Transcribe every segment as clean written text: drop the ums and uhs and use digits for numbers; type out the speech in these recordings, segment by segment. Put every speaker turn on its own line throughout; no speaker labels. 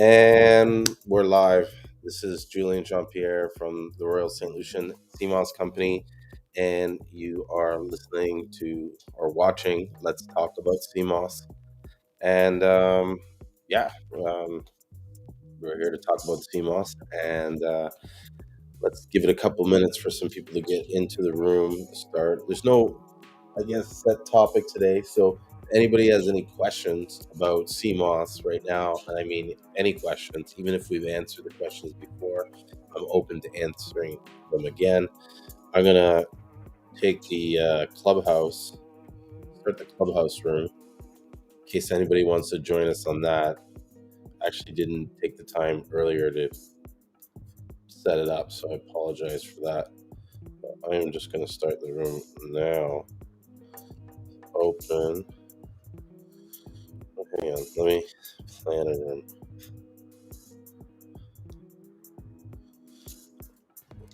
And we're live. This is Julien Jean-Pierre from the Royal St.Lucian Seamoss Company, and you are listening to or watching Let's Talk About Seamoss. And yeah, um, we're here to talk about Seamoss, and let's give it a couple minutes for some people to get into the room. Start. There's no set topic today. So, anybody has any questions about CMOS right now, and I mean any questions, even if we've answered the questions before, I'm open to answering them again. I'm gonna take the clubhouse, start the clubhouse room, in case anybody wants to join us on that. I actually didn't take the time earlier to set it up, so I apologize for that. But I am just gonna start the room now. Open. Hang on, let me plan it in.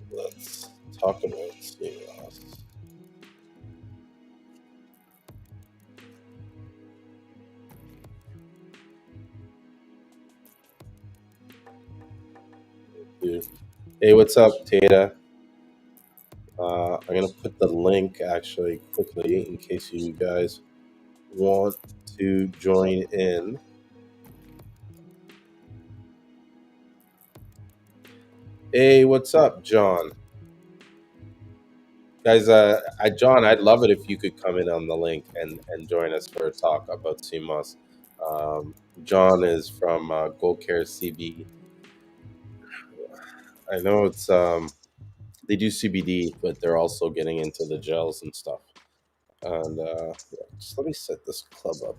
Let's talk about Seamoss. Dude. Hey, what's up, Tata? I'm gonna put the link actually quickly in case you guys want to join in. Hey, what's up, John? Guys, John, I'd love it if you could come in on the link and join us for a talk about CMOS. John is from Gold Care CB. I know they do CBD, but they're also getting into the gels and stuff. And yeah, just let me set this club up.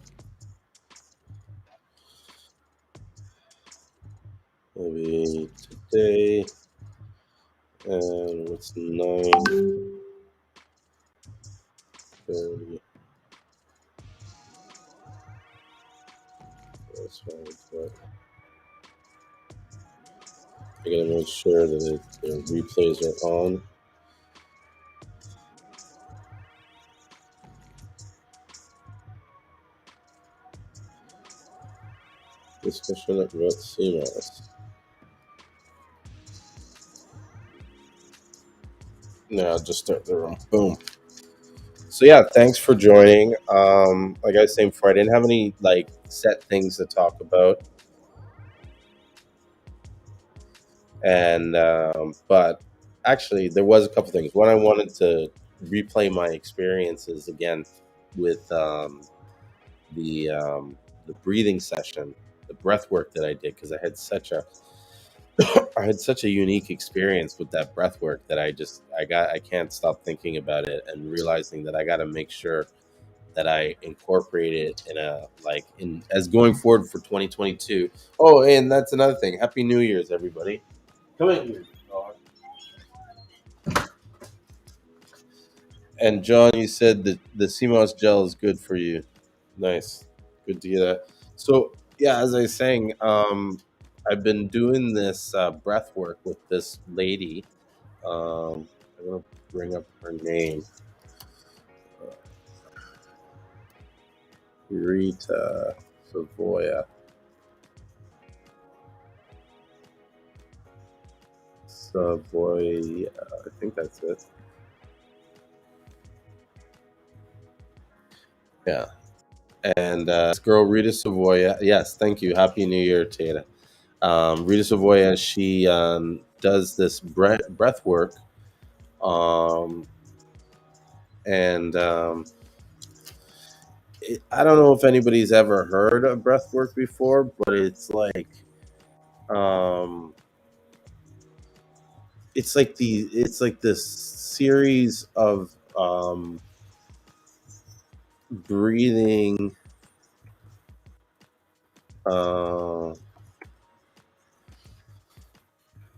Maybe today, and what's 9:30? That's fine, but I gotta make sure that the replays are on. Discussion about CMOS. Now I'll just start the room. Boom. So yeah, thanks for joining. Like I was saying before, I didn't have any set things to talk about, and but actually there was a couple things. One, I wanted to replay my experiences again with the um, the breathing session, the breath work that I did, because I had such a unique experience with that breath work that I can't stop thinking about it and realizing that I got to make sure that I incorporate it in a in as going forward for 2022. Oh, and that's another thing. Happy New Year's, everybody. Come in here, dog. And John, you said that the CMOS gel is good for you. Nice, good to hear that. So yeah, as I was saying, I've been doing this breath work with this lady. I'm gonna bring up her name, uh, Rita Savoya. Savoya, I think that's it. Yeah, and this girl Rita Savoya. Yes, thank you. Happy New Year, Tata. Rita Savoya. She does this breath work, um, and I don't know if anybody's ever heard of breath work before, but um, it's like this series of breathing. Uh,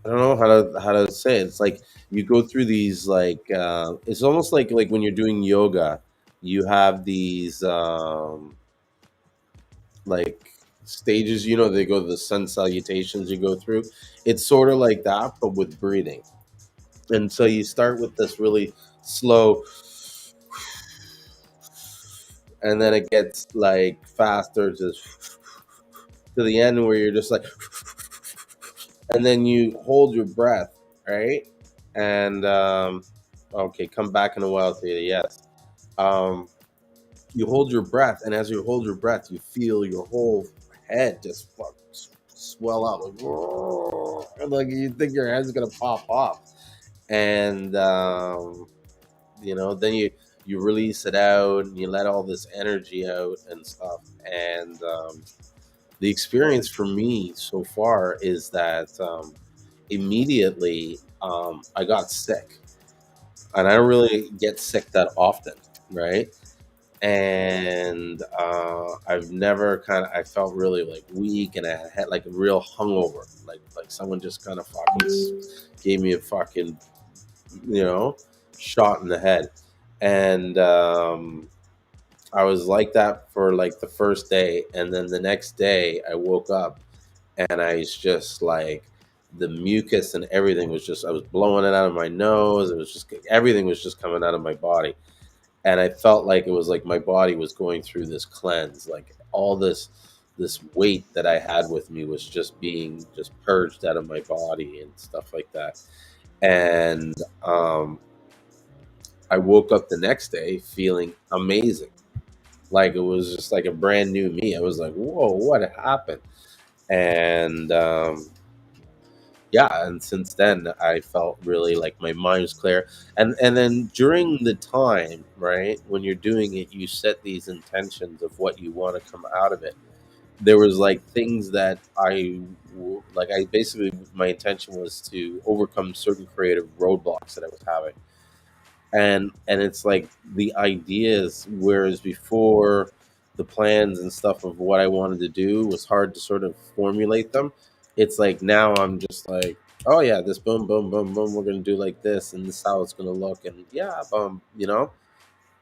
I don't know how to say it. It's like you go through these it's almost like when you're doing yoga, you have these like stages. You know, they go to the sun salutations. You go through. It's sort of like that, but with breathing. And so you start with this really slow, and then it gets like faster, just to the end where you're just like and then you hold your breath, right? And okay, come back in a while, Theta. Yes. Um, you hold your breath, and as you hold your breath, you feel your whole head just swell up, like, "Whoa," and like you think your head's gonna pop off, and then you release it out, and you let all this energy out and stuff, and the experience for me so far is that immediately I got sick, and I don't really get sick that often, right? And I've never I felt really like weak, and I had like a real hungover, like someone just kind of fucking gave me a fucking you know shot in the head, and I was like that for like the first day, and then the next day I woke up and I was just like the mucus and everything was just I was blowing it out of my nose. It was just everything was just coming out of my body, and I felt like it was like my body was going through this cleanse, like all this weight that I had with me was just being just purged out of my body and stuff like that. And I woke up the next day feeling amazing, like it was just like a brand new me. I was like, whoa, what happened? And yeah, and since then I felt really like my mind was clear. And then during the time, right, when you're doing it, you set these intentions of what you want to come out of it. There was like things that like I basically my intention was to overcome certain creative roadblocks that I was having, and it's like the ideas, whereas before the plans and stuff of what I wanted to do was hard to sort of formulate them. It's like now I'm just like, oh yeah, this boom boom boom boom, we're gonna do like this, and this is how it's gonna look, and yeah,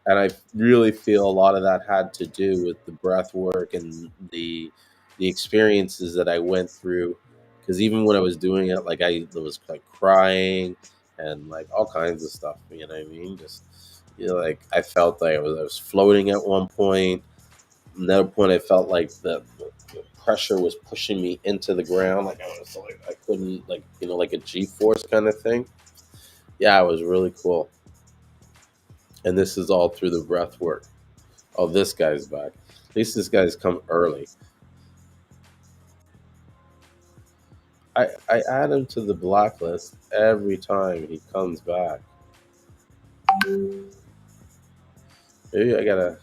and I really feel a lot of that had to do with the breath work and the experiences that I went through. Because even when I was doing it, like I was like crying and like all kinds of stuff. You know what I mean? Just like I felt like I was floating at one point. Another point, I felt like the pressure was pushing me into the ground. Like I was like I couldn't like like a G force kind of thing. Yeah, it was really cool. And this is all through the breath work. Oh, this guy's back. At least this guy's come early. I add him to the blacklist every time he comes back. Maybe I gotta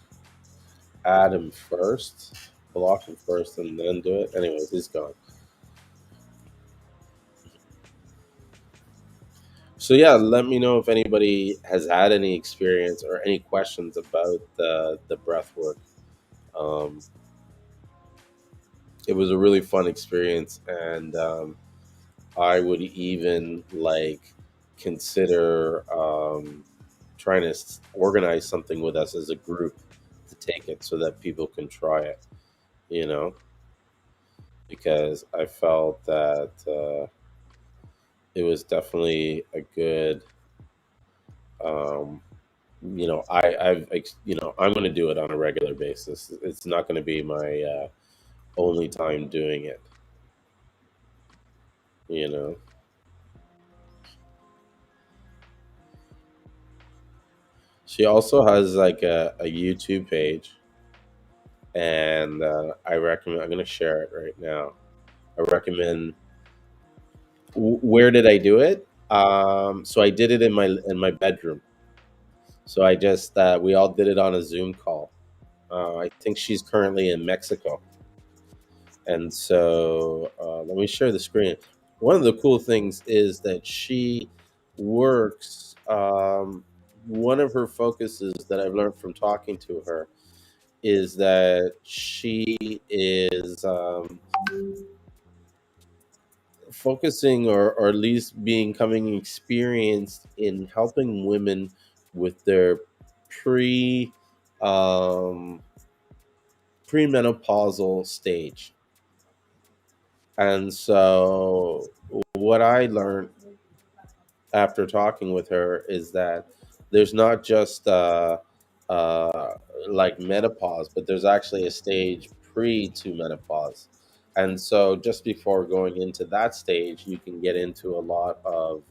add him first, block him first, and then do it. Anyways, he's gone. So yeah, let me know if anybody has had any experience or any questions about the breath work. Um, it was a really fun experience, and I would even like consider trying to organize something with us as a group to take it so that people can try it, you know, because I felt that it was definitely a good, um, I'm going to do it on a regular basis. It's not going to be my only time doing it, you know. She also has like a YouTube page, and I recommend. I'm going to share it right now. I recommend. Where did I do it? So I did it in my bedroom. So I just we all did it on a Zoom call. I think she's currently in Mexico, and so let me share the screen. One of the cool things is that she works. One of her focuses that I've learned from talking to her is that she is focusing, or at least becoming experienced in helping women with their pre um, premenopausal stage. And so what I learned after talking with her is that there's not just uh, like menopause, but there's actually a stage pre to menopause. And so, just before going into that stage, you can get into a lot of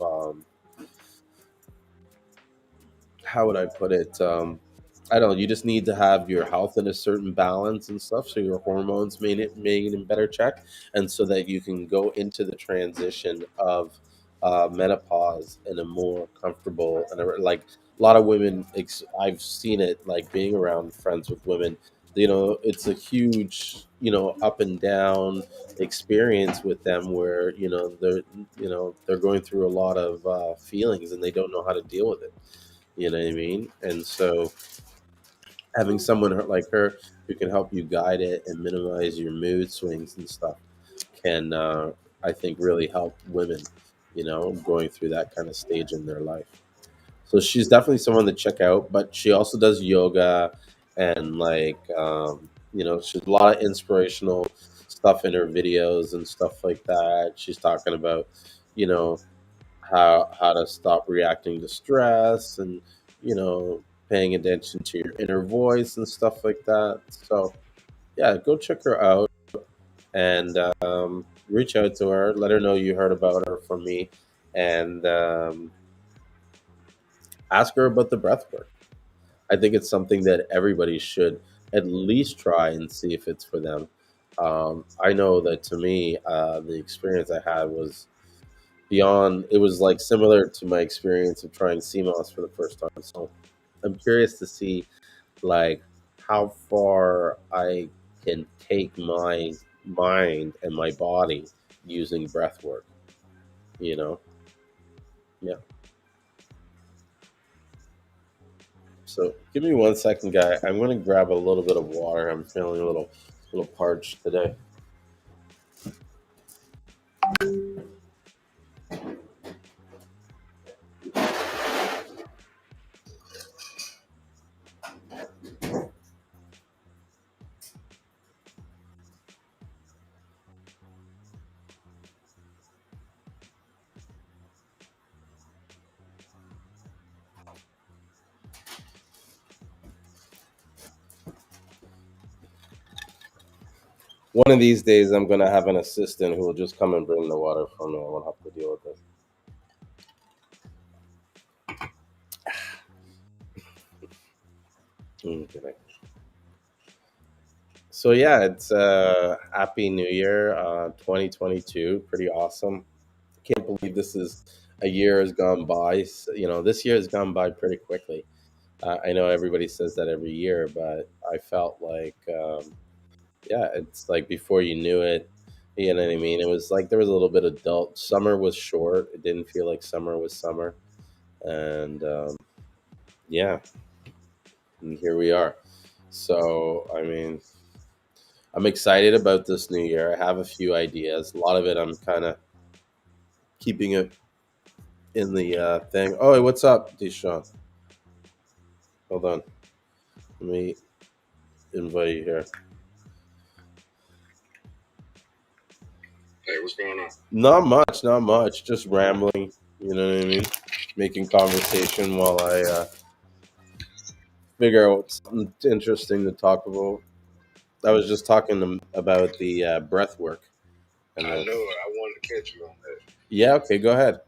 how would I put it? I don't know. You just need to have your health in a certain balance and stuff, so your hormones made in better check, and so that you can go into the transition of menopause in a more comfortable and like a lot of women. I've seen it like being around friends with women. You know, it's a huge up and down experience with them where they're going through a lot of feelings and they don't know how to deal with it. You know what I mean? And so having someone like her who can help you guide it and minimize your mood swings and stuff can, I think, really help women, going through that kind of stage in their life. So she's definitely someone to check out, but she also does yoga and she's a lot of inspirational stuff in her videos and stuff like that. She's talking about, you know, how to stop reacting to stress and you know paying attention to your inner voice and stuff like that. So yeah, go check her out and reach out to her, let her know you heard about her from me, and ask her about the breath work. I think it's something that everybody should at least try and see if it's for them. I know that to me, the experience I had was beyond. It was like similar to my experience of trying Seamoss for the first time. So I'm curious to see like how far I can take my mind and my body using breath work. You know, yeah. So give me 1 second, guy. I'm gonna grab a little bit of water. I'm feeling a little parched today. One of these days, I'm gonna have an assistant who will just come and bring the water for me. I won't have to deal with this. Okay. So yeah, it's happy New Year, 2022. Pretty awesome. Can't believe this is a year has gone by. This year has gone by pretty quickly. I know everybody says that every year, but I felt like, yeah, it's like before you knew it. You know what I mean? It was like there was a little bit of dull. Summer was short. It didn't feel like summer was summer, and yeah, and here we are. So I mean, I'm excited about this new year. I have a few ideas. A lot of it I'm kind of keeping it in the thing. Oh, hey, what's up, Deshaun? Hold on. Let me invite you here. Hey, what's going on? Not much, not much. Just rambling. You know what I mean? Making conversation while I figure out something interesting to talk about. I was just talking about the breath work. And I know. I wanted to catch you on that. Yeah. Okay. Go ahead.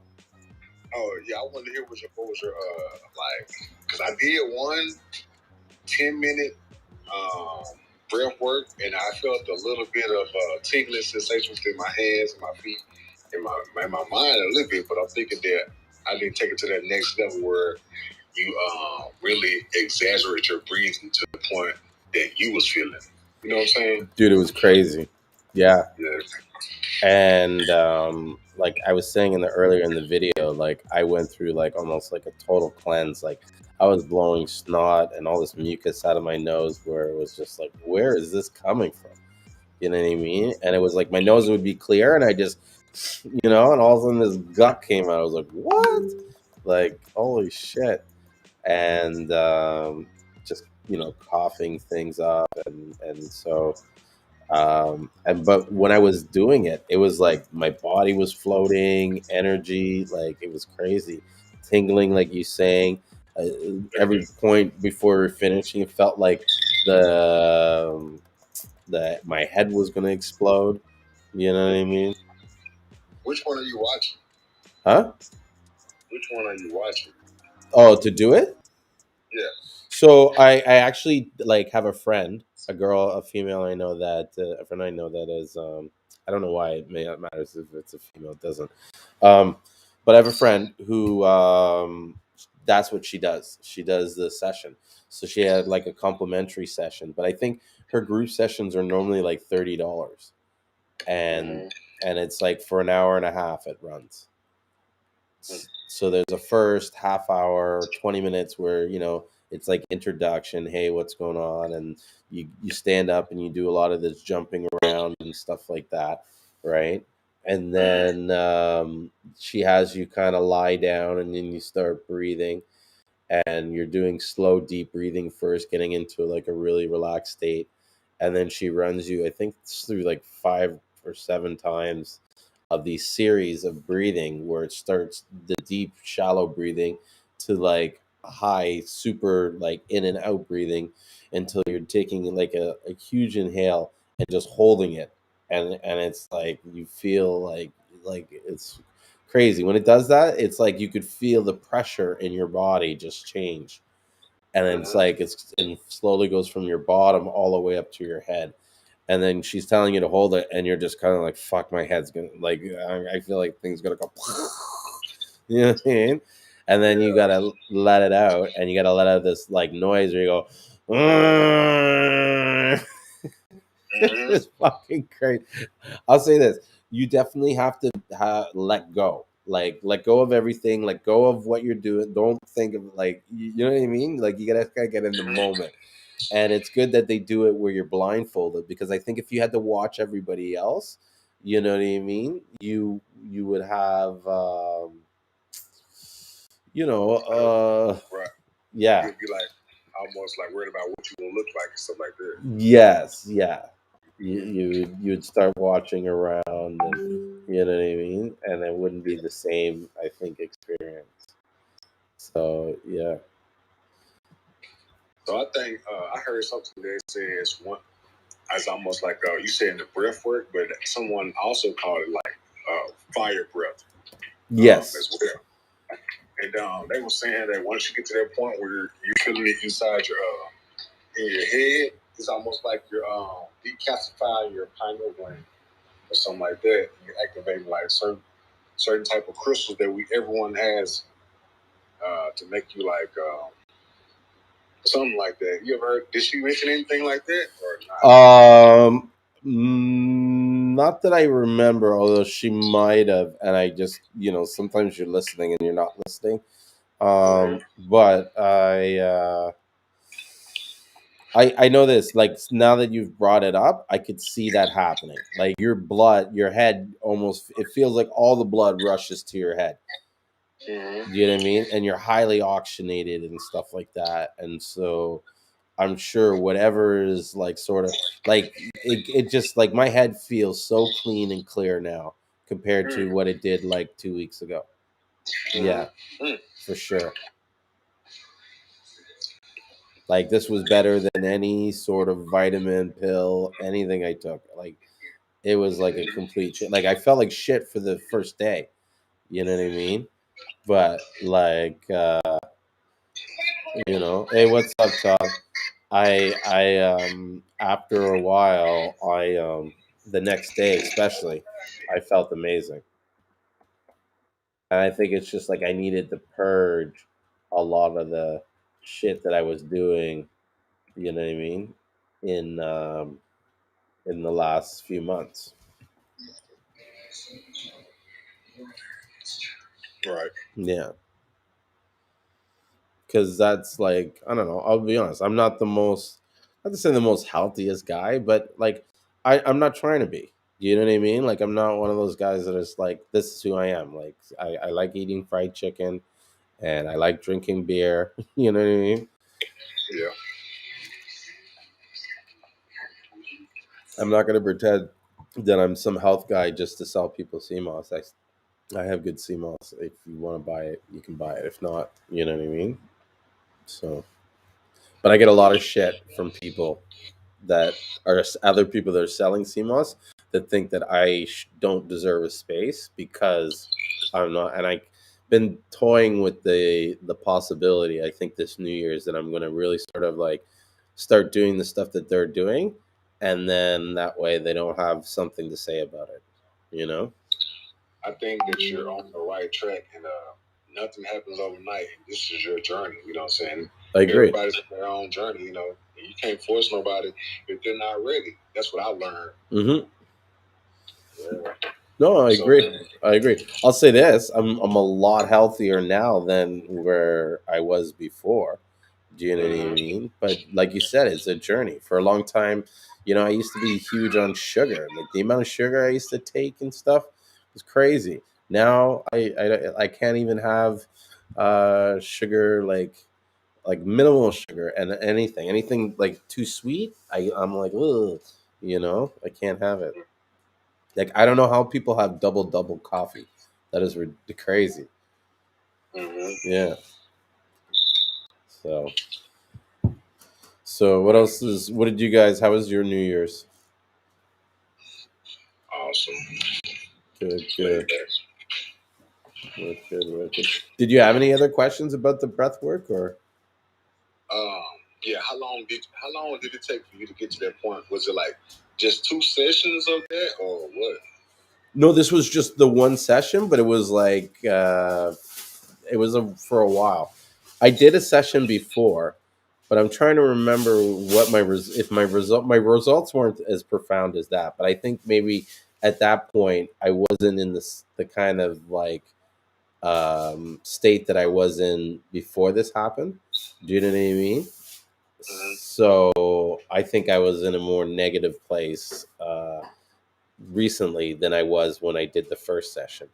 Oh yeah, I wanted to hear what was your like, because I did one 10-minute um, breath work, and I felt a little bit of tingling sensations in my hands and my feet and my mind a little bit, but I'm thinking that I need to take it to that next level where you really exaggerate your breathing to the point that you was feeling. You know what I'm saying? Dude, it was crazy. Yeah. Yeah. And like I was saying earlier in the video, like I went through like almost like a total cleanse. Like I was blowing snot and all this mucus out of my nose, where it was just like, where is this coming from? You know what I mean? And it was like my nose would be clear, and I just, and all of a sudden this gut came out. I was like, what? Like holy shit! And just coughing things up, and so and but when I was doing it, it was like my body was floating, energy, like it was crazy, tingling, like you saying. Every point before we were finishing, it felt like the my head was going to explode. You know what I mean?
Which one are you watching?
Huh?
Which one are you watching?
Oh, to do it?
Yeah.
So I actually like have a friend, a girl, a female I know that a friend I know that is I don't know why it may not matters if it's a female, it doesn't. Um, but I have a friend who that's what she does. She does the session. So she had like a complimentary session, but I think her group sessions are normally like $30, and
Mm-hmm.
and it's like for an hour and a half it runs. So there's a first half hour, 20 minutes where, it's like introduction, hey, what's going on? And you stand up and you do a lot of this jumping around and stuff like that, right? And then she has you kind of lie down and then you start breathing, and you're doing slow deep breathing first, getting into like a really relaxed state, and then she runs you, I think it's through like 5 or 7 times of these series of breathing, where it starts the deep shallow breathing to like high super like in and out breathing, until you're taking like a huge inhale and just holding it, and it's like you feel like it's crazy when it does that. It's like you could feel the pressure in your body just change, and then it's
Mm-hmm.
like it's and slowly goes from your bottom all the way up to your head, and then she's telling you to hold it, and you're just kind of like, fuck, my head's gonna like, I feel like things gonna go you know what I mean? And then you
Yeah.
gotta let it out, and you gotta let out this like noise where you go
Mm-hmm.
it's fucking crazy. I'll say this: you definitely have to let go, like let go of everything, let go of what you're doing. Don't think of like you know what I mean. Like you gotta get in the moment, and it's good that they do it where you're blindfolded, because I think if you had to watch everybody else, you know what I mean, you would have you know
Right.
yeah.
You'll be like almost like worried about what you gonna look like and stuff like that.
Yes, yeah. You would start watching around, and you know what I mean, and it wouldn't be the same, I think, experience. So yeah.
So I think I heard something that says one. It's almost like you saying the breath work, but someone also called it like fire breath
Yes.
as well. And they were saying that once you get to that point where you're feeling it inside your in your head, it's almost like you're decalcifying your pineal gland or something like that. You're activating like certain type of crystals that everyone has to make you like something like that. You ever heard? Did she mention anything like that or not?
Not that I remember, although she might have, and I just, sometimes you're listening and you're not listening.
Mm-hmm.
But I know this. Like now that you've brought it up, I could see that happening. Like your head almost, it feels like all the blood rushes to your head.
Mm-hmm.
You know what I mean? And you're highly oxygenated and stuff like that. And so I'm sure whatever is like sort of like it just like my head feels so clean and clear now compared to what it did like 2 weeks ago. Yeah,
Mm-hmm.
for sure. Like this was better than any sort of vitamin pill, anything I took. Like it was like a complete shit. Like I felt like shit for the first day. You know what I mean? But like hey, what's up, Todd? I after a while, the next day especially, I felt amazing. And I think it's just like I needed to purge a lot of the shit that I was doing, you know what I mean? In in the last few months.
Right.
Yeah. Because that's like, I don't know, I'll be honest, I'm not the most, not to say the most healthiest guy, but like I'm not trying to be. You know what I mean? Like I'm not one of those guys that is like, this is who I am. Like I like eating fried chicken, and I like drinking beer. You know what I mean?
Yeah.
I'm not gonna pretend that I'm some health guy just to sell people CMOS. I have good CMOS. If you want to buy it, you can buy it. If not, you know what I mean? So, but I get a lot of shit from people that are other people that are selling CMOS that think that don't deserve a space because I'm not, and I been toying with the possibility. I think this New Year's that I'm going to really sort of like start doing the stuff that they're doing, and then that way they don't have something to say about it. You know,
I think that you're on the right track, and nothing happens overnight. This is your journey. You know what I'm saying?
I agree.
Everybody's on their own journey. You know, and you can't force nobody if they're not ready. That's what I learned.
Hmm.
Yeah.
No, I
So,
agree. I agree. I'll say this: I'm a lot healthier now than where I was before. Do you know what I
mhm.
mean? But like you said, it's a journey. For a long time, I used to be huge on sugar. Like the amount of sugar I used to take and stuff was crazy. Now I can't even have sugar, like minimal sugar, and anything like too sweet. I'm like, ugh, I can't have it. Like I don't know how people have double coffee. That is crazy.
Mhm.
Yeah. So what else is? What did you guys? How was your New Year's?
Awesome.
Good,
Laid
good,
back.
good, good, good, good. Did you have any other questions about the breath work or?
Um, yeah. How long did it take for you to get to that point? Was it like just 2 sessions of that, or what?
No, this was just the one session, but it was like it was for a while. I did a session before, but I'm trying to remember what if my results weren't as profound as that. But I think maybe at that point I wasn't in the kind of like state that I was in before this happened. Do you know what I mean?
Mhm.
So I think I was in a more negative place recently than I was when I did the first session.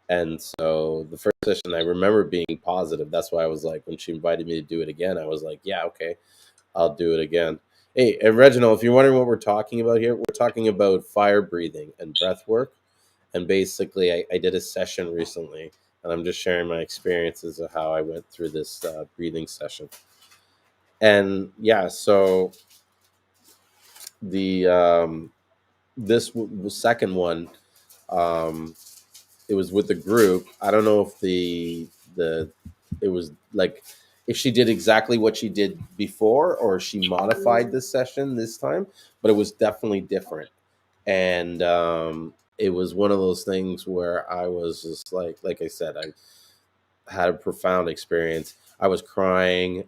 And so the first session, I remember being positive. That's why I was like, when she invited me to do it again, I was like, yeah, okay, I'll do it again. Hey, and Reginald, if you're wondering what we're talking about here, we're talking about fire breathing and breath work. And basically, I did a session recently, and I'm just sharing my experiences of how I went through this breathing session. And yeah, so the second one, um, it was with the group. I don't know if the it was like if she did exactly what she did before or she modified this session this time, but it was definitely different. And it was one of those things where I was just like I said, I had a profound experience. I was crying.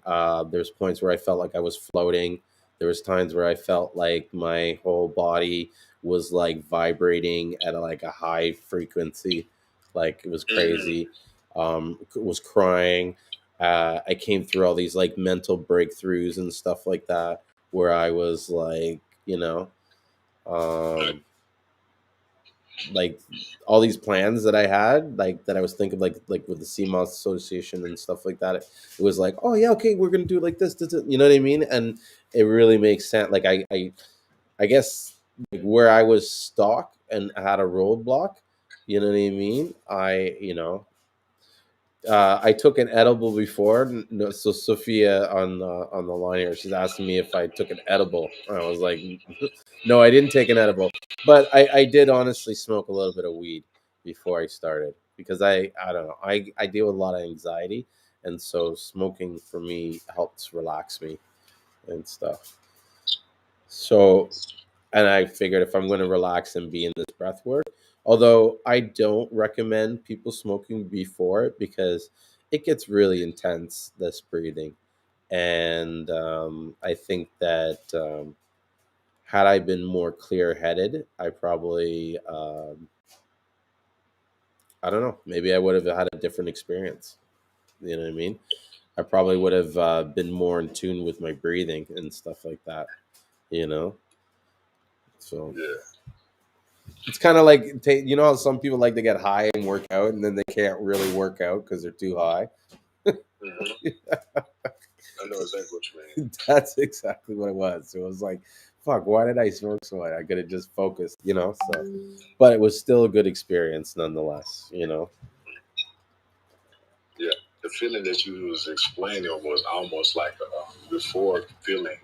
There's points where I felt like I was floating. There was times where I felt like my whole body was like vibrating at like a high frequency, like it was
Mhm.
crazy. Was crying. I came through all these like mental breakthroughs and stuff like that, where I was like, um, like all these plans that I had, like that I was thinking, like with the Seamoss Association and stuff like that. It was like, oh yeah, okay, we're gonna do it like this, you know what I mean? And it really makes sense. Like I guess like where I was stuck and had a roadblock, you know what I mean? I took an edible before. No, so Sophia on the line here, she's asking me if I took an edible. I was like, no, I didn't take an edible, but I did honestly smoke a little bit of weed before I started because I don't know, I deal with a lot of anxiety, and so smoking for me helps relax me and stuff. So, and I figured if I'm going to relax and be in this breath work, although I don't recommend people smoking before it because it gets really intense, this breathing. And I think that had I been more clear headed, I probably, I don't know, maybe I would have had a different experience. You know what I mean? I probably would have been more in tune with my breathing and stuff like that, you know? So.
Yeah.
It's kind of like how some people like to get high and work out, and then they can't really work out because they're too high.
Mhm. I know exactly what you mean.
That's exactly what it was. So it was like, fuck, why did I smoke so much? I could have just focused. So, but it was still a good experience nonetheless.
Yeah. The feeling that you was explaining was almost like a before feeling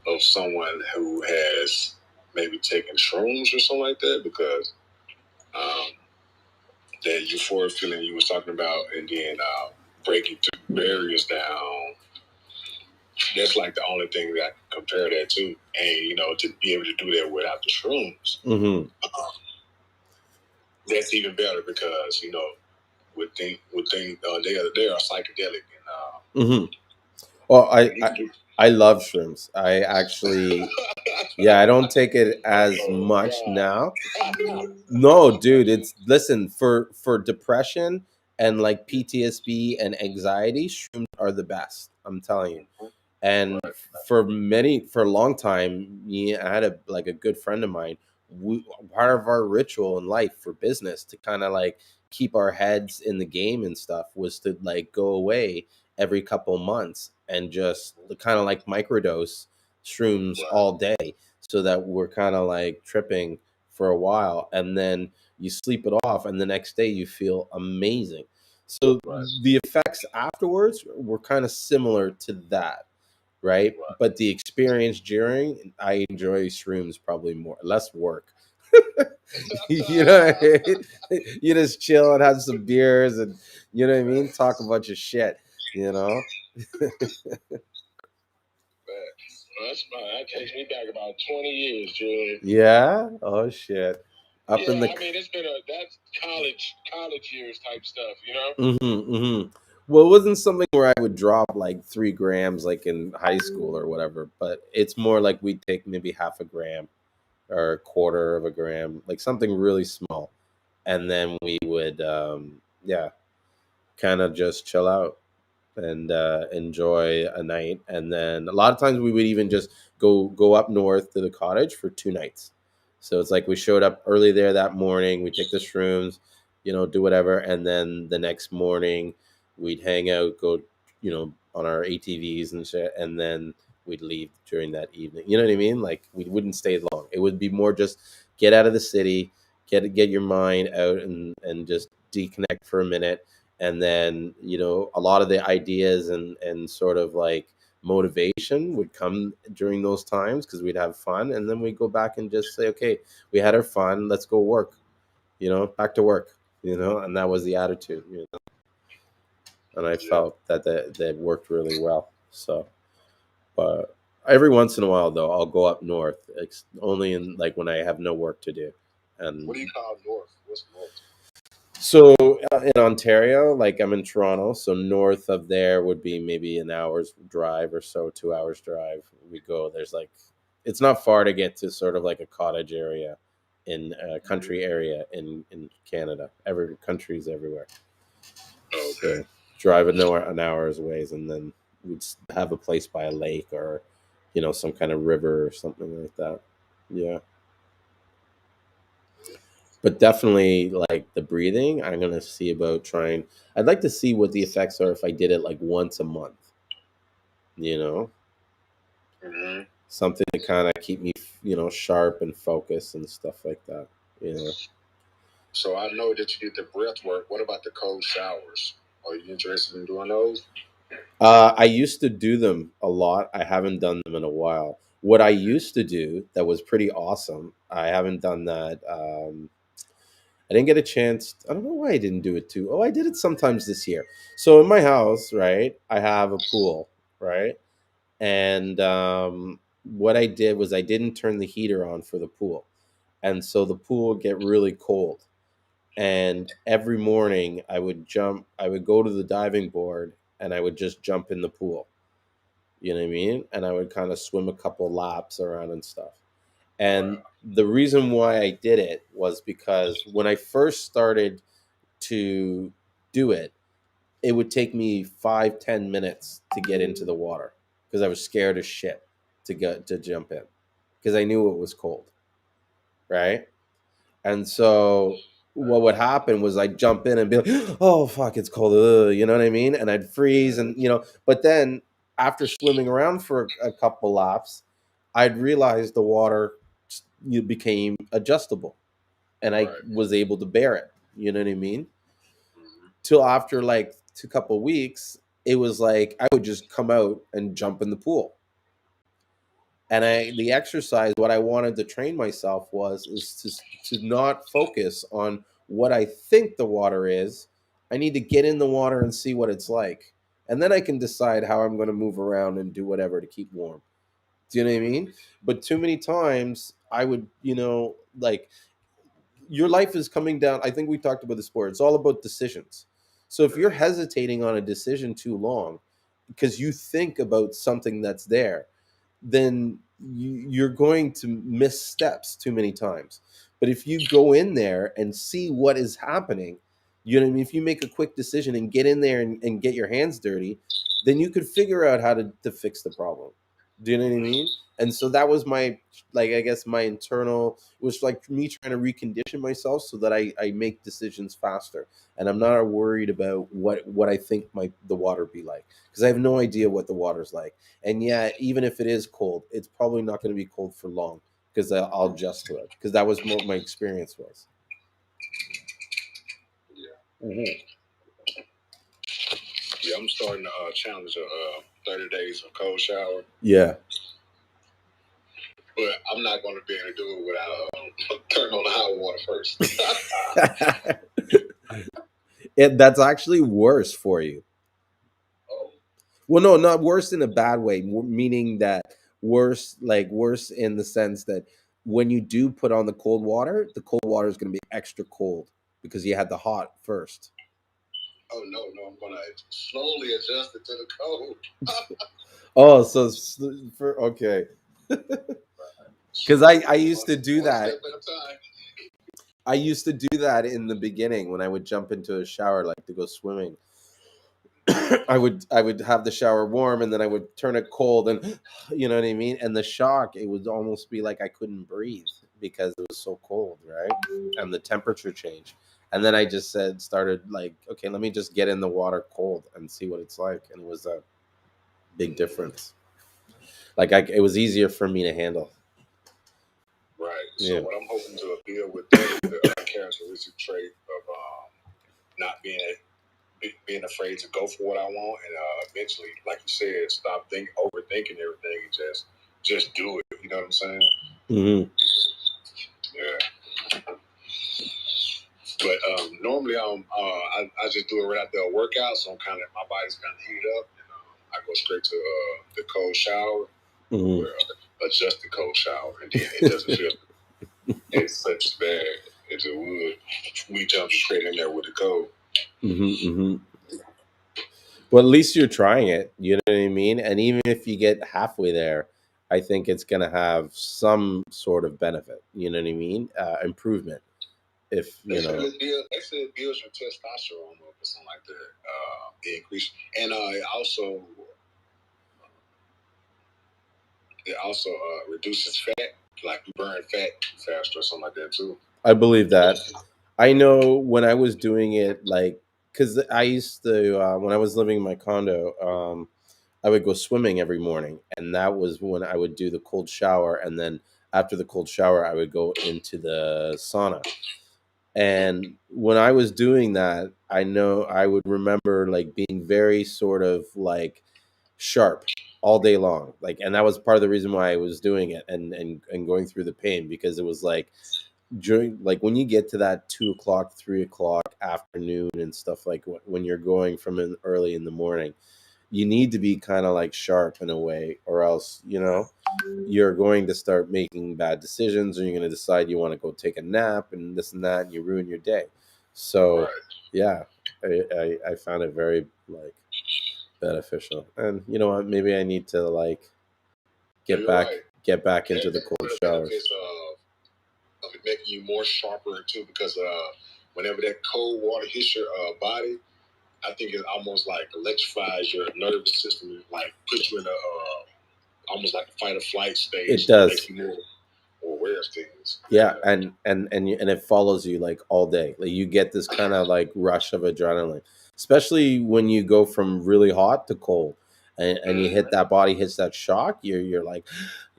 of someone who has maybe taking shrooms or something like that, because um, that euphoric feeling you was talking about, and then breaking through barriers down. That's like the only thing that I can compare that to, and to be able to do that without the shrooms, that's even better because they are psychedelic and
Well, I love shrooms. I actually, yeah, I don't take it as much now. No, dude, it's listen for depression and like PTSD and anxiety, shrooms are the best. I'm telling you. And for a long time, yeah, I had a good friend of mine. Part of our ritual in life for business to kind of like keep our heads in the game and stuff was to like go away every couple months and just kind of like microdose shrooms all day, so that we're kind of like tripping for a while, and then you sleep it off, and the next day you feel amazing. So the effects afterwards were kind of similar to that, right? But the experience during, I enjoy shrooms probably more, less work. You know what I mean? You just chill and have some beers, and you know what I mean? Talk a bunch of shit, you know?
well, that's fine. That takes me back about 20 years, Julien.
Yeah? Oh shit. Up in the
I mean, that's college years type stuff,
Well, it wasn't something where I would drop like 3 grams like in high school or whatever, but it's more like we'd take maybe half a gram or a quarter of a gram, like something really small. And then we would, yeah, kind of just chill out and enjoy a night. And then a lot of times we would even just go up north to the cottage for 2 nights. So it's like we showed up early there that morning. We take the shrooms, do whatever, and then the next morning we'd hang out, go, on our ATVs and shit, and then we'd leave during that evening. You know what I mean? Like we wouldn't stay long. It would be more just get out of the city, get your mind out, and just deconnect for a minute, and then a lot of the ideas and sort of like motivation would come during those times because we'd have fun, and then we go back and just say, okay, we had our fun, let's go work, back to work, and that was the attitude, and I felt that worked really well. So, but every once in a while though, I'll go up north. It's only in like when I have no work to do. And
what do you call north? What's north?
So in Ontario, like I'm in Toronto, so north of there would be maybe an hour's drive or so, 2 hours drive. We go. There's like, it's not far to get to sort of like a cottage area, in a country area in Canada. Every countries everywhere.
Okay.
So drive an hour's ways, and then we'd have a place by a lake or, some kind of river or something like that. Yeah. But definitely like the breathing, I'm gonna see about trying. I'd like to see what the effects are if I did it like once a month, you know
hmm
something to kind of keep me sharp and focused and stuff like that.
So I know that you did the breath work. What about the cold showers? Are you interested in doing those?
I used to do them a lot. I haven't done them in a while. What I used to do that was pretty awesome, I haven't done that. I didn't get a chance. I don't know why I didn't do it too. Oh, I did it sometimes this year. So in my house, right, I have a pool, right? And what I did was I didn't turn the heater on for the pool, and so the pool would get really cold. And every morning I would jump. I would go to the diving board and I would just jump in the pool. You know what I mean? And I would kind of swim a couple laps around and stuff. And the reason why I did it was because when I first started to do it, it would take me 5-10 minutes to get into the water because I was scared as shit to jump in because I knew it was cold, right? And so what would happen was I'd jump in and be like, "Oh fuck, it's cold," you know what I mean? And I'd freeze, and But then after swimming around for a couple laps, I'd realize the water became adjustable, and I was able to bear it. You know what I mean? Till after like a couple weeks, it was like I would just come out and jump in the pool. And the exercise, what I wanted to train myself was is to not focus on what I think the water is. I need to get in the water and see what it's like, and then I can decide how I'm going to move around and do whatever to keep warm. Do you know what I mean? But too many times I would, like, your life is coming down. I think we talked about this before. It's all about decisions. So if you're hesitating on a decision too long because you think about something that's there, then you're going to miss steps too many times. But if you go in there and see what is happening, you know what I mean? If you make a quick decision and get in there and get your hands dirty, then you could figure out how to fix the problem. Do you know what I mean? And so that was my, like, I guess my internal, it was like me trying to recondition myself so that I make decisions faster. And I'm not worried about what I think might the water be like, because I have no idea what the water's like. And yet, even if it is cold, it's probably not going to be cold for long because I'll adjust to it. Because that was what my experience was.
Yeah.
Hmm.
Yeah, I'm starting to challenge a 30 days of cold shower,
Yeah.
but I'm not going to be able to do it without turning on the hot water first.
That's actually worse for you.
Oh,
Well, no, not worse in a bad way, meaning that worse, like worse in the sense that when you do put on the cold water is going to be extra cold because you had the hot first.
oh no, I'm going to slowly adjust it to the cold.
Oh, so for okay, because I used to do
One
that.
step at a time.
I used to do that in the beginning when I would jump into a shower, like to go swimming. I would have the shower warm and then I would turn it cold, and you know what I mean? And the shock, it would almost be like I couldn't breathe because it was so cold, right? And the temperature change. And then I just started like, okay, let me just get in the water cold and see what it's like. And it was a big difference. Like it was easier for me to handle.
Right. So
Yeah.
what I'm hoping to appeal with that is the characteristic trait of not being afraid to go for what I want, and eventually, like you said, stop overthinking everything and just do it. You know what I'm saying?
Hmm.
Yeah. But normally I just do it right after a workout, so my body's kind of heated up, and I go straight to the cold shower,
Hmm.
or adjust the cold shower, and then it doesn't feel it's such bad as it would. We jump straight in there with the cold.
Hmm. Hmm. Well, at least you're trying it. You know what I mean? And even if you get halfway there, I think it's going to have some sort of benefit. You know what I mean? Improvement. If
They
you
said
know,
it builds your testosterone up or something like that. It increase, and it also reduces fat, like you burn fat faster or something like that too.
I believe that. I know when I was doing it, like, because I used to when I was living in my condo, I would go swimming every morning, and that was when I would do the cold shower, and then after the cold shower, I would go into the sauna. And when I was doing that, I know I would remember like being very sort of like sharp all day long. Like, and that was part of the reason why I was doing it and going through the pain, because it was like during, like, when you get to that 2 o'clock, 3 o'clock afternoon and stuff, like when you're going from an early in the morning, you need to be kind of like sharp in a way, or else, you're going to start making bad decisions, or you're going to decide you want to go take a nap and this and that, and you ruin your day. So
Right.
yeah, I found it very like beneficial. And you know what, maybe I need to like
No,
get
you're
back
right.
get back into the
That's
cold
one of the
showers.
benefits of it making you more sharper too, because whenever that cold water hits your body, I think it almost like electrifies your nervous system, and like puts you in a almost like a fight or flight
It
stage, and
does.
make you more aware of things.
Yeah,
Yeah.
and it follows you like all day. Like you get this kind of like rush of adrenaline, especially when you go from really hot to cold, and you hit that body hits that shock. You're like,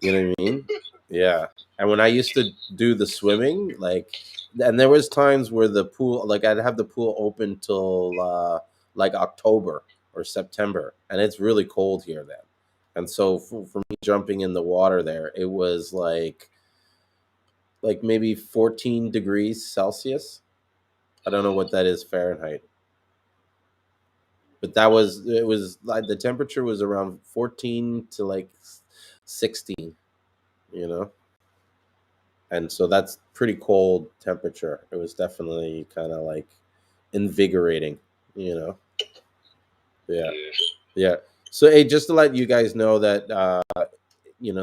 you know what I mean? Yeah. And when I used to do the swimming, like, and there was times where the pool, like, I'd have the pool open till like October or September, and it's really cold here then. And so for me jumping in the water there, it was like maybe 14 degrees Celsius. I don't know what that is Fahrenheit, but that was it was like the temperature was around 14 to like 16, you know. And so that's pretty cold temperature. It was definitely kind of like invigorating, you know. Yeah. Yeah. So hey, just to let you guys know that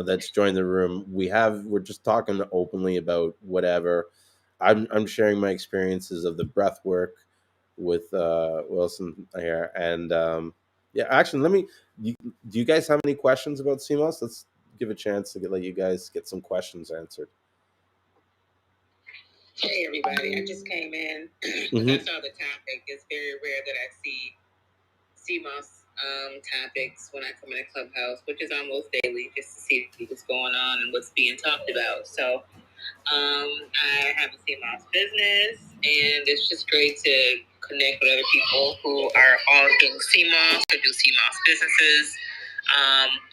that's joined the room. We're just talking openly about whatever. I'm sharing my experiences of the breath work with Wilson here, and yeah, actually, you, do you guys have any questions about CMOS? Let's give a chance to let you guys get some questions answered.
Hey everybody, I just came in because I saw the topic. It's very rare that I see CMOS topics when I come in a clubhouse, which is almost daily, just to see what's going on and what's being talked about. So I have a CMOS business, and it's just great to connect with other people who are all doing CMOS or do CMOS businesses.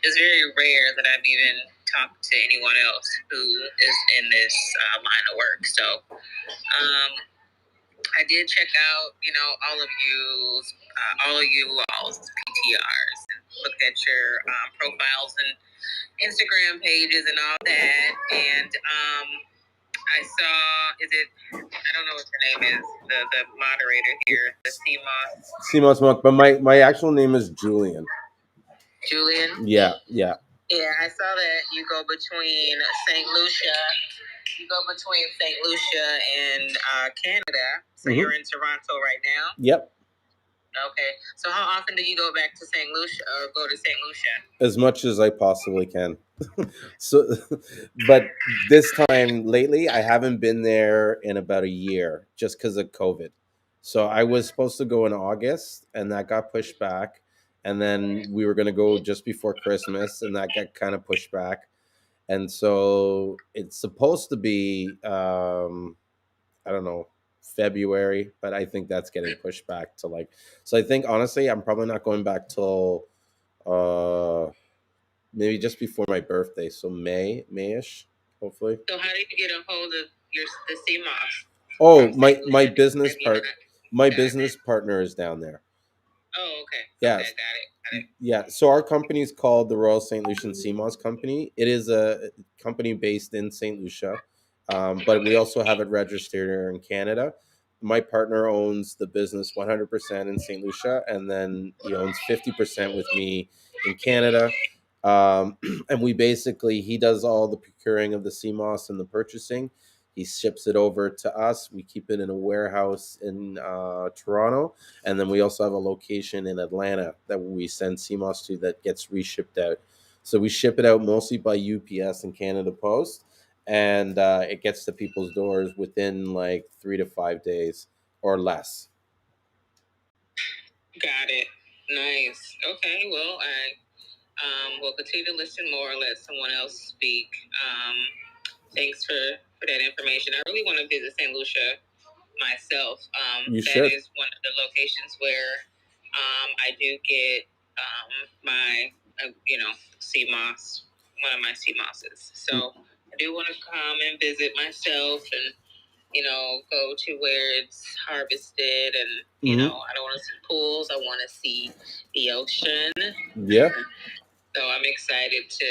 It's very rare that I've even talked to anyone else who is in this line of work. So I did check out, all of you all's PTRs, and looked at your profiles and Instagram pages and all that. And I saw, I don't know what your name is, the moderator here, the CMOS.
CMOS Monk, but my actual name is Julien.
Julien?
Yeah, yeah.
Yeah, I saw that you go between St. Lucia. You go between St. Lucia and Canada. So you're in Toronto right now?
Yep.
Okay. So how often do you go back to St. Lucia or go to St. Lucia?
As much as I possibly can. So, but this time lately, I haven't been there in about a year just because of COVID. So I was supposed to go in August, and that got pushed back. And then we were going to go just before Christmas, and that got kind of pushed back. And so it's supposed to be, I don't know, February, but I think that's getting pushed back to like. So I think honestly, I'm probably not going back till uh maybe just before my birthday, so Mayish, hopefully.
So how did you get a hold of the CMOS?
Oh, my business partner is down there.
Oh, okay.
Yes.
Okay, got it.
Yeah. So our company is called the Royal St. Lucian Seamoss Company. It is a company based in St. Lucia, but we also have it registered here in Canada. My partner owns the business 100% in St. Lucia, and then he owns 50% with me in Canada. And we basically, he does all the procuring of the CMOS and the purchasing. He ships it over to us. We keep it in a warehouse in Toronto, and then we also have a location in Atlanta that we send CMOS to that gets reshipped out. So we ship it out mostly by UPS and Canada Post, and it gets to people's doors within like 3 to 5 days or less.
Got it. Nice. Okay. Well, I will continue to listen more. Let someone else speak. Thanks for that information. I really want to visit St. Lucia myself.
You
that
should.
is one of the locations where I do get my CMOS, one of my CMOSs. So I do want to come and visit myself and go to where it's harvested, and I don't want to see pools. I want to see the ocean.
Yeah.
So I'm excited to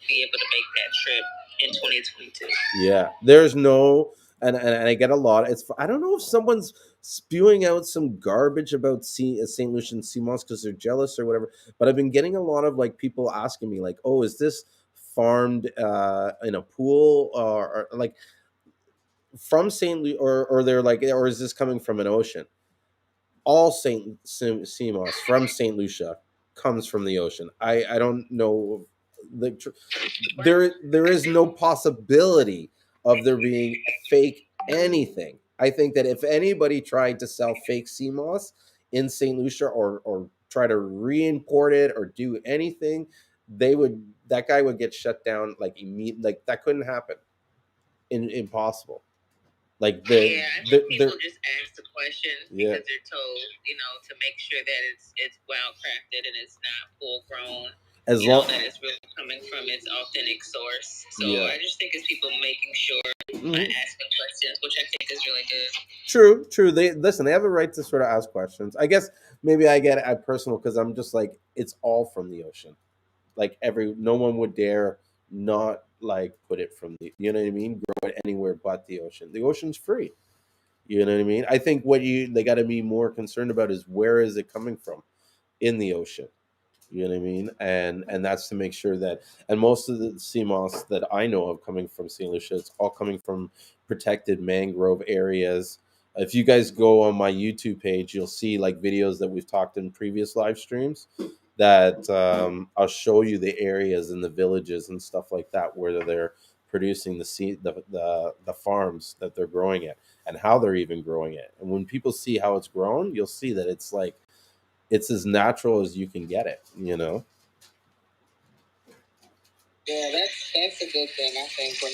be able to make that trip in 2022.
Yeah. There's no, and I get a lot. I don't know if someone's spewing out some garbage about St. Lucian sea moss because they're jealous or whatever. But I've been getting a lot of like people asking me like, "Oh, is this farmed in a pool or like from St. Or they're like, or is this coming from an ocean?" All Seamoss from St. Lucia comes from the ocean. I don't know. There is no possibility of there being fake anything. I think that if anybody tried to sell fake sea moss in St. Lucia or try to re-import it or do anything, that guy would get shut down like immediately. Like that couldn't happen. Impossible. Like
I think people just ask the questions because they're told, to make sure that it's well crafted and it's not full grown.
as long that it's really coming from its authentic source. So yeah. I just think it's people making sure asking questions, which I think is really good. True, true. They listen. They have a right to sort of ask questions. I guess maybe I get it personal because I'm just like it's all from the ocean. Like no one would dare not like put it from the, you know what I mean, grow it anywhere but the ocean. The ocean's free. You know what I mean? I think what they got to be more concerned about is where is it coming from in the ocean. You know what I mean? And that's to make sure that, and most of the sea moss that I know of coming from St. Lucia, it's all coming from protected mangrove areas. If you guys go on my YouTube page, you'll see like videos that we've talked in previous live streams that I'll show you the areas and the villages and stuff like that where they're producing the farms that they're growing it and how they're even growing it. And when people see how it's grown, you'll see that it's like it's as natural as you can get it, you know? Yeah, that's a good thing, I think, when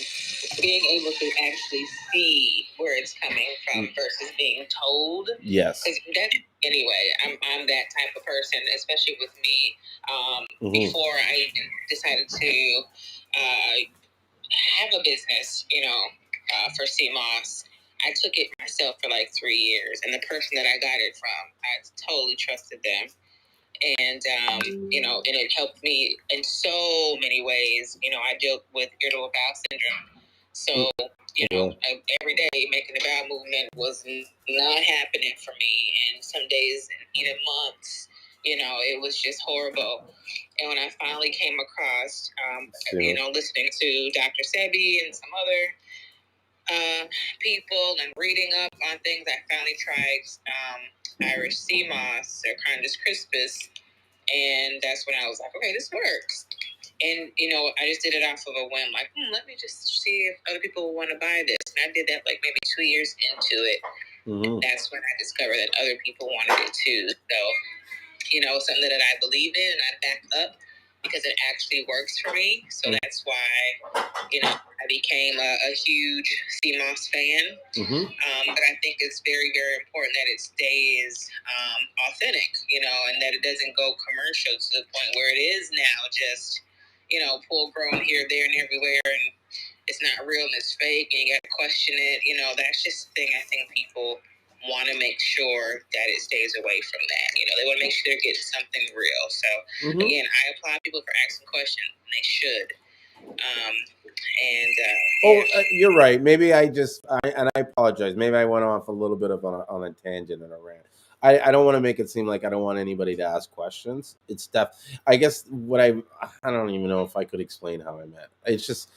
being able to actually see where it's coming from versus being told. Yes. Because that anyway, I'm that type of person, especially with me. Before I even decided to have a business, for Seamoss, I took it myself for like 3 years, and the person that I got it from, I totally trusted them. And and it helped me in so many ways. I dealt with irritable bowel syndrome, so every day making the bowel movement was not happening for me, and some days, even months, it was just horrible. And when I finally came across, listening to Dr. Sebi and some other people and reading up on things, I finally tried Irish sea moss or Condis crispus. And that's when I was like, okay, this works. And, I just did it off of a whim, like, let me just see if other people want to buy this. And I did that like maybe 2 years into it. And that's when I discovered that other people wanted it too. So, something that I believe in and I back up because it actually works for me. So that's why, I became a huge Seamoss fan. But I think it's very, very important that it stays authentic, and that it doesn't go commercial to the point where it is now just, full grown here, there, and everywhere, and it's not real and it's fake, and you got to question it. That's just the thing I think people want to make sure that it stays away from that. They want to make sure they're getting something real. So, again, I applaud people for asking questions, and they should. You're right. Maybe and I apologize. Maybe I went off a little bit of on a tangent and a rant. I don't want to make it seem like I don't want anybody to ask questions. It's I guess I don't even know if I could explain how I meant. It's just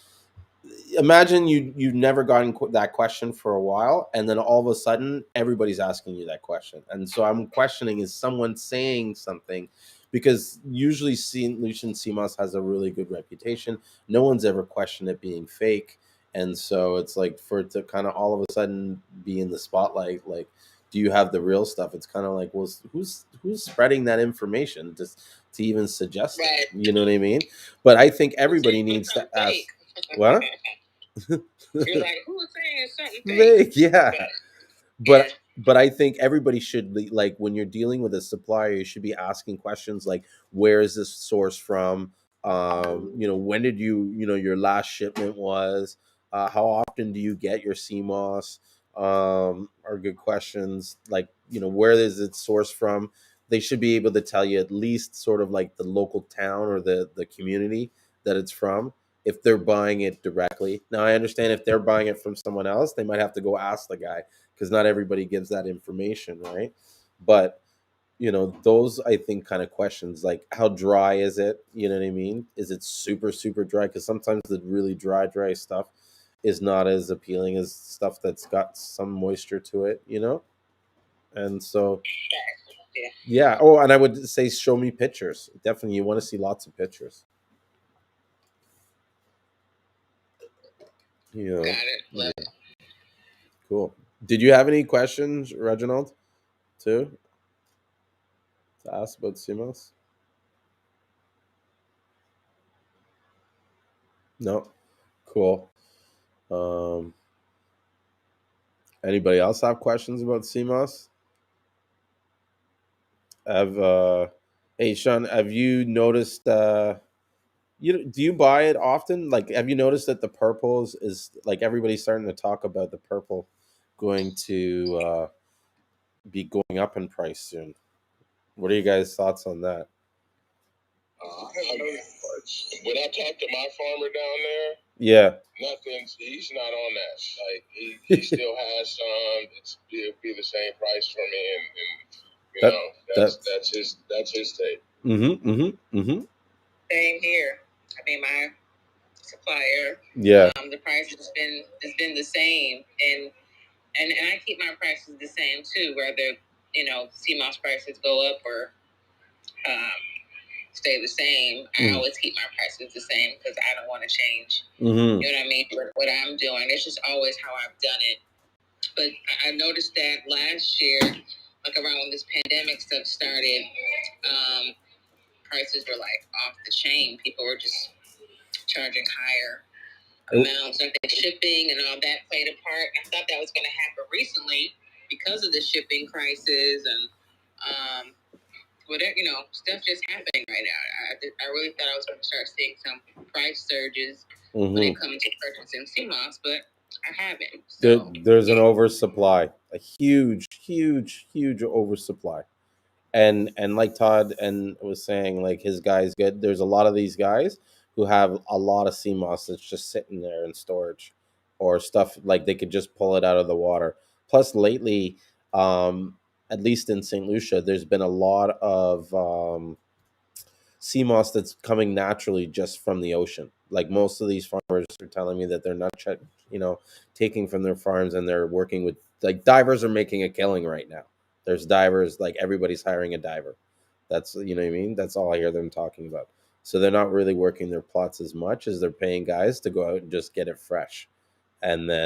imagine you've never gotten that question for a while, and then all of a sudden everybody's asking you that question, and so I'm questioning, is someone saying something? Because usually St.Lucian Seamoss has a really good reputation. No one's ever questioned it being fake, and so it's like for it to kind of all of a sudden be in the spotlight, like, do you have the real stuff? It's kind of like, well, who's spreading that information just to even suggest it? You know what I mean? But I think everybody needs to ask. What? You're like, who's saying something fake? Yeah. But I think everybody should like when you're dealing with a supplier, you should be asking questions like, where is this source from? When did your last shipment was? How often do you get your CMOS? Are good questions. Like, where is it sourced from? They should be able to tell you at least sort of like the local town or the community that it's from, if they're buying it directly. Now, I understand if they're buying it from someone else, they might have to go ask the guy because not everybody gives that information, right? But those, I think, kind of questions like, how dry is it? You know what I mean? Is it super, super dry? Because sometimes the really dry stuff is not as appealing as stuff that's got some moisture to it. And so, yeah. Oh, and I would say, show me pictures. Definitely, you want to see lots of pictures. Got it. Yeah. Cool. Did you have any questions, Reginald, too, to ask about CMOS? No. Cool. Um, Anybody else have questions about CMOS? Have Hey Sean, have you noticed Do you buy it often? Like, have you noticed that the purple is like everybody's starting to talk about the purple going to be going up in price soon? What are you guys' thoughts on that?
When I talked to my farmer down there,
Yeah,
nothing's. He's not on that. Like he still has some. It'll be the same price for me, and you
that
know
that.
that's his take.
Mm-hmm. Mm-hmm. Mm-hmm.
Same here. I mean, my supplier.
Yeah.
The price has been the same, and I keep my prices the same too. Whether CMOS prices go up or um, stay the same, I always keep my prices the same because I don't want to change.
Mm-hmm.
You know what I mean? What I'm doing, it's just always how I've done it. But I noticed that last year, like around when this pandemic stuff started, prices were like off the chain. People were just charging higher amounts. I think shipping and all that played a part. I thought that was going to happen recently because of the shipping crisis and whatever, stuff just happening right now. I really thought I was going to start seeing some price surges when it comes to purchasing CMOS, but I haven't. So
There's an oversupply, a huge, huge, huge oversupply. And like Todd and was saying, like his guys good. There's a lot of these guys who have a lot of CMOS that's just sitting there in storage, or stuff like they could just pull it out of the water. Plus, lately, um, at least in St. Lucia, there's been a lot of sea moss that's coming naturally just from the ocean. Like most of these farmers are telling me that they're not, taking from their farms, and they're working with, like, divers are making a killing right now. There's divers, like everybody's hiring a diver. That's, you know what I mean. That's all I hear them talking about. So they're not really working their plots as much as they're paying guys to go out and just get it fresh. And then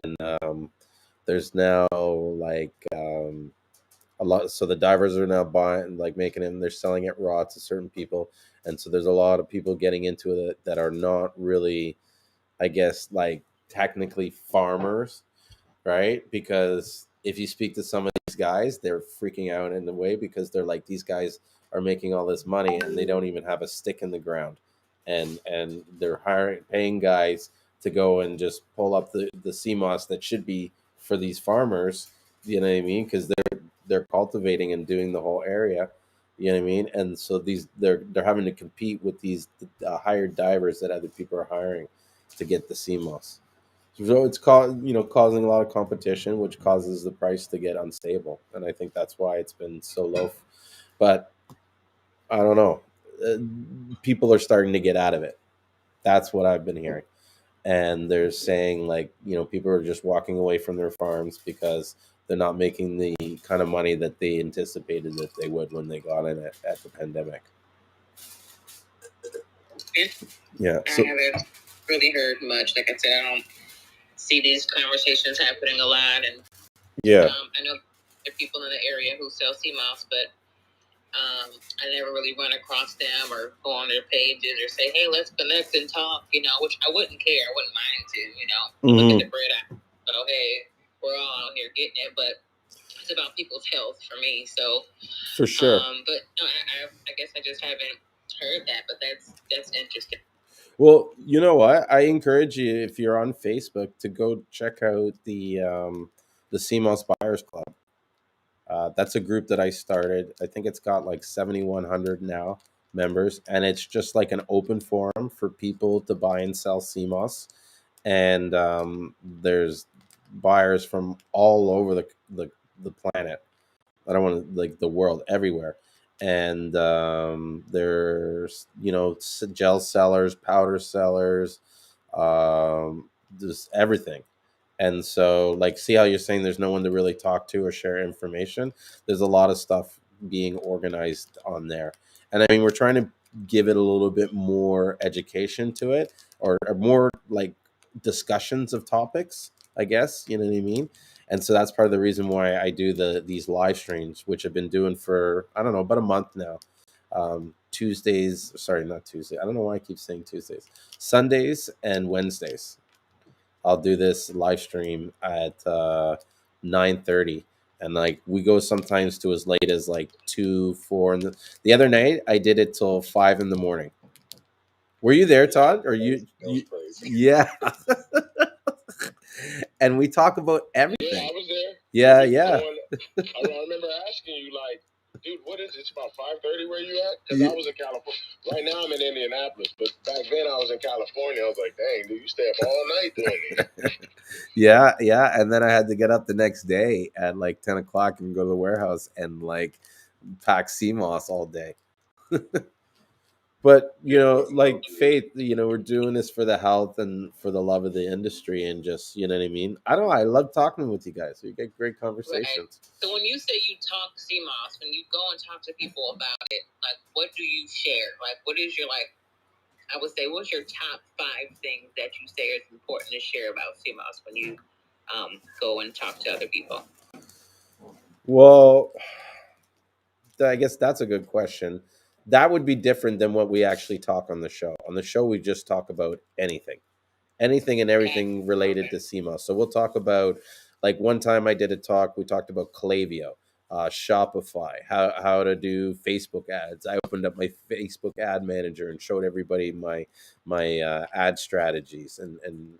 there's now like a lot, so the divers are now buying, like making it, and they're selling it raw to certain people. And so there's a lot of people getting into it that are not really, I guess, like technically farmers, right? Because if you speak to some of these guys, they're freaking out in a way, because they're like, these guys are making all this money and they don't even have a stick in the ground, and they're paying guys to go and just pull up the CMOS that should be for these farmers. You know what I mean? Because they're cultivating and doing the whole area. You know what I mean? And so they're having to compete with these hired divers that other people are hiring to get the CMOS. So it's causing a lot of competition, which causes the price to get unstable, and I think that's why it's been so low. But I don't know. People are starting to get out of it. That's what I've been hearing, and they're saying, like, people are just walking away from their farms because they're not making the kind of money that they anticipated that they would when they got in at the pandemic. Yeah.
I haven't really heard much. Like I said, I don't see these conversations happening a lot, and
Yeah.
I know there are people in the area who sell CMOS, but I never really run across them or go on their pages or say, "Hey, let's connect and talk." Which I wouldn't care. I wouldn't mind to. Look at the bread. So hey, we're all out here getting it, but it's about people's health for me. So
For sure.
but no, I guess I just haven't heard that, but that's interesting.
Well, you know what? I encourage you, if you're on Facebook, to go check out the CMOS Buyers Club. That's a group that I started. I think it's got like 7,100 now members, and it's just like an open forum for people to buy and sell CMOS. And there's buyers from all over the planet. I don't want to, like, the world, everywhere. And there's, gel sellers, powder sellers, just everything. And so, like, see how you're saying there's no one to really talk to or share information. There's a lot of stuff being organized on there. And I mean, we're trying to give it a little bit more education to it, or more like discussions of topics, I guess. You know what I mean? And so that's part of the reason why I do these live streams, which I've been doing for, I don't know, about a month now. Tuesdays, sorry, not Tuesday. I don't know why I keep saying Tuesdays. Sundays and Wednesdays. I'll do this live stream at 9:30, and like we go sometimes to as late as like 2, 4. And the other night I did it till 5 in the morning. Were you there, Todd? Or
That
you?
was
you
crazy.
yeah. And we talk about
Yeah,
everything.
I was there.
Yeah, yeah.
I remember asking you, like, dude, what is it? It's about 5:30 where you at? Because
Yeah.
I was in California. Right now I'm in Indianapolis, but back then I was in California. I was like, dang, dude, you stay up all night doing it.
Yeah, yeah. And then I had to get up the next day at like 10 o'clock and go to the warehouse and like pack Seamoss all day. But like Faith, we're doing this for the health and for the love of the industry, and just what I mean. I don't know. I love talking with you guys. We get great conversations.
Right. So when you say you talk CMOS, when you go and talk to people about it, like, what do you share? Like, what is your, like, I would say, what's your top 5 things that you say is important to share about CMOS when you go and talk to other people?
Well, I guess that's a good question. That would be different than what we actually talk on the show. On the show, we just talk about anything and everything related to SEMA. So we'll talk about, like, one time I did a talk. We talked about Klaviyo, Shopify, how to do Facebook ads. I opened up my Facebook ad manager and showed everybody my ad strategies and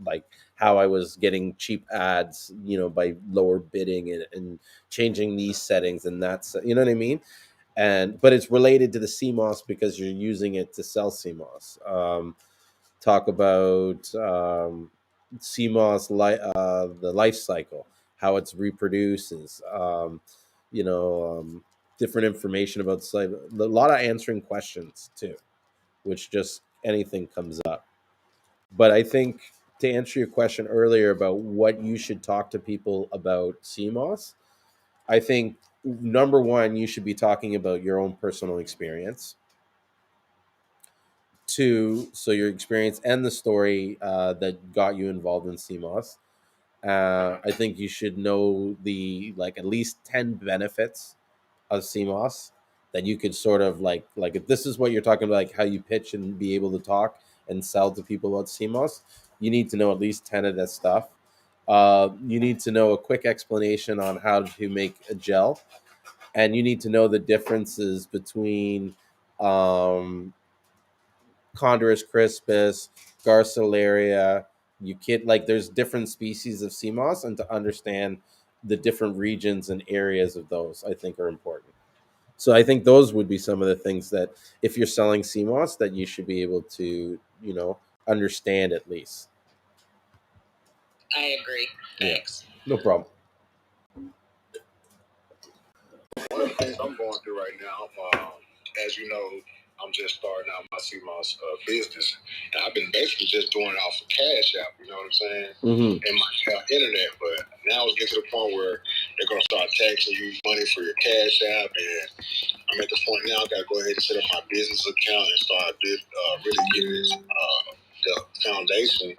like how I was getting cheap ads, by lower bidding and changing these settings, and that's what I mean. And but it's related to the CMOS because you're using it to sell CMOS. Talk about CMOS, the life cycle, how it's reproduces, different information about a lot of answering questions too, which just anything comes up. But I think, to answer your question earlier about what you should talk to people about CMOS, I think number one, you should be talking about your own personal experience. Two, so your experience and the story that got you involved in CMOS. I think you should know the, like, at least 10 benefits of CMOS that you could sort of like if this is what you're talking about, like how you pitch and be able to talk and sell to people about CMOS, you need to know at least 10 of that stuff. You need to know a quick explanation on how to make a gel, and you need to know the differences between um, Condorus crispus, Garcilaria. You can't, like, there's different species of sea moss, and to understand the different regions and areas of those, I think, are important. So I think those would be some of the things that, if you're selling sea moss, that you should be able to, understand at least.
I agree.
Yeah,
Thanks.
no problem.
One of the things I'm going through right now, as you know, I'm just starting out my CMOS business, and I've been basically just doing it off of Cash App. You know what I'm saying?
Mm-hmm.
And my internet, but now it's getting to the point where they're going to start taxing you money for your Cash App, and I'm at the point now I got to go ahead and set up my business account and start really getting the foundation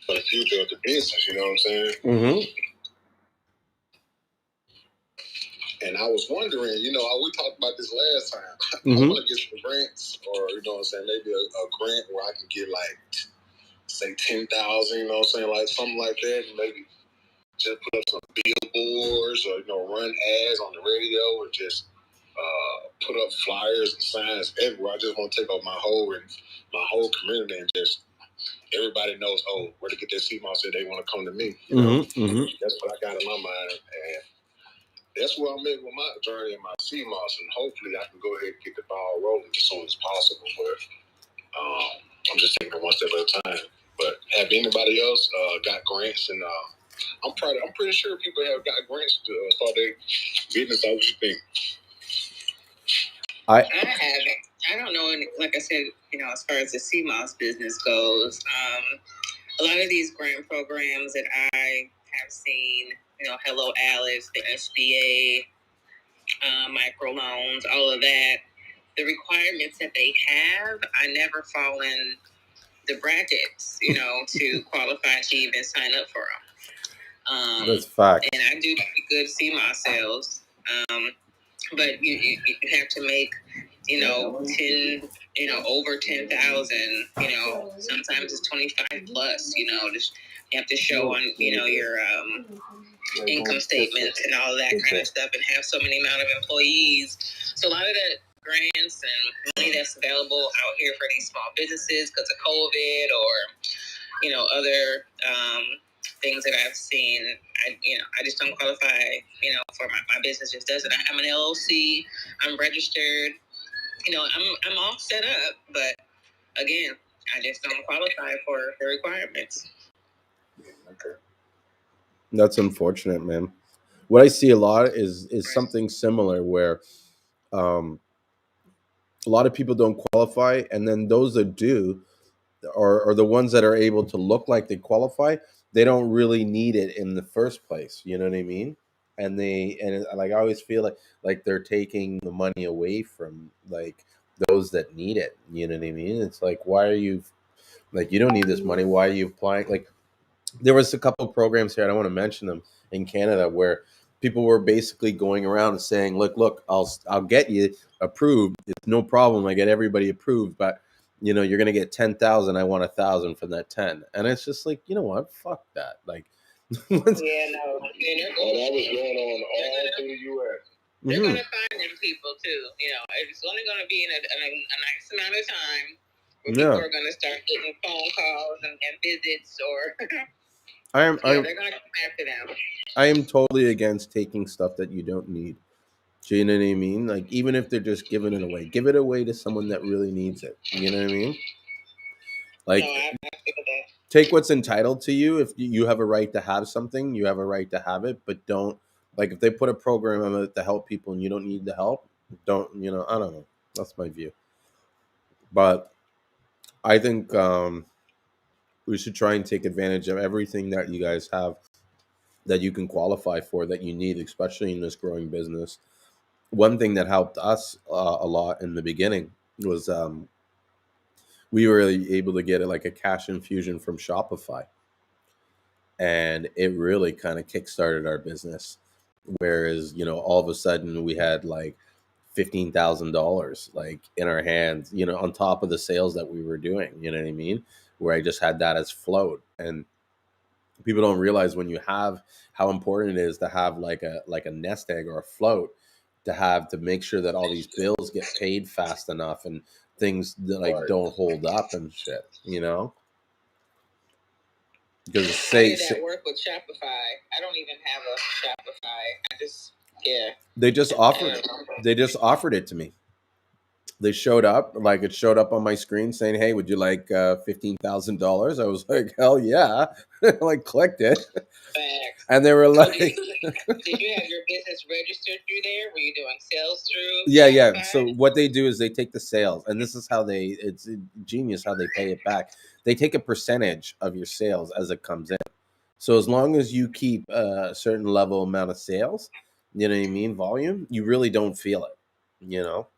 for the future of the business. You know what I'm saying?
Mm-hmm.
And I was wondering, we talked about this last time. I
Mm-hmm.
want to get some grants, or maybe a grant where I can get, like, say 10,000. You know what I'm saying, like something like that, and maybe just put up some billboards, or run ads on the radio, or just put up flyers and signs everywhere. I just want to take over my whole community, and just everybody knows, where to get their CMOS if they want to come to me.
Mm-hmm. Mm-hmm.
That's what I got in my mind, and that's where I'm at with my journey and my CMOS, and hopefully I can go ahead and get the ball rolling as soon as possible. But I'm just taking it one step at a time. But have anybody else got grants? And I'm pretty sure people have got grants to start their business. What you think? I haven't. I don't know. Like I said, as far as the CMOS business goes, a lot of these grant programs that I have seen, Hello Alice, the SBA, microloans, all of that, the requirements that they have, I never fall in the brackets, to qualify to even sign up for them.
That's fact.
And I do good CMOS sales, but you have to make, 10, over 10,000. Sometimes it's 25 plus. You have to show on, your income statements and all of that kind of stuff, and have so many amount of employees. So a lot of that grants and money that's available out here for these small businesses because of COVID or other things that I've seen. I just don't qualify. For my business just doesn't. I'm an LLC. I'm registered. I'm all set up, but again, I just don't qualify for the requirements. Okay.
That's unfortunate, man. What I see a lot is something similar where um, a lot of people don't qualify, and then those that do are the ones that are able to look like they qualify. They don't really need it in the first place. You know what I mean? Like I always feel like they're taking the money away from like those that need it. You know what I mean? It's like, why are you like, you don't need this money? Why are you applying? Like, there was a couple of programs here, I don't want to mention them, in Canada, where people were basically going around and saying, look, I'll get you approved. It's no problem. I get everybody approved, but you're gonna get 10,000. I want 1,000 from that 10. And it's just like, you know what? Fuck that. Like,
yeah, no. That was going on all through the U.S. They're going to find them people too. It's only going to be in a nice amount of time where people are going to start getting phone calls and visits or. They're going to come after them.
I am totally against taking stuff that you don't need. Do you know what I mean? Like, even if they're just giving it away, give it away to someone that really needs it. You know what I mean? Like,
no, I feel that.
Take what's entitled to you. If you have a right to have something, you have a right to have it. But don't, like, if they put a program on it to help people and you don't need the help, don't. I don't know. That's my view. But I think we should try and take advantage of everything that you guys have that you can qualify for, that you need, especially in this growing business. One thing that helped us a lot in the beginning was we were able to get like a cash infusion from Shopify, and it really kind of kickstarted our business. Whereas, all of a sudden we had like $15,000 like in our hands, on top of the sales that we were doing. You know what I mean? Where I just had that as float. And people don't realize when you have how important it is to have like a nest egg or a float, to make sure that all these bills get paid fast enough and things that like don't hold up and shit. Because
I did that work with Shopify. I don't even have a Shopify. I just
they just offered it to me. They showed up, like it showed up on my screen saying, "Hey, would you like $15,000?" I was like, "Hell yeah!" Like clicked it,
Thanks.
and they were like,
did you have your business registered through there? Were you doing sales through?
Yeah,
Shopify?
yeah. So what they do is they take the sales, and this is how it's genius how they pay it back. They take a percentage of your sales as it comes in. So as long as you keep a certain level amount of sales, you know what I mean, volume, you really don't feel it. You know,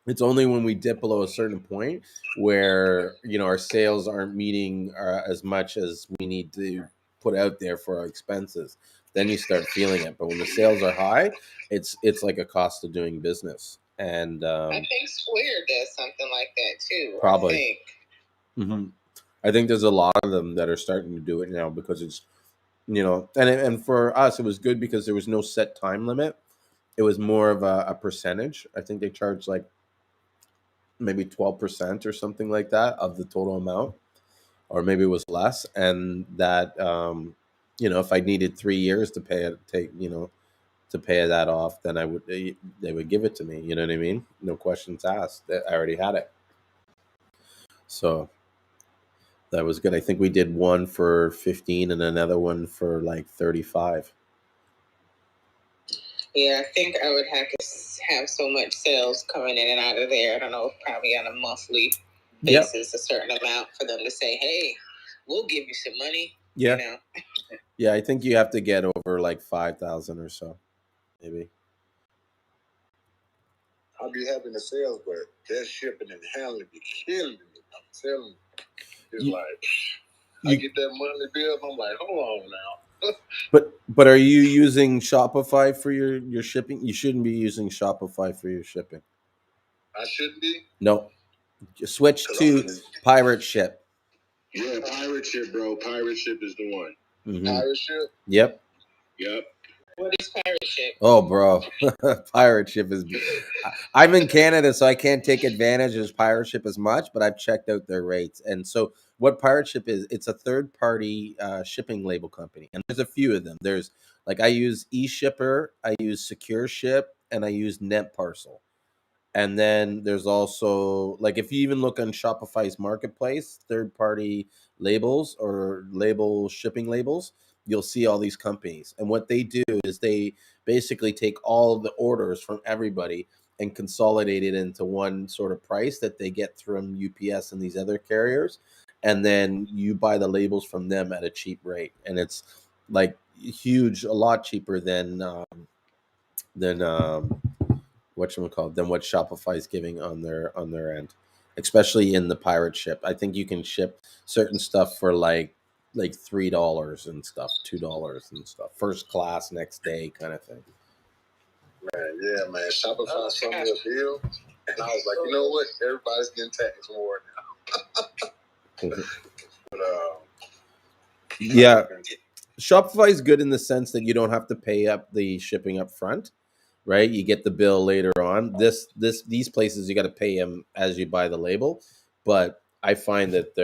it's only when we dip below a certain point where our sales aren't meeting as much as we need to put out there for our expenses. Then you start feeling it. But when the sales are high, it's like a cost of doing business. And
I think Square does something like that too.
probably.
I think.
Mm-hmm. I think there's a lot of them that are starting to do it now because it's and for us it was good because there was no set time limit. It was more of a percentage. I think they charged like maybe 12% or something like that of the total amount, or maybe it was less. And that if I needed 3 years to pay it, to pay that off, then they would give it to me. You know what I mean? No questions asked. I already had it. So that was good. I think we did one for 15 and another one for like 35.
Yeah, I think I would have to have so much sales coming in and out of there. I don't know, probably on a monthly basis, a certain amount for them to say, "Hey, we'll give you some money."
Yeah. Yeah, I think you have to get over like 5,000 or so, maybe.
I'll be having the sales, but their shipping and handling be killing me. I'm telling you. It's I get that monthly bill, I'm like, hold on now.
But are you using Shopify for your shipping? You shouldn't be using Shopify for your shipping.
I shouldn't be?
No. Switch to Pirate Ship.
Yeah, Pirate Ship, bro. Pirate Ship is the one. Mm-hmm. Pirate Ship?
Yep.
Yep. What is pirate ship?
Oh, bro, pirate ship is. I'm in Canada, so I can't take advantage of pirate ship as much, but I've checked out their rates. And so, what pirate ship is? It's a third party shipping label company, and there's a few of them. There's like I use eShipper, I use Secure Ship, and I use Net Parcel. And then there's also like if you even look on Shopify's marketplace, third party labels or label shipping labels, you'll see all these companies. And what they do is they basically take all of the orders from everybody and consolidate it into one sort of price that they get from UPS and these other carriers. And then you buy the labels from them at a cheap rate. And it's like huge, a lot cheaper than whatchamacallit than what Shopify is giving on their end, especially in the pirate ship. I think you can ship certain stuff for like $3 and stuff, $2 and stuff, first class next day kind of thing.
Man, yeah, man. Shopify sent me a bill, and I was like, you know what? Everybody's getting taxed more now. But
yeah, Shopify is good in the sense that you don't have to pay up the shipping up front, right? You get the bill later on. These places you got to pay them as you buy the label, but I find that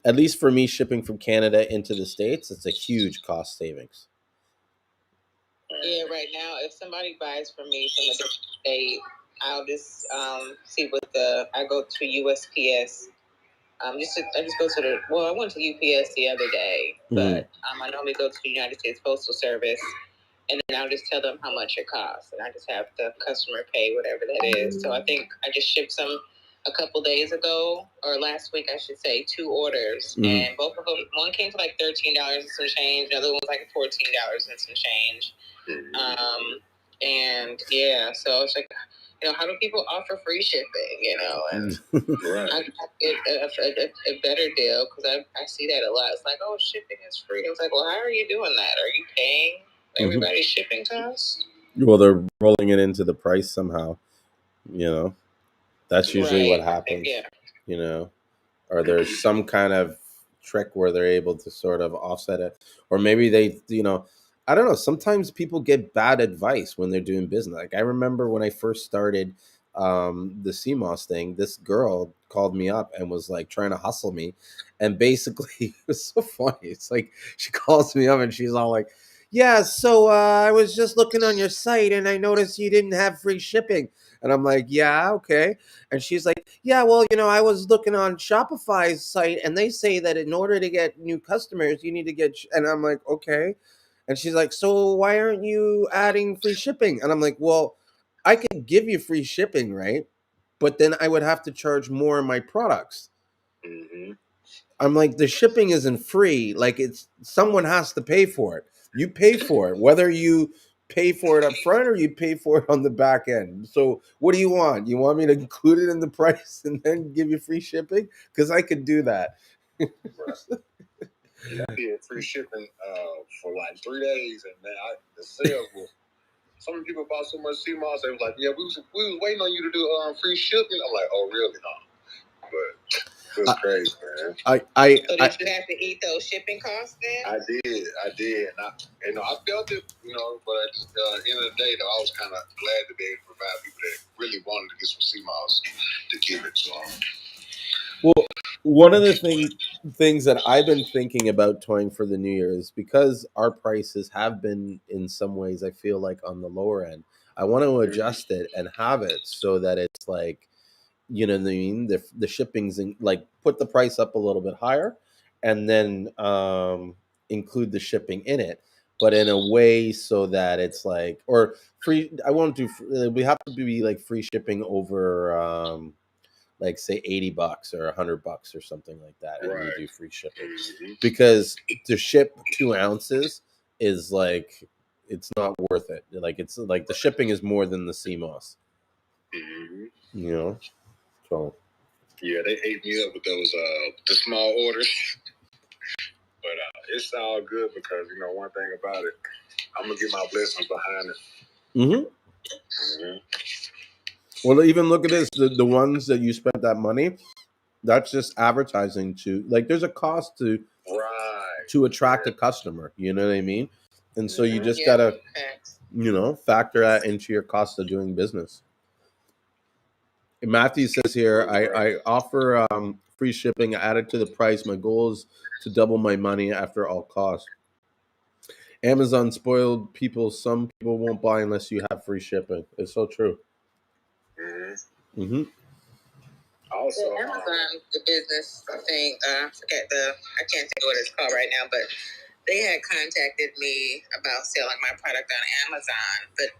at least for me shipping from Canada into the States, it's a huge cost savings.
Yeah, right now, if somebody buys from me from a different state, I'll just see what I go to USPS. I just go to I went to UPS the other day, but I normally go to the United States Postal Service, and then I'll just tell them how much it costs, and I just have the customer pay whatever that is. So I think I just shipped some a couple days ago, or last week I should say, 2 orders, and both of them, one came to like $13 and some change, the other one was like $14 and some change. And yeah, so it's like, how do people offer free shipping? And right. I get a better deal because I see that a lot. It's like, oh, shipping is free. I was like, well, how are you doing that? Are you paying everybody's shipping costs?
Well, they're rolling it into the price somehow. That's usually what happens. Yeah. Or there's some kind of trick where they're able to sort of offset it, or maybe they I don't know, sometimes people get bad advice when they're doing business. Like I remember when I first started the Seamoss thing, this girl called me up and was like trying to hustle me, and basically it was so funny. It's like she calls me up and she's all like, yeah, so I was just looking on your site and I noticed you didn't have free shipping. And I'm like, yeah, okay. And she's like, yeah, well, I was looking on Shopify's site and they say that in order to get new customers, you need to get, and I'm like, okay. And she's like, so why aren't you adding free shipping? And I'm like, well, I could give you free shipping, right? But then I would have to charge more on my products. Mm-hmm. I'm like, the shipping isn't free. Like it's someone has to pay for it. You pay for it, whether you pay for it up front or you pay for it on the back end. So what do you want? You want me to include it in the price and then give you free shipping? Because I could do that.
Right. Yeah, I did free shipping for like 3 days, and man, the sales were. Some people bought so much Seamoss, they was like, "Yeah, we was waiting on you to do free shipping." I'm like, "Oh, really? No." But it was crazy, man. So did you have to eat those shipping costs then? I did, and I felt it, But at the end of the day, though, I was kind of glad to be able to provide people that really wanted to get some Seamoss to give it to them.
Well, one of the things that I've been thinking about toying for the new year is because our prices have been in some ways, I feel like on the lower end. I want to adjust it and have it so that it's like, you know what I mean? The shipping's like put the price up a little bit higher, and then include the shipping in it, but in a way so that it's like or free. I won't do. We have to be like free shipping over. Like say $80 or $100 or something like that, and we do free shipping. Because to ship 2 ounces is like it's not worth it. Like it's like the shipping is more than the Seamoss. So
yeah, they ate me up with those the small orders. But it's all good because one thing about it, I'm gonna get my blessings behind it.
Well, even look at this: the ones that you spent that money, that's just advertising to like. There's a cost to attract a customer. You know what I mean? And so you just gotta, factor that into your cost of doing business. Matthew says here, I offer free shipping added to the price. My goal is to double my money after all costs. Amazon spoiled people. Some people won't buy unless you have free shipping. It's so true. Mm-hmm.
Also, Amazon, the business thing, I forget I can't think of what it's called right now, but they had contacted me about selling my product on Amazon. But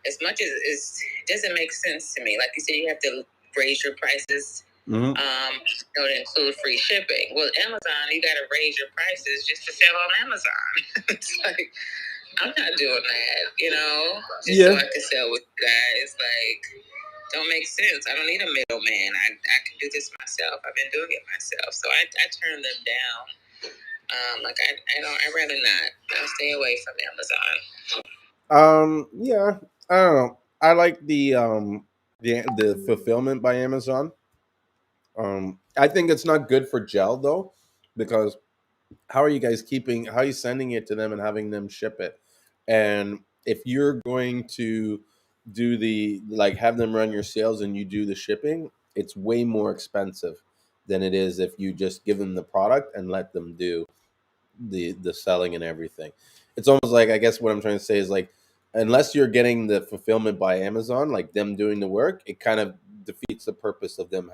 as much as it doesn't make sense to me, like you said, you have to raise your prices to include free shipping. Well, Amazon, you got to raise your prices just to sell on Amazon. It's like, I'm not doing that, just so I can sell with you guys. Like, don't make sense. I don't need a middleman. I can do this myself. I've been doing it myself. So I turn them down. I'd rather not. I'll stay away from Amazon.
Yeah, I don't know. I like the fulfillment by Amazon. I think it's not good for gel though, because how are you guys keeping? How are you sending it to them and having them ship it? And if you're going to do the like have them run your sales and you do the shipping, it's way more expensive than it is if you just give them the product and let them do the selling and everything. It's almost like, I guess what I'm trying to say is like, unless you're getting the fulfillment by Amazon, like them doing the work, it kind of defeats the purpose of them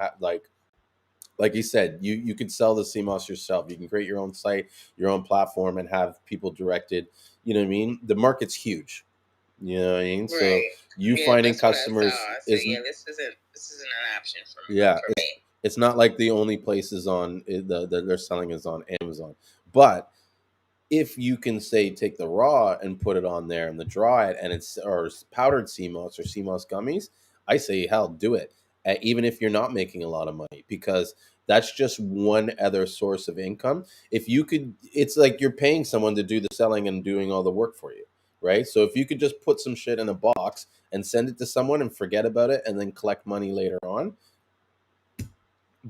like you said, you could sell the CMOS yourself. You can create your own site, your own platform, and have people directed. You know what I mean? The market's huge. You know what I mean? Right. So you finding customers is this isn't an option for me. It's not like the only places on that they're selling is on Amazon. But if you can say take the raw and put it on there and the dry it and it's or powdered CMOS or CMOS gummies, I say hell do it, even if you're not making a lot of money, because that's just one other source of income. If you could, it's like you're paying someone to do the selling and doing all the work for you, right? So if you could just put some shit in a box and send it to someone and forget about it and then collect money later on,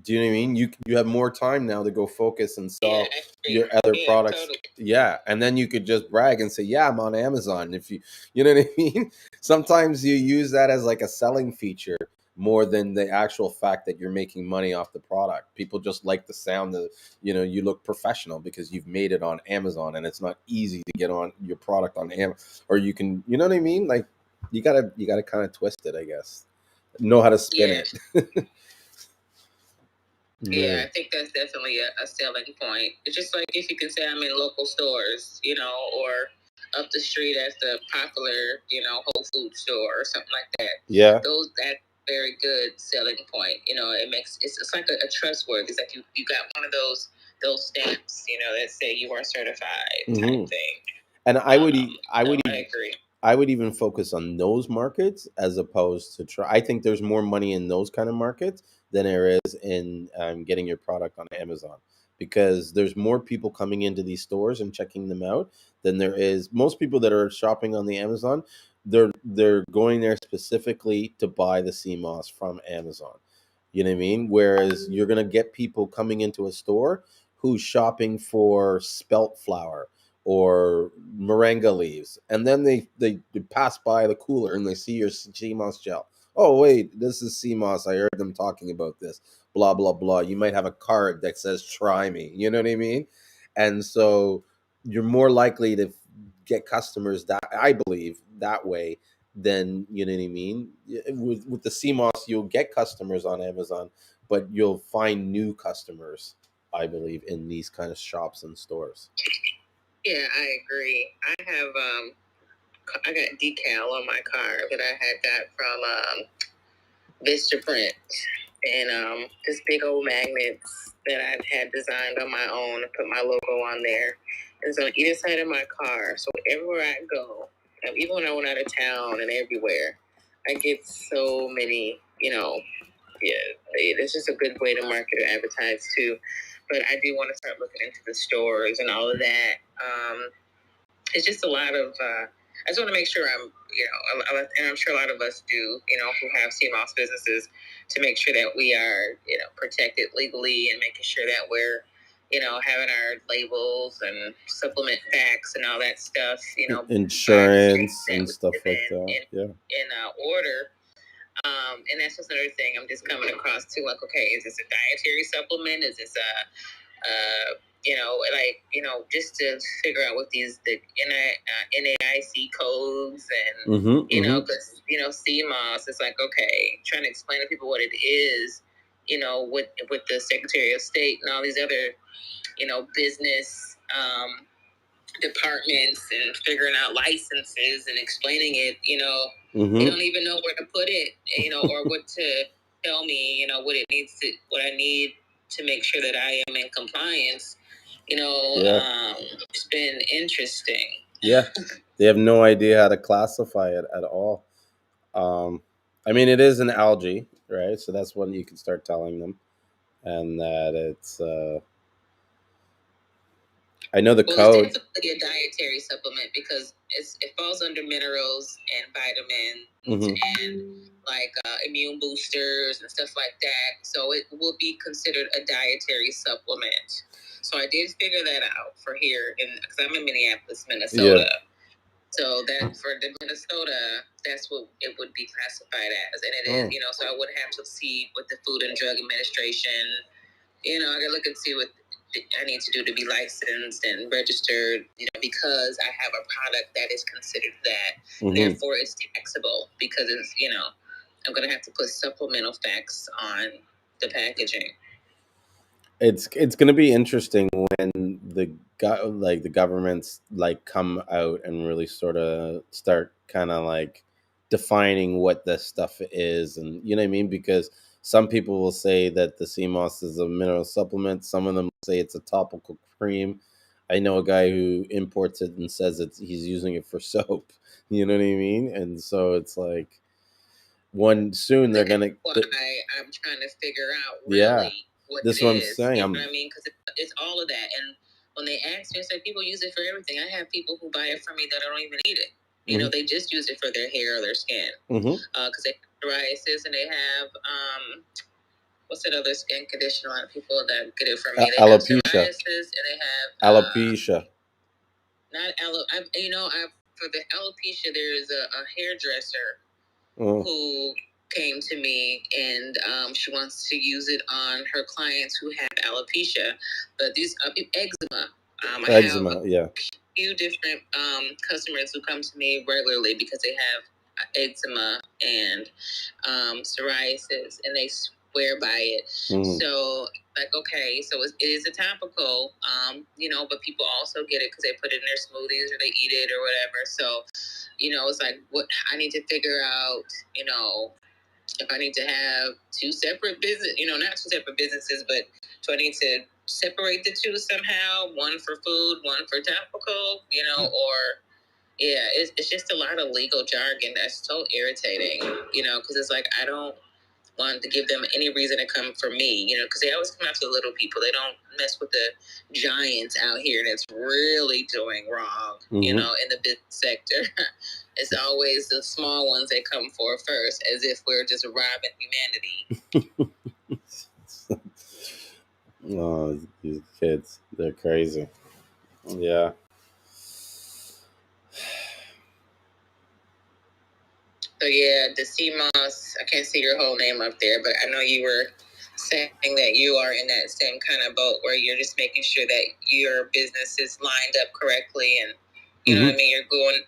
do you know what I mean? You have more time now to go focus and sell your other products. Totally. Yeah, and then you could just brag and say, "Yeah, I'm on Amazon." If you know what I mean. Sometimes you use that as like a selling feature more than the actual fact that you're making money off the product. People just like the sound that you look professional because you've made it on Amazon, and it's not easy to get on your product on Amazon. Or you can, you know what I mean? Like you gotta kind of twist it, I guess. Know how to spin it.
Yeah, I think that's definitely a selling point. It's just like if you can say I'm in local stores, or up the street at the popular, Whole Food store or something like that.
Yeah.
That's very good selling point. It makes it's like a trustworthy. It's like you got one of those stamps, that say you are certified type thing.
And I agree. I would even focus on those markets as opposed to try. I think there's more money in those kind of markets than there is in getting your product on Amazon, because there's more people coming into these stores and checking them out than there is most people that are shopping on the Amazon. They're going there specifically to buy the CMOS from Amazon. You know what I mean? Whereas you're gonna get people coming into a store who's shopping for spelt flour or moringa leaves, and then they pass by the cooler and they see your CMOS gel. Oh wait, this is CMOS. I heard them talking about this. Blah blah blah. You might have a card that says "Try me." You know what I mean? And so you're more likely to get customers that I believe that way than, you know what I mean. With the CMOS, you'll get customers on Amazon, but you'll find new customers, I believe, in these kind of shops and stores.
Yeah, I agree. I got decal on my car that I had got from Vista Print, and this big old magnets that I had designed on my own and put my logo on there. And so on either side of my car, so everywhere I go, even when I went out of town and everywhere, I get so many, yeah, it's just a good way to market or advertise too. But I do want to start looking into the stores and all of that. It's just a lot of. I just want to make sure and I'm sure a lot of us do, who have CMOS businesses, to make sure that we are, protected legally and making sure that we're, having our labels and supplement packs and all that stuff,
insurance and stuff like that.
In order. And that's just another thing I'm just coming across too. Like, okay, is this a dietary supplement? Is this just to figure out what the NAIC codes and because Seamoss, it's like, okay, trying to explain to people what it is, with the Secretary of State and all these other business departments and figuring out licenses and explaining it, they don't even know where to put it, or what to tell me, what I need to make sure that I am in compliance. It's been interesting. Yeah,
they have no idea how to classify it at all. I mean, it is an algae, right? So that's when you can start telling them, and that it's. I know the code.
It's definitely a dietary supplement because it falls under minerals and vitamins and like immune boosters and stuff like that. So it will be considered a dietary supplement. So I did figure that out for here, because I'm in Minneapolis, Minnesota. Yeah. So that for the Minnesota, that's what it would be classified as, and it is. So I would have to see what the Food and Drug Administration. I gotta look and see what I need to do to be licensed and registered, because I have a product that is considered that. Therefore, it's taxable because it's, I'm going to have to put supplemental facts on the packaging.
It's going to be interesting when the governments come out and really sort of start kind of defining what this stuff is, and you know what I mean, because some people will say that the Seamoss is a mineral supplement. Some of them say it's a topical cream. I know a guy who imports it and says he's using it for soap. You know what I mean? And so it's like soon they're gonna.
I'm trying to figure out really what
this
it
what I'm
is.
saying.
You know what I mean? Because it's all of that. And when they ask me, I said people use it for everything. I have people who buy it from me that I don't even need it. They just use it for their hair or their skin. Because they have psoriasis and they have what's that other skin condition? A lot of people that get it from me. They
alopecia.
Have psoriasis and they have
alopecia.
Not for the alopecia, there's a hairdresser who came to me and she wants to use it on her clients who have alopecia, but these eczema. I have a few different customers who come to me regularly because they have eczema and psoriasis, and they swear by it. So, okay, so it is a topical, but people also get it because they put it in their smoothies or they eat it or whatever. So, it's like what I need to figure out, if I need to have two separate business, not two separate businesses, but do I need to separate the two somehow? One for food, one for topical, or it's just a lot of legal jargon that's so irritating, because it's like I don't want to give them any reason to come for me, because they always come after the little people. They don't mess with the giants out here that's really doing wrong, in the business sector. It's always the small ones they come for first, as if we're just robbing humanity.
Oh, these kids, they're crazy. Yeah.
So yeah, the Seamoss, I can't see your whole name up there, but I know you were saying that you are in that same kind of boat where you're just making sure that your business is lined up correctly, and you know what I mean, you're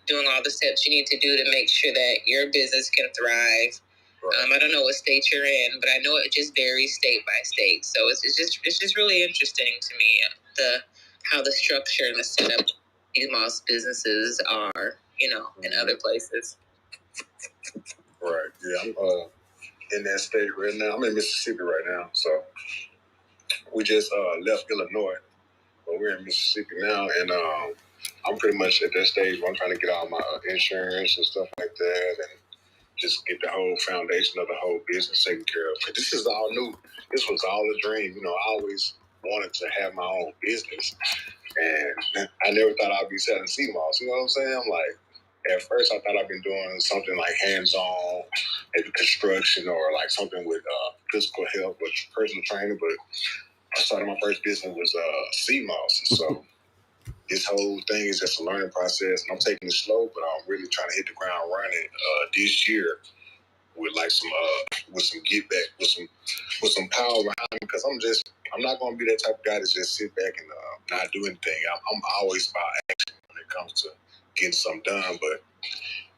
doing all the steps you need to do to make sure that your business can thrive. I don't know what state you're in, but I know it just varies state by state. So it's just really interesting to me, how the structure and the setup of these Moss businesses are, in other places. Right. Yeah, I'm in that state right now. I'm in Mississippi right now, so we just left Illinois, but we're in Mississippi now, and I'm pretty much at that stage where I'm trying to get all my insurance and stuff like that, and just get the whole foundation of the whole business taken care of. But this is all new. This was all a dream. I always wanted to have my own business, and I never thought I'd be selling Seamoss. You know what I'm saying? I'm like, at first I thought I'd been doing something like hands-on, maybe construction or like something with physical health, with personal training. But I started my first business was Seamoss. So this whole thing is just a learning process, and I'm taking it slow, but I'm really trying to hit the ground running this year with like some with some get back with some power behind me, because I'm not going to be that type of guy to just sit back and not do anything. I'm always about action when it comes to getting something done, but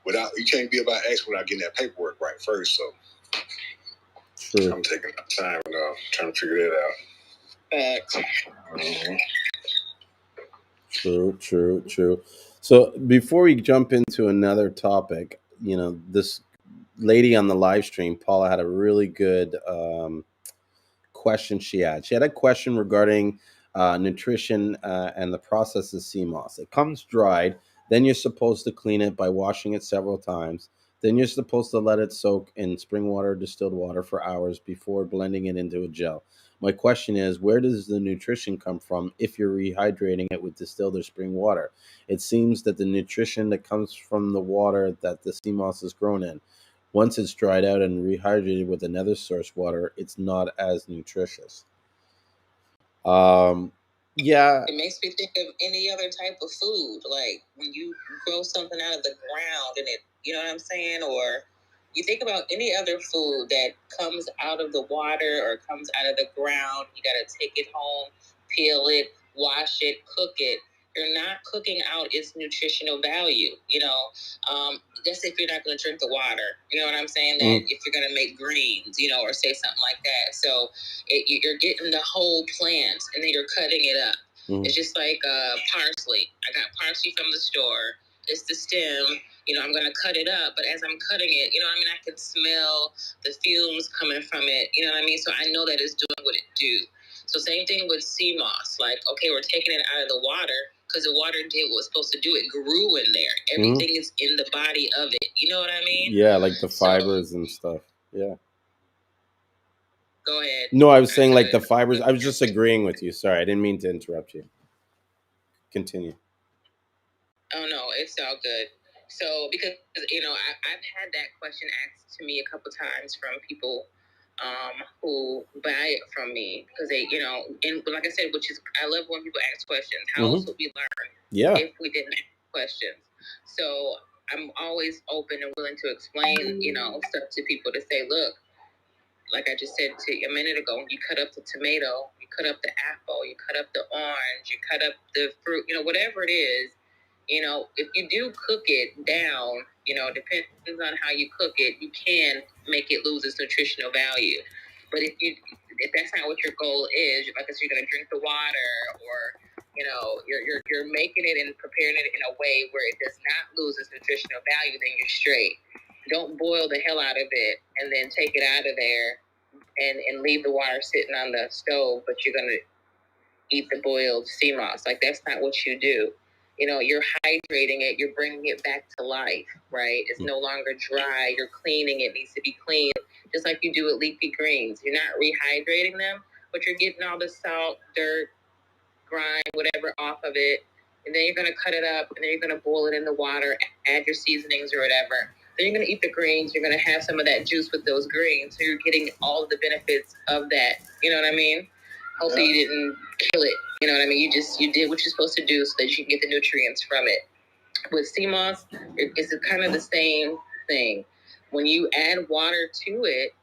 without you can't be about action without getting that paperwork right first. So
True.
I'm taking my time trying to figure that out. Facts.
True, true, true. So before we jump into another topic, this lady on the live stream, Paula, had a really good question she had. She had a question regarding nutrition and the process of sea moss. It comes dried, then you're supposed to clean it by washing it several times. Then you're supposed to let it soak in spring water or distilled water for hours before blending it into a gel. My question is, where does the nutrition come from if you're rehydrating it with distilled or spring water? It seems that the nutrition that comes from the water that the sea moss is grown in. Once it's dried out and rehydrated with another source water, it's not as nutritious. Um, yeah.
It makes me think of any other type of food, like when you grow something out of the ground and it, you know what I'm saying? Or you think about any other food that comes out of the water or comes out of the ground, you got to take it home, peel it, wash it, cook it. You're not cooking out its nutritional value, That's if you're not going to drink the water, you know what I'm saying? That if you're going to make greens, or say something like that. So you're getting the whole plant and then you're cutting it up. It's just like parsley. I got parsley from the store. It's the stem. I'm going to cut it up. But as I'm cutting it, I can smell the fumes coming from it. You know what I mean? So I know that it's doing what it do. So same thing with sea moss. Like, okay, we're taking it out of the water because the water did what it was supposed to do. It grew in there. Everything is in the body of it. You know what I mean?
Yeah, like the fibers and stuff. Yeah.
Go ahead.
No, I was saying like the fibers. I was just agreeing with you. Sorry, I didn't mean to interrupt you. Continue.
Oh no, it's all good. So because I've had that question asked to me a couple times from people who buy it from me because they, and like I said, which is I love when people ask questions. How else would we learn?
Yeah.
If we didn't ask questions. So I'm always open and willing to explain, stuff to people to say, look, like I just said to you a minute ago, you cut up the tomato, you cut up the apple, you cut up the orange, you cut up the fruit, whatever it is, if you do cook it down, depends on how you cook it, you can make it lose its nutritional value. But if that's not what your goal is, like I said, you're going to drink the water or, you're making it and preparing it in a way where it does not lose its nutritional value, then you're straight. Don't boil the hell out of it and then take it out of there and leave the water sitting on the stove, but you're going to eat the boiled sea moss. Like, that's not what you do. You're hydrating it, you're bringing it back to life, right? It's no longer dry, you're cleaning it, needs to be cleaned, just like you do with leafy greens. You're not rehydrating them, but you're getting all the salt, dirt, grime, whatever off of it. And then you're going to cut it up, and then you're going to boil it in the water, add your seasonings or whatever. Then you're going to eat the greens. You're going to have some of that juice with those greens. So you're getting all of the benefits of that. You know what I mean? Hopefully you didn't kill it. You know what I mean? You did what you're supposed to do so that you can get the nutrients from it. With sea moss, it's kind of the same thing. When you add water to it,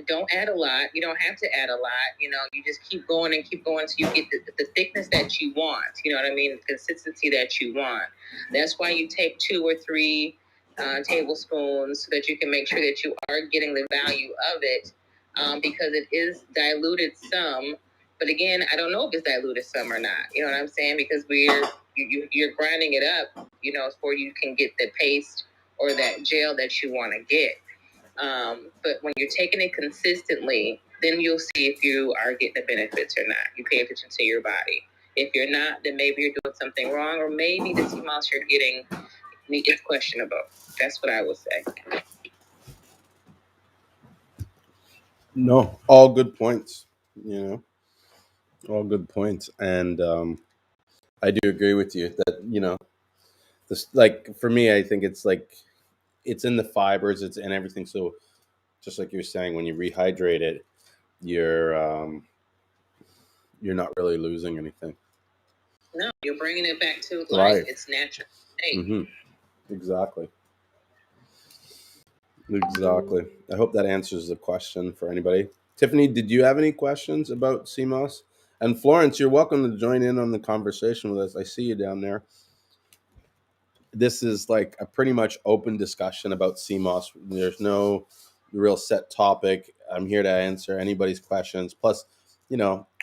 don't add a lot. You don't have to add a lot. You just keep going and keep going until you get the thickness that you want. You know what I mean? The consistency that you want. That's why you take 2 or 3 tablespoons so that you can make sure that you are getting the value of it, because it is diluted some. But again, I don't know if it's diluted some or not. You know what I'm saying? Because you're grinding it up, before you can get the paste or that gel that you want to get. But when you're taking it consistently, then you'll see if you are getting the benefits or not. You pay attention to your body. If you're not, then maybe you're doing something wrong, or maybe the sea moss you're getting is questionable. That's what I would say.
No, all good points. All good points, and I do agree with you that this, like, for me, I think it's like it's in the fibers, it's in everything. So just like you're saying, when you rehydrate it, you're you're not really losing anything.
No, you're bringing it back to life. It's natural.
Mm-hmm. Exactly. Exactly. I hope that answers the question for anybody. Tiffany, did you have any questions about Seamoss? And Florence, you're welcome to join in on the conversation with us. I see you down there. This is like a pretty much open discussion about Seamoss. There's no real set topic. I'm here to answer anybody's questions. Plus,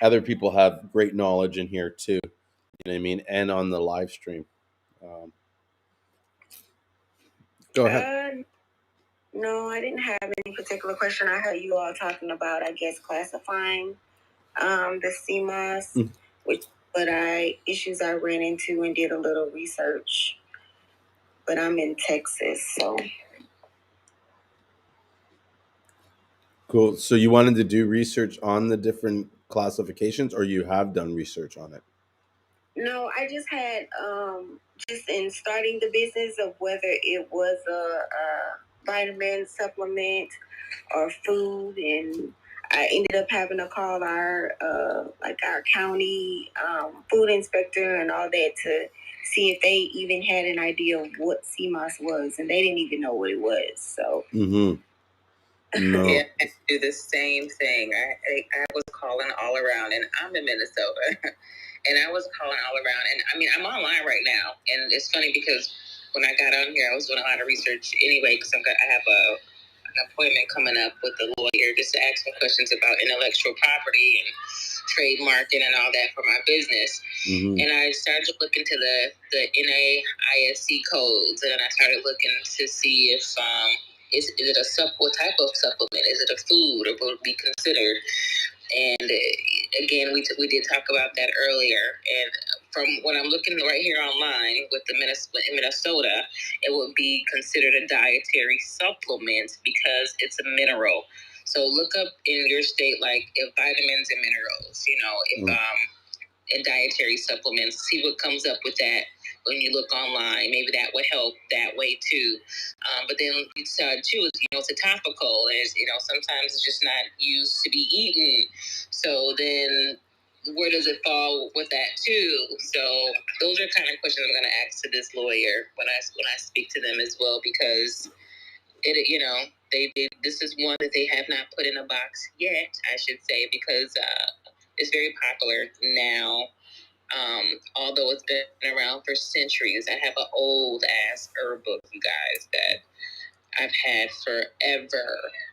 other people have great knowledge in here too. You know what I mean? And on the live stream. Um, Go ahead.
No, I didn't have any particular question. I heard you all talking about, I guess, classifying the CMOS, but issues I ran into and did a little research. But I'm in Texas, so.
Cool. So you wanted to do research on the different classifications, or you have done research on it?
No, I just had just in starting the business of whether it was a vitamin supplement or food, and I ended up having to call our our county food inspector and all that to see if they even had an idea of what CMOS was, and they didn't even know what it was. So
no.
Yeah, I do the same thing. I was calling all around, and I'm in Minnesota. And I was calling all around, and I mean, I'm online right now, and it's funny because when I got on here, I was doing a lot of research anyway because I have an appointment coming up with the lawyer just to ask some questions about intellectual property and trademarking and all that for my business. Mm-hmm. And I started to look into the NAISC codes, and then I started looking to see if is it what type of supplement? Is it a food, or would it be considered? And again, we did talk about that earlier. And from what I'm looking right here online with the in Minnesota, it would be considered a dietary supplement because it's a mineral. So look up in your state, like if vitamins and minerals, if and dietary supplements, see what comes up with that when you look online. Maybe that would help that way too. But then you said too, it's a topical, and sometimes it's just not used to be eaten. So then where does it fall with that too? So those are kind of questions I'm going to ask to this lawyer when I speak to them as well, because they this is one that they have not put in a box yet, I should say, because it's very popular now. Although it's been around for centuries. I have an old ass herb book, you guys, that I've had forever,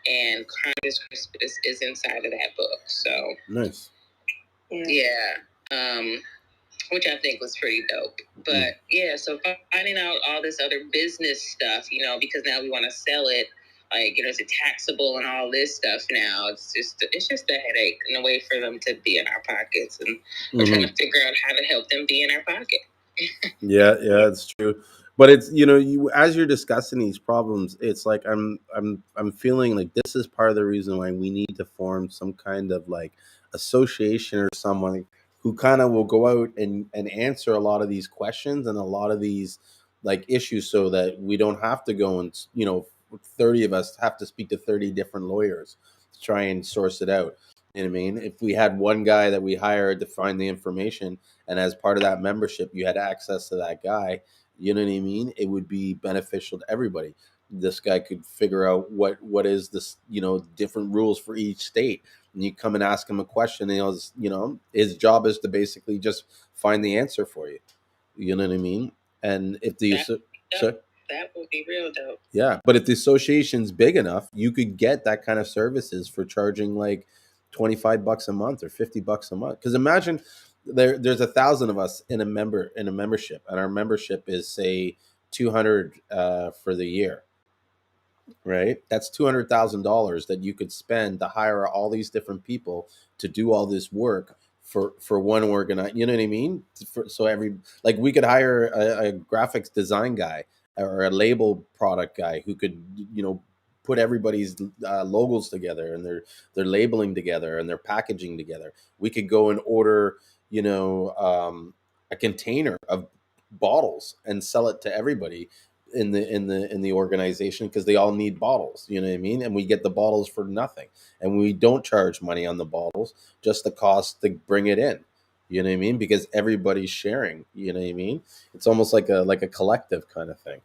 and Congress is inside of that book. So
nice.
Yeah. Which I think was pretty dope. But yeah, so finding out all this other business stuff, because now we want to sell it. Like, is it taxable and all this stuff now? It's just a headache and a way for them to be in our pockets, and we're trying to figure out how to help them be in our pocket.
Yeah, it's true. But it's you as you're discussing these problems, it's like I'm feeling like this is part of the reason why we need to form some kind of like association or someone who kind of will go out and answer a lot of these questions and a lot of these like issues, so that we don't have to go and 30 of us have to speak to 30 different lawyers to try and source it out. You know what I mean? If we had one guy that we hired to find the information, and as part of that membership you had access to that guy, you know what I mean, it would be beneficial to everybody. This guy could figure out what is this, different rules for each state, and you come and ask him a question, and his job is to basically just find the answer for you. You know what I mean? And if the that would be real dope. Yeah, but if the association's big enough, you could get that kind of services for charging like $25 a month or $50 a month. Because imagine there's 1,000 of us in a membership, and our membership is say 200 for the year. Right, that's $200,000 that you could spend to hire all these different people to do all this work for one organize. You know what I mean? So every like we could hire a graphics design guy or a label product guy who could put everybody's logos together and their labeling together and their packaging together. We could go and order a container of bottles and sell it to everybody in the organization, because they all need bottles, you know what I mean, and we get the bottles for nothing, and we don't charge money on the bottles, just the cost to bring it in, you know what I mean, because everybody's sharing, you know what I mean. It's almost like a collective kind of thing,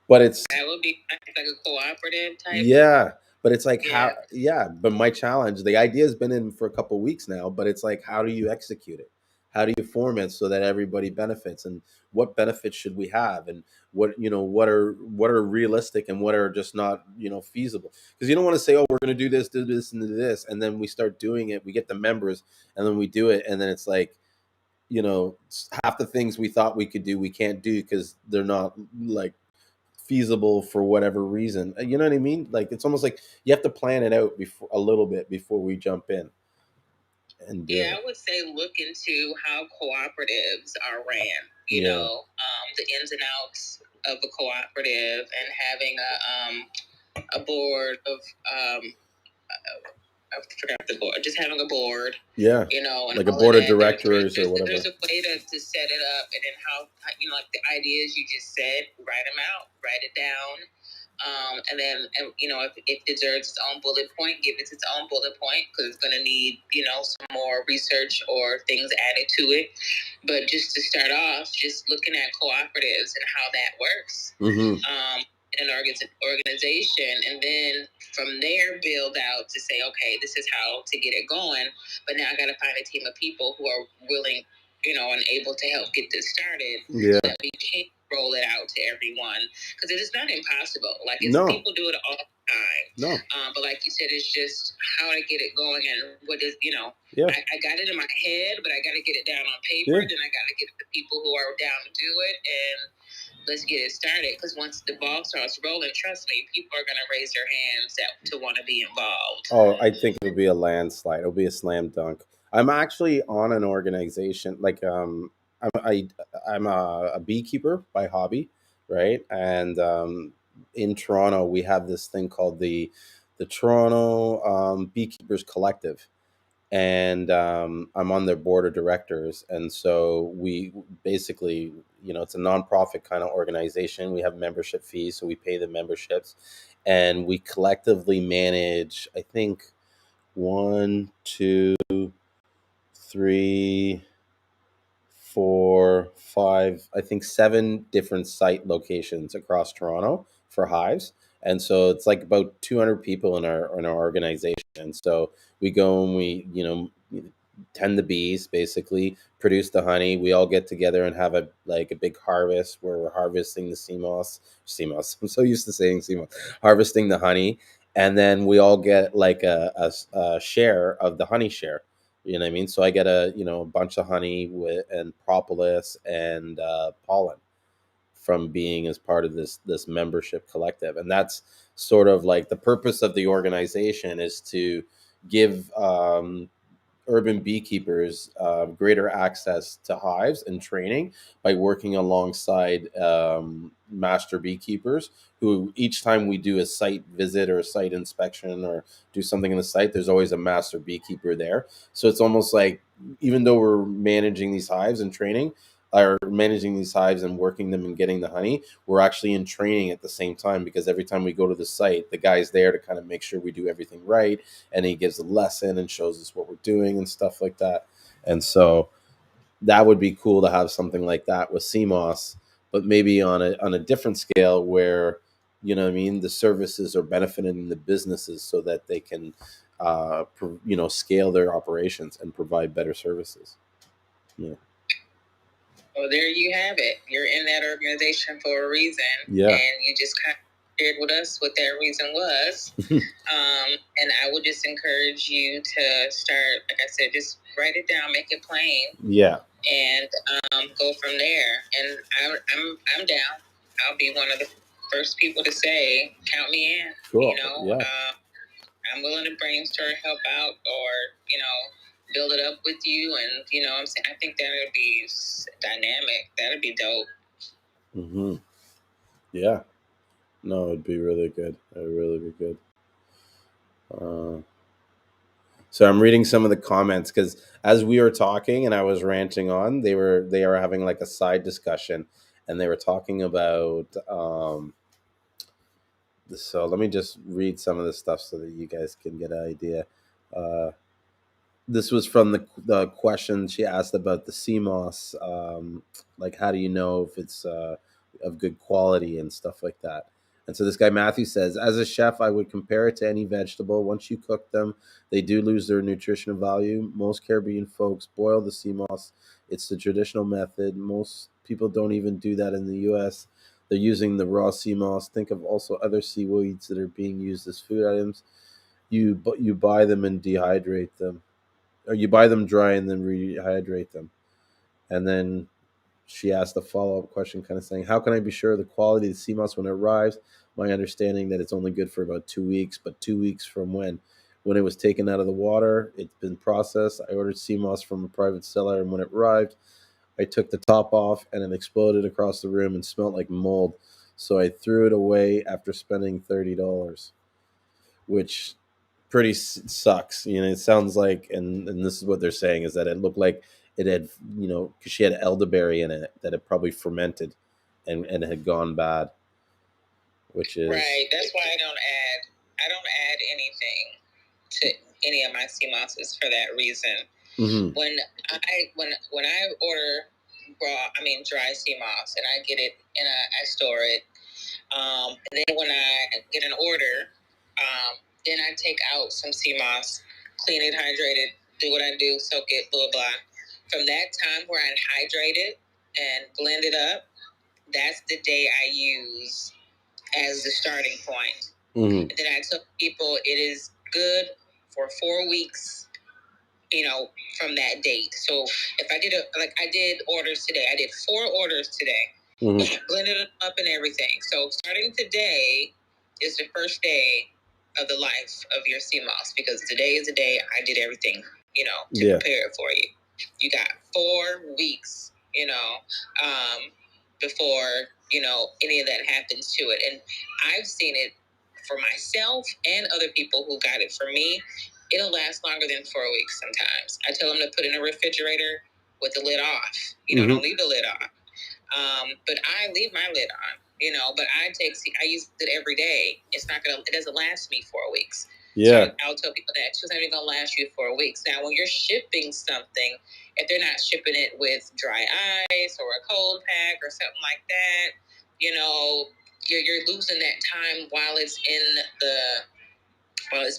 but it's
That would be like a cooperative type.
yeah, but it's like
Yeah.
how yeah, but my challenge, the idea has been in for a couple of weeks now, but it's like how do you execute it? How do you form it so that everybody benefits, and what benefits should we have, and what are realistic and what are just not, feasible? Because you don't want to say, "Oh, we're going to do this and do this," and then we start doing it, we get the members, and then we do it, and then it's like, half the things we thought we could do, we can't do because they're not like feasible for whatever reason. You know what I mean? Like it's almost like you have to plan it out before a little bit before we jump in and do
Yeah,
it.
I would say look into how cooperatives are ran. You
Yeah.
know, the ins and outs of a cooperative, and having a board of I forgot the board. Just having a board,
Yeah.
and
Like a
all of
board of
that.
directors or
There's
whatever.
a way to set it up, and then how like the ideas you just said, write them out, write it down, and then if it deserves its own bullet point, give it its own bullet point, because it's going to need some more research or things added to it. But just to start off, just looking at cooperatives and how that works.
Mm-hmm.
In an organization, and then from there build out to say, okay, this is how to get it going. But now I got to find a team of people who are willing, and able to help get this started,
Yeah.
so that we can roll it out to everyone, because it is not impossible. Like
No.
people do it all the time.
No.
But like you said, it's just how to get it going, and what is
Yeah.
I got it in my head, but I got to get it down on paper.
Yeah.
Then I got to get the people who are down to do it, and let's get it started. Because once the ball starts rolling, trust me, people are going to raise their hands to want to be involved.
Oh, I think it'll be a landslide. It'll be a slam dunk. I'm actually on an organization like I'm a beekeeper by hobby, right? And in Toronto, we have this thing called the Toronto Beekeepers Collective, and I'm on their board of directors. And so we basically, it's a nonprofit kind of organization. We have membership fees, so we pay the memberships, and we collectively manage, I think, one, two, three, four, five, I think seven different site locations across Toronto for hives. And so it's like about 200 people in our organization. And so we go and we, tend the bees, basically produce the honey. We all get together and have a big harvest where we're harvesting the sea moss. I'm so used to saying sea moss, harvesting the honey. And then we all get like a share of the honey share, you know what I mean? So I get a bunch of honey and propolis and pollen from being as part of this membership collective, and that's sort of like the purpose of the organization, is to give urban beekeepers greater access to hives and training by working alongside master beekeepers, who each time we do a site visit or a site inspection or do something in the site, there's always a master beekeeper there. So it's almost like, even though we're managing these hives and training, or managing these hives and working them and getting the honey, we're actually in training at the same time, because every time we go to the site, the guy's there to kind of make sure we do everything right, and he gives a lesson and shows us what we're doing and stuff like that. And so that would be cool to have something like that with Seamoss, but maybe on a different scale, where, what I mean, the services are benefiting the businesses so that they can scale their operations and provide better services. Yeah.
Well, there you have it. You're in that organization for a reason.
Yeah.
And you just kind of shared with us what that reason was. And I would just encourage you to start, like I said, just write it down, make it plain.
Yeah.
And go from there. And I'm down. I'll be one of the first people to say, count me in.
Cool. Yeah.
I'm willing to brainstorm, help out, or build it up with you. And I'm saying, I think that would be dynamic. That'd be dope.
Mm-hmm. Yeah. No, it'd be really good. It'd really be good. So I'm reading some of the comments, because as we were talking and I was ranting on, they are having like a side discussion, and they were talking about. So let me just read some of this stuff so that you guys can get an idea. Uh, this was from the question she asked about the Seamoss, like how do you know if it's of good quality and stuff like that. And so this guy Matthew says, as a chef, I would compare it to any vegetable. Once you cook them, they do lose their nutritional value. Most Caribbean folks boil the Seamoss. It's the traditional method. Most people don't even do that in the U.S. They're using the raw Seamoss. Think of also other seaweeds that are being used as food items. You buy them and dehydrate them, or you buy them dry and then rehydrate them. And then she asked a follow up question, kind of saying, "How can I be sure of the quality of the sea moss when it arrives? My understanding that it's only good for about 2 weeks, but 2 weeks from when? When it was taken out of the water, it's been processed. I ordered sea moss from a private seller, and when it arrived, I took the top off, and it exploded across the room and smelled like mold. So I threw it away after spending $30, which pretty sucks. It sounds like, and this is what they're saying, is that it looked like it had, because she had elderberry in it that had probably fermented and had gone bad, which is
right. That's why I don't add anything to any of my sea mosses for that reason.
Mm-hmm.
When I order dry sea moss, and I get it and I store it. And then when I get an order, then I take out some sea moss, clean it, hydrate it, do what I do, soak it, blah, blah. From that time where I hydrate it and blend it up, that's the day I use as the starting point.
Mm-hmm.
And then I tell people it is good for 4 weeks, from that date. So if I did orders today, I did 4 orders today, blended it up and everything. So starting today is the first day of the life of your sea moss, because today is the day I did everything, to prepare it for you. You got 4 weeks, before, any of that happens to it. And I've seen it for myself and other people who got it. For me, it'll last longer than 4 weeks sometimes. I tell them to put it in a refrigerator with the lid off. Don't leave the lid on. But I leave my lid on, but I use it every day. It doesn't last me 4 weeks. Yeah. So I'll tell people that it's not even going to last you 4 weeks. Now, when you're shipping something, if they're not shipping it with dry ice or a cold pack or something like that, you're losing that time while it's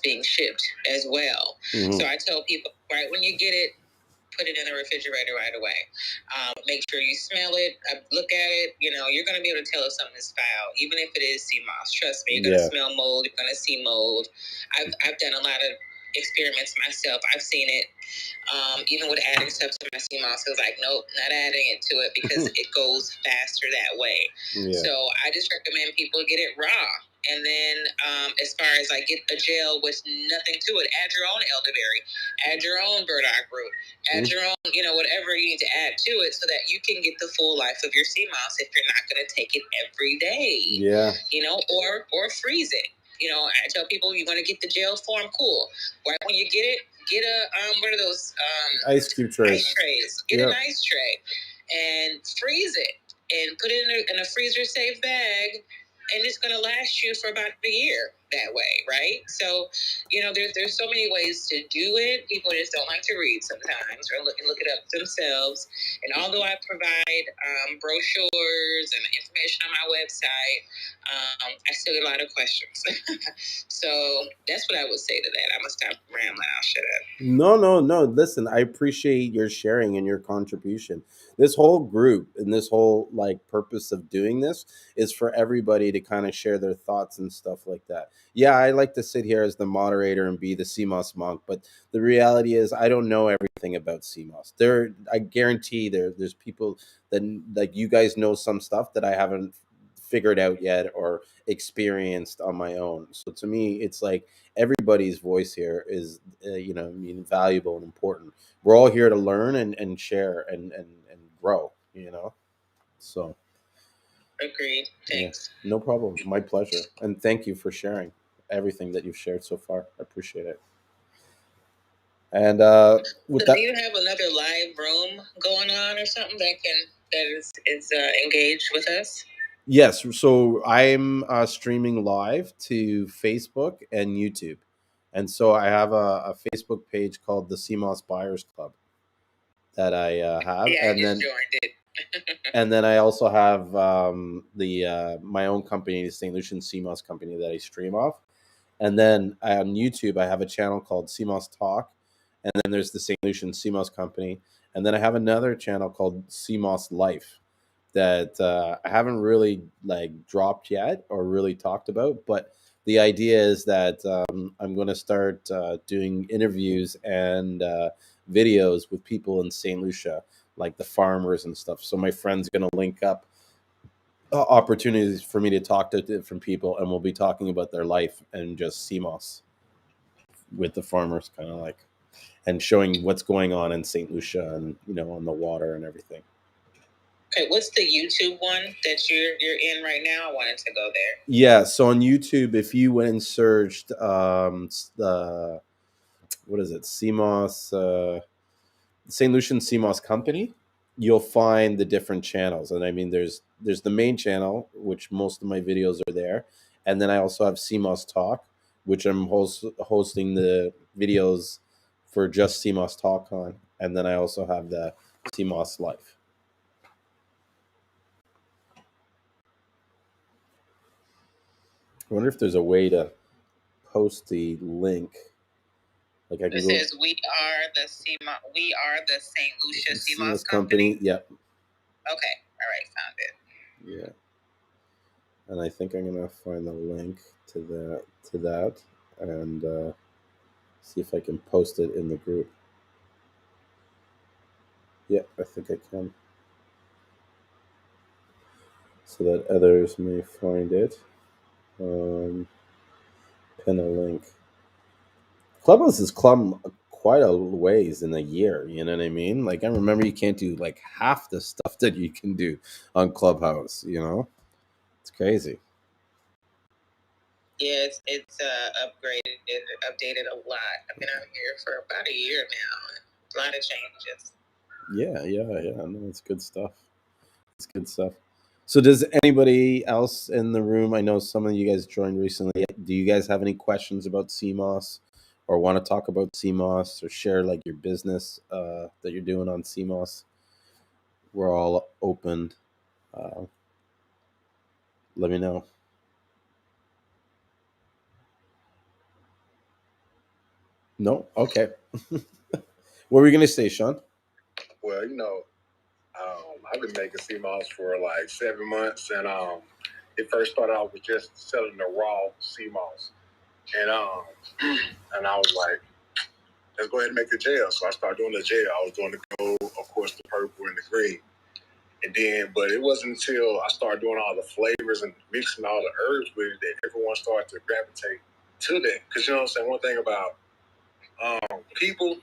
being shipped as well. So I tell people, right when you get it, put it in the refrigerator right away. Make sure you smell it, look at it. You're going to be able to tell if something is foul, even if it is sea moss. Trust me, you're going to smell mold. You're going to see mold. I've done a lot of experiments myself. I've seen it. Even with adding stuff to my sea moss, I was like, nope, not adding it to it, because it goes faster that way. Yeah. So I just recommend people get it raw. And then as far as get a gel with nothing to it, add your own elderberry, add your own burdock root, add your own, whatever you need to add to it, so that you can get the full life of your sea moss if you're not going to take it every day. Yeah. Or freeze it. I tell people, you want to get the gel form, cool. Right when you get a what are those
ice cube trays?
Ice trays. Get an ice tray and freeze it and put it in a freezer safe bag, and it's going to last you for about a year that way, right? So, there's so many ways to do it. People just don't like to read sometimes, or look it up themselves. And although I provide brochures and information on my website, I still get a lot of questions. So that's what I would say to that. I'm gonna stop rambling. I'll shut up.
No. Listen, I appreciate your sharing and your contribution. This whole group and this whole purpose of doing this is for everybody to kind of share their thoughts and stuff like that. Yeah, I like to sit here as the moderator and be the CMOS monk, but the reality is I don't know everything about CMOS. I guarantee there's people that you guys know some stuff that I haven't figured out yet or experienced on my own. So to me, it's like everybody's voice here is valuable and important. We're all here to learn and share and grow, so
agreed. Thanks.
Yeah, no problem, my pleasure, and thank you for sharing everything that you've shared so far. I appreciate it. And
do you have another live room going on or something that can is engaged with us? Yes, so I'm streaming live to Facebook and YouTube, and so I have a Facebook page called the Seamoss Buyers Club that I have,
Yeah,
and then
joined it.
and then I also have the my own company, the St.Lucian Seamoss company that I stream off, and then on YouTube I have a channel called Seamoss Talk, and then there's the St.Lucian Seamoss company, and then I have another channel called Seamoss Life that I haven't really like dropped yet or really talked about. But the idea is that I'm going to start doing interviews and videos with people in St. Lucia, like the farmers and stuff. So my friend's going to link up opportunities for me to talk to different people, and we'll be talking about their life and just CMOS with the farmers, kind of like, and showing what's going on in St. Lucia and on the water and everything. Okay, what's the YouTube one that you're in right now? I wanted to go there. Yeah, so on YouTube, if you went and searched the what is it, CMOS, St. Lucian CMOS Company, you'll find the different channels. And I mean, there's the main channel, which most of my videos are there, and then I also have CMOS Talk, which I'm hosting the videos for just CMOS Talk on, and then I also have the CMOS Life. I wonder if there's a way to post the link. Like I can go. It says we are the St. Lucia Seamoss company. Yep. Okay. All right. Found it. Yeah. And I think I'm gonna find the link to that and see if I can post it in the group. Yeah, I think I can. So that others may find it. Pin a link. Clubhouse is quite a ways in a year. You know what I mean? Like I remember you can't do like half the stuff that you can do on Clubhouse. It's crazy. Yeah, it's upgraded, updated a lot. I've been out here for about a year now. A lot of changes. Yeah. No, it's good stuff. It's good stuff. So, does anybody else in the room? I know some of you guys joined recently. Do you guys have any questions about CMOS, or want to talk about CMOS, or share like your business that you're doing on CMOS? We're all open. Uh, Let me know. No, okay. What were you gonna say, Sean? Well, I've been making CMOS for like 7 months, and it first started out with just selling the raw CMOS, and and I was like, let's go ahead and make the gel. So I started doing the gel. I was doing the gold, of course, the purple and the green, and then, but it wasn't until I started doing all the flavors and mixing all the herbs with it that everyone started to gravitate to that. Because you know what I'm saying. One thing about people,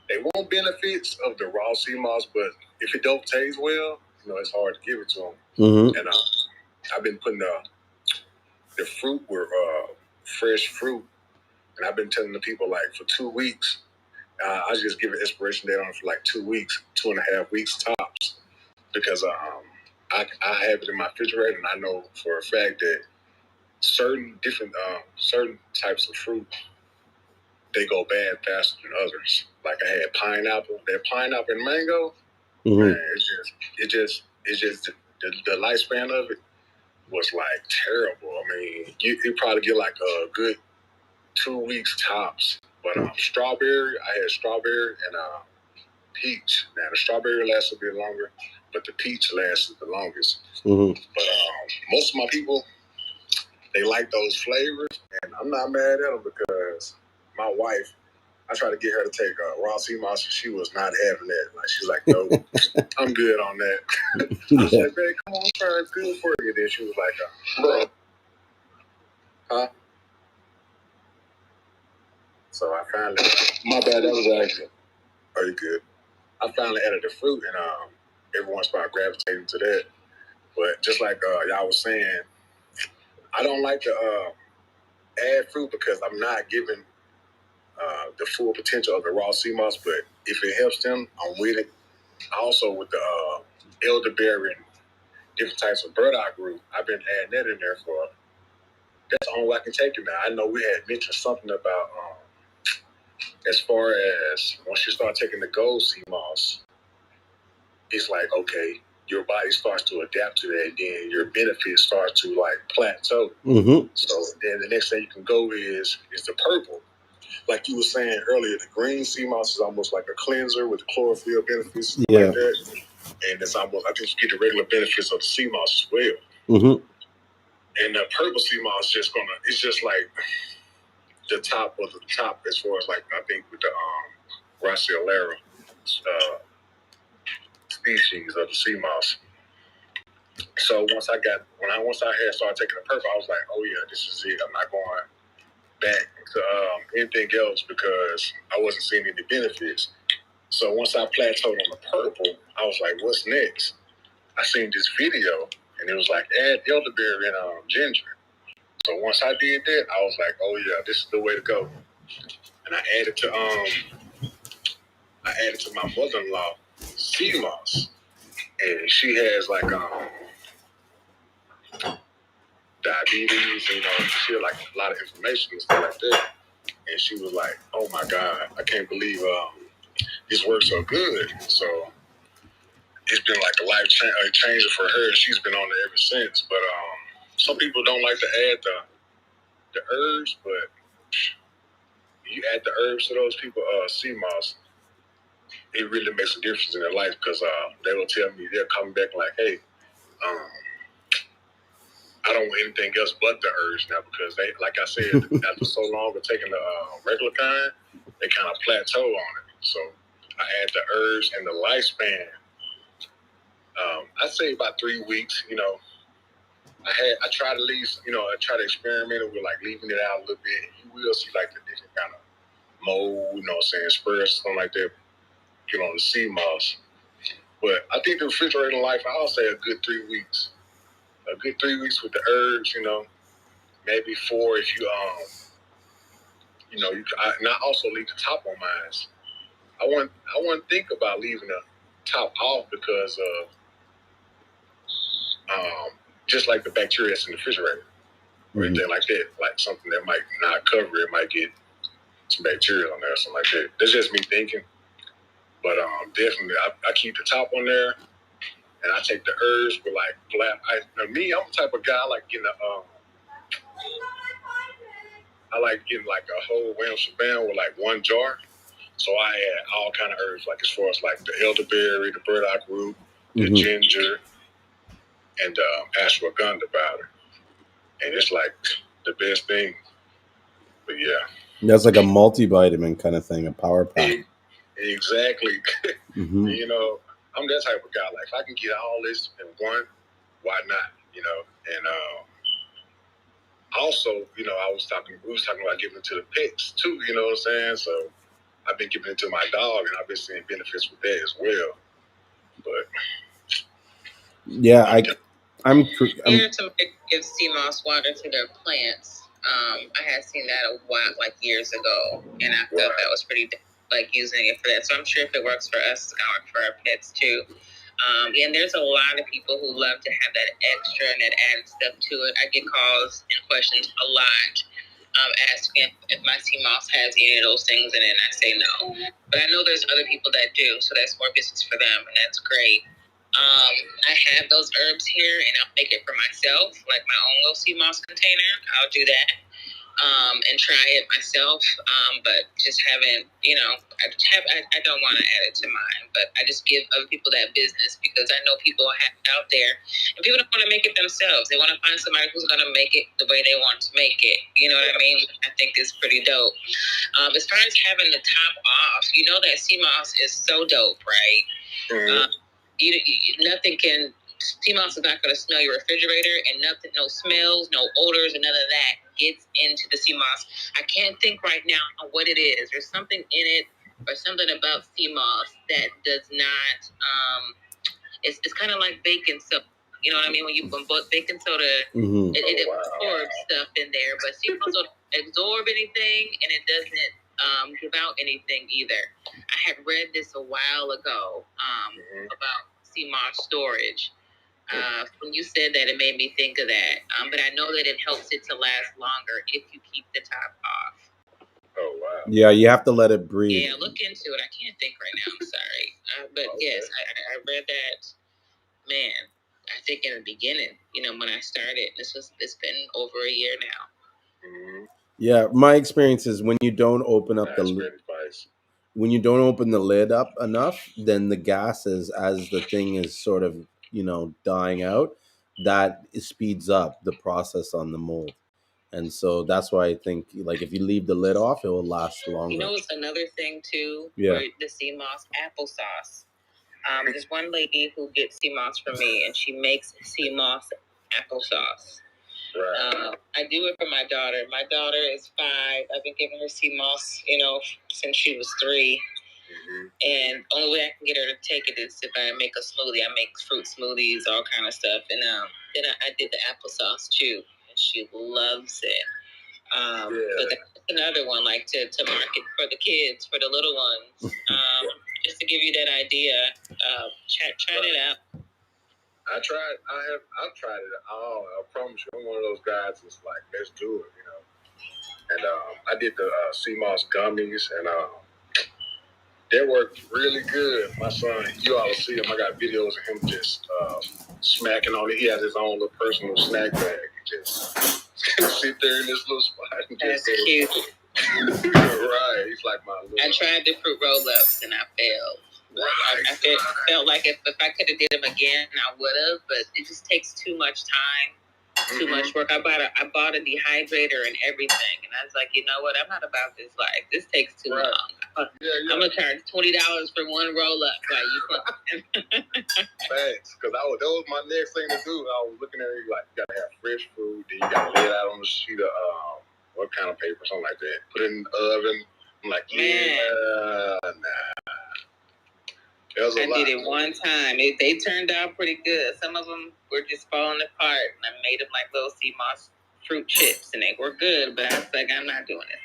they want benefits of the raw CMOS, but if it don't taste well, it's hard to give it to them. Mm-hmm. And I've been putting the fruit were fresh fruit, and I've been telling the people like for 2 weeks. I was just giving inspiration date on it for like 2 weeks, 2.5 weeks tops, because I have it in my refrigerator, and I know for a fact that certain types of fruit, they go bad faster than others. Like I had pineapple, that pineapple and mango. Mm-hmm. Man, it's just the lifespan of it was like terrible. I mean, you probably get like a good 2 weeks tops. But strawberry, I had strawberry and peach. Now the strawberry lasts a bit longer, but the peach lasts the longest. Mm-hmm. But most of my people, they like those flavors, and I'm not mad at them because my wife, I tried to get her to take raw sea moss, and she was not having that. Like she's like, no, I'm good on that. I was like, man, come on, try, it's good for you. Then she was like, bro, huh? So I finally, my bad, that was actually, are you good? I finally added the fruit, and everyone started gravitating to that. But just like y'all was saying, I don't like to add fruit because I'm not giving the full potential of the raw sea moss. But if it helps them, I'm with it. Also with the elderberry and different types of burdock root. I've been adding that in there for. That's the only way I can take it now. I know we had mentioned something about as far as once you start taking the gold sea moss, it's like, okay, your body starts to adapt to that, and then your benefits start to like plateau. Mm-hmm. So then the next thing you can go is the purple. Like you were saying earlier, the green sea moss is almost like a cleanser with chlorophyll benefits, yeah, like that. And it's almost, I think you get the regular benefits of the sea moss as well. Mm-hmm. And the purple sea moss just it's just like the top of the top as far as like, I think with the Raciolera species of the sea moss. So once I had started taking the purple, I was like, oh yeah, this is it. I'm not going back to anything else because I wasn't seeing any benefits. So once I plateaued on the purple, I was like, what's next? I seen this video and it was like add elderberry and ginger. So once I did that, I was like, oh yeah, this is the way to go. And I added to my mother-in-law Seamoss, and she has like diabetes, she had like a lot of inflammation and stuff like that. And she was like, oh my God, I can't believe this works so good. So it's been like a life changer for her. She's been on it ever since. But some people don't like to add the herbs, but you add the herbs to those people, sea moss, it really makes a difference in their life because they will tell me, they're coming back like, hey, um, I don't want anything else but the herbs now because they, like I said, after so long of taking the regular kind, they kind of plateau on it. So I add the herbs and the lifespan. I'd say about 3 weeks. I try to leave. I try to experiment with like leaving it out a little bit. You will see like the different kind of mold, spreads, something like that. Get on the sea moss. But I think the refrigerating life, I'll say a good 3 weeks. A good 3 weeks with the herbs, maybe 4 if you and I also leave the top on mine. I wouldn't think about leaving the top off because of just like the bacteria that's in the refrigerator or anything like that, like something that might not cover it, might get some bacteria on there or something like that. That's just me thinking. But definitely, I keep the top on there, and I take the herbs with like black. I'm the type of guy I like getting I like getting like a whole wham shebang with like one jar. So I add all kind of herbs, like as far as like the elderberry, the burdock root, the ginger, and ashwagandha powder, and it's like the best thing. But yeah,
that's like a multivitamin kind of thing, a power pack.
Exactly. Mm-hmm. I'm that type of guy. Like if I can get all this in one, why not? And also, we was talking about giving it to the pets too. You know what I'm saying? So I've been giving it to my dog, and I've been seeing benefits with that as well. But
yeah, I'm
here to give sea moss water to their plants. I had seen that a while, like years ago, and I thought that was pretty like using it for that. So I'm sure if it works for us, it's gonna work for our pets too. And there's a lot of people who love to have that extra and that added stuff to it. I get calls and questions a lot asking if my sea moss has any of those things in it, and I say no. But I know there's other people that do, so that's more business for them, and that's great. I have those herbs here, and I'll make it for myself, like my own little sea moss container. I'll do that and try it myself, but just haven't, I don't want to add it to mine, but I just give other people that business because I know people have it out there, and people don't want to make it themselves. They want to find somebody who's going to make it the way they want to make it. You know what I mean? I think it's pretty dope. As far as having the top off, that sea moss is so dope, right? Mm-hmm. Nothing can. Sea moss is not going to smell your refrigerator, and nothing, no smells, no odors, and none of that gets into the sea moss. I can't think right now what it is. There's something in it, or something about sea moss that does not. It's kind of like baking soda. You know what I mean? When you put baking soda, it absorbs stuff in there, but sea moss don't absorb anything, and it doesn't give out anything either. I had read this a while ago about Seamoss storage. When you said that, it made me think of that. But I know that it helps it to last longer if you keep the top off.
Oh, wow.
Yeah, you have to let it breathe.
Yeah, look into it. I can't think right now. I'm sorry. But okay. Yes, I read that. Man, I think in the beginning, when I started, it's been over a year now.
Mm-hmm.
Yeah, my experience is when you don't open up
That's great advice.
when you don't open the lid up enough, then the gases, as the thing is sort of dying out, that speeds up the process on the mold. And so that's why I think, like, if you leave the lid off, it will last longer.
It's another thing too.
Yeah.
For the Seamoss applesauce. There's one lady who gets Seamoss from me, and she makes Seamoss applesauce.
Right.
I do it for my daughter. My daughter is 5. I've been giving her Seamoss, since she was 3. Mm-hmm. And the only way I can get her to take it is if I make a smoothie. I make fruit smoothies, all kind of stuff. And then I did the applesauce too, and she loves it. But that's another one, like to market for the kids, for the little ones. Just to give you that idea, try it out.
I've tried it all. I promise you, I'm one of those guys that's like, let's do it, And I did the Seamoss gummies, and they worked really good. My son, you all see him. I got videos of him just smacking on it. He has his own little personal snack bag. He just sit there in this little spot and just.
That's cute.
Right, he's like my little.
I tried the fruit roll-ups and I failed. Right. I felt like if I could have did them again, I would have, but it just takes too much time, too much work. I bought a dehydrator and everything, and I was like, you know what? I'm not about this life. This takes too long. I'm gonna charge $20 for one roll-up.
Thanks, because that was my next thing to do. I was looking at it like, you gotta have fresh food, then you gotta lay it out on the sheet of what kind of paper, something like that. Put it in the oven. I'm like, nah.
I did it one time. They turned out pretty good. Some of them were just falling apart, and I made them like little Seamoss fruit chips, and they were good. But I was like, I'm not doing this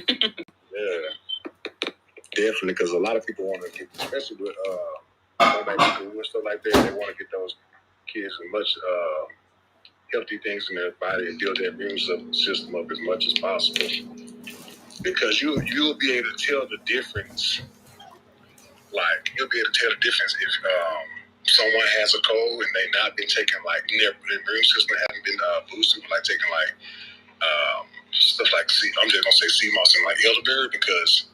again.
Yeah, definitely, because a lot of people want to get, especially with going back to school and stuff like that. They want to get those kids as much healthy things in their body and build their immune system up as much as possible. Because you'll be able to tell the difference. Like, you'll be able to tell the difference if someone has a cold and they not been taking, like, their immune system haven't been boosted, like taking, like, stuff like, I'm just going to say Seamoss and, like, elderberry, because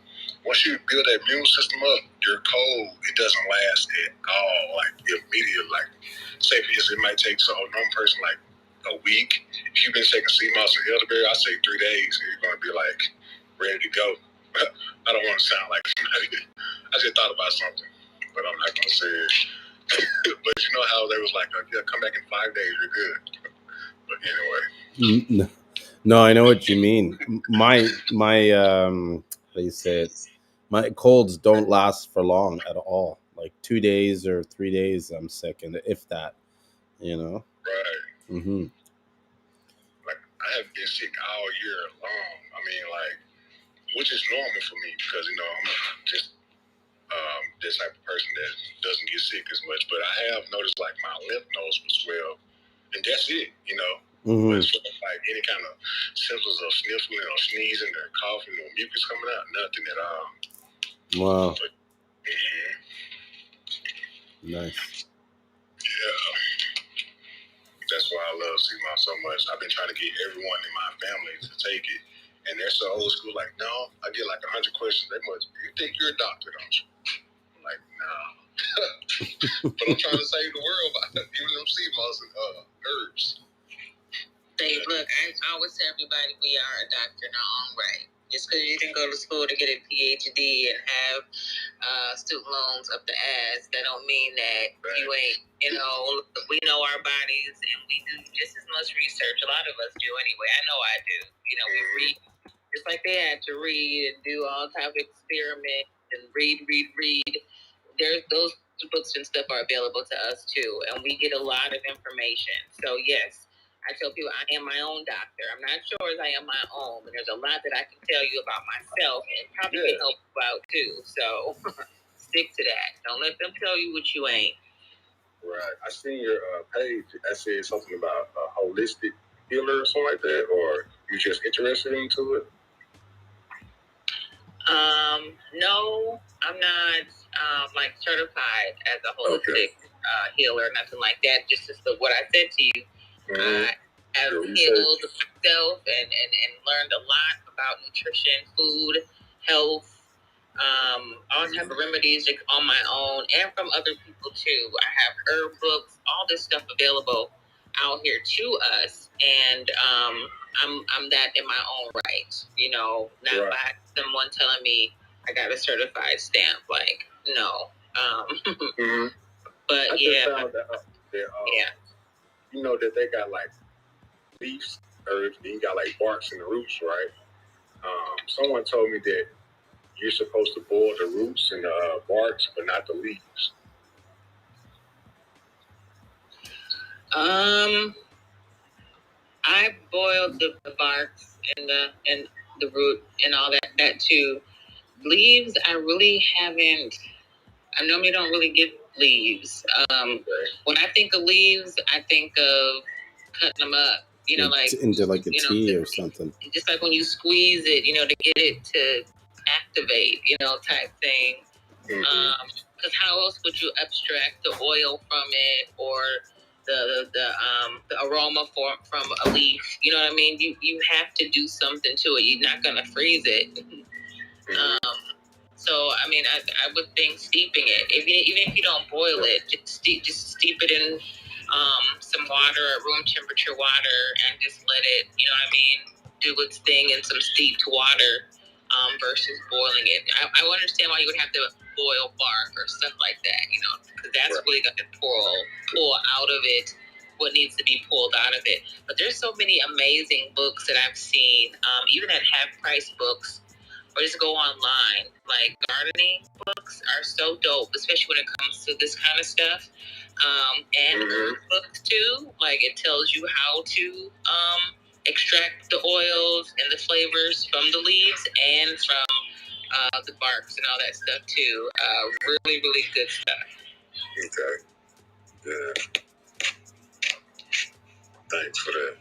once you build that immune system up, your cold, it doesn't last at all, like, immediately. Like, say, for instance, it might take a normal person, like, a week. If you've been taking Seamoss and elderberry, I say 3 days, and you're going to be, like, ready to go. I don't want to sound like somebody. I just thought about something, but I'm not going to say it. But you know how they was like, come back in 5 days, you're good. But anyway.
No, I know what you mean. My how do you say it? My colds don't last for long at all. Like 2 days or 3 days, I'm sick, and if that,
Right.
Mm-hmm.
Like, I have been sick all year long. I mean, like, which is normal for me because, I'm just this type of person that doesn't get sick as much. But I have noticed, like, my lymph nodes will swell, and that's it,
Mm-hmm.
But like any kind of symptoms of sniffling or sneezing or coughing or mucus coming out, nothing at all.
Wow.
But,
Nice.
Yeah. That's why I love Seamoss so much. I've been trying to get everyone in my family to take it. And they're so old school, like, no, I get like 100 questions. You think you're a doctor, don't you? I'm like, nah. But I'm trying to save the world by giving them Seamoss and herbs.
Look, I always tell everybody we are a doctor in our own right. Just because you didn't go to school to get a PhD and have student loans up the ass, that don't mean that you ain't, we know our bodies and we do just as much research. A lot of us do anyway. I know I do. We read, just like they had to read and do all type of experiments and read. There's those books and stuff are available to us too, and we get a lot of information. So yes, I tell people I am my own doctor. I'm not sure as I am my own, but there's a lot that I can tell you about myself and probably can help you out too. So stick to that. Don't let them tell you what you ain't.
Right. I seen your page. I said something about a holistic healer or something like that, or you just interested into it?
No, I'm not like certified as a holistic healer, nothing like that. Just as what I said to you, I have healed myself and learned a lot about nutrition, food, health, all type of remedies on my own and from other people too. I have herb books, all this stuff available out here to us, and I'm that in my own right, not by someone telling me I got a certified stamp. Like, no. But
I
yeah,
just found out that you know that they got like leaves, herbs, and you got like barks and the roots, right? Someone told me that you're supposed to boil the roots and the barks, but not the leaves.
I boiled the barks and the root and all that too. Leaves, I really haven't. I normally don't really get leaves. When I think of leaves, I think of cutting them up. Like
into like a tea or something.
Just like when you squeeze it, to get it to activate, type thing. Because how else would you abstract the oil from it or the aroma from a leaf? You know what I mean? You have to do something to it. You're not gonna freeze it. So I mean, I would think steeping it, even if you don't boil it, just steep it in some water, room temperature water, and just let it, do its thing in some steeped water versus boiling it. I understand why you would have to boil bark or stuff like that, because that's really going to pull out of it what needs to be pulled out of it. But there's so many amazing books that I've seen, even at half price books, or just go online. Like gardening books are so dope, especially when it comes to this kind of stuff. And herb books too. Like it tells you how to extract the oils and the flavors from the leaves and from the barks and all that stuff too. Really, really good stuff.
Okay. Yeah. Thanks for that.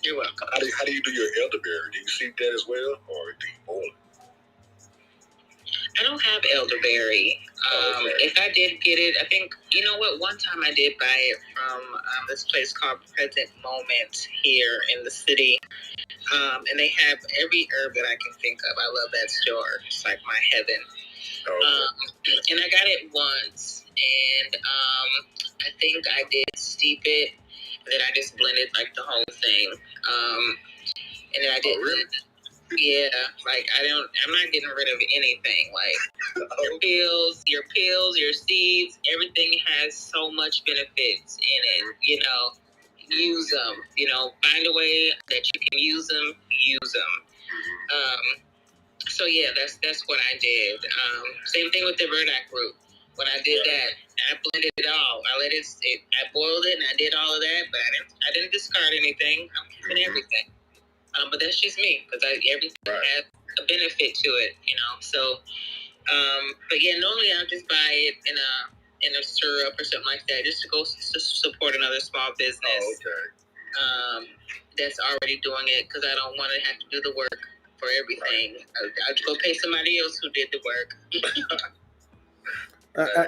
You're welcome.
How do you do your elderberry? Do you steep that as well, or do you boil it?
I don't have elderberry. If I did get it, I think, you know what, one time I did buy it from this place called Present Moment here in the city. And they have every herb that I can think of. I love that store. It's like my heaven. And I got it once, and I think I did steep it, and then I just blended like the whole thing. And then I did.
Really?
Yeah, like I'm not getting rid of anything. Like your pills, your seeds, everything has so much benefits in it. Use them. Find a way that you can use them. Use them. So yeah, that's what I did. Same thing with the burdock root. When I did that, I blended it all. I boiled it and I did all of that, but I didn't discard anything. I'm keeping everything. But that's just me because everything has a benefit to it, So, but yeah, normally I'll just buy it in a syrup or something like that, just to go support another small business. That's already doing it because I don't want to have to do the work for everything. I'll go pay somebody else who did the work.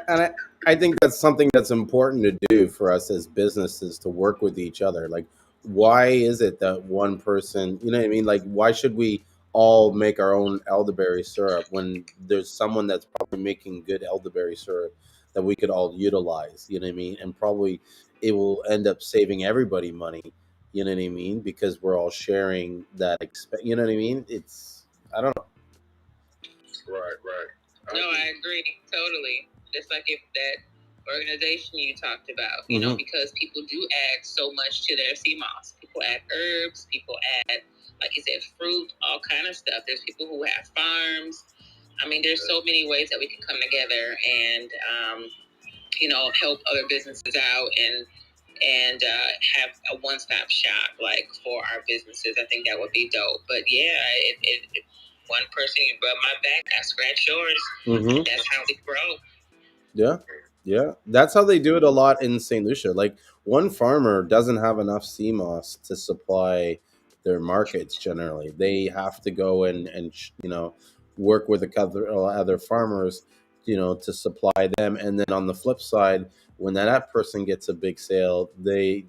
And I think that's something that's important to do for us as businesses, to work with each other. Like, why is it that one person, you know what I mean? Like, why should we all make our own elderberry syrup when there's someone that's probably making good elderberry syrup that we could all utilize, you know what I mean? And probably it will end up saving everybody money, you know what I mean? Because we're all sharing that you know what I mean? I don't know.
Right.
No, I agree totally. Just like if that organization you talked about, because people do add so much to their Seamoss. People add herbs, people add, like you said, fruit, all kind of stuff. There's people who have farms. I mean, there's so many ways that we can come together and, help other businesses out and have a one-stop shop like for our businesses. I think that would be dope. But yeah, it one person you rub my back, I scratch yours. That's how we grow.
Yeah. Yeah, that's how they do it a lot in St. Lucia. Like one farmer doesn't have enough Seamoss to supply their markets. Generally, they have to go and work with other farmers, to supply them. And then on the flip side, when that person gets a big sale, they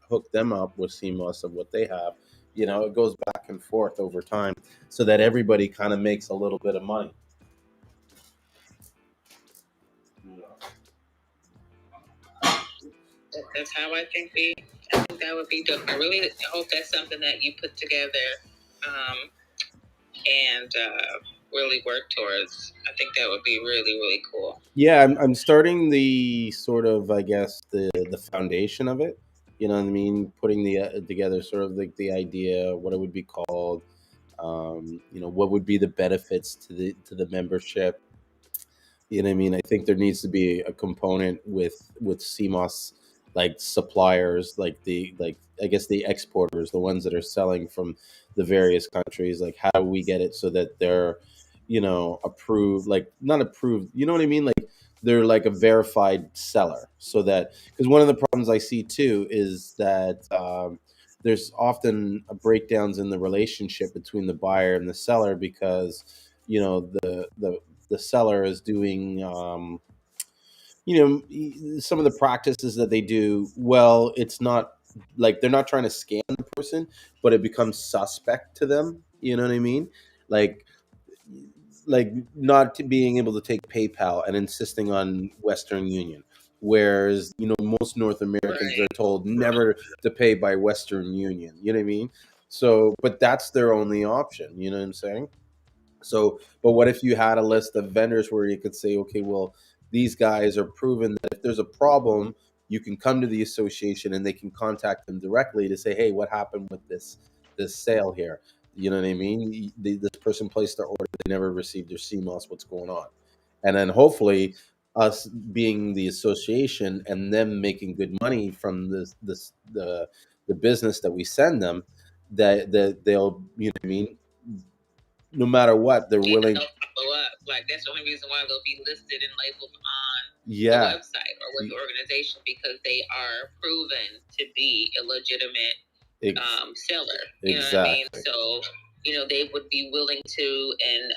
hook them up with Seamoss of what they have. It goes back and forth over time, so that everybody kind of makes a little bit of money.
That's how I think that would be dope. I really hope that's something that you put together, um, and really work towards. I think that would be really, really cool.
Yeah, I'm starting the sort of, I guess, the foundation of it. You know what I mean? Putting the together sort of like the idea, what it would be called. What would be the benefits to the membership. You know what I mean? I think there needs to be a component with CMOS, like suppliers, like I guess the exporters, the ones that are selling from the various countries. Like, how do we get it so that they're, approved, like not approved. You know what I mean? Like they're like a verified seller, so that, because one of the problems I see too is that there's often breakdowns in the relationship between the buyer and the seller, because the seller is doing some of the practices that they do. Well, it's not like they're not trying to scam the person, but it becomes suspect to them. You know what I mean? like like not being able to take PayPal and insisting on Western Union, whereas most North Americans
Right.
are told never to pay by Western Union. You know what I mean? So, but that's their only option. You know what I'm saying? So, but what if you had a list of vendors where you could say, okay, well, these guys are proven that if there's a problem, you can come to the association and they can contact them directly to say, hey, what happened with this sale here? You know what I mean? This person placed their order, they never received their CMOS. What's going on? And then hopefully, us being the association and them making good money from the business that we send them, that they'll, what I mean, no matter what, they're
Yeah,
willing.
they'll follow up. Like that's the only reason why they'll be listed and labeled on the
Yeah,
website or with the organization, because they are proven to be a legitimate seller. You know what I mean?
exactly.
So they would be willing to, and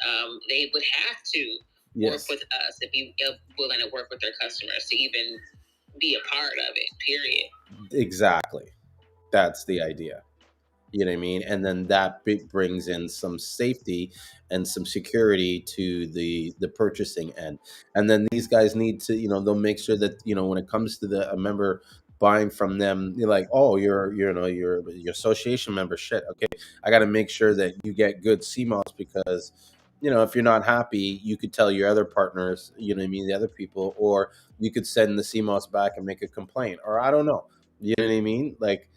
they would have to work
Yes,
with us and be willing to work with their customers to even be a part of it. Period.
exactly. That's the idea. You know what I mean? And then that brings in some safety and some security to the purchasing end. And then these guys need to, they'll make sure that, when it comes to a member buying from them, you're like, oh, your association member. Shit, okay, I got to make sure that you get good CMOS, because if you're not happy, you could tell your other partners, you know what I mean, the other people, or you could send the CMOS back and make a complaint, or I don't know. You know what I mean? Like,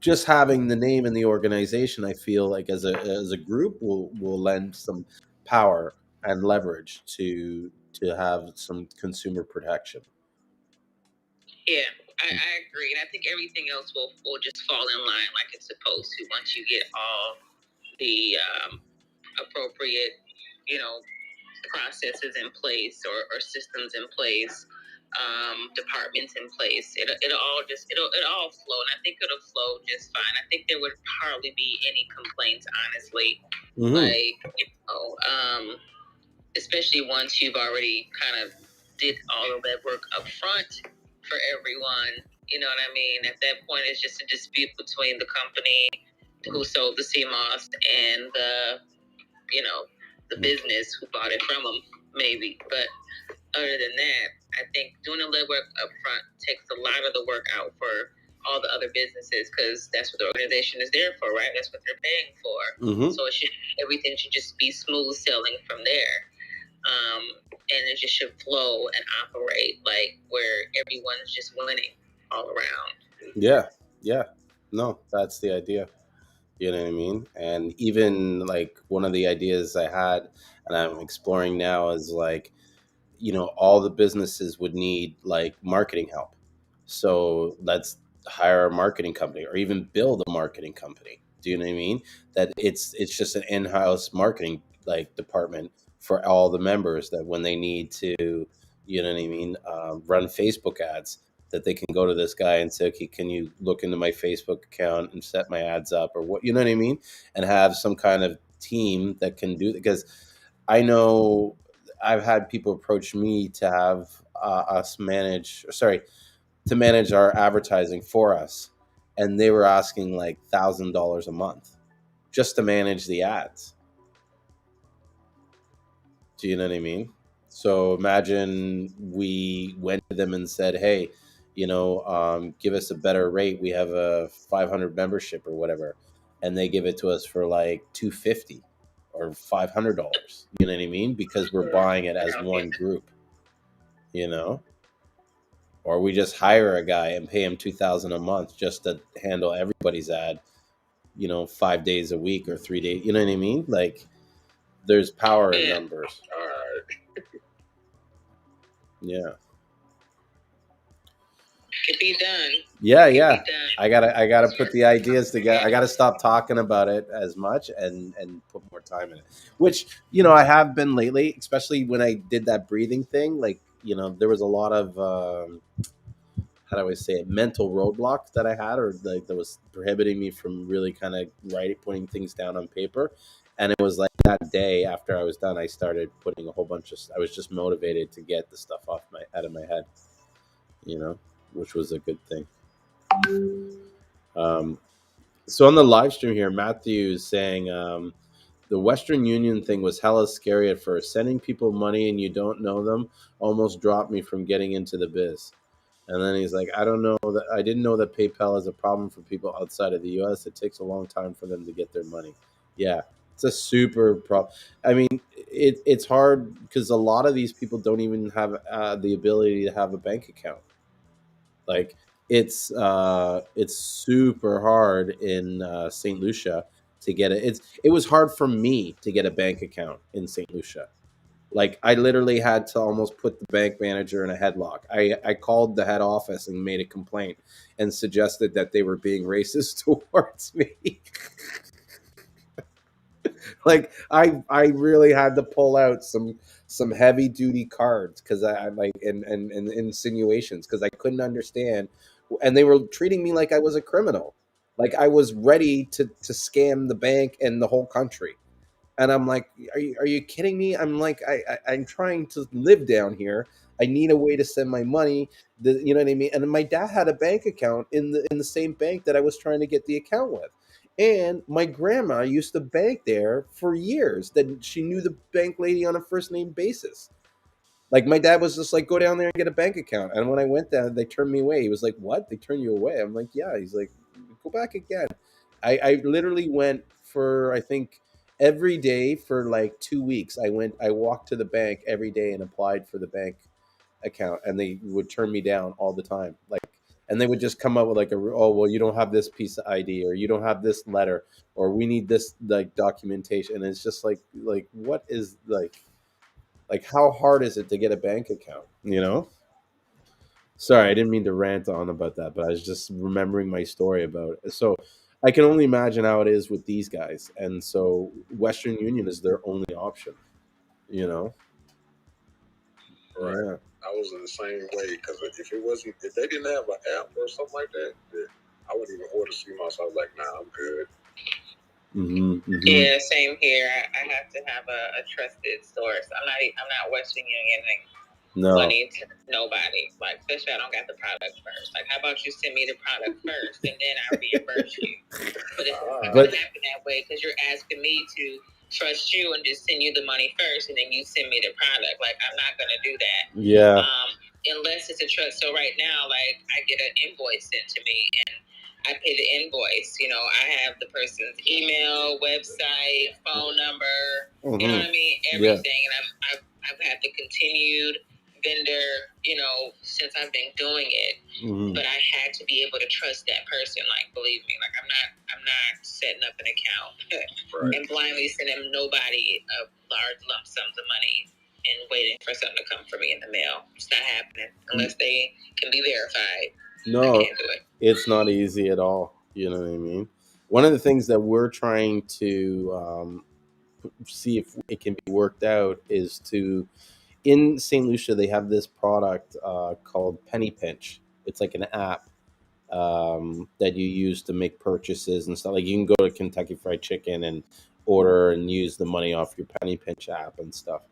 just having the name and the organization, I feel like as a group will lend some power and leverage to have some consumer protection.
Yeah, I agree, and I think everything else will just fall in line like it's supposed to once you get all the appropriate, you know, processes in place or systems in place, departments in place. It'll all flow, and I think it'll flow just fine. I think there would hardly be any complaints, honestly.
Mm-hmm.
Like especially once you've already kind of did all of that work up front for everyone. You know what I mean? At that point, it's just a dispute between the company who sold the CMOS and the business who bought it from them, maybe. But other than that, I think doing the legwork up front takes a lot of the work out for all the other businesses, because that's what the organization is there for, right? That's what they're paying for.
Mm-hmm.
So everything should just be smooth sailing from there. And it just should flow and operate like where everyone's just winning all around.
Yeah, no, that's the idea. You know what I mean? And even like one of the ideas I had, and I'm exploring now, is like, all the businesses would need like marketing help. So let's hire a marketing company, or even build a marketing company. Do you know what I mean? That it's just an in-house marketing like department for all the members, that when they need to, you know what I mean, run Facebook ads, that they can go to this guy and say, okay, can you look into my Facebook account and set my ads up, or what, you know what I mean, and have some kind of team that can do, because I know I've had people approach me to have us manage, sorry, to manage our advertising for us, and they were asking like $1,000 a month just to manage the ads. Do you know what I mean? So imagine we went to them and said, "Hey, give us a better rate. We have a 500 membership or whatever," and they give it to us for like 250 or $500. You know what I mean? Because we're buying it as one group. You know, or we just hire a guy and pay him 2,000 a month just to handle everybody's ad. 5 days a week or 3 days. You know what I mean? Like, there's power in numbers.
All right.
Yeah.
Could be done.
Yeah,
Could be
yeah.
done.
I gotta put the ideas together. I gotta stop talking about it as much and put more time in it. Which, I have been lately, especially when I did that breathing thing. Like, there was a lot of how do I say it, mental roadblocks that I had, or like that was prohibiting me from really kind of putting things down on paper. And it was like that day after I was done, I started putting a whole bunch of. I was just motivated to get the stuff out of my head, which was a good thing. Um, so on the live stream here, Matthew is saying the Western Union thing was hella scary at first. Sending people money and you don't know them almost dropped me from getting into the biz. And then he's like, I didn't know that PayPal is a problem for people outside of the US. It takes a long time for them to get their money. Yeah, it's a super problem. I mean, it's hard because a lot of these people don't even have the ability to have a bank account. Like, it's super hard in St. Lucia to get it. It was hard for me to get a bank account in St. Lucia. Like, I literally had to almost put the bank manager in a headlock. I called the head office and made a complaint and suggested that they were being racist towards me. Like, I really had to pull out some heavy duty cards because I like and insinuations because I couldn't understand, and they were treating me like I was a criminal, like I was ready to scam the bank and the whole country. And I'm like, are you kidding me? I'm like, I'm trying to live down here. I need a way to send my money. You know what I mean? And my dad had a bank account in the same bank that I was trying to get the account with. And my grandma used to bank there for years. That she knew the bank lady on a first name basis. Like, my dad was just like, go down there and get a bank account. And when I went there, they turned me away. He was like, what? They turned you away? I'm like, yeah. He's like, go back again. I literally went for, I think, every day for like 2 weeks. I walked to the bank every day and applied for the bank account, and they would turn me down all the time. Like, and they would just come up with like oh, well, you don't have this piece of ID, or you don't have this letter, or we need this like documentation. And it's just like what is like how hard is it to get a bank account? Sorry, I didn't mean to rant on about that, but I was just remembering my story about it. So I can only imagine how it is with these guys. And so Western Union is their only option, you know?
Right.
Yeah.
I was in the same way because if they didn't have an app or something like that, then I wouldn't even order Seamoss. I was like, nah, I'm good.
Yeah, same here. I have to have a trusted source. I'm not Western Union money to nobody. Like, especially I don't got the product first. Like, how about you send me the product first and then I reimburse you? But it's not gonna happen that way because you're asking me to trust you and just send you the money first and then you send me the product. Like, I'm not gonna do that.
Yeah.
Unless it's a trust. So right now, like, I get an invoice sent to me and I pay the invoice. I have the person's email, website, phone number. You know what I mean? Everything. Yeah. And I've had the continued vendor, since I've been doing it. But I had to be able to trust that person. Like, believe me, like I'm not setting up an account and blindly sending nobody a large lump sums of money and waiting for something to come for me in the mail. It's not happening unless they can be verified.
No, it's not easy at all. You know what I mean? One of the things that we're trying to see if it can be worked out is to in St. Lucia, they have this product called Penny Pinch. It's like an app that you use to make purchases and stuff. Like you can go to Kentucky Fried Chicken and order and use the money off your Penny Pinch app and stuff.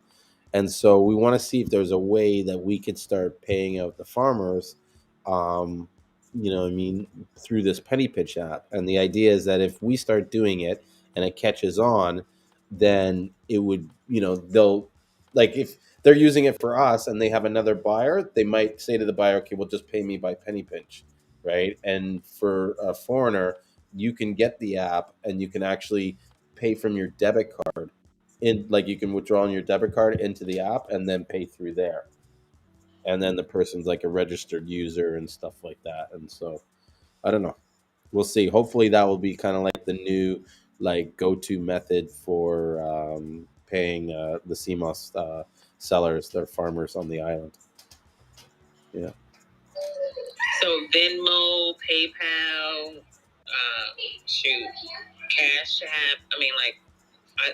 And so we want to see if there's a way that we could start paying out the farmers, um, what I mean, through this penny pitch app. And the idea is that if we start doing it and it catches on, then it would, they'll, like, if they're using it for us and they have another buyer, they might say to the buyer, okay, well, just pay me by penny pinch, right? And for a foreigner, you can get the app and you can actually pay from your debit card in, like, you can withdraw on your debit card into the app and then pay through there, and then the person's like a registered user and stuff like that. And so I don't know, we'll see. Hopefully that will be kind of like the new, like, go-to method for paying the Seamoss sellers, their farmers on the island. Yeah.
So Venmo, PayPal, shoot, Cash App. I mean, like,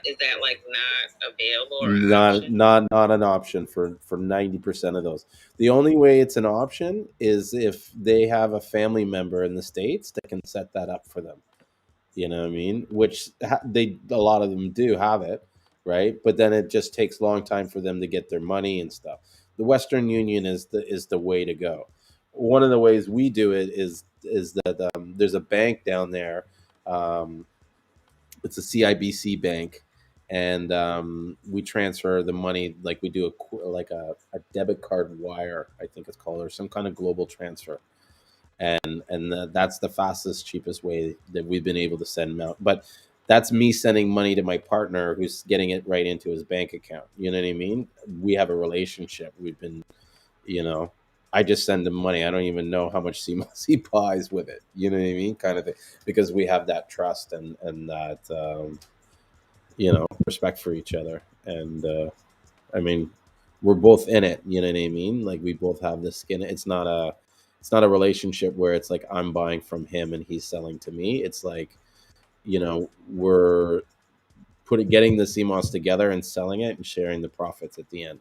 is that like not available or an
not
option?
not an option for 90% of those. The only way it's an option is if they have a family member in the States that can set that up for them. You know what I mean? Which they, a lot of them do have it, right? But then it just takes a long time for them to get their money and stuff. The Western Union is the way to go. One of the ways we do it is that there's a bank down there. Um, it's a CIBC bank, and we transfer the money, like we do a debit card wire, I think it's called, or some kind of global transfer, and that's the fastest, cheapest way that we've been able to send them out. But that's me sending money to my partner who's getting it right into his bank account. You know what I mean? We have a relationship. We've been, you know, I just send him money. I don't even know how much Seamoss he buys with it. You know what I mean? Kind of thing. Because we have that trust and that respect for each other. And I mean, we're both in it. You know what I mean? Like, we both have the skin. It's not a relationship where it's like I'm buying from him and he's selling to me. It's like, we're getting the CMOS together and selling it and sharing the profits at the end.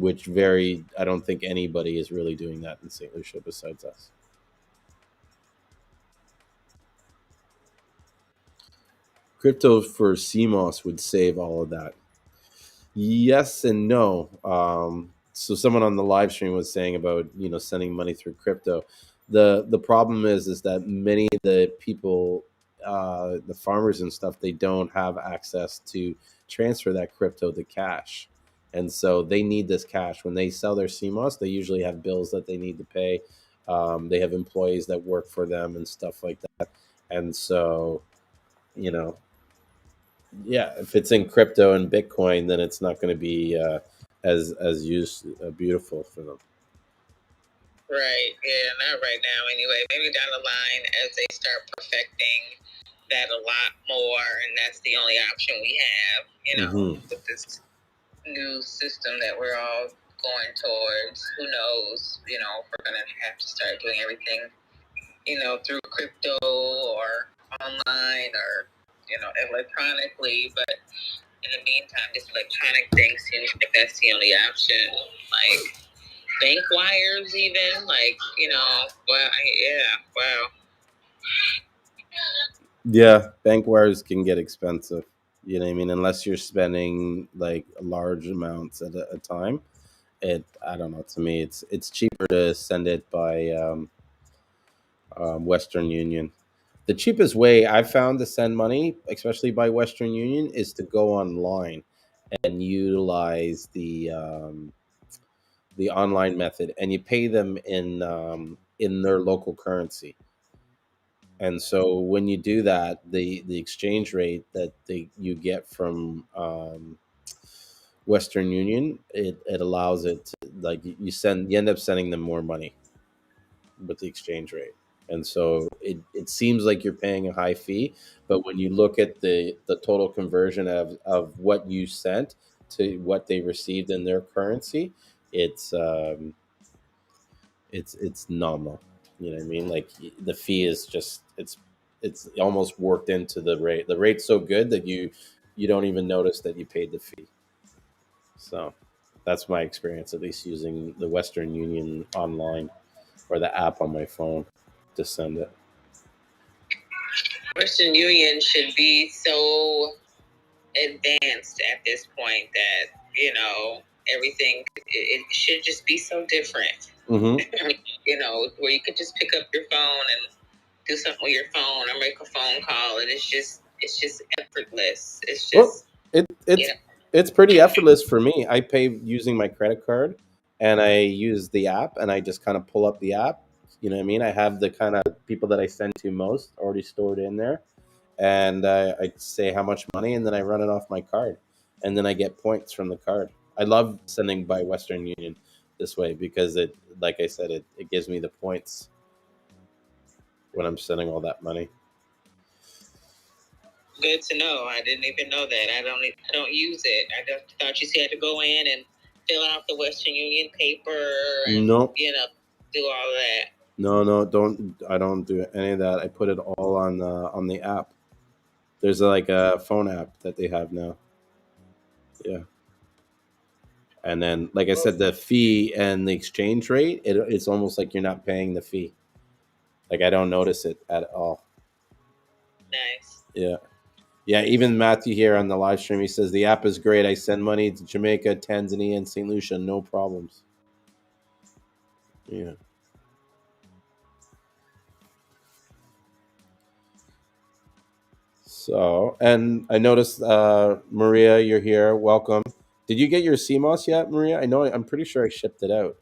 I don't think anybody is really doing that in St. Lucia besides us. Crypto for CMOS would save all of that. Yes and no. So someone on the live stream was saying about sending money through crypto. The problem is that many of the people, the farmers and stuff, they don't have access to transfer that crypto to cash, and so they need this cash when they sell their CMOS. They usually have bills that they need to pay. They have employees that work for them and stuff like that, and so you know yeah, if it's in crypto and Bitcoin, then it's not going to be beautiful for them.
Right. Yeah, not right now anyway. Maybe down the line as they start perfecting that a lot more, and that's the only option we have, with this new system that we're all going towards. Who knows, if we're going to have to start doing everything, through crypto or online or, electronically. But in the meantime, this electronic thing seems like that's the only option. Like, bank wires, even, wow.
Yeah, bank wires can get expensive. You know what I mean? Unless you're spending like large amounts at a time. I don't know. To me, it's cheaper to send it by Western Union. The cheapest way I've found to send money, especially by Western Union, is to go online and utilize the online method, and you pay them in their local currency. And so when you do that, the exchange rate that you get from Western Union, it allows it to, like, you end up sending them more money with the exchange rate. And so it seems like you're paying a high fee, but when you look at the total conversion of what you sent to what they received in their currency, it's it's nominal. You know what I mean? Like, the fee is just it's almost worked into the rate. The rate's so good that you don't even notice that you paid the fee. So That's my experience, at least using the Western Union online or the app on my phone to send it.
Western Union should be so advanced at this point that everything it should just be so different. Where you could just pick up your phone and do something with your phone or make a phone call, and it's just effortless. It's just
it's pretty effortless for me. I pay using my credit card, and I use the app, and I just kind of pull up the app. You know what I mean? I have the kind of people that I send to most already stored in there, and I say how much money, and then I run it off my card, and then I get points from the card. I love sending by Western Union this way because it, like I said, it gives me the points when I'm sending all that money.
Good to know. I didn't even know that. I don't use it. I just thought you had to go in and fill out the Western Union paper and
Nope.
Do all that.
No, don't. I don't do any of that. I put it all on the app. There's like a phone app that they have now. Yeah. And then, like I said, the fee and the exchange rate, it's almost like you're not paying the fee. Like I don't notice it at all.
Nice.
Yeah. Yeah, even Matthew here on the live stream, he says the app is great. I send money to Jamaica, Tanzania, and St. Lucian, no problems. Yeah. So, and I noticed, Maria, you're here. Welcome. Did you get your Seamoss yet, Maria? I'm pretty sure I shipped it out.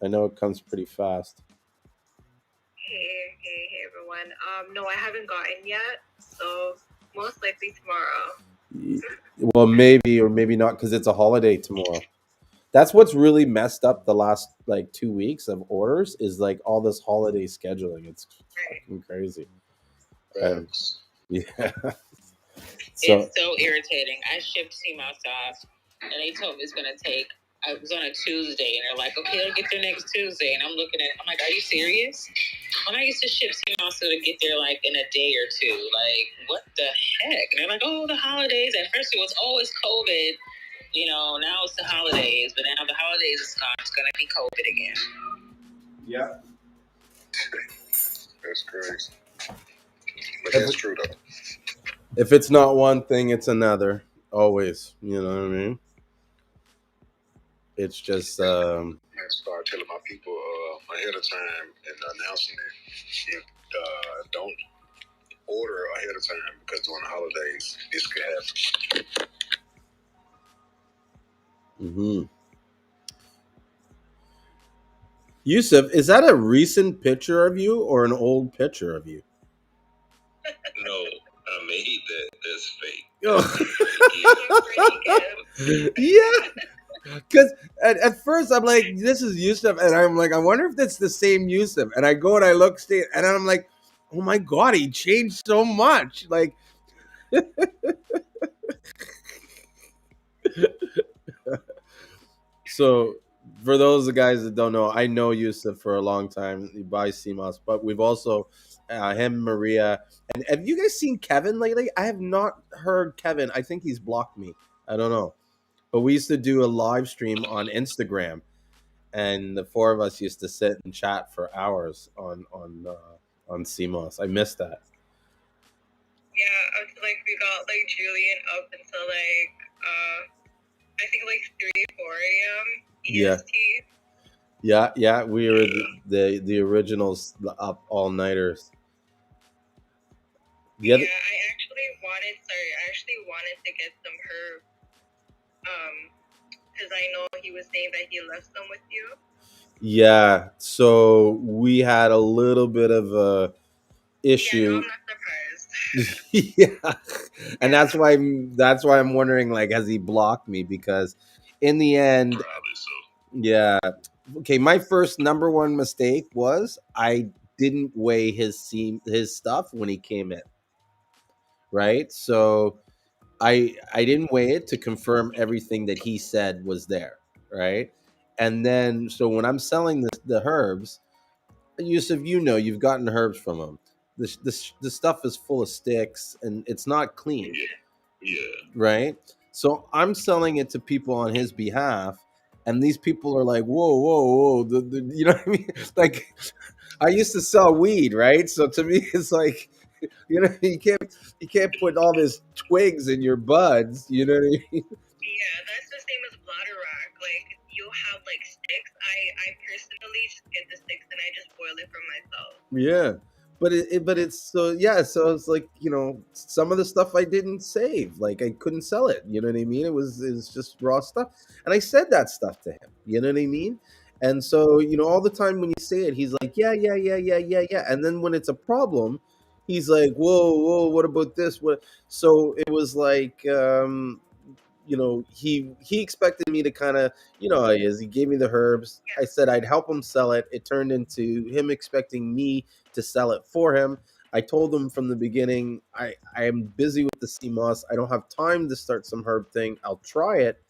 I know it comes pretty fast.
Hey, everyone. No, I haven't gotten yet, so most likely tomorrow.
Well, maybe or maybe not because it's a holiday tomorrow. That's what's really messed up the last like 2 weeks of orders is like all this holiday scheduling. It's fucking crazy. Yeah.
It's so irritating. I shipped Seamoss off, and they told me it's gonna take. It was on a Tuesday, and they're like, "Okay, they'll get there next Tuesday." And I'm looking at, I'm like, "Are you serious?" When I used to ship Seamoss, to get there like in a day or two. Like, what the heck? And they're like, "Oh, the holidays." At first, it was always COVID. Now it's the holidays, but now the holidays is gone. It's gonna be COVID again.
Yeah.
That's crazy. But that's true though.
If it's not one thing, it's another. Always. You know what I mean? It's just
I start telling my people ahead of time and announcing it. If don't order ahead of time because during the holidays this could happen.
Mm-hmm. Yusuf, is that a recent picture of you or an old picture of you?
No, I made that's fake.
Oh. Yeah. Because at first I'm like, this is Yusuf, and I'm like, I wonder if that's the same Yusuf. And I go and I look, and I'm like, oh my god, he changed so much. Like, so for those guys that don't know, I know Yusuf for a long time. He buys Seamoss, but we've also him, Maria, and have you guys seen Kevin lately? I have not heard Kevin. I think he's blocked me. I don't know. But we used to do a live stream on Instagram, and the four of us used to sit and chat for hours on Seamoss. I missed that.
Yeah, we got Julien up until I think 3-4 a.m. EST.
Yeah. We were the originals, the up all nighters.
I actually wanted to get some herbs. Because I know he was saying that he left some with you.
Yeah, so we had a little bit of a issue.
Yeah, no, I'm not surprised.
Yeah, and that's why I'm wondering, like, has he blocked me? Because in the end,
Probably so.
yeah. Okay, my first number one mistake was I didn't weigh his stuff when he came in. Right, so I didn't weigh it to confirm everything that he said was there. Right, and then so when I'm selling the herbs, Yusuf, you've gotten herbs from him. The stuff is full of sticks and it's not clean.
Yeah.
Right? So I'm selling it to people on his behalf, and these people are like, "Whoa, whoa, whoa!" You know what I mean? Like, I used to sell weed, right? So to me, it's like, you can't put all this twigs in your buds. You know what I mean?
Yeah, that's the same as bladder rack. Like you'll have like sticks. I personally just get the sticks and I just boil it for myself.
Yeah, but it's so yeah. So it's like, some of the stuff I didn't save, like I couldn't sell it. You know what I mean? It was just raw stuff, and I said that stuff to him. You know what I mean? And so all the time when you say it, he's like, yeah, yeah, yeah, yeah, yeah, yeah. And then when it's a problem, he's like, whoa, whoa, what about this? What? So it was like, he expected me to kind of, how he is. He gave me the herbs. I said I'd help him sell it. It turned into him expecting me to sell it for him. I told him from the beginning, I am busy with the sea moss. I don't have time to start some herb thing. I'll try it,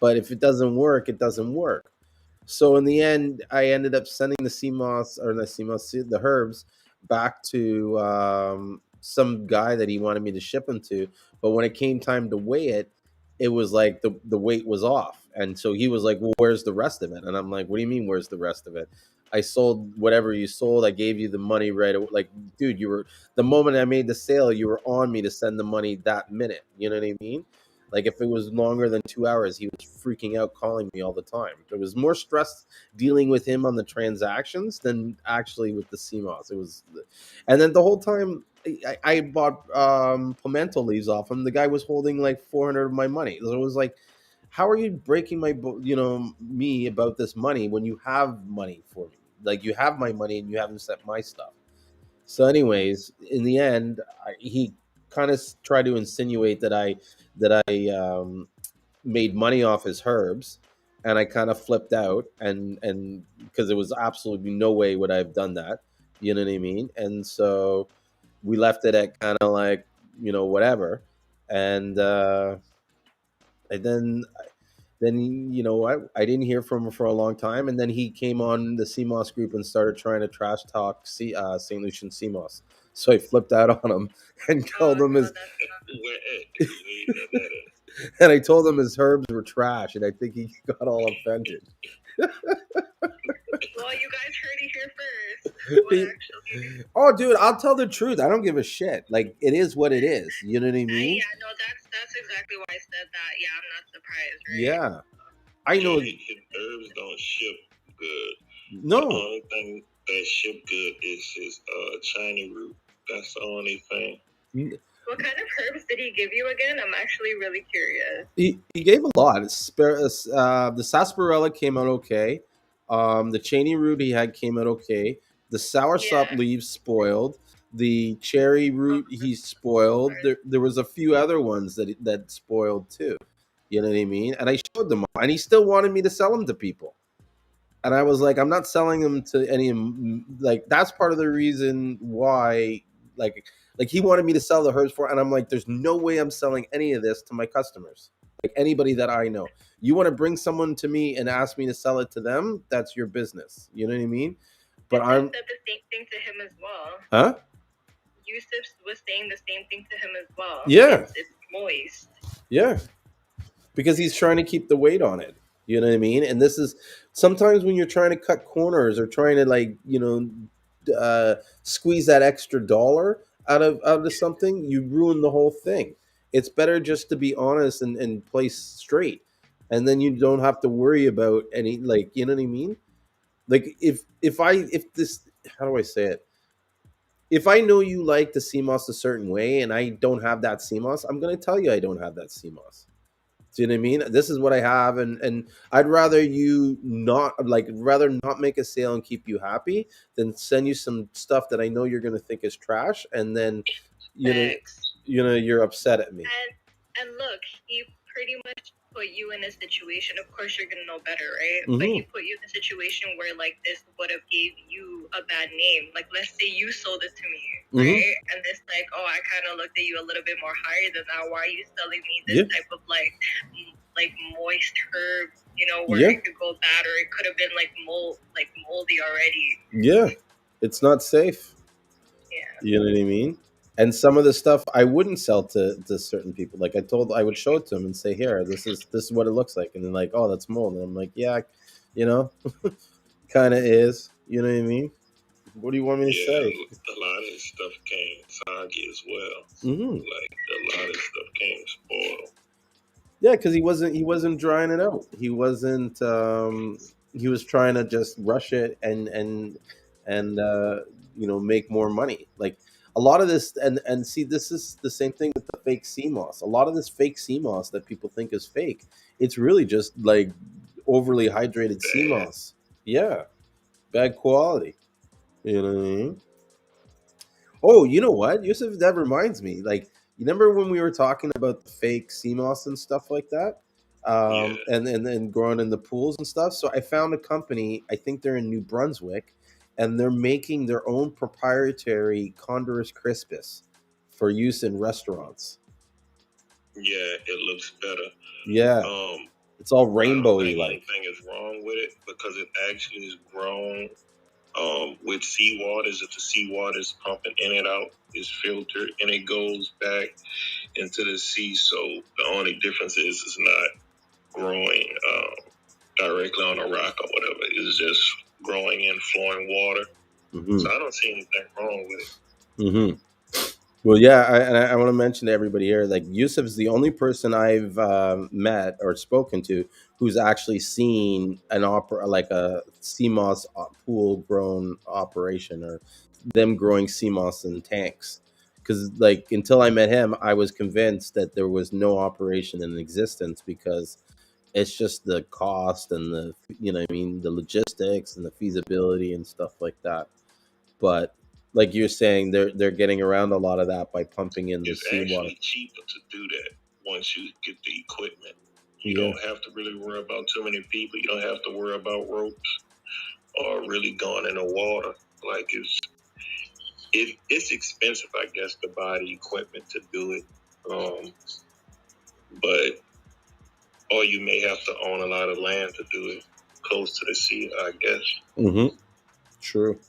but if it doesn't work, it doesn't work. So in the end, I ended up sending the sea moss, or the sea moss, the herbs, back to some guy that he wanted me to ship them to. But when it came time to weigh it, it was like the weight was off, and so he was like, "Well, where's the rest of it?" And I'm like, "What do you mean, where's the rest of it? I sold whatever you sold. I gave you the money right away. Like, dude, you were the moment I made the sale, you were on me to send the money that minute. You know what I mean?" Like if it was longer than 2 hours, he was freaking out, calling me all the time. There was more stress dealing with him on the transactions than actually with the CMOS. It was, and then the whole time I bought pimento leaves off him. The guy was holding like 400 of my money. So it was like, how are you breaking me about this money when you have money for me? Like you have my money and you haven't sent my stuff. So, anyways, in the end, he kind of tried to insinuate that I made money off his herbs, and I kind of flipped out, and because there was absolutely no way would I have done that, you know what I mean? And so we left it at kind of like whatever, and and then I didn't hear from him for a long time, and then he came on the CMOS group and started trying to trash talk St. Lucian CMOS. So I flipped out on him and told him his and I told him his herbs were trash, and I think he got all offended.
Well, you guys heard it here first. Well, actually.
Oh, dude, I'll tell the truth. I don't give a shit. Like it is what it is. You know what I mean?
Yeah, no, that's exactly why I said that. Yeah, I'm not surprised, right?
Yeah, I know.
Herbs don't ship good.
No.
The only thing that ship good is his China root. That's the only thing.
What kind of herbs did he give you again? I'm actually really curious.
He gave a lot. The sarsaparilla came out okay. The Cheney root he had came out okay. The soursop leaves spoiled. The cherry root he spoiled. There was a few other ones that spoiled too. You know what I mean? And I showed them all, and he still wanted me to sell them to people. And I was like, I'm not selling them to any, like that's part of the reason why, like he wanted me to sell the herbs for, and I'm like, there's no way I'm selling any of this to my customers, like anybody that I know. You want to bring someone to me and ask me to sell it to them, that's your business. You know what I mean? But
I said the same thing to him as well.
Huh?
Yusuf was saying the same thing to him as well.
Yeah.
It's moist.
Yeah. Because he's trying to keep the weight on it. You know what I mean? And this is sometimes when you're trying to cut corners or trying to squeeze that extra dollar out of something, you ruin the whole thing. It's better just to be honest and play straight, and then you don't have to worry about any, like, you know what I mean? Like if this, how do I say it? If I know you like the CMOS a certain way and I don't have that CMOS, I'm gonna tell you I don't have that CMOS. Do you know what I mean? This is what I have, and I'd rather you not rather not make a sale and keep you happy than send you some stuff that I know you're gonna think is trash, and then you're upset at me.
And look, he pretty much put you in a situation. Of course, you're gonna know better, right?
Mm-hmm.
But he put you in a situation where like this would have gave you a bad name. Like, let's say you sold it to me, right? And it's like, oh, I kind of looked at you a little bit more higher than that. Why are you selling me this type of like moist herb? Where it could go bad, or it could have been like moldy already.
Yeah, it's not safe.
Yeah.
You know what I mean? And some of the stuff I wouldn't sell to certain people. Like I would show it to them and say, "Here, this is what it looks like," and they're like, "Oh, that's mold," and I'm like, "Yeah, you know, kind of is." You know what I mean? What do you want me to
Yeah,
say?
a lot of his stuff came soggy as well.
Mm-hmm.
Like a lot of stuff came spoiled.
Yeah, because he wasn't drying it out. He wasn't. He was trying to just rush it and make more money. Like a lot of this, and see, this is the same thing with the fake CMOS. A lot of this fake CMOS that people think is fake, it's really just like overly hydrated CMOS. Yeah, bad quality. You know what I mean? Oh, you know what, Yusuf? That reminds me. Like, you remember when we were talking about the fake CMOS and stuff like that,
Yeah.
and growing in the pools and stuff. So I found a company. I think they're in New Brunswick, and they're making their own proprietary Condorus crispus for use in restaurants.
Yeah, it looks better.
Yeah, it's all
I don't
rainbowy
think
like.
anything is wrong with it because it actually is grown with seawaters. If the seawater is pumping in and out, it's filtered and it goes back into the sea. So the only difference is it's not growing directly on a rock or whatever. It's just growing in flowing water.
Mm-hmm.
So I don't see anything wrong with it.
Mm-hmm. Well, yeah, I want to mention to everybody here, like Yusuf is the only person I've met or spoken to who's actually seen an opera, like a CMOS pool grown operation, or them growing CMOS in tanks. Because like until I met him, I was convinced that there was no operation in existence because it's just the cost and what I mean, the logistics and the feasibility and stuff like that. But like you're saying, they're getting around a lot of that by pumping in the
It's
seawater.
actually cheaper to do that once you get the equipment. You
Yeah.
don't have to really worry about too many people. You don't have to worry about ropes or really going in the water. Like it's expensive, I guess, to buy the equipment to do it. But or you may have to own a lot of land to do it close to the sea, I guess.
Mm-hmm. True.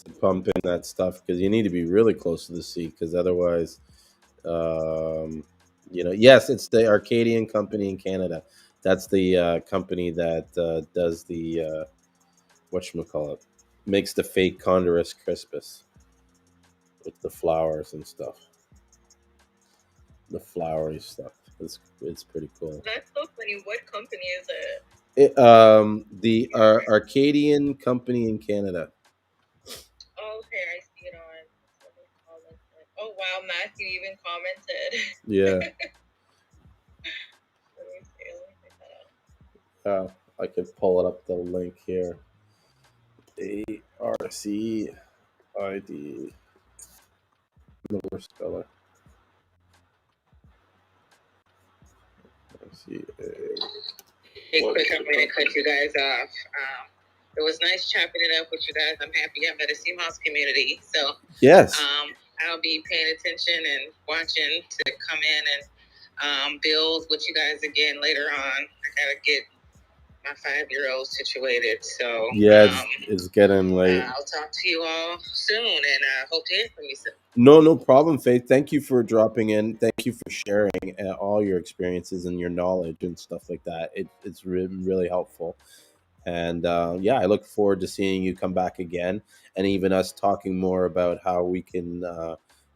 To pump in that stuff because you need to be really close to the sea because otherwise, yes, it's the Arcadian company in Canada. That's the company that does the whatchamacallit, makes the fake Condorus crispus with the flowers and stuff. The flowery stuff. It's pretty cool.
That's so funny. What company is it?
The Arcadian company in Canada.
Oh, okay, I see it on. Oh wow, Matthew even commented.
Yeah.
Let me see. Let me check that out.
I could pull it up the link here. ARCID. The worst speller.
Hey, quick, I'm going to cut you guys off. It was nice chopping it up with you guys. I'm happy I'm at a Seamoss community. So,
yes,
I'll be paying attention and watching to come in and build with you guys again later on. I got to get my 5-year-old situated. So,
yeah, it's getting late.
I'll talk to you all soon and hope to hear from you soon.
No problem, Faith. Thank you for dropping in. Thank you for sharing all your experiences and your knowledge and stuff like that. It's really helpful. And yeah, I look forward to seeing you come back again, and even us talking more about how we can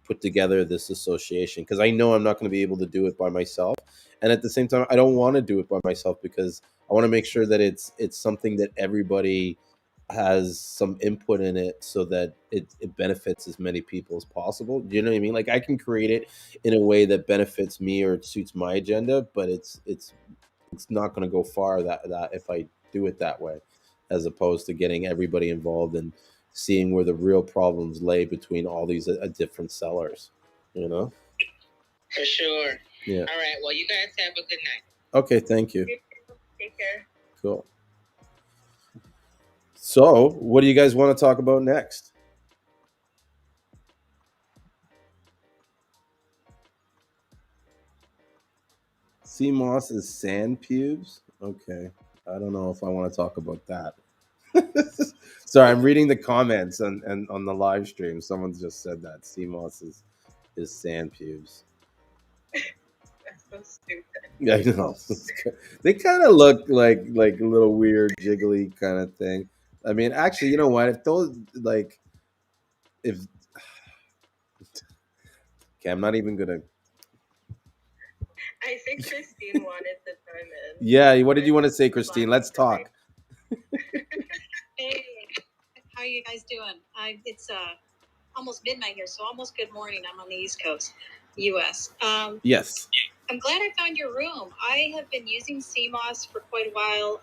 put together this association. Because I know I'm not going to be able to do it by myself, and at the same time, I don't want to do it by myself because I want to make sure that it's something that everybody has some input in it so that it benefits as many people as possible. Do you know what I mean? Like I can create it in a way that benefits me or it suits my agenda, but it's not going to go far that if I do it that way, as opposed to getting everybody involved and seeing where the real problems lay between all these different sellers. You know.
For sure.
Yeah.
All right. Well, you guys have a good night.
Okay. Thank you.
Take care.
Cool. So, what do you guys want to talk about next? Seamoss is sand pubes? Okay. I don't know if I want to talk about that. Sorry, I'm reading the comments on the live stream. Someone just said that Seamoss is is sand pubes.
That's so stupid.
Yeah, I know. They kind of look like a little weird, jiggly kind of thing. I mean, actually, you know what? If those like, if okay, I'm not even gonna.
I think Christine wanted to chime in.
Yeah, what did you want to say, Christine? Let's talk.
Hey, how are you guys doing? It's almost midnight here, so almost good morning. I'm on the East Coast, U.S.
Yes.
I'm glad I found your room. I have been using Seamoss for quite a while.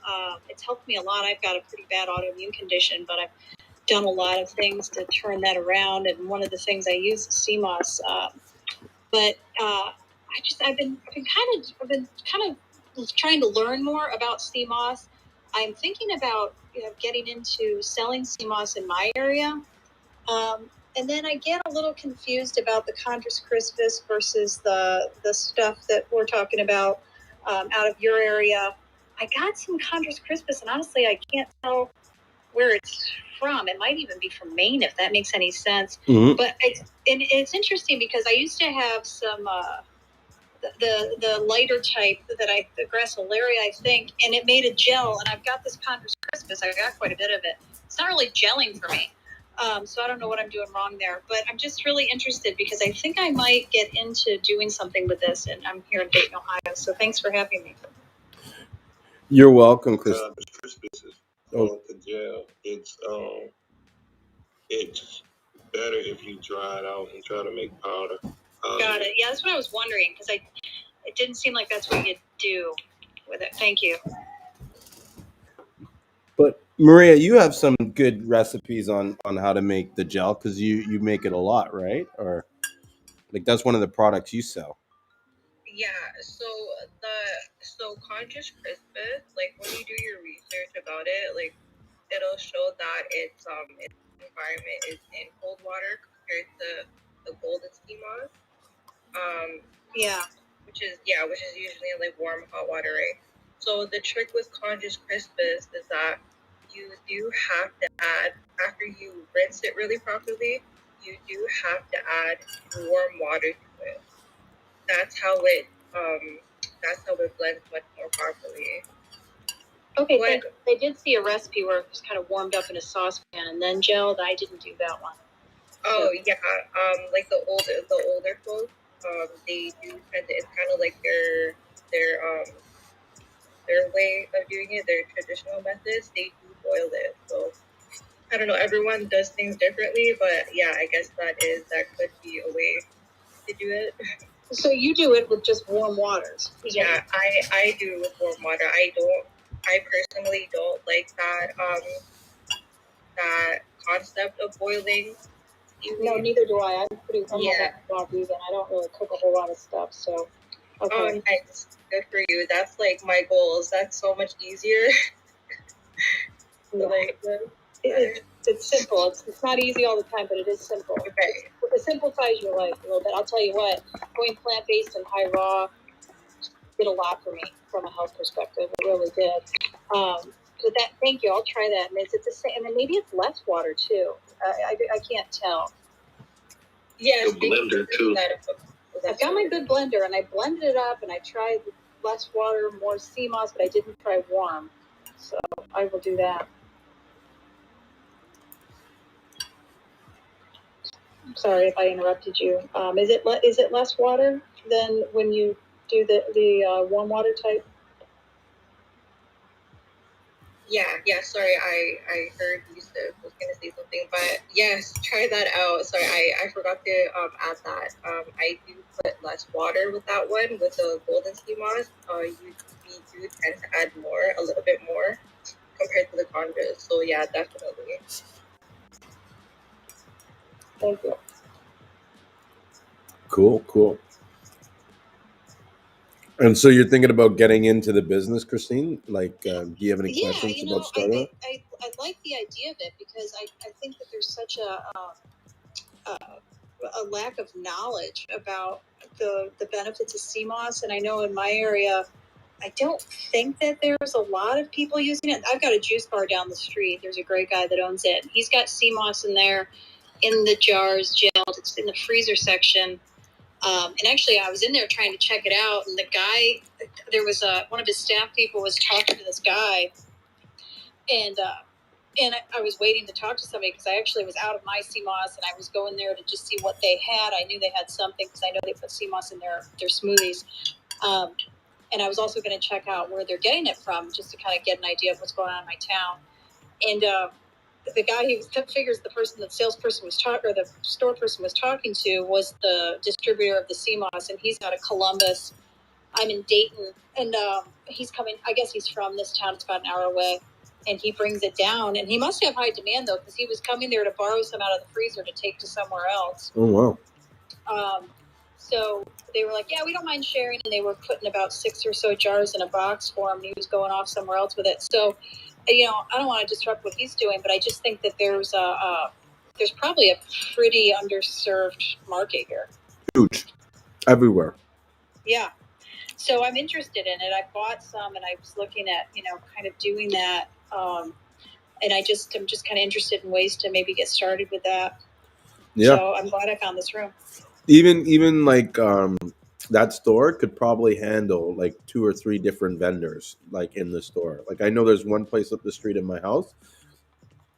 It's helped me a lot. I've got a pretty bad autoimmune condition, but I've done a lot of things to turn that around. And one of the things I use is Seamoss. I've been kind of trying to learn more about Seamoss. I'm thinking about getting into selling Seamoss in my area. And then I get a little confused about the Chondrus crispus versus the stuff that we're talking about out of your area. I got some Chondrus crispus, and honestly, I can't tell where it's from. It might even be from Maine, if that makes any sense.
Mm-hmm.
But it's interesting because I used to have some the lighter type the gracilaria, I think, and it made a gel. And I've got this Chondrus crispus. I got quite a bit of it. It's not really gelling for me. So I don't know what I'm doing wrong there, but I'm just really interested because I think I might get into doing something with this, and I'm here in Dayton, Ohio. So thanks for having me.
You're welcome, Chris.
Crispus is the gel. It's better if you dry it out and try to make powder.
Got it. Yeah, that's what I was wondering because it didn't seem like that's what you do with it. Thank you.
But Maria, you have some good recipes on how to make the gel because you make it a lot, right? Or like that's one of the products you sell.
Yeah, so Chondrus crispus, like when you do your research about it, like it'll show that its environment is in cold water compared to the golden Seamoss. Which is usually in like warm hot water, right? So the trick with Chondrus crispus is that you do have to add, after you rinse it really properly, you do have to add warm water to it. That's how it blends much more properly.
Okay, I did see a recipe where it was kind of warmed up in a saucepan and then gelled. I didn't do that one.
Oh yeah, like the older folks, they do tend to. It's kind of like their way of doing it, their traditional methods. They do boil it. So I don't know. Everyone does things differently, but yeah, I guess that could be a way to do it.
So you do it with just warm waters?
Yeah, I do it with warm water. I personally don't like that concept of boiling.
No, neither do I. I'm raw vegan. I don't really cook a whole lot of stuff, so. Okay.
Oh, nice. Good for you. That's like my goals. That's so much easier.
Yeah. It's simple. It's not easy all the time, but it is simple.
Okay.
It simplifies your life a little bit. I'll tell you what, going plant-based and high raw did a lot for me from a health perspective. It really did. But thank you. I'll try that. And is it the same? And then maybe it's less water too. I can't tell.
Yes,
the blender too.
I've got my good blender, and I blended it up, and I tried less water, more Seamoss, but I didn't try warm. So I will do that. I'm sorry if I interrupted you. Is it less water than when you do the warm water type?
Yeah. Sorry, I heard you was going to say something, but yes, try that out. Sorry, I forgot to add that. I do put less water with that one, with the golden Seamoss. We do tend to add a little bit more compared to the Chondrus. So yeah, definitely.
Thank you.
Cool. And so you're thinking about getting into the business, Christine? Like, do you have any questions about starting it?
I like the idea of it because I think that there's such a lack of knowledge about the benefits of Seamoss. And I know in my area, I don't think that there's a lot of people using it. I've got a juice bar down the street. There's a great guy that owns it. He's got Seamoss in there in the jars, gelled. It's in the freezer section. And actually, I was in there trying to check it out, and the guy, there was one of his staff people was talking to this guy, and I was waiting to talk to somebody because I actually was out of my Seamoss, and I was going there to just see what they had. I knew they had something because I know they put Seamoss in their smoothies. And I was also going to check out where they're getting it from, just to kind of get an idea of what's going on in my town. And the guy who figures the person, the salesperson was talking, or the store person was talking to, was the distributor of the Seamoss, and he's out of Columbus. I'm in Dayton, and he's coming. I guess he's from this town. It's about an hour away, and he brings it down. And he must have high demand though, because he was coming there to borrow some out of the freezer to take to somewhere else.
Oh wow!
So they were like, "Yeah, we don't mind sharing," and they were putting about 6 or so jars in a box for him. And he was going off somewhere else with it. So, I don't want to disrupt what he's doing, but I just think that there's probably a pretty underserved market here.
Huge, everywhere.
Yeah. So I'm interested in it. I bought some, and I was looking at, kind of doing that. And I'm just kind of interested in ways to maybe get started with that. Yeah. So I'm glad I found this room.
Even like that store could probably handle like 2 or 3 different vendors like in the store. Like I know there's one place up the street in my house,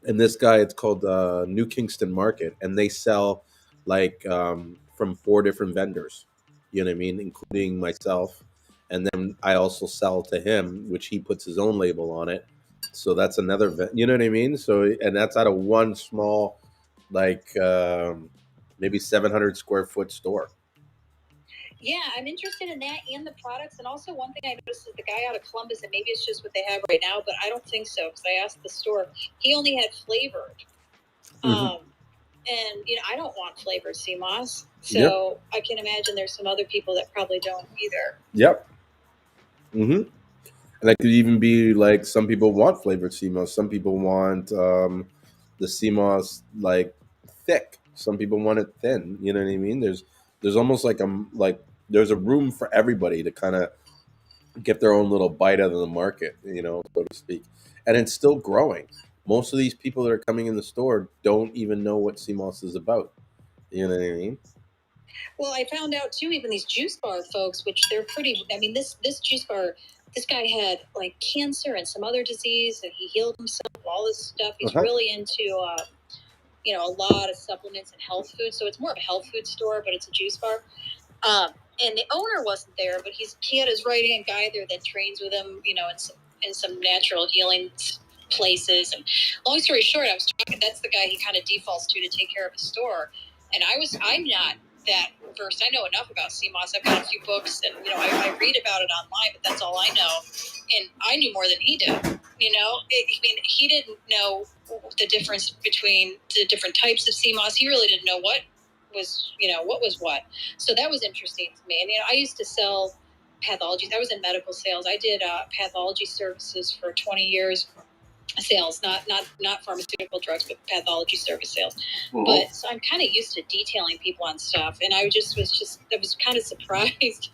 and this guy, it's called New Kingston Market, and they sell like from 4 different vendors. You know what I mean, including myself, and then I also sell to him, which he puts his own label on it. So that's another you know what I mean. So and that's out of one small, like maybe 700 square foot store.
Yeah, I'm interested in that and the products. And also, one thing I noticed is the guy out of Columbus, and maybe it's just what they have right now, but I don't think so because I asked the store. He only had flavored. Mm-hmm. And I don't want flavored Seamoss, so yep. I can imagine there's some other people that probably don't either.
Yep. Mm-hmm. And that could even be like some people want flavored Seamoss. Some people want the Seamoss like thick. Some people want it thin. You know what I mean? There's almost like there's a room for everybody to kind of get their own little bite out of the market, so to speak. And it's still growing. Most of these people that are coming in the store don't even know what Seamoss is about. You know what I mean?
Well, I found out too, even these juice bar folks, which they're pretty. I mean, this juice bar, this guy had like cancer and some other disease, and he healed himself. All this stuff. He's really into, a lot of supplements and health food. So it's more of a health food store, but it's a juice bar. And the owner wasn't there, but he had his right-hand guy there that trains with him, in some natural healing places. And long story short, I was talking. That's the guy he kind of defaults to take care of his store. And I'm not that versed. I know enough about Seamoss. I've got a few books, and I read about it online, but that's all I know. And I knew more than he did. He didn't know the difference between the different types of Seamoss. He really didn't know what was what. So that was interesting to me. And I used to sell pathology. I was in medical sales. I did pathology services for 20 years. Sales, not pharmaceutical drugs, but pathology service sales. Mm-hmm. But so I'm kind of used to detailing people on stuff, and I was kind of surprised,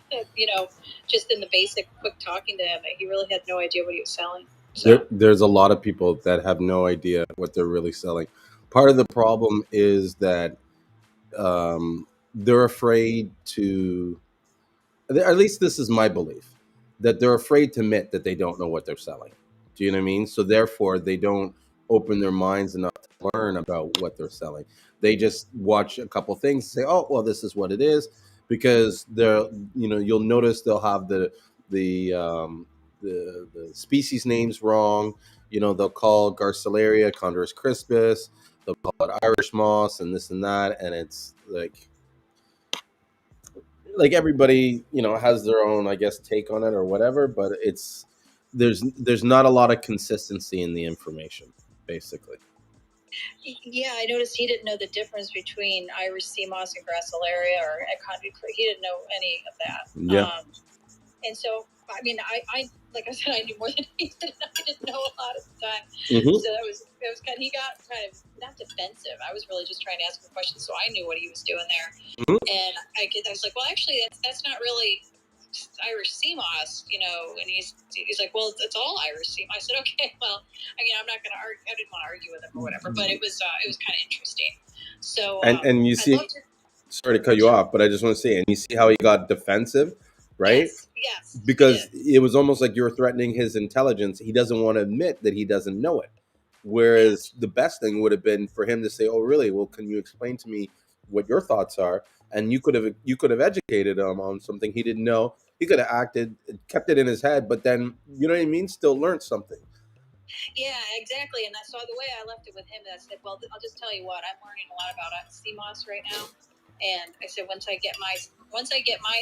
just in the basic quick talking to him, he really had no idea what he was selling. So.
There's a lot of people that have no idea what they're really selling. Part of the problem is that they're afraid to, at least this is my belief, that they're afraid to admit that they don't know what they're selling. Do you know what I mean? So therefore they don't open their minds enough to learn about what they're selling. They just watch a couple things and say, oh, well, this is what it is, because you'll notice they'll have the species names wrong. They'll call Garcilaria Condorus crispus, they'll call it Irish moss and this and that, and it's like everybody has their own, I guess, take on it or whatever, but there's not a lot of consistency in the information, basically.
Yeah, I noticed he didn't know the difference between Irish Seamoss and Gracilaria or he didn't know any of that.
Yeah.
And so, I mean, I like I said, I knew more than he did. I didn't know a lot at the time.
Mm-hmm.
So it was kind of, he got kind of not defensive. I was really just trying to ask him questions, so I knew what he was doing there. Mm-hmm. And I was like, well, actually, that's not really Irish Seamoss, and he's like, well, it's all Irish Seamoss. I said, okay, well, I'm not going to argue. I didn't want to argue with him or whatever, but it was kind of interesting. So,
and you see, sorry to cut you off, but I just want to say, and you see how he got defensive, right?
Yes.
Because it was almost like you were threatening his intelligence. He doesn't want to admit that he doesn't know it. Whereas the best thing would have been for him to say, "Oh, really? Well, can you explain to me what your thoughts are?" And you could have educated him on something he didn't know. He could have acted, kept it in his head, but then you know what I mean. Still learned something.
Yeah, exactly. And that's so the way I left it with him. I said, "Well, I'll just tell you what. I'm learning a lot about Seamoss right now." And I said, once I get my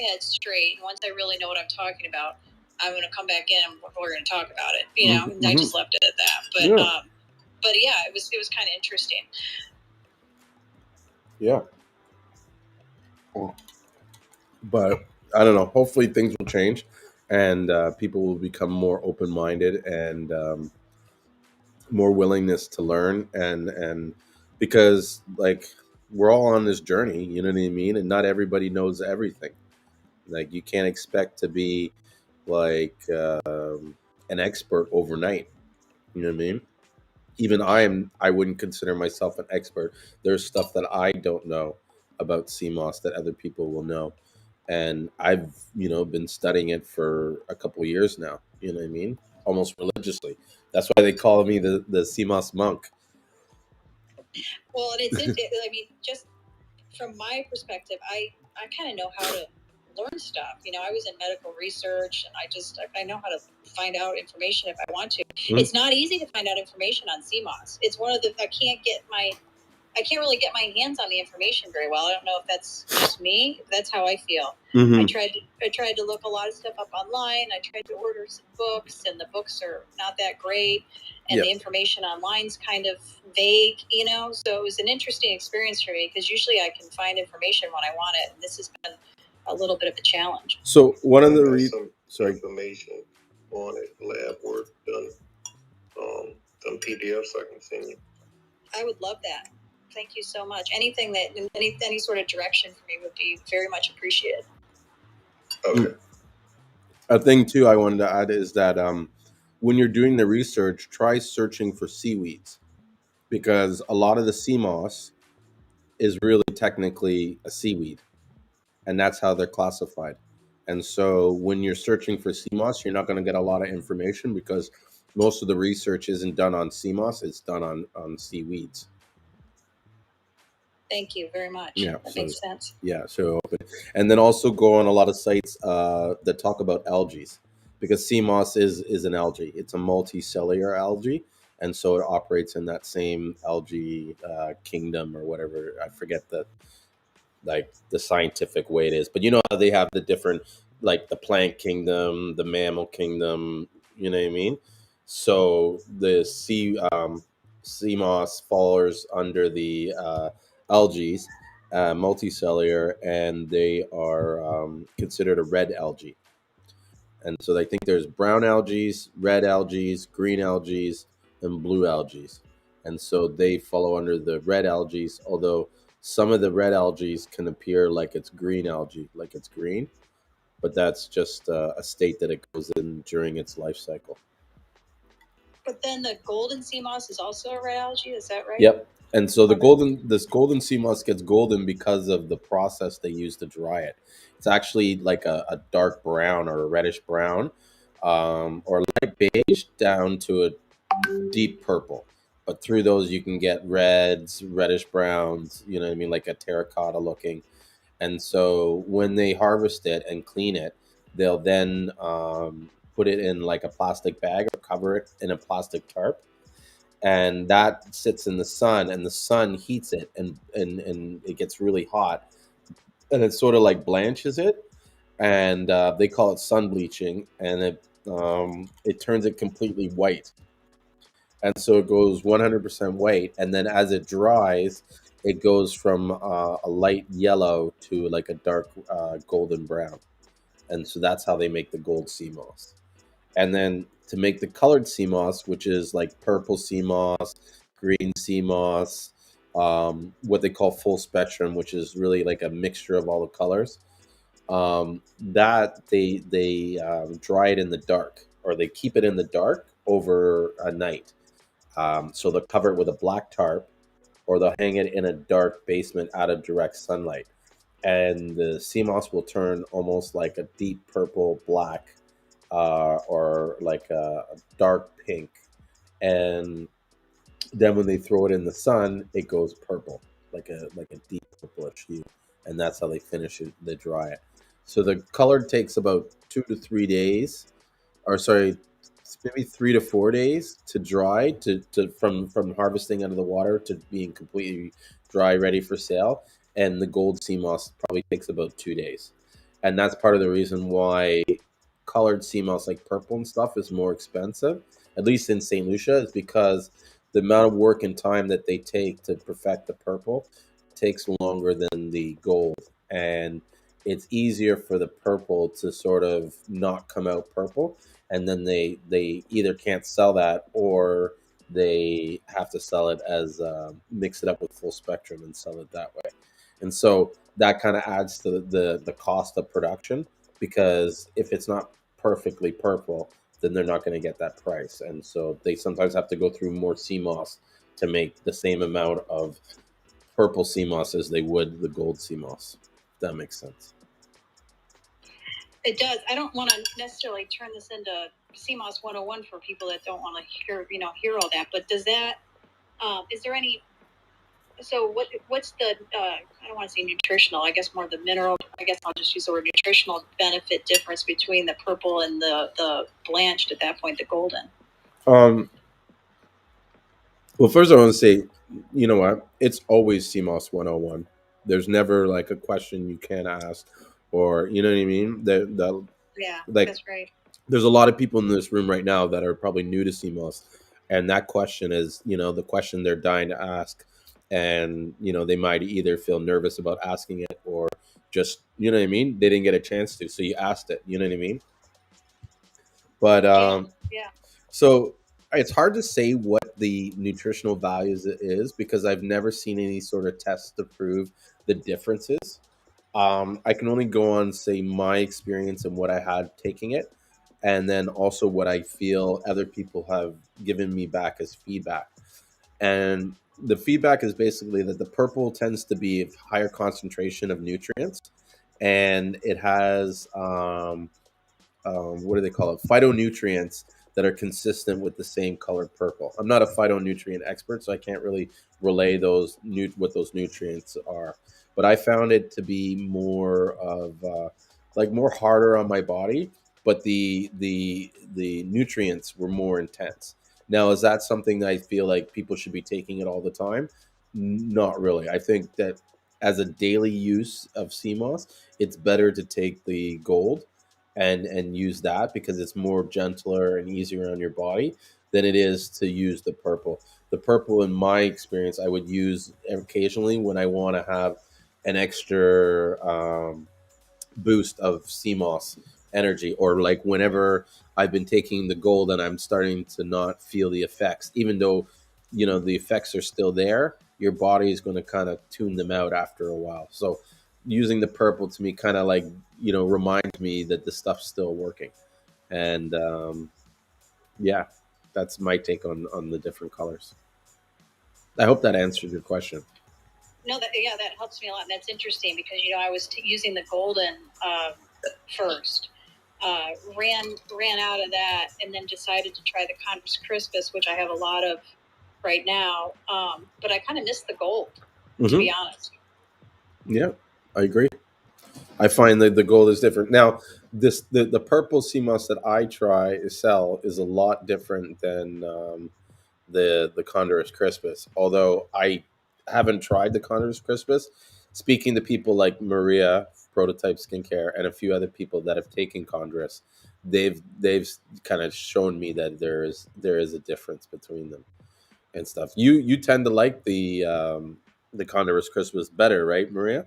head straight, and once I really know what I'm talking about, I'm going to come back in and we're going to talk about it. You know, and I just left it at that. But yeah, it was kind of interesting.
Yeah. But I don't know. Hopefully things will change, and people will become more open minded and more willingness to learn and because like we're all on this journey, you know what I mean, and not everybody knows everything. Like you can't expect to be like an expert overnight, you know what I mean. Even I wouldn't consider myself an expert. There's stuff that I don't know about CMOS that other people will know, and I've been studying it for a couple of years now, you know what I mean, almost religiously. That's why they call me the CMOS monk.
Well, and I mean, just from my perspective, I kind of know how to learn stuff. You know, I was in medical research, and I know how to find out information if I want to. It's not easy to find out information on CMOS. It's one of the I can't really get my hands on the information very well. I don't know if that's just me. That's how I feel. I tried to look a lot of stuff up online. I tried to order some books, and the books are not that great, and the information online's kind of vague, you know. So it was an interesting experience for me because usually I can find information when I want it, and this has been a little bit of a challenge.
So one of the
information on it, lab work done, some PDFs I can send you.
I would love that. Thank you so much. Anything that any sort of direction for me would be very much appreciated.
Okay.
A thing too I wanted to add is that when you're doing the research, try searching for seaweeds, because a lot of the sea moss is really technically a seaweed, and that's how they're classified. And so when you're searching for sea moss, you're not going to get a lot of information because most of the research isn't done on sea moss; it's done on seaweeds.
Thank you very much.
Yeah,
that makes sense.
Yeah, so and then also go on a lot of sites that talk about algae, because sea moss is an algae. It's a multicellular algae, and so it operates in that same algae kingdom or whatever. I forget the scientific way it is, but you know how they have the different, like the plant kingdom, the mammal kingdom. You know what I mean? So the sea moss falls under the algae, multicellular, and they are considered a red algae. And so I think there's brown algae, red algae, green algae, and blue algae. And so they follow under the red algae, although some of the red algae can appear like it's green algae, like it's green, but that's just a state that it goes in during its life cycle.
But then the golden sea moss is also a red algae, is that right?
Yep. And so this golden sea moss gets golden because of the process they use to dry it. It's actually like a dark brown or a reddish brown, or light beige down to a deep purple. But through those you can get reds, reddish browns, you know what I mean, like a terracotta looking. And so when they harvest it and clean it, they'll then put it in like a plastic bag or cover it in a plastic tarp, and that sits in the sun, and the sun heats it, and it gets really hot, and it sort of like blanches it, and they call it sun bleaching, and it turns it completely white, and so it goes 100% white, and then as it dries, it goes from a light yellow to like a dark golden brown, and so that's how they make the gold sea moss. And then to make the colored sea moss, which is like purple sea moss, green sea moss, what they call full spectrum, which is really like a mixture of all the colors. That they dry it in the dark, or they keep it in the dark over a night. So they'll cover it with a black tarp, or they'll hang it in a dark basement out of direct sunlight. and the Seamoss will turn almost like a deep purple black, or like a dark pink, and then when they throw it in the sun, it goes purple, like a deep purplish hue, and that's how they finish it. They dry it. So the color takes about 2 to 3 days, or sorry, maybe 3 to 4 days to dry, to from harvesting out of the water to being completely dry, ready for sale. And the gold sea moss probably takes about 2 days, and that's part of the reason why colored sea moss like purple and stuff is more expensive, at least in St. Lucia, is because the amount of work and time that they take to perfect the purple takes longer than the gold, and it's easier for the purple to sort of not come out purple, and then they either can't sell that, or they have to sell it as mix it up with full spectrum and sell it that way. And so that kind of adds to the cost of production, because if it's not perfectly purple, then they're not going to get that price, and so they sometimes have to go through more sea moss to make the same amount of purple sea moss as they would the gold sea moss. If that makes sense.
It does. I don't want to necessarily turn this into Seamoss 101 for people that don't want to hear all that. But does that? Is there any? So what's the? I don't want to say nutritional. I guess more the mineral. I guess I'll just use the word nutritional benefit difference between the purple and the blanched at that point, the golden.
Well, first I want to say, you know what? It's always CMOS 101. There's never like a question you can't ask, or you know what I mean.
Yeah,
like
that's right.
there's a lot of people in this room right now that are probably new to CMOS, and that question is, the question they're dying to ask, and they might either feel nervous about asking it, or just, you know what I mean, they didn't get a chance to, so you asked it. You know what I mean? But
Yeah.
so it's hard to say what the nutritional values it is, because I've never seen any sort of tests to prove the differences. I can only go on, say, my experience and what I had taking it, and then also what I feel other people have given me back as feedback. And the feedback is basically that the purple tends to be a higher concentration of nutrients, and it has what do they call it? Phytonutrients that are consistent with the same color purple. I'm not a phytonutrient expert, so I can't really relay what those nutrients are. But I found it to be more of like more harder on my body, but the nutrients were more intense. Now, is that something that I feel like people should be taking it all the time? Not really. I think that as a daily use of CMOS, it's better to take the gold and use that, because it's more gentler and easier on your body than it is to use the purple. The purple, in my experience, I would use occasionally when I want to have an extra boost of CMOS energy, or like whenever I've been taking the gold and I'm starting to not feel the effects, even though the effects are still there, your body is going to kind of tune them out after a while. So using the purple to me kind of like reminds me that the stuff's still working. And yeah, that's my take on the different colors. I hope that answered your question.
No, that helps me a lot. And that's interesting because I was using the golden first, ran out of that, and then decided to try the Converse Crispus, which I have a lot of right now. But I kind of missed the gold, to be honest.
Yeah, I agree. I find that the gold is different. Now, the purple CMOS that I sell is a lot different than the Condorus Crispus. Although I haven't tried the Condorus Crispus, speaking to people like Maria, Prototype Skincare, and a few other people that have taken Condorus, they've kind of shown me that there is a difference between them and stuff. You tend to like the Condorus Crispus better, right, Maria?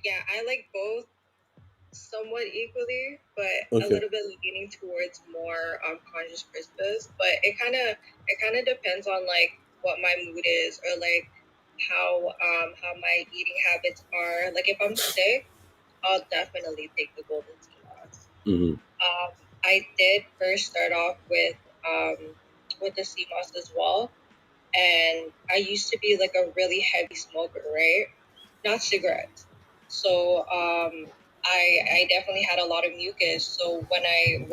Yeah, I like both somewhat equally, but a little bit leaning towards more conscious Crispus. But it kind of depends on like what my mood is, or like how my eating habits are. Like if I'm sick, I'll definitely take the golden Seamoss.
Mm-hmm.
I did first start off with the Seamoss as well, And I used to be like a really heavy smoker, right? Not cigarettes. So I definitely had a lot of mucus. So when I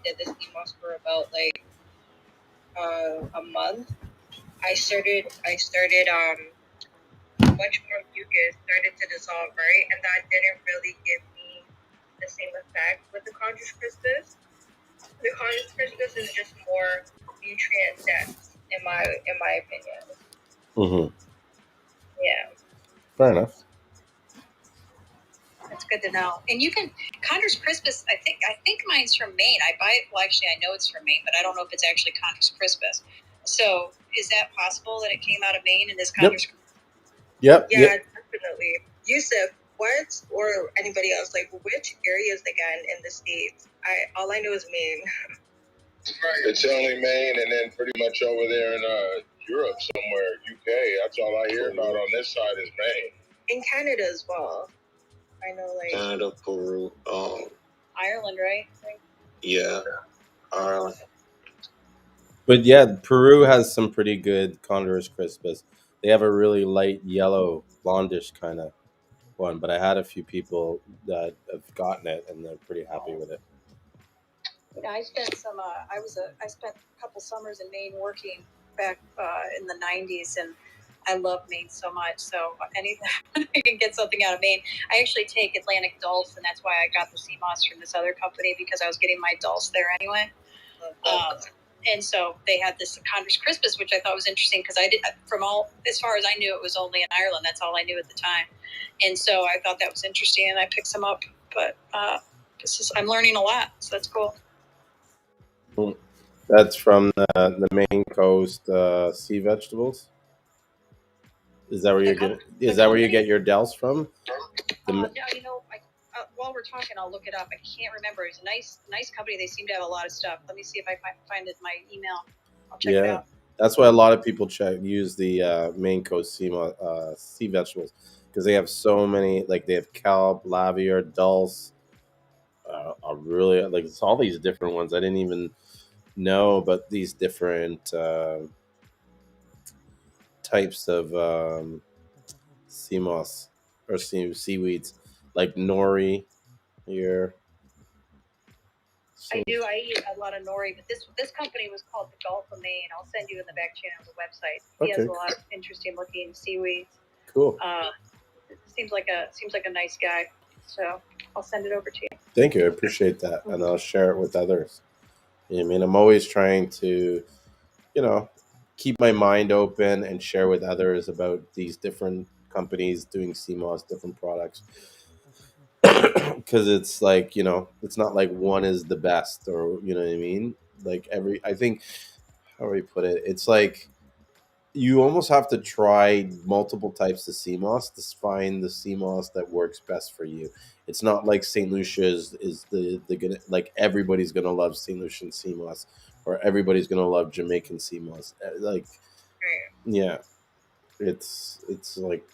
did the Seamoss for about like a month, I started much more mucus started to dissolve, right? And that didn't really give me the same effect with the Condrus crispus. The Condrus crispus is just more nutrient dense, in my opinion.
Mm-hmm.
Yeah.
Fair enough.
That's good to know. And you can Condor's Crispus. I think mine's from Maine. I buy it. Well, actually, I know it's from Maine, but I don't know if it's actually Condor's Crispus. So, is that possible that it came out of Maine and this Condor's?
Yep.
Yeah, definitely. Yusuf, what or anybody else? Like, which areas again in the states? All I know is Maine.
Right. It's only Maine, and then pretty much over there in Europe somewhere, UK. That's all I hear about on this side is Maine.
In Canada as well. I know, like
Canada, Peru,
Ireland, right?
Yeah, Ireland.
But yeah, Peru has some pretty good Condorus crispus. They have a really light yellow, blondish kind of one. But I had a few people that have gotten it, and they're pretty happy with it.
I spent I spent a couple summers in Maine working back in the '90s, and I love Maine so much. So anything I can get something out of Maine. I actually take Atlantic Dulse, and that's why I got the Seamoss from this other company because I was getting my Dulse there anyway. And so they had this Condor's Crispus, which I thought was interesting because I did as far as I knew, it was only in Ireland. That's all I knew at the time, and so I thought that was interesting, and I picked some up. But I'm learning a lot, so that's cool.
That's from the Maine coast sea vegetables. Is that where you get? Is that where you get your Dells from?
No, while we're talking, I'll look it up. I can't remember. It's a nice company. They seem to have a lot of stuff. Let me see if I find it in my email. I'll check it out.
That's why a lot of people use the Maine coast sea vegetables because they have so many. Like they have kelp, lavier, dulse. I really like it's all these different ones. I didn't even know about these different types of sea moss or seaweeds, like nori here.
I do. I eat a lot of nori, but this company was called the Gulf of Maine. I'll send you in the back channel the website. He has a lot of interesting looking seaweeds.
Cool.
Seems like a nice guy. So I'll send it over to you.
Thank you. I appreciate that, and I'll share it with others. I mean, I'm always trying to, keep my mind open and share with others about these different companies doing CMOS, different products. Because it's like, it's not like one is the best or, you know what I mean? Like I think, how do we put it? It's like you almost have to try multiple types of CMOS to find the CMOS that works best for you. It's not like St. Lucia's is the gonna like everybody's gonna love St. Lucian CMOS or everybody's gonna love Jamaican CMOS. Like, yeah, it's like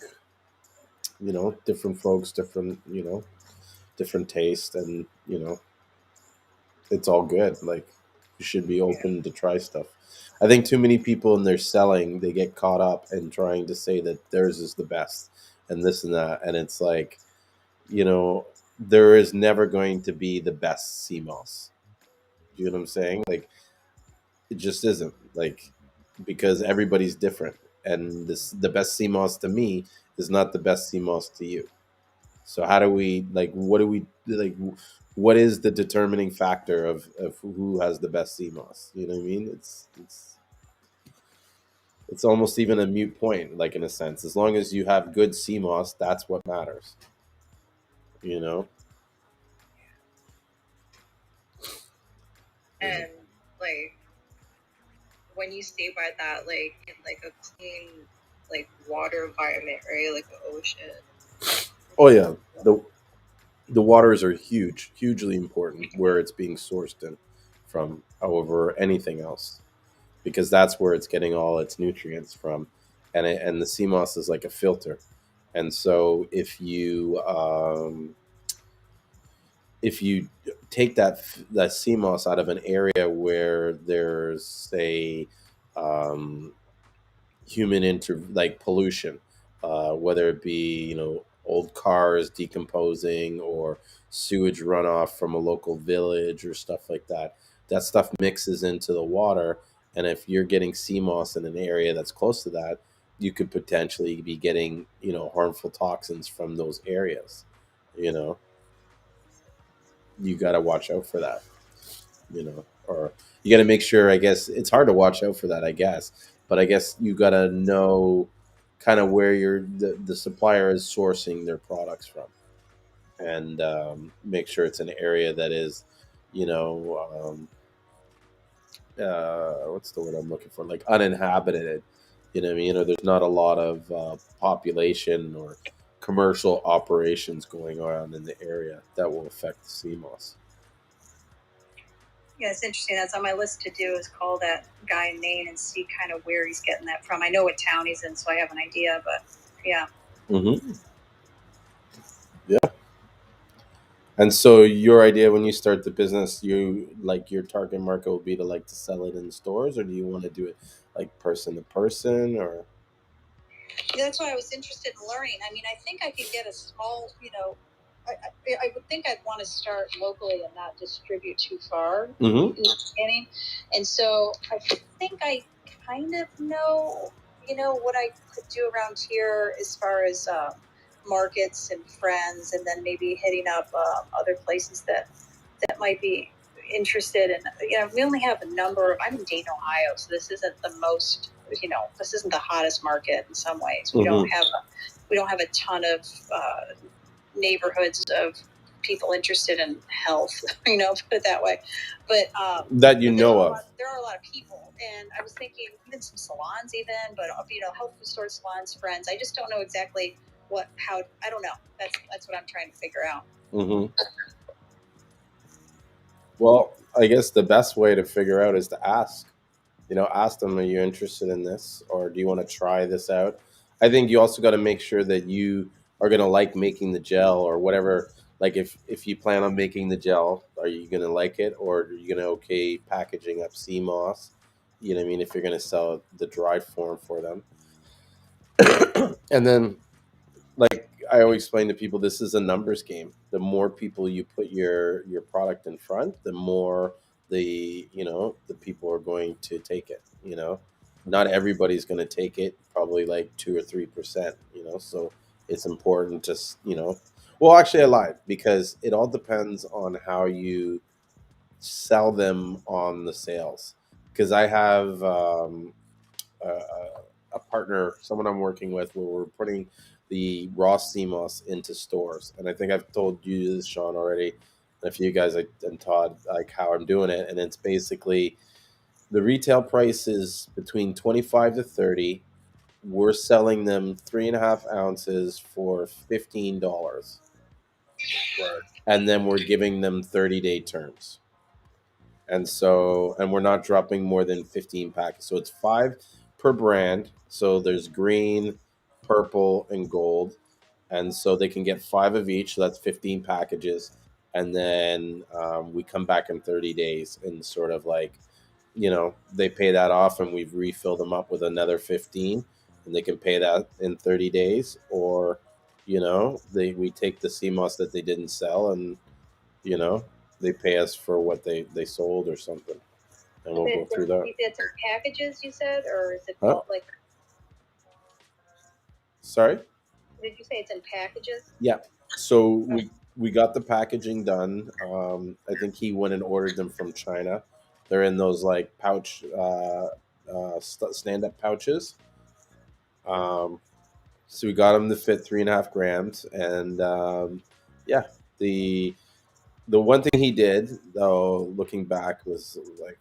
different folks, different different taste, and it's all good. Like you should be open to try stuff. I think too many people in their selling, they get caught up in trying to say that theirs is the best and this and that. And it's like, there is never going to be the best CMOS. You know what I'm saying? Like it just isn't like because everybody's different. And the best CMOS to me is not the best CMOS to you. So how do we what do we like what is the determining factor of who has the best CMOS? You know what I mean? It's almost even a mute point, like in a sense. As long as you have good CMOS, that's what matters. You know?
And like when you stay by that, like in like a clean like water environment, right? Like the ocean.
Oh yeah. The waters are hugely important where it's being sourced in from, however, anything else. Because that's where it's getting all its nutrients from. And the CMOS is like a filter. And so if you take that CMOS out of an area where there's a um, human like pollution, whether it be old cars decomposing or sewage runoff from a local village or stuff like that. That stuff mixes into the water, and if you're getting sea moss in an area that's close to that, you could potentially be getting harmful toxins from those areas. You know, you got to watch out for that. Or you got to make sure. I guess it's hard to watch out for that. I guess, but I guess you got to know kind of where the supplier is sourcing their products from, and make sure it's an area that is, you know, what's the word I'm looking for? Like uninhabited. You know what I mean? There's not a lot of population or commercial operations going on in the area that will affect the sea moss.
Yeah, it's interesting. That's on my list to do, is call that guy in Maine and see kind of where he's getting that from. I know what town he's in, so I have an idea, but yeah.
Mm-hmm. Yeah. And so your idea when you start the business, you like your target market will be to like to sell it in stores, or do you want to do it like person to person, or?
Yeah, that's why I was interested in learning. I mean, I think I could get a small, I would think I'd want to start locally and not distribute too far
Mm-hmm.
in the beginning. And so I think I kind of know, what I could do around here as far as markets and friends, and then maybe hitting up other places that might be interested in. We only have a number of. I'm in Dayton, Ohio, so this isn't the most. This isn't the hottest market in some ways. We don't have a ton of neighborhoods of people interested in health. Put it that way. But
That you
but
know of.
there are a lot of people, and I was thinking even some salons, but health food store salons, friends. I just don't know exactly how. I don't know. That's what I'm trying to figure out.
Mm-hmm. Well, I guess the best way to figure out is to ask. Ask them, are you interested in this, or do you want to try this out? I think you also got to make sure that you are going to like making the gel or whatever. Like if you plan on making the gel, are you going to like it, or are you going to okay packaging up sea moss? You know what I mean? If you're going to sell the dried form for them, and then like I always explain to people, this is a numbers game. The more people you put your product in front, the more the people are going to take it. Not everybody's going to take it. Probably like 2 or 3%. So it's important to well, actually, I lied, because it all depends on how you sell them on the sales. Because I have a, a partner, someone I'm working with, where we're putting the raw CMOS into stores. And I think I've told you this, Sean, already, and a few guys and Todd, like how I'm doing it. And it's basically the retail price is between 25 to 30. We're selling them 3.5 ounces for $15.
Right.
And then we're giving them 30-day terms. And we're not dropping more than 15 packets. So it's 5 per brand. So there's green, purple, and gold. And so they can get 5 of each. So that's 15 packages. And then we come back in 30 days and sort of like, they pay that off, and we've refilled them up with another 15, and they can pay that in 30 days. Or, we take the CMOS that they didn't sell, and you know, they pay us for what they sold or something, and we'll go through that.
It's in packages, you said, or is it
Huh?
like?
Sorry?
Did you say it's in packages?
Yeah. So we got the packaging done. I think he went and ordered them from China. They're in those like pouch, stand-up pouches. Um, so we got them to fit 3.5 grams, and yeah, the the one thing he did, though, looking back, was like,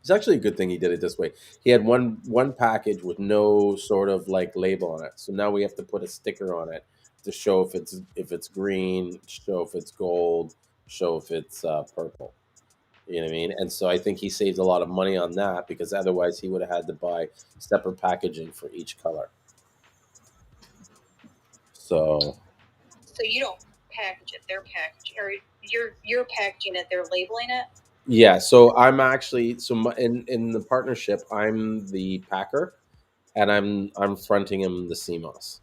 it's actually a good thing he did it this way. He had one package with no sort of like label on it. So now we have to put a sticker on it to show if it's green, show if it's gold, show if it's purple. You know what I mean? And so I think he saved a lot of money on that, because otherwise he would have had to buy separate packaging for each color. So
So you don't package it; they're packaging, or you're packaging it. They're labeling it.
Yeah, so I'm actually in the partnership, I'm the packer, and I'm fronting him the CMOS.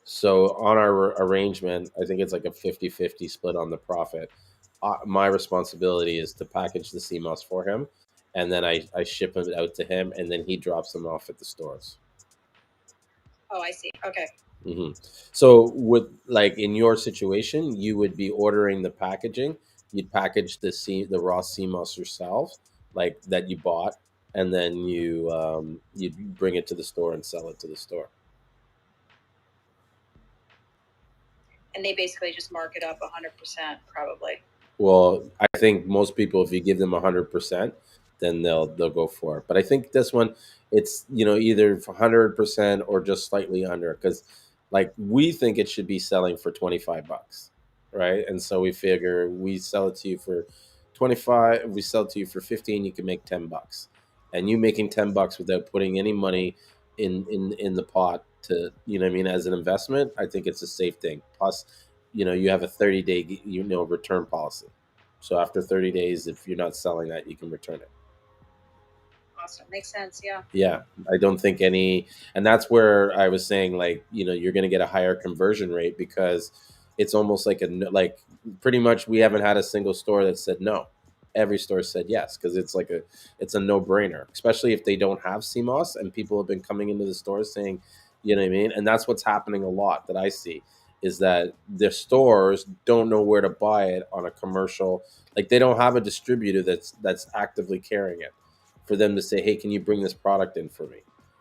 So on our arrangement, I think it's like a 50-50 split on the profit. My responsibility is to package the CMOS for him, and then I ship it out to him, and then he drops them off at the stores.
Oh, I see. Okay.
hmm So, with like in your situation, you would be ordering the packaging. You'd package the raw CMOS yourself, like that you bought, and then you'd bring it to the store and sell it to the store.
And they basically just mark it up 100%, probably.
Well, I think most people, if you give them 100%, then they'll go for it. But I think this one, it's either 100% or just slightly under, because like we think it should be selling for $25, right? And so we figure we sell it to you for 25, we sell it to you for 15, you can make $10, and you making $10 without putting any money in the pot to what I mean, as an investment. I think it's a safe thing. Plus, you have a 30-day return policy, so after 30 days, if you're not selling that, you can return it.
Awesome. Makes sense. Yeah.
Yeah, I don't think any, and that's where I was saying, like, you're going to get a higher conversion rate, because it's almost like like pretty much we haven't had a single store that said no. Every store said yes, because it's a no-brainer, especially if they don't have CMOS, and people have been coming into the stores saying, you know what I mean. And that's what's happening a lot that I see, is that the stores don't know where to buy it on a commercial, like they don't have a distributor that's actively carrying it for them to say, hey, can you bring this product in for me?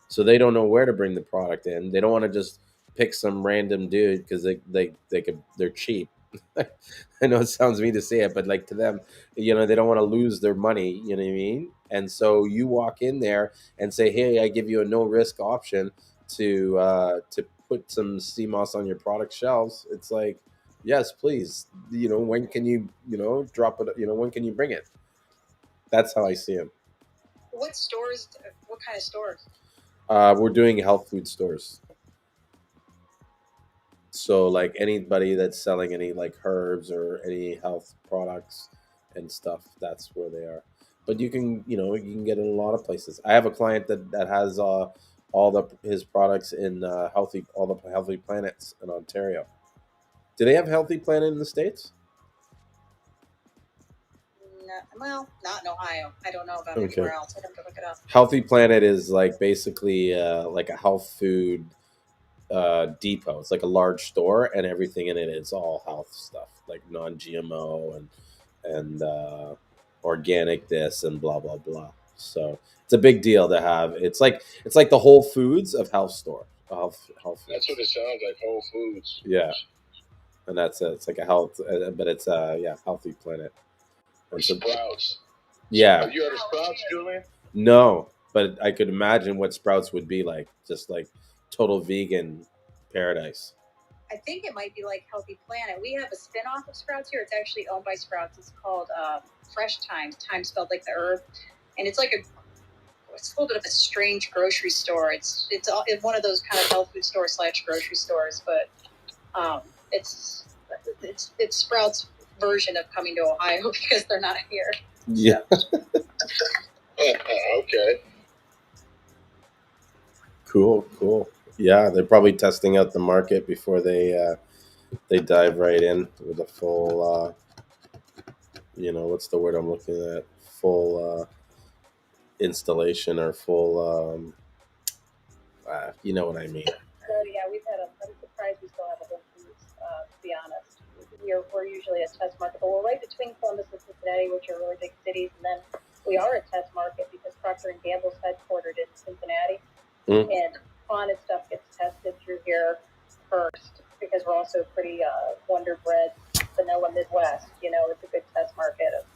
So they don't know where to bring the product in. They don't want to just pick some random dude, because they're cheap. I know it sounds mean to say it, but like to them, they don't want to lose their money. You know what I mean? And so you walk in there and say, hey, I give you a no risk option to put some CMOS on your product shelves. It's like, yes, please. When can you drop it? When can you bring it? That's how I see it.
What stores? What kind of stores?
We're doing health food stores. So like anybody that's selling any like herbs or any health products and stuff, that's where they are. But you can get in a lot of places. I have a client that has all the his products in all the Healthy Planets in Ontario. Do they have Healthy Planet in the States?
No, well, not in Ohio. I don't know about
Okay.
anywhere else. I'd have to look it up.
Healthy Planet is like basically like a health food depot. It's like a large store, and everything in it is all health stuff, like non-GMO and organic this and blah blah blah. So it's a big deal to have. It's like the Whole Foods of health store. Health foods.
That's what it sounds like. Whole Foods.
Yeah, and that's it. It's like a health, but it's yeah, Healthy Planet.
Or Sprouts.
Yeah.
Have you heard of Sprouts, Julien?
No, but I could imagine what Sprouts would be like, just like total vegan paradise.
I think it might be like Healthy Planet. We have a spin-off of Sprouts here. It's actually owned by Sprouts. It's called Fresh Times. Time spelled like the herb, and it's a little bit of a strange grocery store. It's one of those kind of health food store / grocery stores, but it's Sprouts' version of coming to Ohio because they're not here.
Yeah.
Okay.
Cool. Yeah, they're probably testing out the market before they dive right in with a full what's the word I'm looking at? Full installation, or full you know what I mean.
Yeah, I'm surprised we still have a Whole Foods, to be honest. We're usually a test market, but we're right between Columbus and Cincinnati, which are really big cities, and then we are a test market because Procter & Gamble's headquartered in Cincinnati, and Fawn and stuff gets tested through here first, because we're also pretty Wonder Bread, vanilla Midwest. It's a good test market of,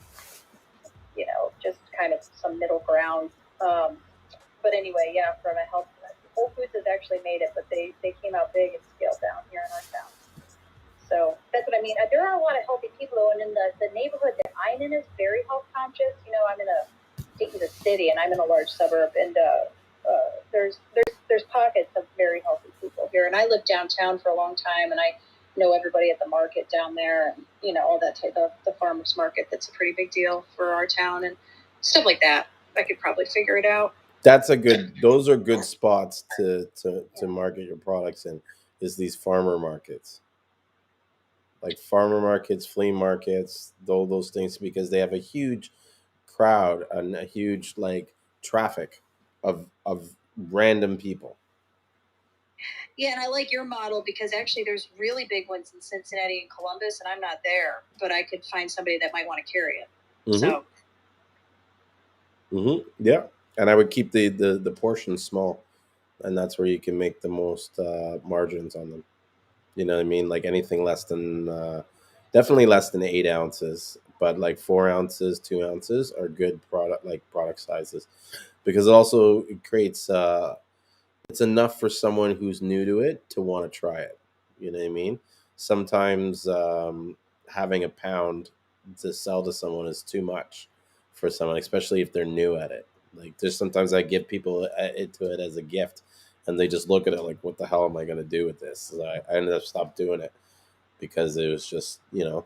just kind of some middle ground. But anyway, yeah, from a health, Whole Foods has actually made it, but they came out big and scaled down here in our town. So that's what I mean. There are a lot of healthy people, though, and in the neighborhood that I'm in is very health conscious. I'm in a city, and I'm in a large suburb, and there's pockets of very healthy people here. And I lived downtown for a long time, and I know everybody at the market down there, and all that type of the farmers market. That's a pretty big deal for our town and stuff like that. I could probably figure it out.
Those are good spots to market your products in, is these farmer markets. Like farmer markets, flea markets, all those things, because they have a huge crowd and a huge like traffic of random people.
Yeah, and I like your model because actually there's really big ones in Cincinnati and Columbus, and I'm not there, but I could find somebody that might want to carry it.
Mm-hmm.
So.
Mm-hmm. Yeah, and I would keep the portions small, and that's where you can make the most margins on them. You know what I mean? Like anything less than definitely less than 8 ounces, but like 4 ounces, 2 ounces are good product sizes, because it creates it's enough for someone who's new to it to want to try it. You know what I mean? Sometimes having a pound to sell to someone is too much for someone, especially if they're new at it. Like there's sometimes I give people it as a gift, and they just look at it like, "What the hell am I going to do with this?" So I ended up stopped doing it because it was just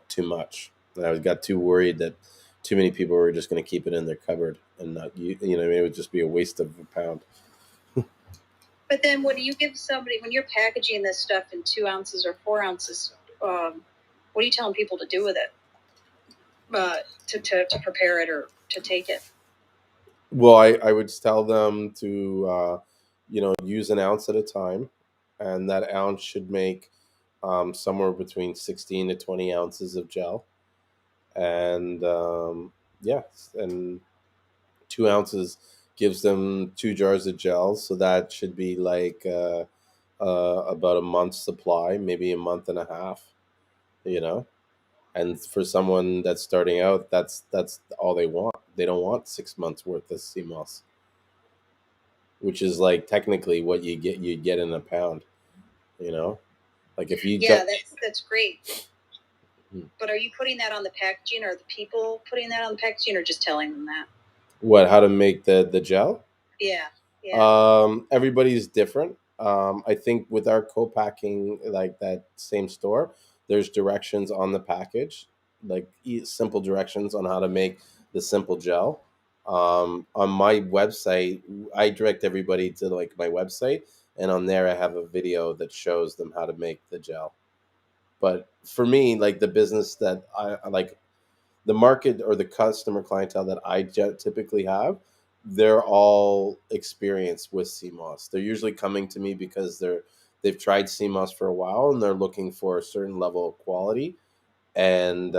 too much. And I got too worried that too many people were just going to keep it in their cupboard and not you know what I mean? It would just be a waste of a pound.
But then, what do you give somebody when you're packaging this stuff in 2 ounces or 4 ounces? What are you telling people to do with it? To prepare it or to take it?
Well, I would tell them to use an ounce at a time, and that ounce should make somewhere between 16 to 20 ounces of gel, and and 2 ounces gives them 2 jars of gel, so that should be like about a month's supply, maybe a month and a half. You know, and for someone that's starting out, that's all they want. They don't want 6 months worth of CMOS, which is like technically what you get in a pound. You know, like if you
that's great. But are you putting that on the packaging, or are the people putting that on the packaging, or just telling them that?
how to make the gel?
Yeah.
Everybody's different. I think with our co-packing, like that same store, there's directions on the package, like simple directions on how to make the simple gel. On my website, I direct everybody to like my website, and on there I have a video that shows them how to make the gel. But for me, like the business that I like, the market or the customer clientele that I typically have, they're all experienced with CMOS. They're usually coming to me because they've tried CMOS for a while and they're looking for a certain level of quality, and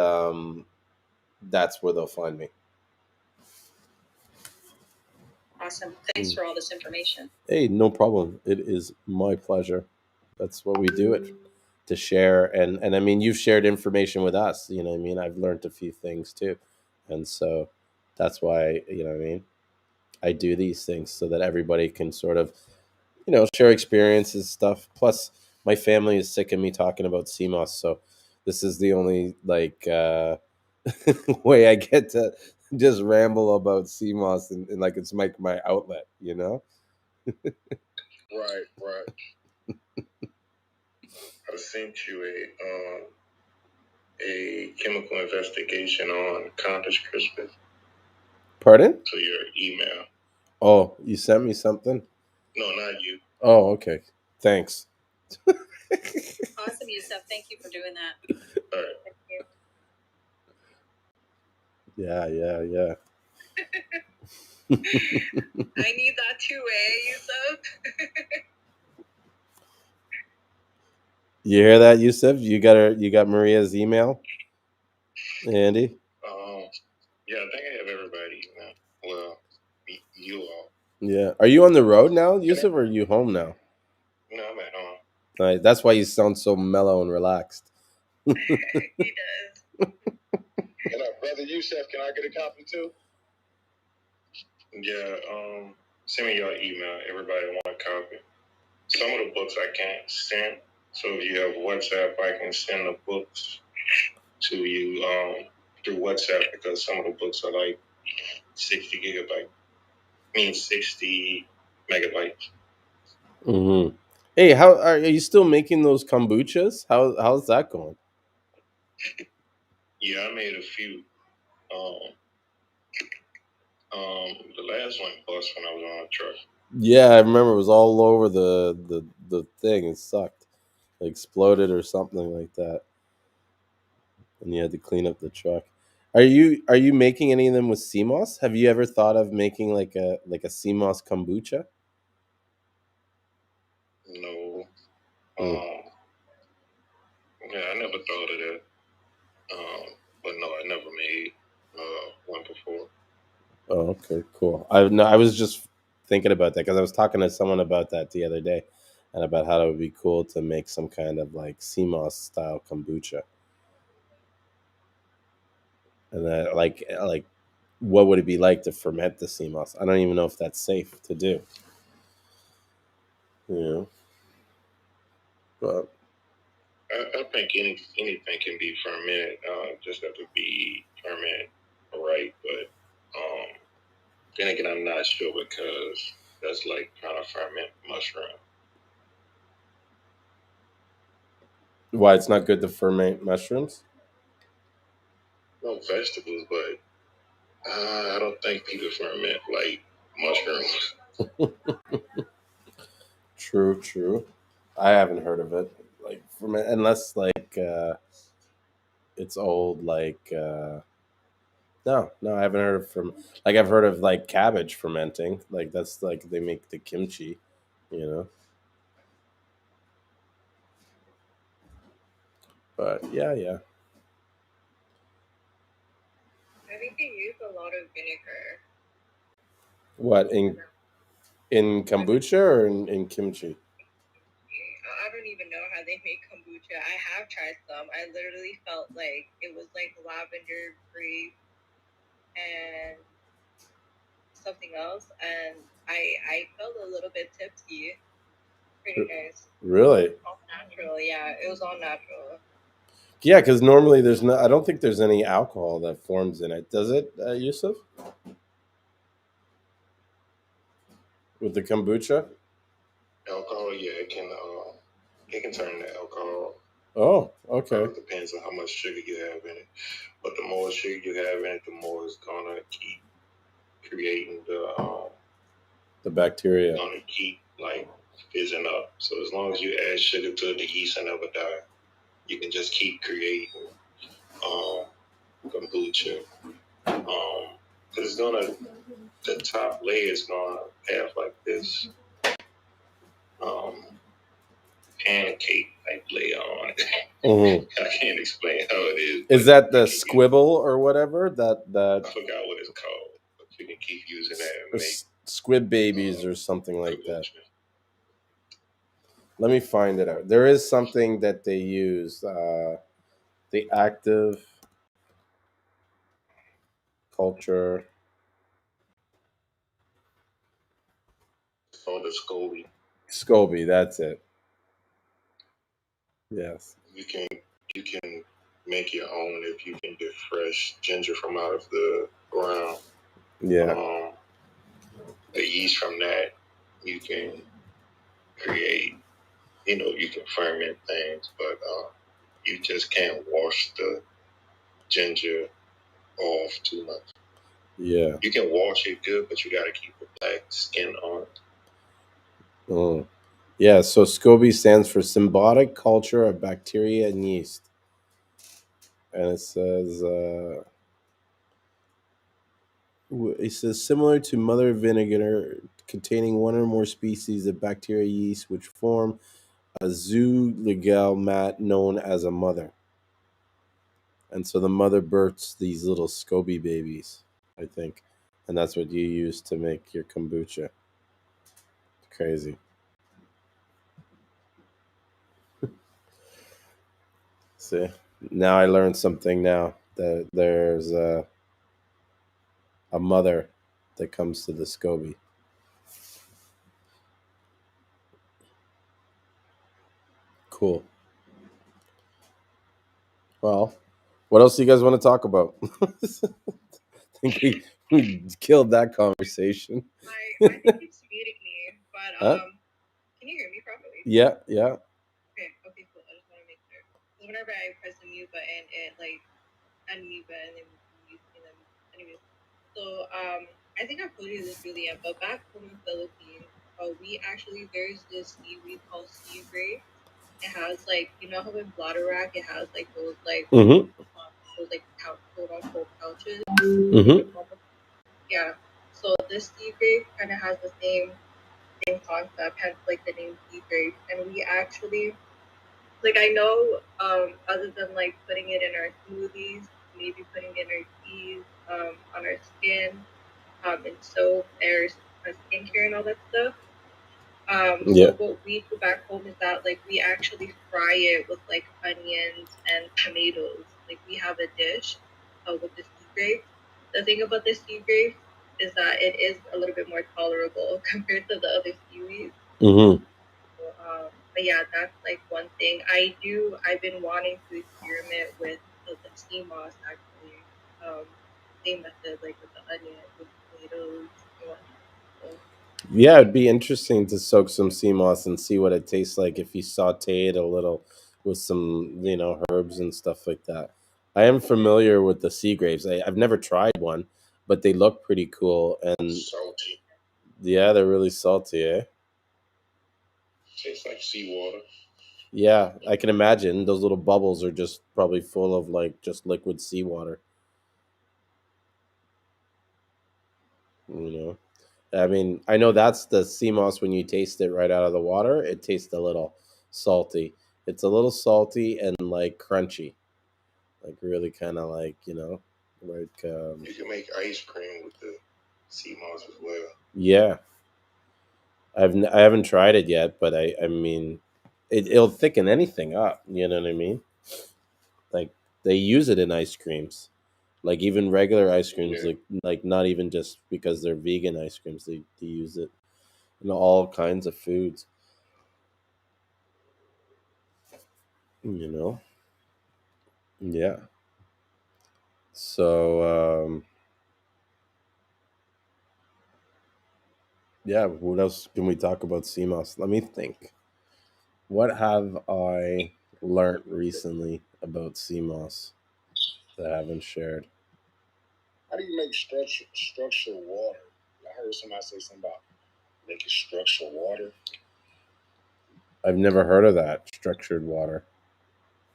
that's where they'll find me.
Awesome. Thanks for all this information.
Hey, no problem. It is my pleasure. That's what we do it to share, and I mean, you've shared information with us. You know what I mean? I've learned a few things too, and so that's why what I mean, I do these things so that everybody can sort of, share experiences, stuff. Plus, my family is sick of me talking about CMOS, so this is the only like way I get to just ramble about CMOS, and like it's my outlet,
Right. I sent you a chemical investigation on Countess Crispus.
Pardon?
To your email.
Oh, you sent me something?
No, not you.
Oh, okay. Thanks.
Awesome, Yusuf. Thank you for doing that.
All right.
Thank you.
Yeah.
I need that too, Yusuf?
You hear that, Yusuf? You got Maria's email, Andy?
Yeah, I think I have everybody email. Well, you all.
Yeah. Are you on the road now, Yusuf, or are you home now?
No, I'm at home.
Right. That's why you sound so mellow and relaxed.
He does.
Brother Yusuf, can I get a copy too? Yeah, send me your email. Everybody want a copy. Some of the books I can't send. So if you have WhatsApp, I can send the books to you through WhatsApp, because some of the books are like 60 gigabytes. I mean 60 megabytes.
Mm-hmm. Hey, how are you still making those kombuchas? How's that going?
Yeah, I made a few. The last one bust when I was on a truck.
Yeah, I remember it was all over the thing. It sucked. It exploded or something like that, and you had to clean up the truck. Are you making any of them with Seamoss? Have you ever thought of making like a Seamoss kombucha?
No.
Mm.
Yeah, I never thought of that. But no, I never made one before.
Oh, okay, cool. I was just thinking about that because I was talking to someone about that the other day, and about how it would be cool to make some kind of like Seamoss style kombucha, and that like what would it be like to ferment the Seamoss? I don't even know if that's safe to do. You know, but
I think anything can be fermented. Just have to be fermented right. But then again, I'm not sure because that's like trying to ferment mushroom.
why it's not good to ferment mushrooms?
No vegetables, but I don't think people ferment like mushrooms.
True. I haven't heard of it like ferment unless like it's old like. No, I haven't heard of like I've heard of like cabbage fermenting. Like that's like they make the kimchi, you know. But yeah.
I think they use a lot of vinegar.
What in kombucha or in kimchi?
I don't even know how they make kombucha. I have tried some. I literally felt like it was like lavender, grape, and something else, and I felt a little bit tipsy. Pretty nice.
Really?
All natural, yeah. It was all natural.
Yeah, because normally there's no. I don't think there's any alcohol that forms in it. Does it, Yusuf? With the kombucha?
Alcohol, yeah, it can turn to alcohol.
Oh, okay.
It depends on how much sugar you have in it. But the more sugar you have in it, the more it's gonna keep creating
The bacteria.
gonna keep like fizzing up. So as long as you add sugar to it, the yeast will never die. You can just keep creating kombucha. Because it's gonna, the top layer is gonna have like this pancake type layer on it. I can't explain how it is.
Is that the squibble or whatever? That
I forgot what it's called, but you can keep using that and make
squib babies or something like that. Let me find it out. There is something that they use. The active culture.
Oh, the SCOBY.
SCOBY, that's it. Yes.
You can make your own if you can get fresh ginger from out of the ground.
Yeah.
The yeast from that you can create. You can ferment things, but you just can't wash the ginger off too much.
Yeah.
You can wash it good, but you got to keep the black skin on it.
Oh. Yeah, so SCOBY stands for Symbiotic Culture of Bacteria and Yeast. And it says similar to mother vinegar containing one or more species of bacteria yeast which form a zoolegal mat known as a mother. And so the mother births these little SCOBY babies, I think. And that's what you use to make your kombucha. Crazy. See, now I learned something now that there's a mother that comes to the SCOBY. Cool. Well, what else do you guys want to talk about? I think we killed that conversation.
I think it's muting me, but
Huh?
Can you hear me properly?
Yeah, yeah.
Okay, cool. I just want to make sure. Because whenever I press the mute button, it like unmute button and mute me. Anyways, so I think I've told you this, Julien, but back home in the Philippines, there's this seaweed called sea grape. It has like, you know how in bladder rack it has like those like quote unquote pouches. Yeah. So this sea grape kind of has the same concept, hence like the name sea grape, and we actually like I know other than like putting it in our smoothies, maybe putting it in our teas, on our skin, and soap, there's skincare and all that stuff. So what we do back home is that like we actually fry it with like onions and tomatoes. Like we have a dish with the sea grape. The thing about the sea grape is that it is a little bit more tolerable compared to the other seaweeds. But yeah, that's like one thing. I've been wanting to experiment with the Seamoss actually. Same method, like with the onions, with tomatoes, and whatnot. So,
Yeah, it'd be interesting to soak some sea moss and see what it tastes like if you saute it a little with some, herbs and stuff like that. I am familiar with the sea grapes. I've never tried one, but they look pretty cool. And
Salty.
yeah, they're really salty, eh?
Tastes like seawater.
Yeah, I can imagine those little bubbles are just probably full of like just liquid seawater. You know, I mean, I know that's the sea moss when you taste it right out of the water. It tastes a little salty. It's a little salty and like crunchy, like really kind of like like
You can make ice cream with the sea moss as well.
yeah. I haven't tried it yet, but I mean, it'll thicken anything up. You know what I mean? Like they use it in ice creams, like even regular ice creams,
Yeah.
like not even just because they're vegan ice creams. They use it in all kinds of foods. You know, yeah. So yeah, what else can we talk about CMOS? Let me think. What have I learned recently about CMOS that I haven't shared?
How do you make structured water? I heard somebody say something about making structured water.
I've never heard of that structured water.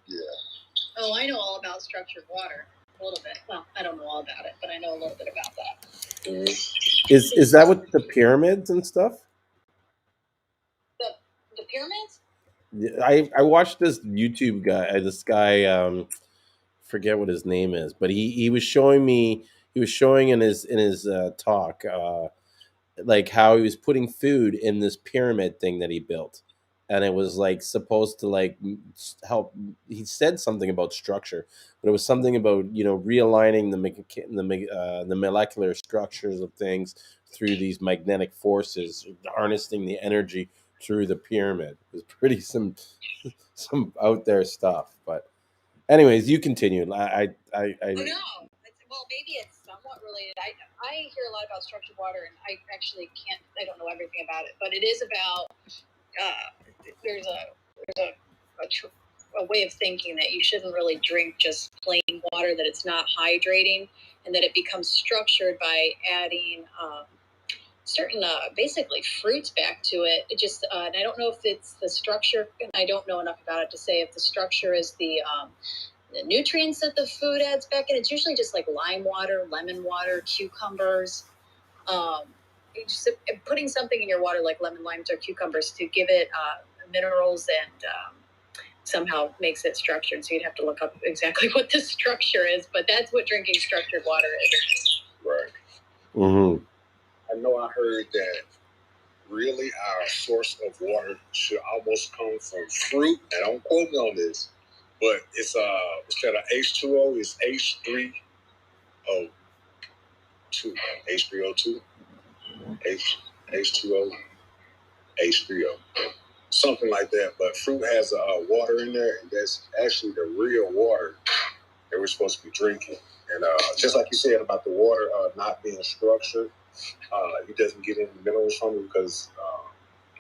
Yeah.
Oh, I know all about structured water. A little bit. Well, I don't know all about it, but I know a little bit about that.
Is that with the pyramids and stuff?
The pyramids?
I watched this YouTube guy. This guy, forget what his name is, but he was showing me. He was showing in his talk, like how he was putting food in this pyramid thing that he built, and it was like supposed to like help. He said something about structure, but it was something about realigning the molecular structures of things through these magnetic forces, harnessing the energy through the pyramid. It was pretty some out there stuff, but anyways, you continue. I
Oh no. Well, maybe it's somewhat related. I hear a lot about structured water, and I actually can't. I don't know everything about it, but it is about. There's a way of thinking that you shouldn't really drink just plain water, that it's not hydrating, and that it becomes structured by adding certain basically fruits back to it. It just and I don't know if it's the structure, and I don't know enough about it to say if the structure is the nutrients that the food adds back in. It's usually just like lime water, lemon water, cucumbers. Just putting something in your water like lemon, limes, or cucumbers to give it minerals and somehow makes it structured. So you'd have to look up exactly what the structure is, but that's what drinking structured water is.
Right.
Mm-hmm.
I know I heard that really our source of water should almost come from fruit. And don't quote me on this, but it's instead of H2O, it's H3O2. H3O2. H2O. H3O. Something like that. But fruit has water in there, and that's actually the real water that we're supposed to be drinking. And just like you said about the water not being structured, it doesn't get any minerals from it because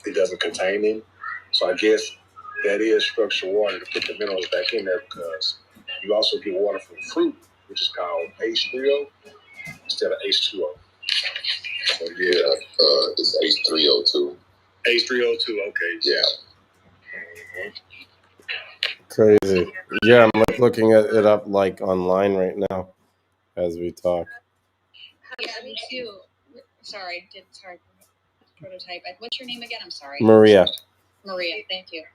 it doesn't contain any. So I guess that is structured water to put the minerals back in there because you also get water from fruit, which is called H3O instead of H2O. So yeah, it's H3O2. H3O2, okay. Yeah.
Crazy. Yeah, I'm like looking at it up like online right now as we talk.
Yeah, me too. Sorry, prototype. What's your name again? I'm sorry.
Maria.
Maria, thank you.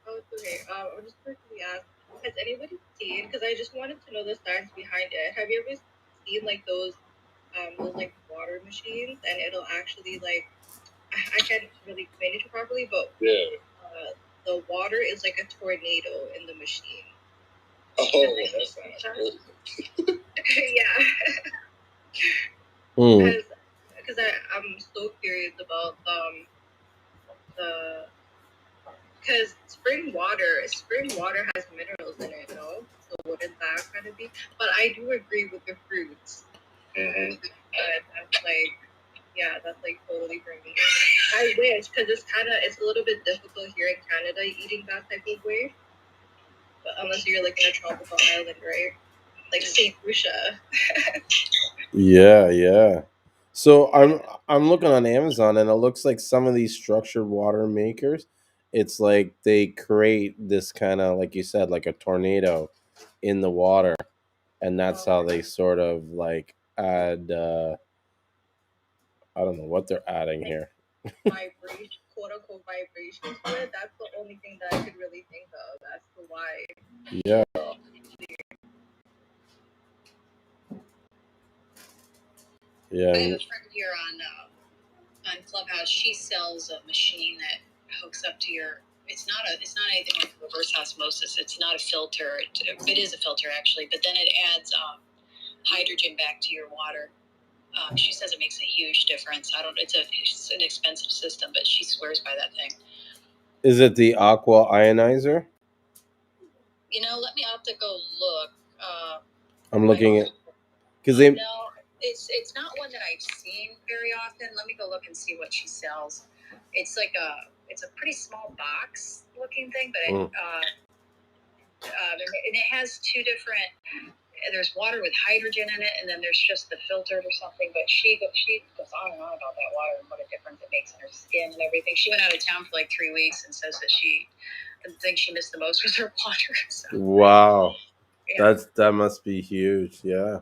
Oh, it's okay. I'll just quickly ask: has anybody seen? Because I just wanted to know the science behind it. Have you ever seen like those like water machines, and it'll actually like I can't really explain it properly, but
Yeah.
The water is like a tornado in the machine.
Oh, that's
yeah.
Mm.
Because I'm so curious about the because spring water has minerals in it, no? So wouldn't that kind of be? But I do agree with the fruits.
Mm-hmm.
That's like, yeah, that's like totally for me. I wish because it's a little bit difficult here in Canada eating that type of way. But unless you're like in a tropical island, right? Like St. Lucia.
Yeah, yeah. So I'm looking on Amazon and it looks like some of these structured water makers, it's like they create this kind of like you said like a tornado in the water, and that's how they sort of like add I don't know what they're adding here.
Vibration, quote unquote vibrations to it. That's the only thing that I could really think of as to why.
Yeah. Yeah.
I have a friend here on Clubhouse. She sells a machine that hooks up to your. It's not anything like reverse osmosis. It's not a filter. It is a filter actually, but then it adds hydrogen back to your water. She says it makes a huge difference. I don't. It's an expensive system, but she swears by that thing.
Is it the aqua ionizer?
Let me have to go look.
I'm looking at because they.
No, it's not one that I've seen very often. Let me go look and see what she sells. It's like it's a pretty small box looking thing, but and it has two different. There's water with hydrogen in it, and then there's just the filtered or something. But she goes on and on about that water and what a difference it makes in her skin and everything. She went out of town for like 3 weeks and says that the thing she missed the most was her water. So,
Wow,
yeah.
that must be huge. Yeah.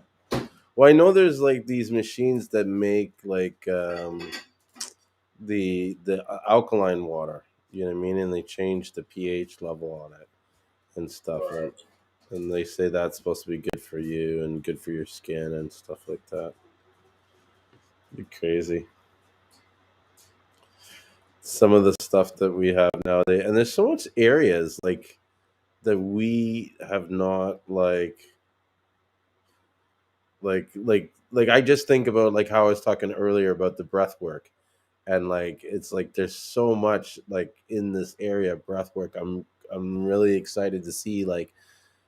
Well, I know there's like these machines that make like the alkaline water. You know what I mean? And they change the pH level on it and stuff. And they say that's supposed to be good for you and good for your skin and stuff like that. Be crazy. Some of the stuff that we have nowadays, and there's so much areas like that we have not like I just think about like how I was talking earlier about the breath work, and like it's like there's so much like in this area of breath work. I'm really excited to see like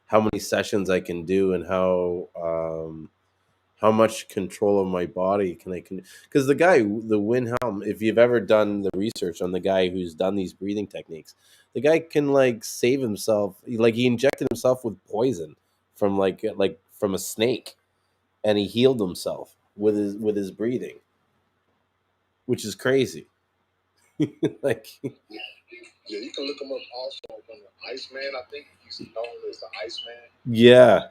how many sessions I can do and how much control of my body can because the Wilhelm, if you've ever done the research on the guy who's done these breathing techniques, the guy can like save himself, like he injected himself with poison from like from a snake, and he healed himself with his breathing, which is crazy. Like
Yeah, you can look him up also from the Iceman. I think he's known as the Iceman.
yeah.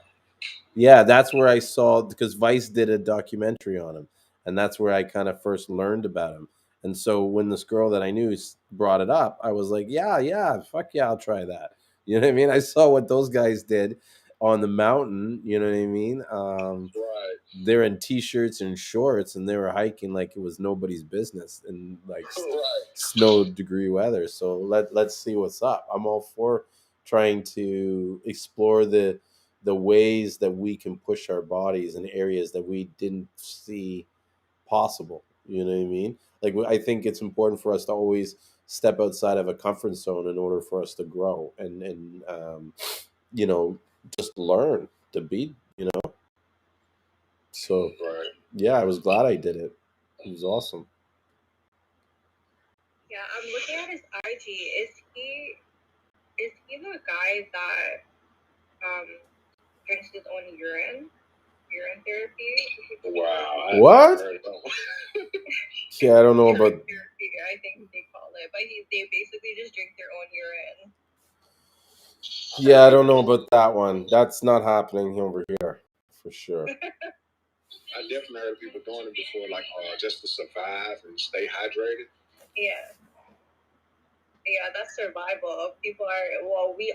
Yeah, that's where I saw because Vice did a documentary on him, and that's where I kind of first learned about him. And so when this girl that I knew brought it up, I was like, yeah, yeah, fuck yeah, I'll try that. You know what I mean? I saw what those guys did on the mountain. You know what I mean?
Right.
They're in t-shirts and shorts, and they were hiking like it was nobody's business in like
Right.
snow degree weather. So let's see what's up. I'm all for trying to explore the ways that we can push our bodies in areas that we didn't see possible. You know what I mean? Like I think it's important for us to always step outside of a comfort zone in order for us to grow and you know just learn to be. So
Right.
yeah, I was glad I did it. It was awesome.
Yeah, I'm looking at his IG. Is he the guy that drinks his own urine therapy?
Wow. What? Yeah, I don't know about.
Therapy, I think they call it, but they basically just drink their own urine.
Yeah, I don't know about that one. That's not happening over here for sure.
I definitely heard people doing it before, like just to survive and stay hydrated.
Yeah. Yeah, that's survival. We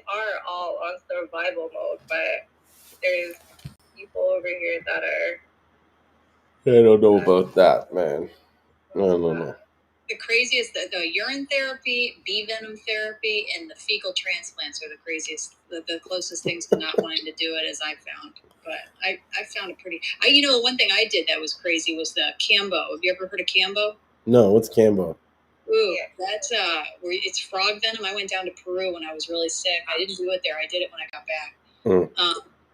are all on survival mode, but there's people over here that are.
I don't know about that, man. I don't know.
The craziest, the urine therapy, bee venom therapy, and the fecal transplants are the craziest, the closest things to not wanting to do it as I've found. But I found it pretty. The one thing I did that was crazy was the Cambo. Have you ever heard of Cambo?
No, what's Cambo?
Ooh, that's where it's frog venom. I went down to Peru when I was really sick. I didn't do it there. I did it when I got back.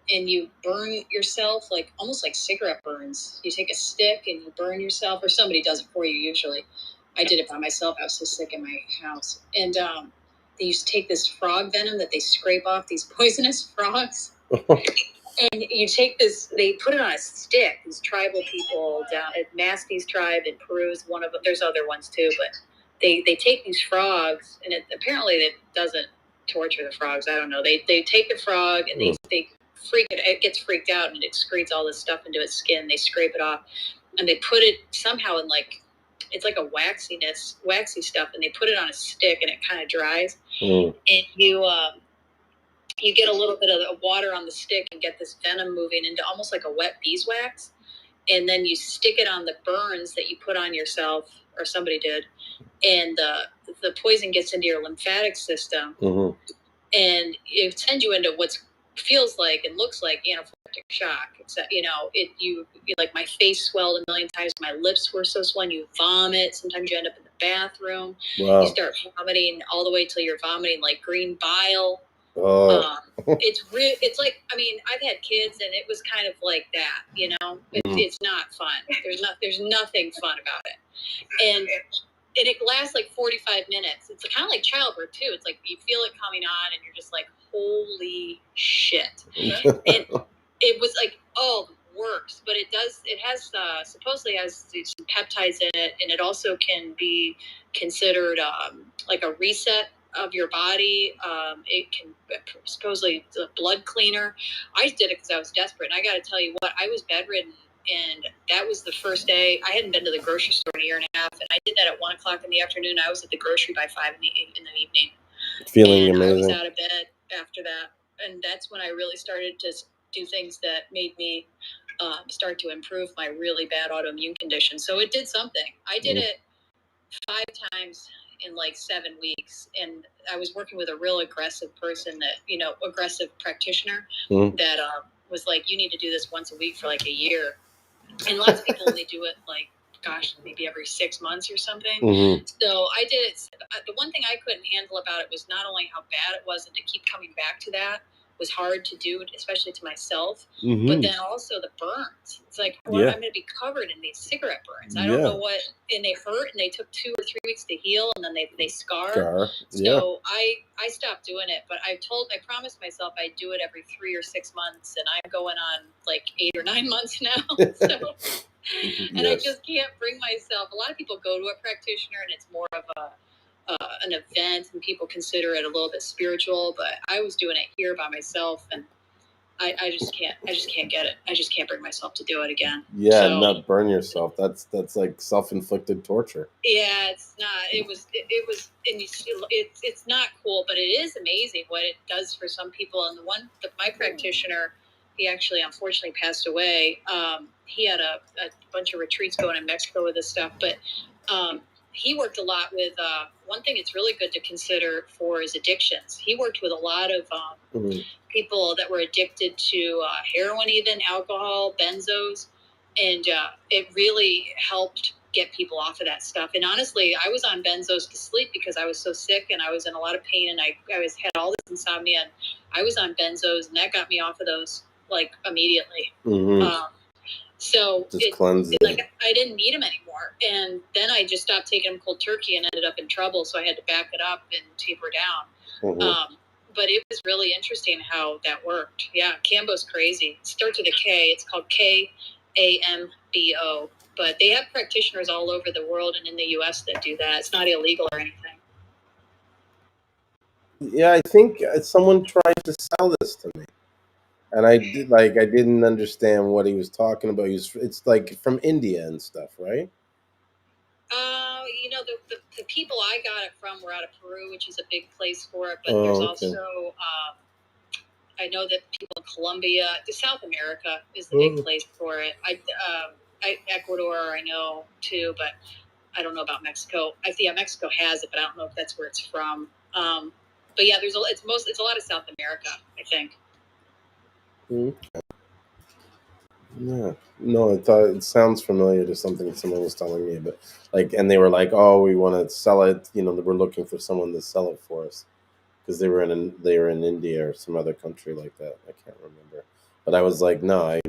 And you burn yourself almost like cigarette burns. You take a stick and you burn yourself, or somebody does it for you usually. I did it by myself. I was so sick in my house. And they used to take this frog venom that they scrape off these poisonous frogs. And you take this, they put it on a stick. These tribal people down at Maski's tribe in Peru is one of them. There's other ones too, but they take these frogs, and apparently it doesn't torture the frogs. I don't know. They take the frog and they freak it. It gets freaked out and it excretes all this stuff into its skin. They scrape it off, and they put it somehow in it's like a waxy stuff, and they put it on a stick, and it kind of dries, and you get a little bit of the water on the stick and get this venom moving into almost like a wet beeswax, and then you stick it on the burns that you put on yourself, or somebody did, and the poison gets into your lymphatic system, and it sends you into what feels like and looks like anaphylactic shock. Except like my face swelled a million times, my lips were so swollen, you vomit. Sometimes you end up in the bathroom. Wow. You start vomiting all the way till you're vomiting like green bile. It's like, I've had kids and it was kind of like that, it's not fun. There's nothing fun about it. And it lasts like 45 minutes. It's kind of like childbirth too. It's like you feel it coming on and you're just like, holy shit. And it was like, works, but it has supposedly has some peptides in it, and it also can be considered like a reset of your body. It can supposedly it's a blood cleaner. I did it because I was desperate, and I got to tell you what, I was bedridden, and that was the first day. I hadn't been to the grocery store in a year and a half, and I did that at 1:00 in the afternoon. I was at the grocery by 5 in the evening, feeling amazing. I was out of bed after that, and that's when I really started to do things that made me start to improve my really bad autoimmune condition. So it did something. I did it 5 times in like 7 weeks, and I was working with a real aggressive person aggressive practitioner that was like, you need to do this once a week for like a year. And lots of people only do it like, maybe every 6 months or something. So I did it. The one thing I couldn't handle about it was not only how bad it was, and to keep coming back to that was hard to do, especially to myself, but then also the burns. It's like, I'm going to be covered in these cigarette burns. I don't know what, and they hurt, and they took 2 or 3 weeks to heal, and then they scar. So I stopped doing it, but I promised myself I'd do it every 3 or 6 months, and I'm going on like 8 or 9 months now. So, and I just can't bring myself. A lot of people go to a practitioner, and it's more of an event, and people consider it a little bit spiritual, but I was doing it here by myself, and I just can't get it. I just can't bring myself to do it again. So,
not burn yourself. That's like self-inflicted torture.
Yeah, it's not. It was, and it's not cool, but it is amazing what it does for some people. And my practitioner, he actually unfortunately passed away. He had a bunch of retreats going in Mexico with this stuff, but he worked a lot with one thing it's really good to consider for is addictions. He worked with a lot of people that were addicted to heroin, even alcohol, benzos, and it really helped get people off of that stuff. And honestly, I was on benzos to sleep because I was so sick and I was in a lot of pain, and I had all this insomnia, and I was on benzos, and that got me off of those like immediately. So
just cleanse it.
Like I didn't need them anymore, and then I just stopped taking them cold turkey and ended up in trouble. So I had to back it up and taper down.
Mm-hmm.
But it was really interesting how that worked. Yeah, Kambo's crazy. It starts with a K. It's called Kambo. But they have practitioners all over the world and in the U.S. that do that. It's not illegal or anything.
Yeah, I think someone tried to sell this to me, and I didn't understand what he was talking about. It's like from India and stuff, right?
The people I got it from were out of Peru, which is a big place for it. But there's also, I know that people in Colombia, South America is the big place for it. Ecuador, I know too, but I don't know about Mexico. Mexico has it, but I don't know if that's where it's from. But yeah, it's a lot of South America, I think.
Yeah. No, I thought it sounds familiar to something someone was telling me, but and they were like, "Oh, we want to sell it." We're looking for someone to sell it for us because they were in India or some other country like that. I can't remember, but I was like, "No, I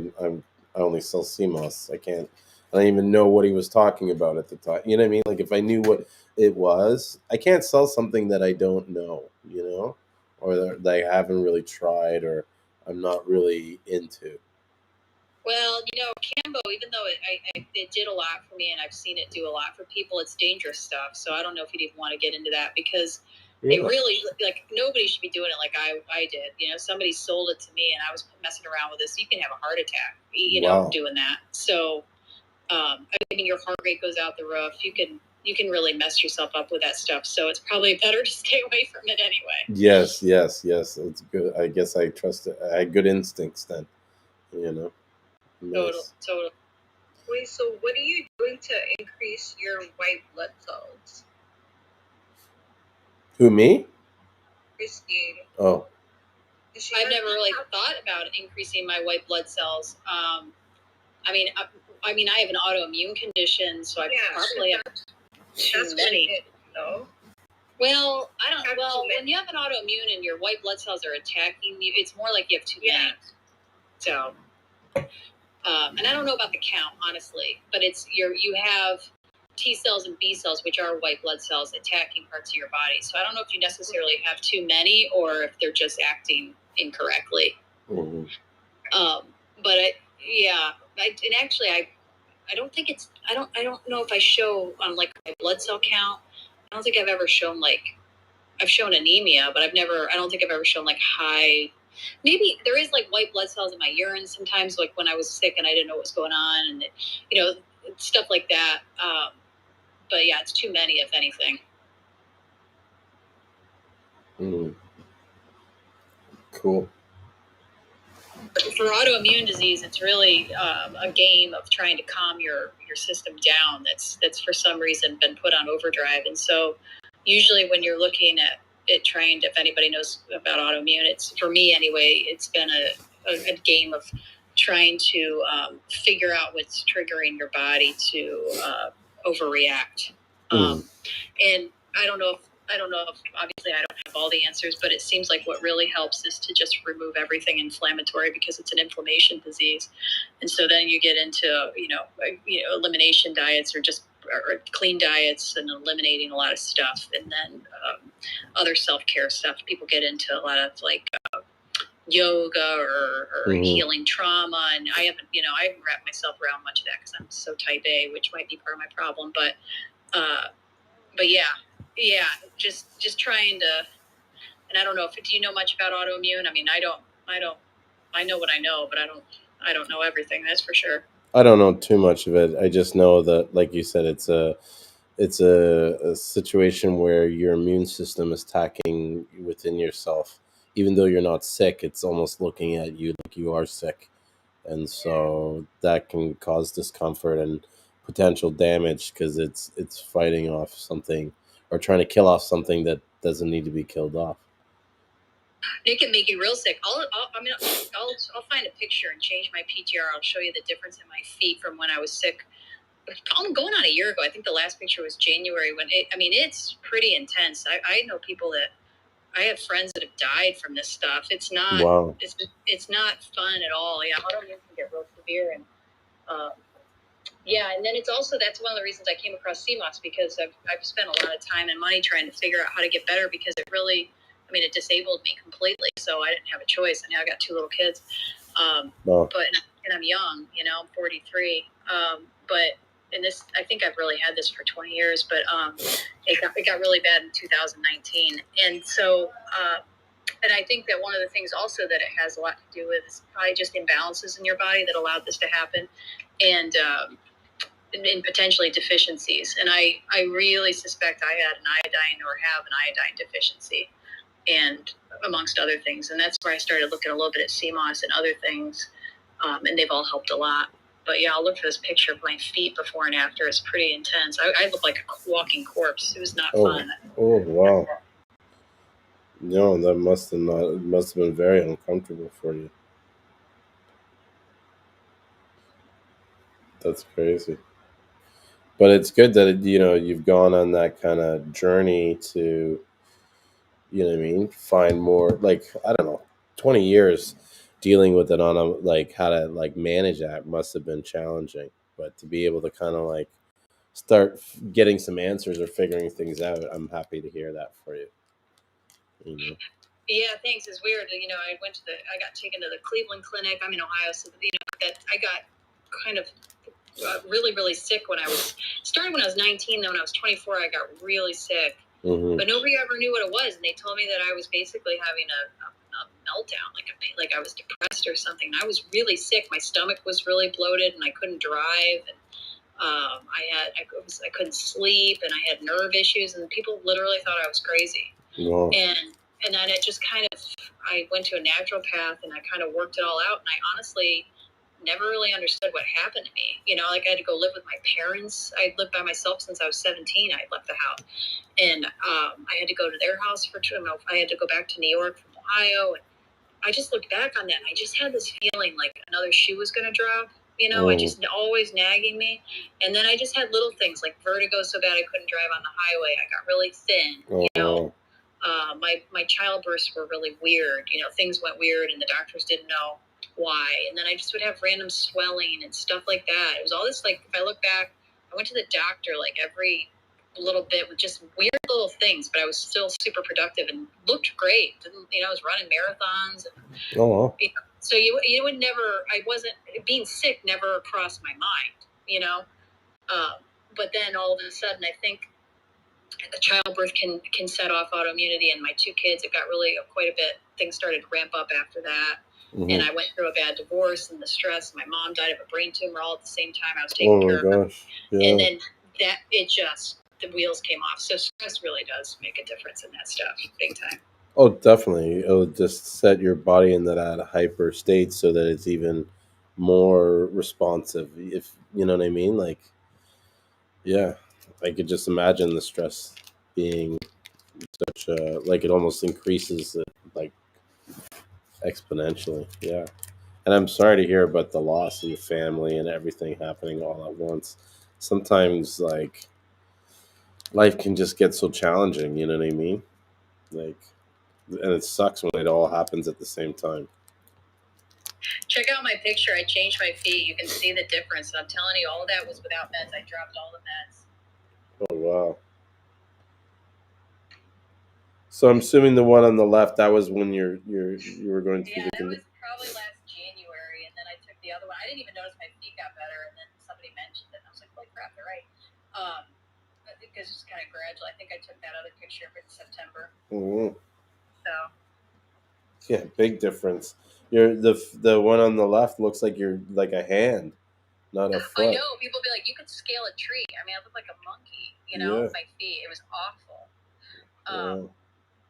only sell Seamoss. I can't. I don't even know what he was talking about at the time. You know what I mean? Like if I knew what it was, I can't sell something that I don't know. Or that I haven't really tried or I'm not really into."
Well, Kambo, even though it did a lot for me and I've seen it do a lot for people, it's dangerous stuff. So I don't know if you'd even want to get into that because it really, nobody should be doing it like I did. Somebody sold it to me and I was messing around with this. You can have a heart attack, doing that. So, your heart rate goes out the roof. You can really mess yourself up with that stuff. So it's probably better to stay away from it anyway.
Yes. It's good. I guess I trust it. I had good instincts then.
Nice. Total.
Wait, so what are you doing to increase your white blood cells?
Who, me?
Christine.
Oh.
I've never really thought about increasing my white blood cells. I have an autoimmune condition, so I probably have too many. No. Well, I don't. Well, when you have an autoimmune and your white blood cells are attacking you, it's more like you have too many. So, and I don't know about the count, honestly, but you have T cells and B cells, which are white blood cells, attacking parts of your body. So I don't know if you necessarily have too many or if they're just acting incorrectly.
Mm-hmm.
But I don't think it's. I don't know if I show on my blood cell count. I don't think I've ever shown I've shown anemia, but I don't think I've ever shown high. Maybe there is white blood cells in my urine sometimes, when I was sick and I didn't know what was going on, and stuff like that. But yeah, it's too many, if anything.
Cool.
For autoimmune disease, it's really a game of trying to calm your system down. That's for some reason been put on overdrive, and so usually when you're looking at it, trying to, if anybody knows about autoimmune, it's, for me anyway, it's been a game of trying to figure out what's triggering your body to overreact. And I don't know if obviously I don't have all the answers, but it seems like what really helps is to just remove everything inflammatory because it's an inflammation disease. And so then you get into, elimination diets or clean diets and eliminating a lot of stuff. And then other self-care stuff. People get into a lot of yoga or healing trauma. And I haven't wrapped myself around much of that because I'm so type A, which might be part of my problem. But yeah, just trying to, and I don't know do you know much about autoimmune? I know what I know, but I don't know everything. That's for sure.
I don't know too much of it. I just know that, like you said, it's a situation where your immune system is attacking within yourself. Even though you're not sick, it's almost looking at you like you are sick. And so that can cause discomfort and potential damage because it's fighting off something or trying to kill off something that doesn't need to be killed off.
It can make you real sick. I'll find a picture and change my PTR. I'll show you the difference in my feet from when I was sick. I'm going on a year ago. I think the last picture was January it's pretty intense. I know people that, I have friends that have died from this stuff. It's not, wow. It's not fun at all. Yeah, autoimmune can get real severe, and Yeah, and then it's also, that's one of the reasons I came across Seamoss, because I've spent a lot of time and money trying to figure out how to get better, because it really, I mean, it disabled me completely, so I didn't have a choice, and now I got 2 little kids. And I'm young, you know, I'm 43. But and this, I think I've really had this for 20 years, but it got really bad in 2019, and so. And I think that one of the things also that it has a lot to do with is probably just imbalances in your body that allowed this to happen, and potentially deficiencies. And I really suspect I had an iodine, or have an iodine deficiency, and amongst other things. And that's where I started looking a little bit at Seamoss and other things, and they've all helped a lot. But yeah, I'll look for this picture of my feet before and after. It's pretty intense. I look like a walking corpse. It was not fun.
Oh wow! No, that must have been very uncomfortable for you. That's crazy. But it's good that you've gone on that kind of journey to, what I mean, find more, like, I don't know, 20 years dealing with it on a, like, how to, like, manage that must have been challenging. But to be able to kind of, like, start getting some answers or figuring things out, I'm happy to hear that for you.
Yeah, thanks. It's weird. I got taken to the Cleveland Clinic. I'm in Ohio, so that I got kind of really, really sick when I was 19. Then when I was 24, I got really sick. Mm-hmm. But nobody ever knew what it was, and they told me that I was basically having a meltdown, like I was depressed or something. I was really sick. My stomach was really bloated, and I couldn't drive. And I couldn't sleep, and I had nerve issues, and people literally thought I was crazy. Wow. And then it just kind of, I went to a naturopath, and I kind of worked it all out, and I honestly never really understood what happened to me. Like I had to go live with my parents. I lived by myself since I was 17. I left the house, and I had to go to their house for 2 months. I had to go back to New York from Ohio, and I just looked back on that, and I just had this feeling like another shoe was going to drop. I just always nagging me. And then I just had little things like vertigo so bad I couldn't drive on the highway. I got really thin, my childbirths were really weird. Things went weird, and the doctors didn't know why. And then I just would have random swelling and stuff like that. It was all this, like, if I look back, I went to the doctor like every little bit with just weird little things, but I was still super productive and looked great. I was running marathons. And, so you would never, being sick never crossed my mind, but then all of a sudden, I think the childbirth can set off autoimmunity, and my 2 kids, it got really quite a bit. Things started to ramp up after that. Mm-hmm. And I went through a bad divorce, and the stress. My mom died of a brain tumor all at the same time. I was taking care of her. Yeah. And then the wheels came off. So stress really does make a difference in that stuff, big time.
Oh, definitely. It'll just set your body in that hyper state so that it's even more responsive, if you know what I mean. Like, yeah, I could just imagine the stress being such a, like, it almost increases it, like, exponentially. Yeah. And I'm sorry to hear about the loss of your family and everything happening all at once. Sometimes, like, life can just get so challenging, you know what I mean? Like, and it sucks when it all happens at the same time.
Check out my picture. I changed my feet. You can see the difference. I'm telling you, all of that was without meds. I dropped all the meds.
Oh, wow. So I'm assuming the one on the left, that was when you were going through
the... Yeah, that was probably last January, and then I took the other one. I didn't even notice my feet got better, and then somebody mentioned it, and I was like, holy crap, they're right. Because it's kind of gradual. I think I took that other picture in September. Mm-hmm. So.
Yeah, big difference. The one on the left looks like you're like a hand, not a foot.
I know. People be like, you could scale a tree. I mean, I look like a monkey, with my feet. It was awful.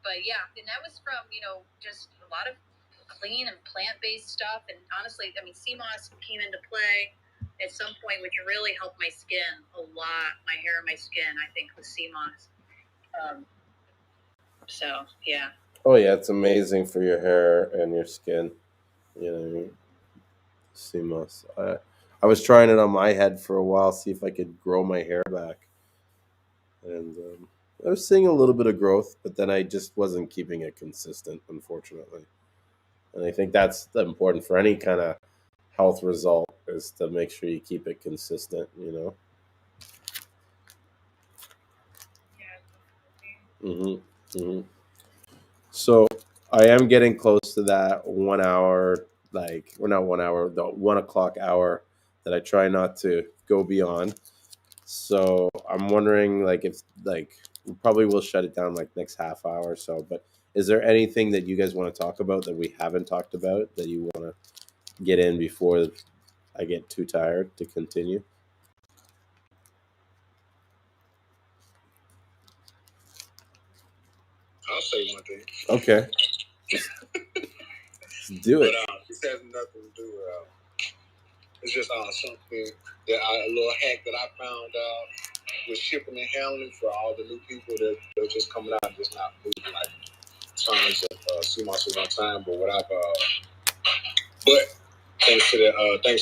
But yeah, and that was from, just a lot of clean and plant-based stuff. And honestly, I mean, Seamoss came into play at some point, which really helped my skin a lot. My hair and my skin, I think, with Seamoss. So, yeah.
Oh, yeah, it's amazing for your hair and your skin. You know what I mean? Seamoss. I was trying it on my head for a while, see if I could grow my hair back. And I was seeing a little bit of growth, but then I just wasn't keeping it consistent, unfortunately. And I think that's important for any kind of health result, is to make sure you keep it consistent. So I am getting close to that 1 hour, like, well, not 1 hour, the 1 o'clock hour that I try not to go beyond. So I'm wondering, like, if, like, we probably will shut it down like next half hour or so. But is there anything that you guys want to talk about that we haven't talked about that you want to get in before I get too tired to continue?
I'll say one thing.
Okay. Let's do it.
But this has nothing to do with. It's just something that a little hack that I found out with shipping and handling for all the new people that are just coming out and just not moving like tons of Seamoss at one time. But what I've but thanks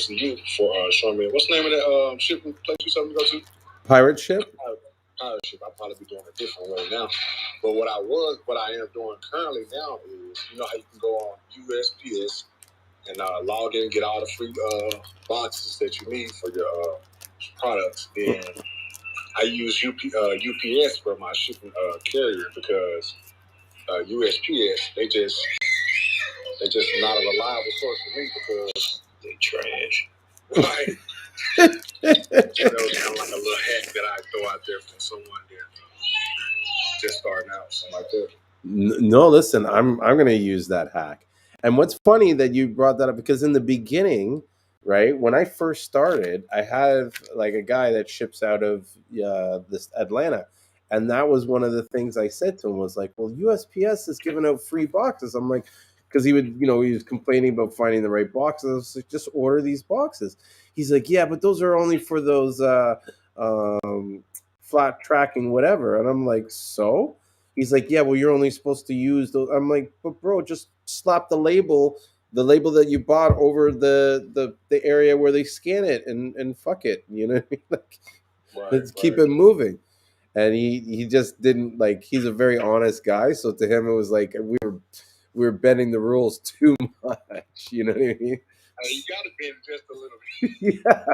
to you for showing me what's the name of that shipping place you told me to go to?
Pirate ship.
Pirate ship. I'll probably be doing a different way now. But what I am doing currently now is, you know how you can go on USPS and log in and get all the free boxes that you need for your products. Then I use UPS for my shipping carrier because USPS they just not a reliable source for me because they trash. Right. So that was kind of like a little hack that I throw out there for someone that just starting out, something like that.
No, listen, I'm gonna use that hack. And what's funny that you brought that up, because in the beginning, right, when I first started, I have like a guy that ships out of this Atlanta, and that was one of the things I said to him was like, well, USPS is giving out free boxes. I'm like, because he was complaining about finding the right boxes. I was like, just order these boxes. He's like, yeah, but those are only for those flat tracking whatever. And I'm like, so. He's like, yeah, well, you're only supposed to use those. I'm like, but bro, just slap the label that you bought over the area where they scan it, and fuck it, you know what I mean? Like, let's keep it moving. And he just didn't, like, he's a very honest guy, so to him it was like we were bending the rules too much, you know what I mean?
You gotta bend just a little bit.
Yeah.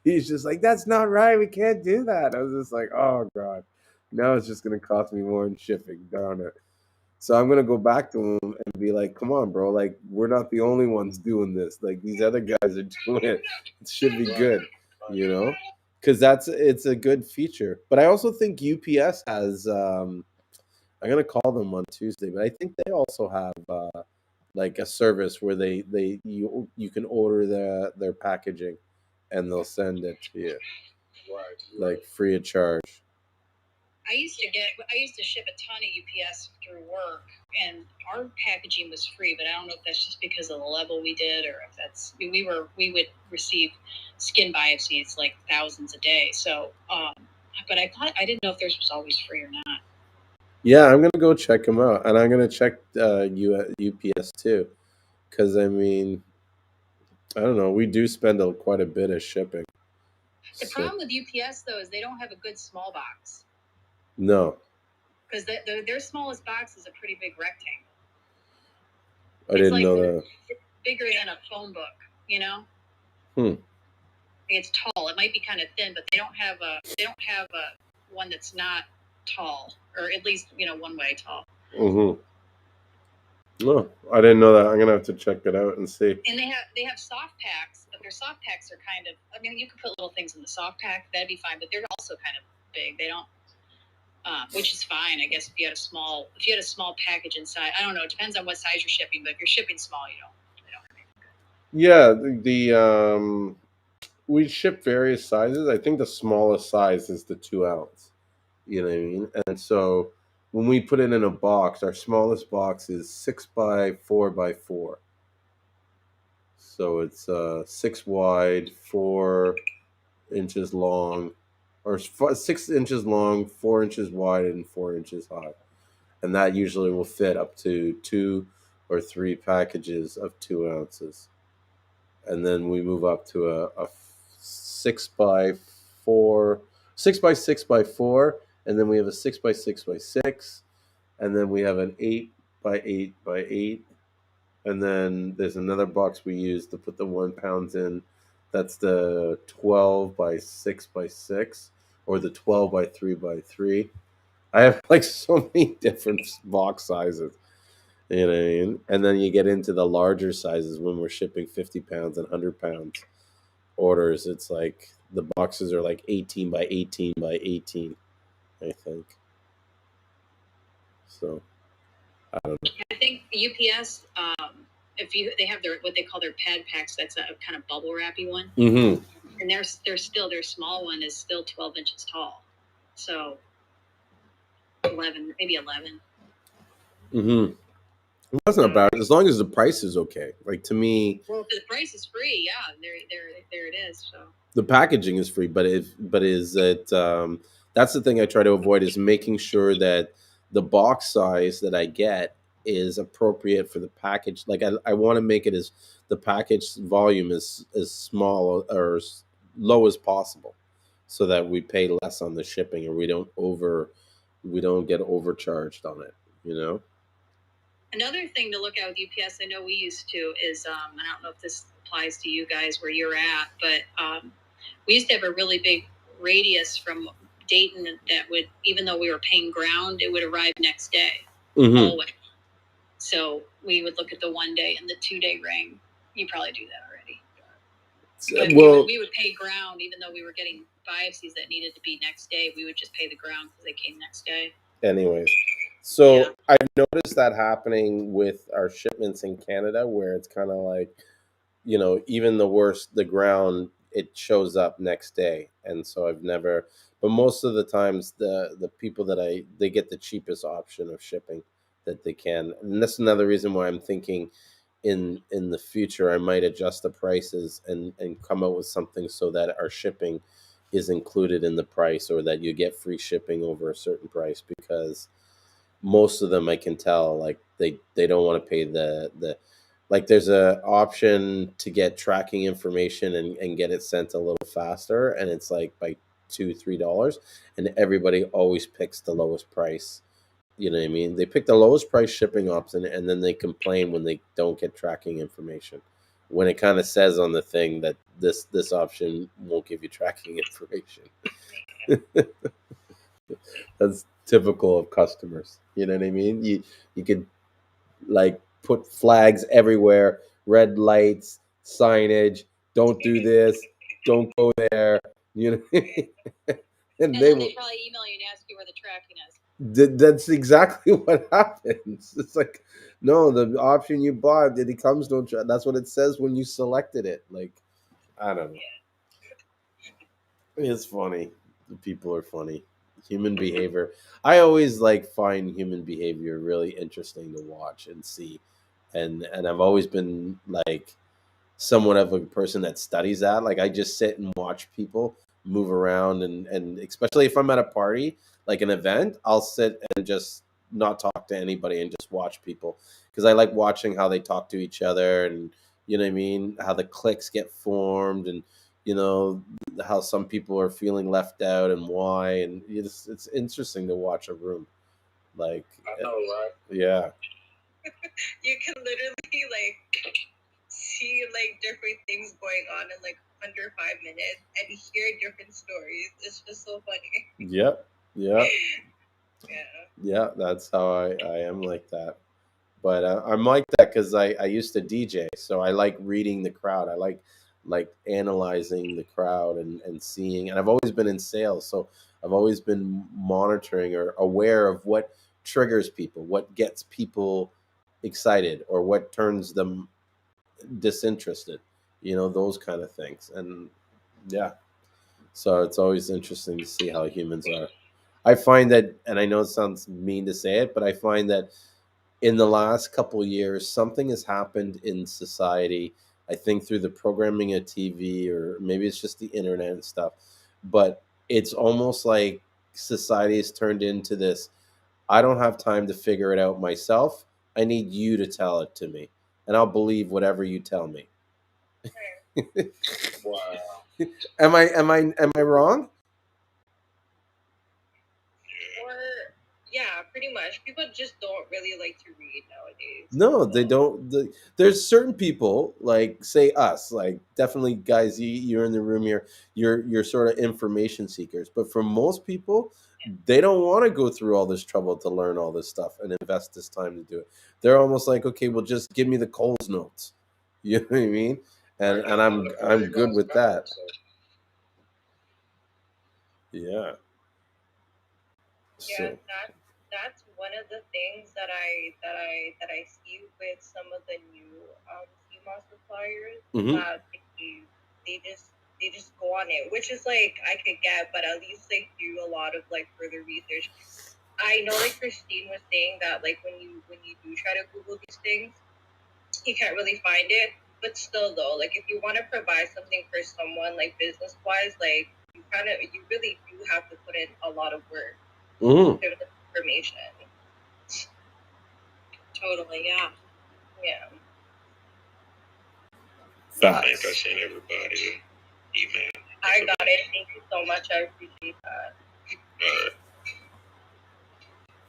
He's just like, that's not right. We can't do that. I was just like, oh god. Now it's just gonna cost me more in shipping, darn it. So I'm gonna go back to him and be like, come on, bro, like, we're not the only ones doing this. Like, these other guys are doing it. It should be good, you know? Because it's a good feature. But I also think UPS has I'm gonna call them on Tuesday, but I think they also have like a service where you can order their packaging and they'll send it to you.
Right.
Like free of charge.
I used to ship a ton of UPS through work, and our packaging was free, but I don't know if that's just because of the level we did, or if that's we would receive skin biopsies like thousands a day. So, but I didn't know if theirs was always free or not.
Yeah, I'm gonna go check them out, and I'm gonna check UPS too, because I mean, I don't know, we do spend quite a bit of shipping.
The problem with UPS though is they don't have a good small box.
No.
Because their smallest box is a pretty big rectangle.
I didn't know that.
It's bigger than a phone book, you know.
Hmm.
It's tall. It might be kind of thin, but they don't have a one that's not tall, or at least one way tall.
Mm-hmm. No, I didn't know that. I'm gonna have to check it out and see.
And they have soft packs, but their soft packs are kind of. I mean, you can put little things in the soft pack, that'd be fine. But they're also kind of big. They don't. Which is fine, I guess, if you had a small package inside. I don't know. It depends on what size you're shipping, but if you're shipping small, you don't.
Yeah, we ship various sizes. I think the smallest size is the 2 ounce. You know what I mean? And so when we put it in a box, our smallest box is 6x4x4. So it's 6 wide, 4 inches long, or 6 inches long, 4 inches wide, and 4 inches high. And that usually will fit up to 2 or 3 packages of 2 ounces. And then we move up to a 6x4, 6x6x4, and then we have a 6x6x6, and then we have an 8x8x8, And then there's another box we use to put the 1 pounds in. That's the 12 by 6 by 6 or the 12 by 3 by 3. I have like so many different box sizes. You know what I mean? And then you get into the larger sizes when we're shipping 50 pounds and 100 pounds orders. It's like the boxes are like 18 by 18 by 18, I think. So I don't know.
I think UPS, if they have what they call their pad packs, that's a kind of bubble wrappy one.
Mm-hmm.
And their small one is still 12 inches tall. So 11, maybe 11.
Mm-hmm. It wasn't about it as long as the price is okay. Like to me,
well, if the price is free, yeah, there it is. So
the packaging is free, but is it? That's the thing I try to avoid is making sure that the box size that I get is appropriate for the package. Like I want to make it as the package volume is as small or as low as possible, so that we pay less on the shipping or we don't get overcharged on it. You know.
Another thing to look at with UPS, I know we used to, is I don't know if this applies to you guys where you're at, but we used to have a really big radius from Dayton that would, even though we were paying ground, it would arrive next day.
Mm-hmm.
Always. So we would look at the 1 day and the 2 day ring. You probably do that already. But
well,
we would pay ground, even though we were getting biopsies that needed to be next day. We would just pay the ground because they came next day.
Anyways, so
Yeah.
I've noticed that happening with our shipments in Canada, where it's kind of like, even the worst, the ground, it shows up next day, and so I've never. But most of the times, the people that they get the cheapest option of shipping that they can, and that's another reason why I'm thinking in the future I might adjust the prices and come out with something so that our shipping is included in the price or that you get free shipping over a certain price, because most of them I can tell like they don't want to pay the like there's a option to get tracking information and get it sent a little faster, and it's like by $2-3, and everybody always picks the lowest price. You know what I mean? They pick the lowest price shipping option, and then they complain when they don't get tracking information. When it kind of says on the thing that this option won't give you tracking information. That's typical of customers. You know what I mean? You could like put flags everywhere, red lights, signage. Don't do this. Don't go there. You know, and
And
they
then
will.
they probably email you and ask you where the tracking is.
That's exactly what happens. It's like, no, the option you bought, it comes no. That's what it says when you selected it. Like, I don't know. It's funny. The people are funny. Human behavior. I always like find human behavior really interesting to watch and see, and I've always been like somewhat of a person that studies that. Like I just sit and watch people move around, and especially if I'm at a party, like an event, I'll sit and just not talk to anybody and just watch people, because I like watching how they talk to each other, and you know what I mean, how the cliques get formed, and you know how some people are feeling left out and why, and it's interesting to watch a room. Like
I know, right?
Yeah.
You can literally like see like different things going on in like under 5 minutes and hear different stories. It's just so funny.
Yep. Yeah.
Yeah.
Yeah, that's how I am like that. But I'm like that because I used to DJ, so I like reading the crowd. I like analyzing the crowd and seeing. And I've always been in sales, so I've always been monitoring or aware of what triggers people, what gets people excited, or what turns them disinterested. Those kind of things. And yeah, so it's always interesting to see how humans are. I find that, and I know it sounds mean to say it, but I find that in the last couple of years, something has happened in society. I think through the programming of TV, or maybe it's just the internet and stuff, but it's almost like society has turned into this. I don't have time to figure it out myself. I need you to tell it to me, and I'll believe whatever you tell me.
Wow.
Am I wrong?
Or yeah, pretty much. People just don't really like to read nowadays. nowadays.
No, they don't. There's certain people, like say us, like definitely guys. You're in the room. You're sort of information seekers. But for most people, they don't want to go through all this trouble to learn all this stuff and invest this time to do it. They're almost like, okay, well, just give me the Coles notes. You know what I mean? And I'm good with that. Yeah.
Yeah,
So.
that's one of the things that I see with some of the new CMOS suppliers, that they just go on it, which is like I could get, but at least like do a lot of like further research. I know like Christine was saying that like when you do try to Google these things, you can't really find it. But still though, like if you want to provide something for someone like business wise, like you really do have to put in a lot of work. Give the information. Totally, yeah. Yeah.
Facts.
I think I sent everybody an email.
I got it. Thank you so much. I appreciate that.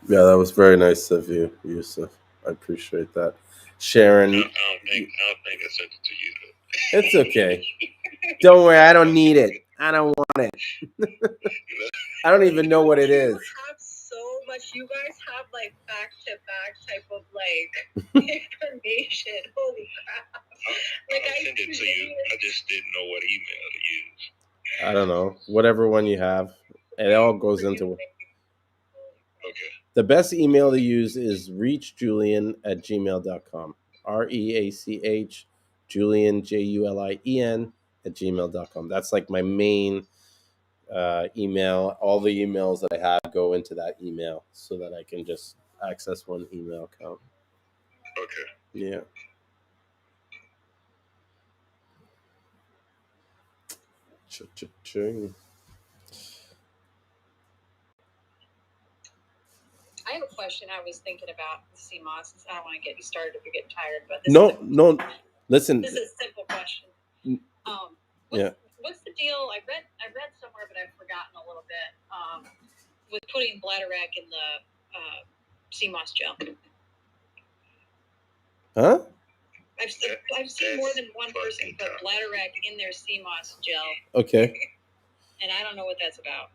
Yeah, that was very nice of you, Yusuf. I appreciate that. Sharon.
I don't think I sent it to you though.
It's okay. Don't worry, I don't need it. I don't want it. I don't even know what it is.
You have so much. You guys have like back to back type of like information. Holy crap!
Like I sent it to you. I just didn't know what email to use.
I don't know. Whatever one you have. It all goes into.
Okay.
The best email to use is reachjulian@gmail.com. REACH Julien JULIEN @gmail.com. That's like my main email. All the emails that I have go into that email so that I can just access one email account.
Okay.
Yeah. Cha-cha-ching.
I have a question I was thinking about the Seamoss. I don't want to get you started if you're getting tired, but
No. Listen.
This is a simple question. What's the deal? I read somewhere, but I've forgotten a little bit. With putting bladderwrack in the Seamoss gel.
Huh?
I've seen more than one person put bladderwrack in their Seamoss gel.
Okay.
And I don't know what that's about.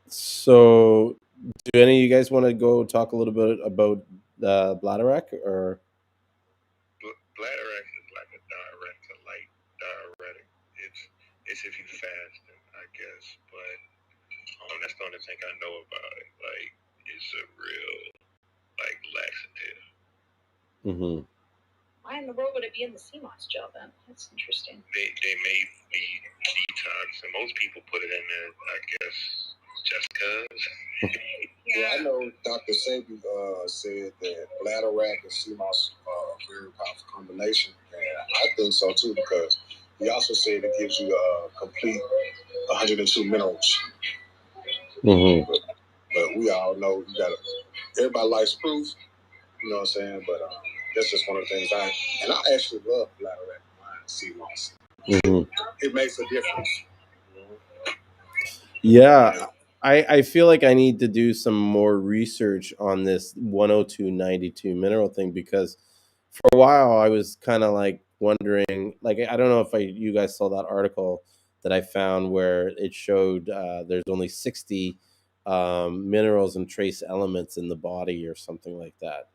So, do any of you guys want to go talk a little bit about bladderwrack or?
Bladderwrack is like a light diuretic. It's if you fasting, I guess, but that's the only thing I know about it. Like it's a real like laxative.
Mm-hmm.
Why in the world would it be in the Seamoss gel then? That's interesting.
They may be detox, and most people put it in there, I guess, just cause.
Yeah, I know Dr. Sabi said that bladderwrack and Seamoss are a very powerful combination, and I think so too because he also said it gives you a complete 102 minerals.
Mm-hmm.
But we all know everybody likes proof, you know what I'm saying? But that's just one of the things I actually love bladderwrack and Seamoss.
Mm-hmm.
It makes a difference.
Yeah. I feel like I need to do some more research on this 10292 mineral thing because for a while I was kind of like wondering, like I don't know if you guys saw that article that I found where it showed there's only 60 minerals and trace elements in the body or something like that,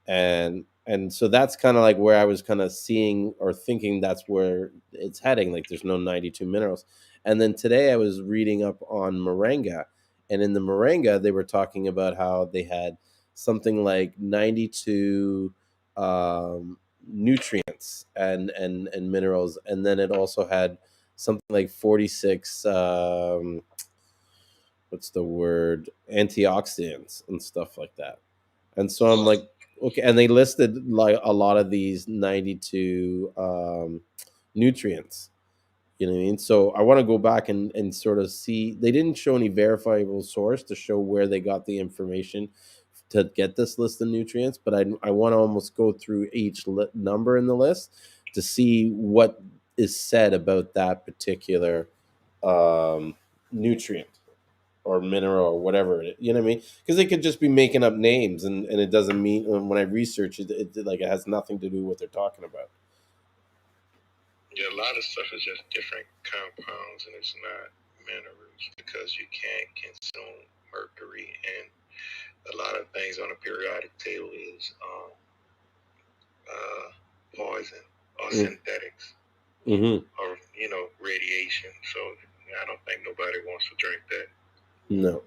and so that's kind of like where I was kind of seeing or thinking that's where it's heading. Like there's no 92 minerals. And then today I was reading up on moringa, and in the moringa they were talking about how they had something like 92 nutrients and minerals, and then it also had something like 46 what's the word, antioxidants and stuff like that. And so I'm like, okay, and they listed like a lot of these 92 nutrients. You know what I mean? So I want to go back and sort of see. They didn't show any verifiable source to show where they got the information to get this list of nutrients, but I want to almost go through each number in the list to see what is said about that particular nutrient or mineral or whatever. You know what I mean? Because they could just be making up names, and it doesn't mean when I research it, like it has nothing to do with what they're talking about.
Yeah, a lot of stuff is just different compounds, and it's not minerals because you can't consume mercury, and a lot of things on the periodic table is poison or synthetics, or radiation. So I don't think nobody wants to drink that.
No.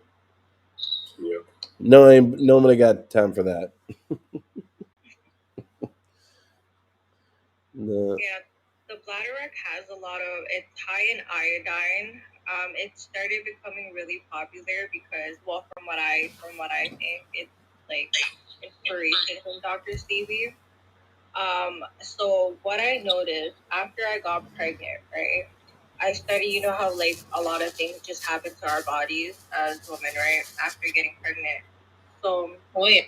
Yeah.
No, nobody got time for that. No.
Yeah, the bladderwrack has a lot of. It's high in iodine. It started becoming really popular because, well, from what I think, it's like inspiration from Dr. Stevie. So what I noticed after I got pregnant, right? I started, you know how like a lot of things just happen to our bodies as women, right? After getting pregnant. So,
Oh yeah.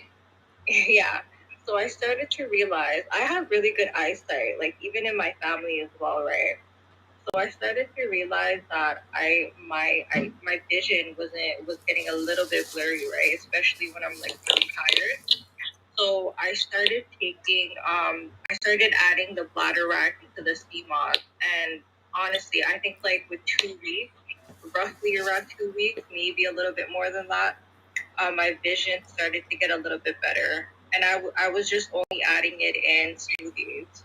yeah. So I started to realize I have really good eyesight, like even in my family as well, right? So I started to realize that my vision was getting a little bit blurry, right? Especially when I'm like really tired. So I started adding the bladderwrack into the Seamoss, and honestly, I think like with 2 weeks, roughly around 2 weeks, maybe a little bit more than that, my vision started to get a little bit better, and I was just only adding it in smoothies,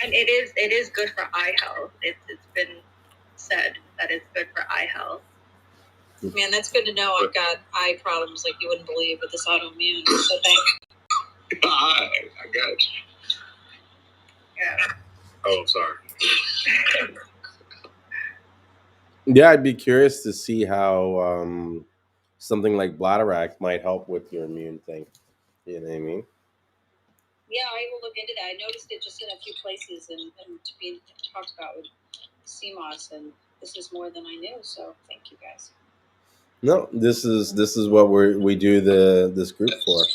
and it is good for eye health. It's been said that it's good for eye health.
Man, that's good to know. I've got eye problems like you wouldn't believe with this autoimmune. So thanks.
I got you.
Yeah.
Oh, sorry.
Yeah, I'd be curious to see how something like bladderwrack might help with your immune thing. You know what I mean?
Yeah, I will look into that. I noticed it just in a few places and to be talked about with Seamoss, and this is more than I knew. So thank you guys.
No, this is what we do this group for.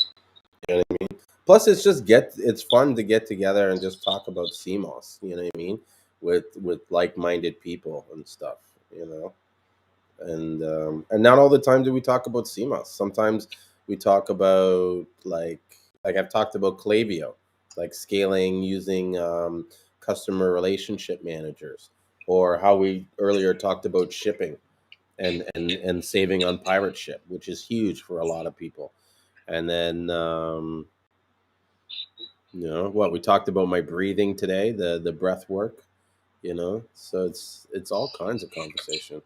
You know what I mean? Plus, it's fun to get together and just talk about CMOS. You know what I mean? With like minded people and stuff. You know, and not all the time do we talk about CMOS. Sometimes we talk about like I've talked about Clavio, like scaling using customer relationship managers, or how we earlier talked about shipping and saving on pirate ship, which is huge for a lot of people. And then what we talked about my breathing today, the breath work, so it's all kinds of conversation.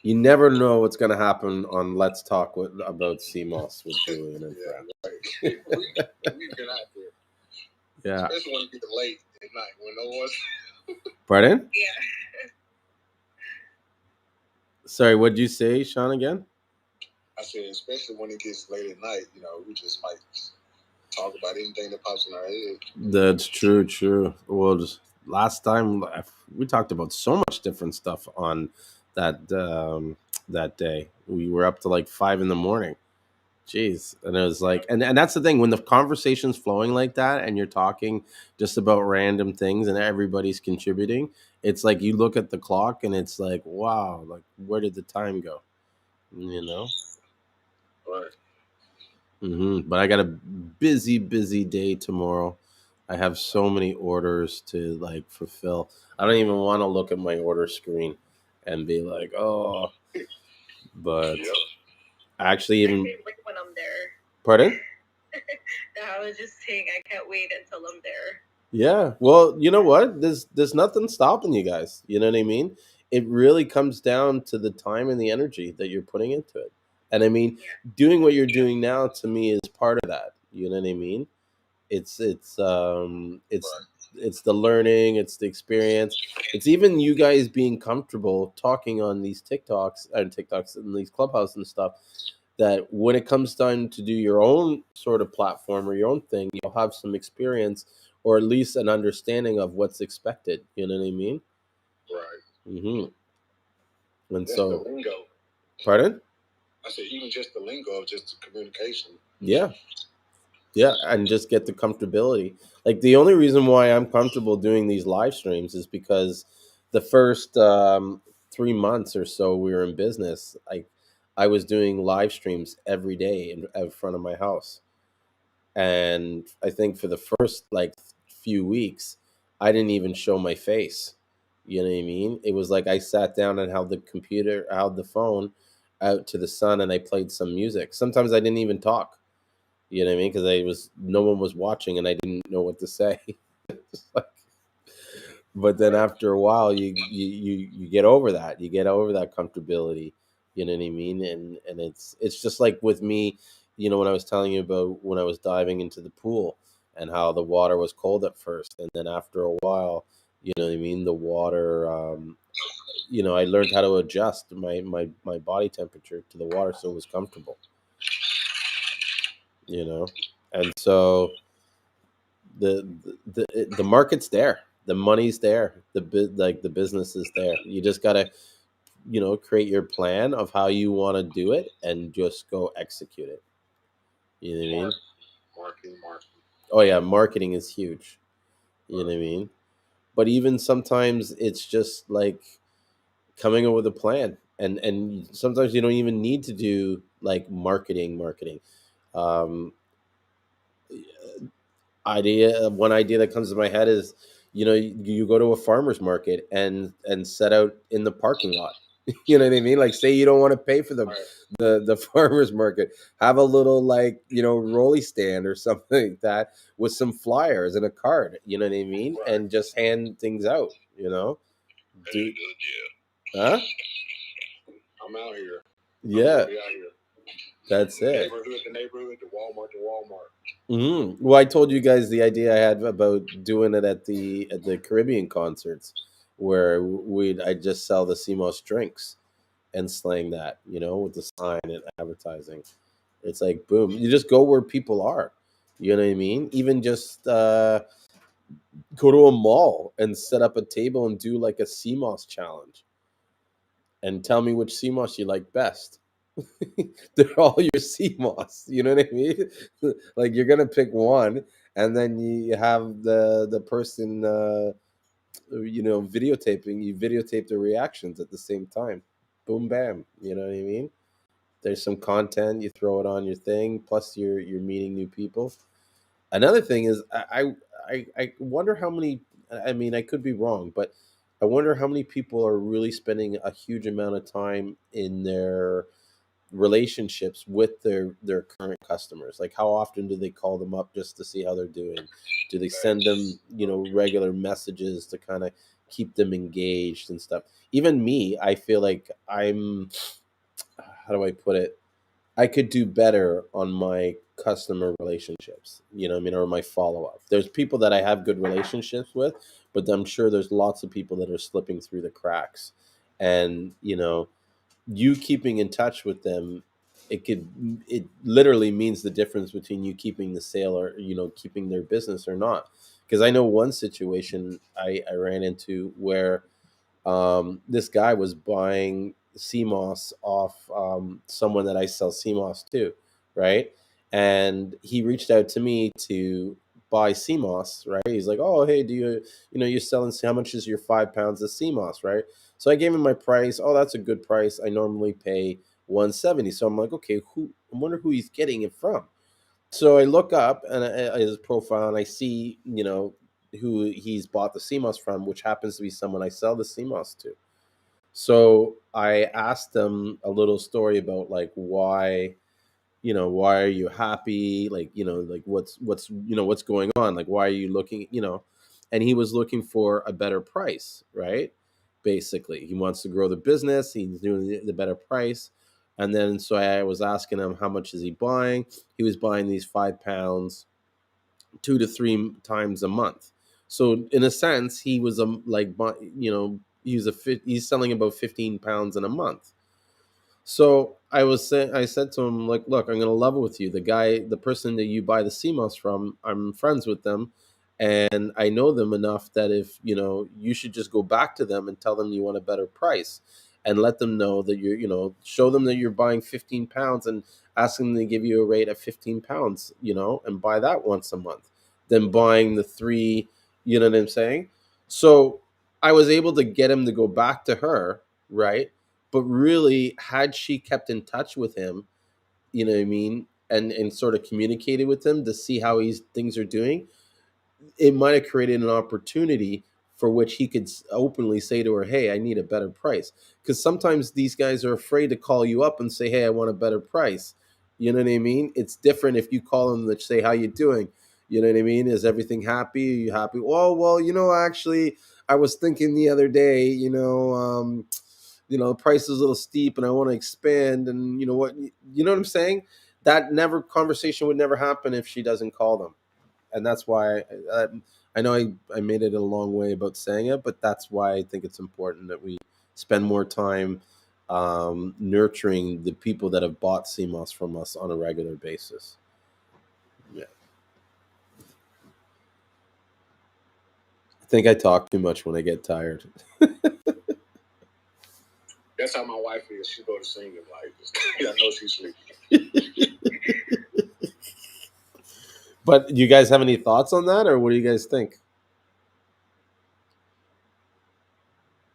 You never know what's going to happen on Let's Talk about CMOS with Julien and Fran.
Right. We've been out there.
Yeah.
Especially when it gets late at night when no one's.
Pardon?
Yeah.
Sorry, what'd you say, Sean, again?
I said, especially when it gets late at night, we just might talk about anything that pops in our head.
That's true. Well, just last time we talked about so much different stuff on that day. We were up to like 5 a.m. Jeez. And it was like, and that's the thing, when the conversation's flowing like that and you're talking just about random things and everybody's contributing, it's like you look at the clock and it's like, wow, like where did the time go? You know?
Right.
But I got a busy day tomorrow. I have so many orders to like fulfill. I don't even want to look at my order screen and be like, oh, but
Yep.
actually
I
even,
can't wait when I'm there.
pardon?
No, I was just saying I can't wait until I'm there.
Yeah. Well, you know what? There's nothing stopping you guys. You know what I mean? It really comes down to the time and the energy that you're putting into it. And I mean, doing what you're doing now to me is part of that. You know what I mean? It's the learning, it's the experience. It's even you guys being comfortable talking on these TikToks and these Clubhouse and stuff, that when it comes time to do your own sort of platform or your own thing, you'll have some experience or at least an understanding of what's expected. You know what I mean?
Right.
And
That's
so,
the lingo.
pardon?
I said, even just the lingo of just the communication.
Yeah, and just get the comfortability. Like the only reason why I'm comfortable doing these live streams is because the first 3 months or so we were in business, I was doing live streams every day in front of my house. And I think for the first like few weeks, I didn't even show my face. You know what I mean? It was like I sat down and held the phone out to the sun, and I played some music. Sometimes I didn't even talk. You know what I mean? Because I was no one was watching, and I didn't know what to say. But then after a while, you get over that. You get over that comfortability. You know what I mean? And it's just like with me, when I was telling you about when I was diving into the pool and how the water was cold at first, and then after a while, you know what I mean, the water. I learned how to adjust my body temperature to the water so it was comfortable. And so the market's there, the money's there, the business is there. You just gotta create your plan of how you want to do it and just go execute it. You know what I mean?
Marketing.
Oh yeah, marketing is huge. You know what I mean? But even sometimes it's just like coming up with a plan, and sometimes you don't even need to do like marketing. um One idea that comes to my head is, you go to a farmer's market and set out in the parking lot. You know what I mean? Like, say you don't want to pay for
Right.
the farmer's market, have a little, like, rolly stand or something like that with some flyers and a card. You know what I mean?
Right.
And just hand things out.
That's
Do
good, yeah.
huh?
I'm out here.
Yeah,
I'm out here.
that's it.
Neighborhood, to Walmart.
Well, I told you guys the idea I had about doing it at the Caribbean concerts, where I just sell the Seamoss drinks and slang that, with the sign and advertising. It's like boom, you just go where people are. You know what I mean? Even just go to a mall and set up a table and do like a Seamoss challenge, and tell me which Seamoss you like best. They're all your Seamoss. You know what I mean? Like, you're gonna pick one, and then you have the person, videotaping. You videotape the reactions at the same time. Boom, bam. You know what I mean? There's some content. You throw it on your thing. Plus, you're meeting new people. Another thing is, I wonder how many. I mean, I could be wrong, but I wonder how many people are really spending a huge amount of time in their relationships with their current customers. Like, how often do they call them up just to see how they're doing? Do they send them regular messages to kind of keep them engaged and stuff? Even me, I feel like I'm, how do I put it, I could do better on my customer relationships, what I mean, or my follow up. There's people that I have good relationships with, but I'm sure there's lots of people that are slipping through the cracks. And you keeping in touch with them, it literally means the difference between you keeping the sale or keeping their business or not. Because I know one situation I ran into where this guy was buying CMOS off someone that I sell CMOS to, right? And he reached out to me to buy CMOS, right? He's like, "Oh, hey, do you're selling? How much is your 5 pounds of CMOS, right?" So I gave him my price. Oh, that's a good price. I normally pay 170. So I'm like, okay, I wonder who he's getting it from. So I look up and his profile, and I see, who he's bought the CMOS from, which happens to be someone I sell the CMOS to. So I asked them a little story about, like, why are you happy? Like, like, what's going on? Like, why are you looking, and he was looking for a better price, right? Basically, he wants to grow the business. He's doing the better price. And then, so I was asking him, how much is he buying? He was buying these 5 pounds 2 to 3 times a month. So in a sense, he was he's selling about 15 pounds in a month. So I said to him, like, look, I'm going to level with you. The person that you buy the CMOS from, I'm friends with them, and I know them enough that if you should just go back to them and tell them you want a better price, and let them know that show them that you're buying 15 pounds and ask them to give you a rate of 15 pounds, and buy that once a month, than buying the three. You know what I'm saying? So I was able to get him to go back to her, right? But really, had she kept in touch with him, you know what I mean, and sort of communicated with him to see how things are doing, it might have created an opportunity for which he could openly say to her, "Hey, I need a better price." Because sometimes these guys are afraid to call you up and say, "Hey, I want a better price." You know what I mean? It's different if you call them to say, "How you doing?" You know what I mean? Is everything happy? Are you happy? Well, actually, I was thinking the other day, the price is a little steep, and I want to expand, and you know what? You know what I'm saying? That never conversation would never happen if she doesn't call them, and that's why I know I made it a long way about saying it, but that's why I think it's important that we spend more time nurturing the people that have bought CMOS from us on a regular basis. Yeah, I think I talk too much when I get tired.
That's how my wife is. She go to singing like this. I know she's sleeping.
But do you guys have any thoughts on that, or what do you guys think?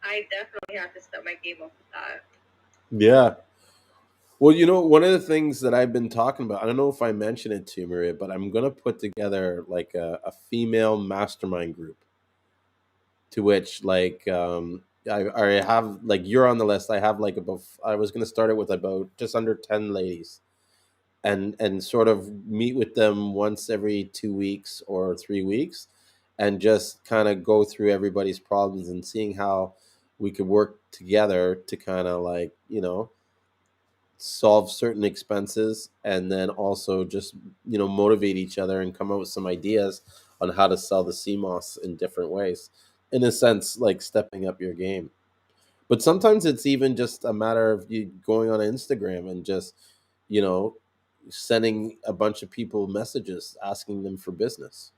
I definitely have to step my game up with that.
Yeah. Well, one of the things that I've been talking about, I don't know if I mentioned it to you, Maria, but I'm going to put together like a female mastermind group to which I have, like, you're on the list. I have like about, I was going to start it with about just under 10 ladies, and sort of meet with them once every 2 weeks or 3 weeks, and just kind of go through everybody's problems and seeing how we could work together to kind of like, solve certain expenses, and then also just motivate each other and come up with some ideas on how to sell the CMOS in different ways, in a sense like stepping up your game. But sometimes it's even just a matter of you going on Instagram and just you know sending a bunch of people messages asking them for business.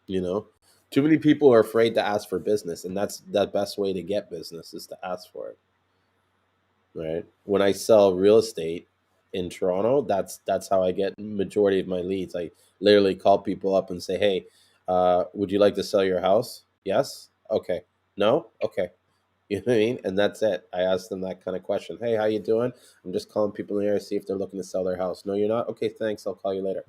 you know Too many people are afraid to ask for business, and that's the best way to get business, is to ask for it. Right, when I sell real estate in Toronto, that's how I get majority of my leads. I literally call people up and say, "Hey, would you like to sell your house? Yes. Okay. No. Okay." You know what I mean? And that's it. I ask them that kind of question. "Hey, how you doing? I'm just calling people in the area to see if they're looking to sell their house." "No, you're not." "Okay, thanks. I'll call you later."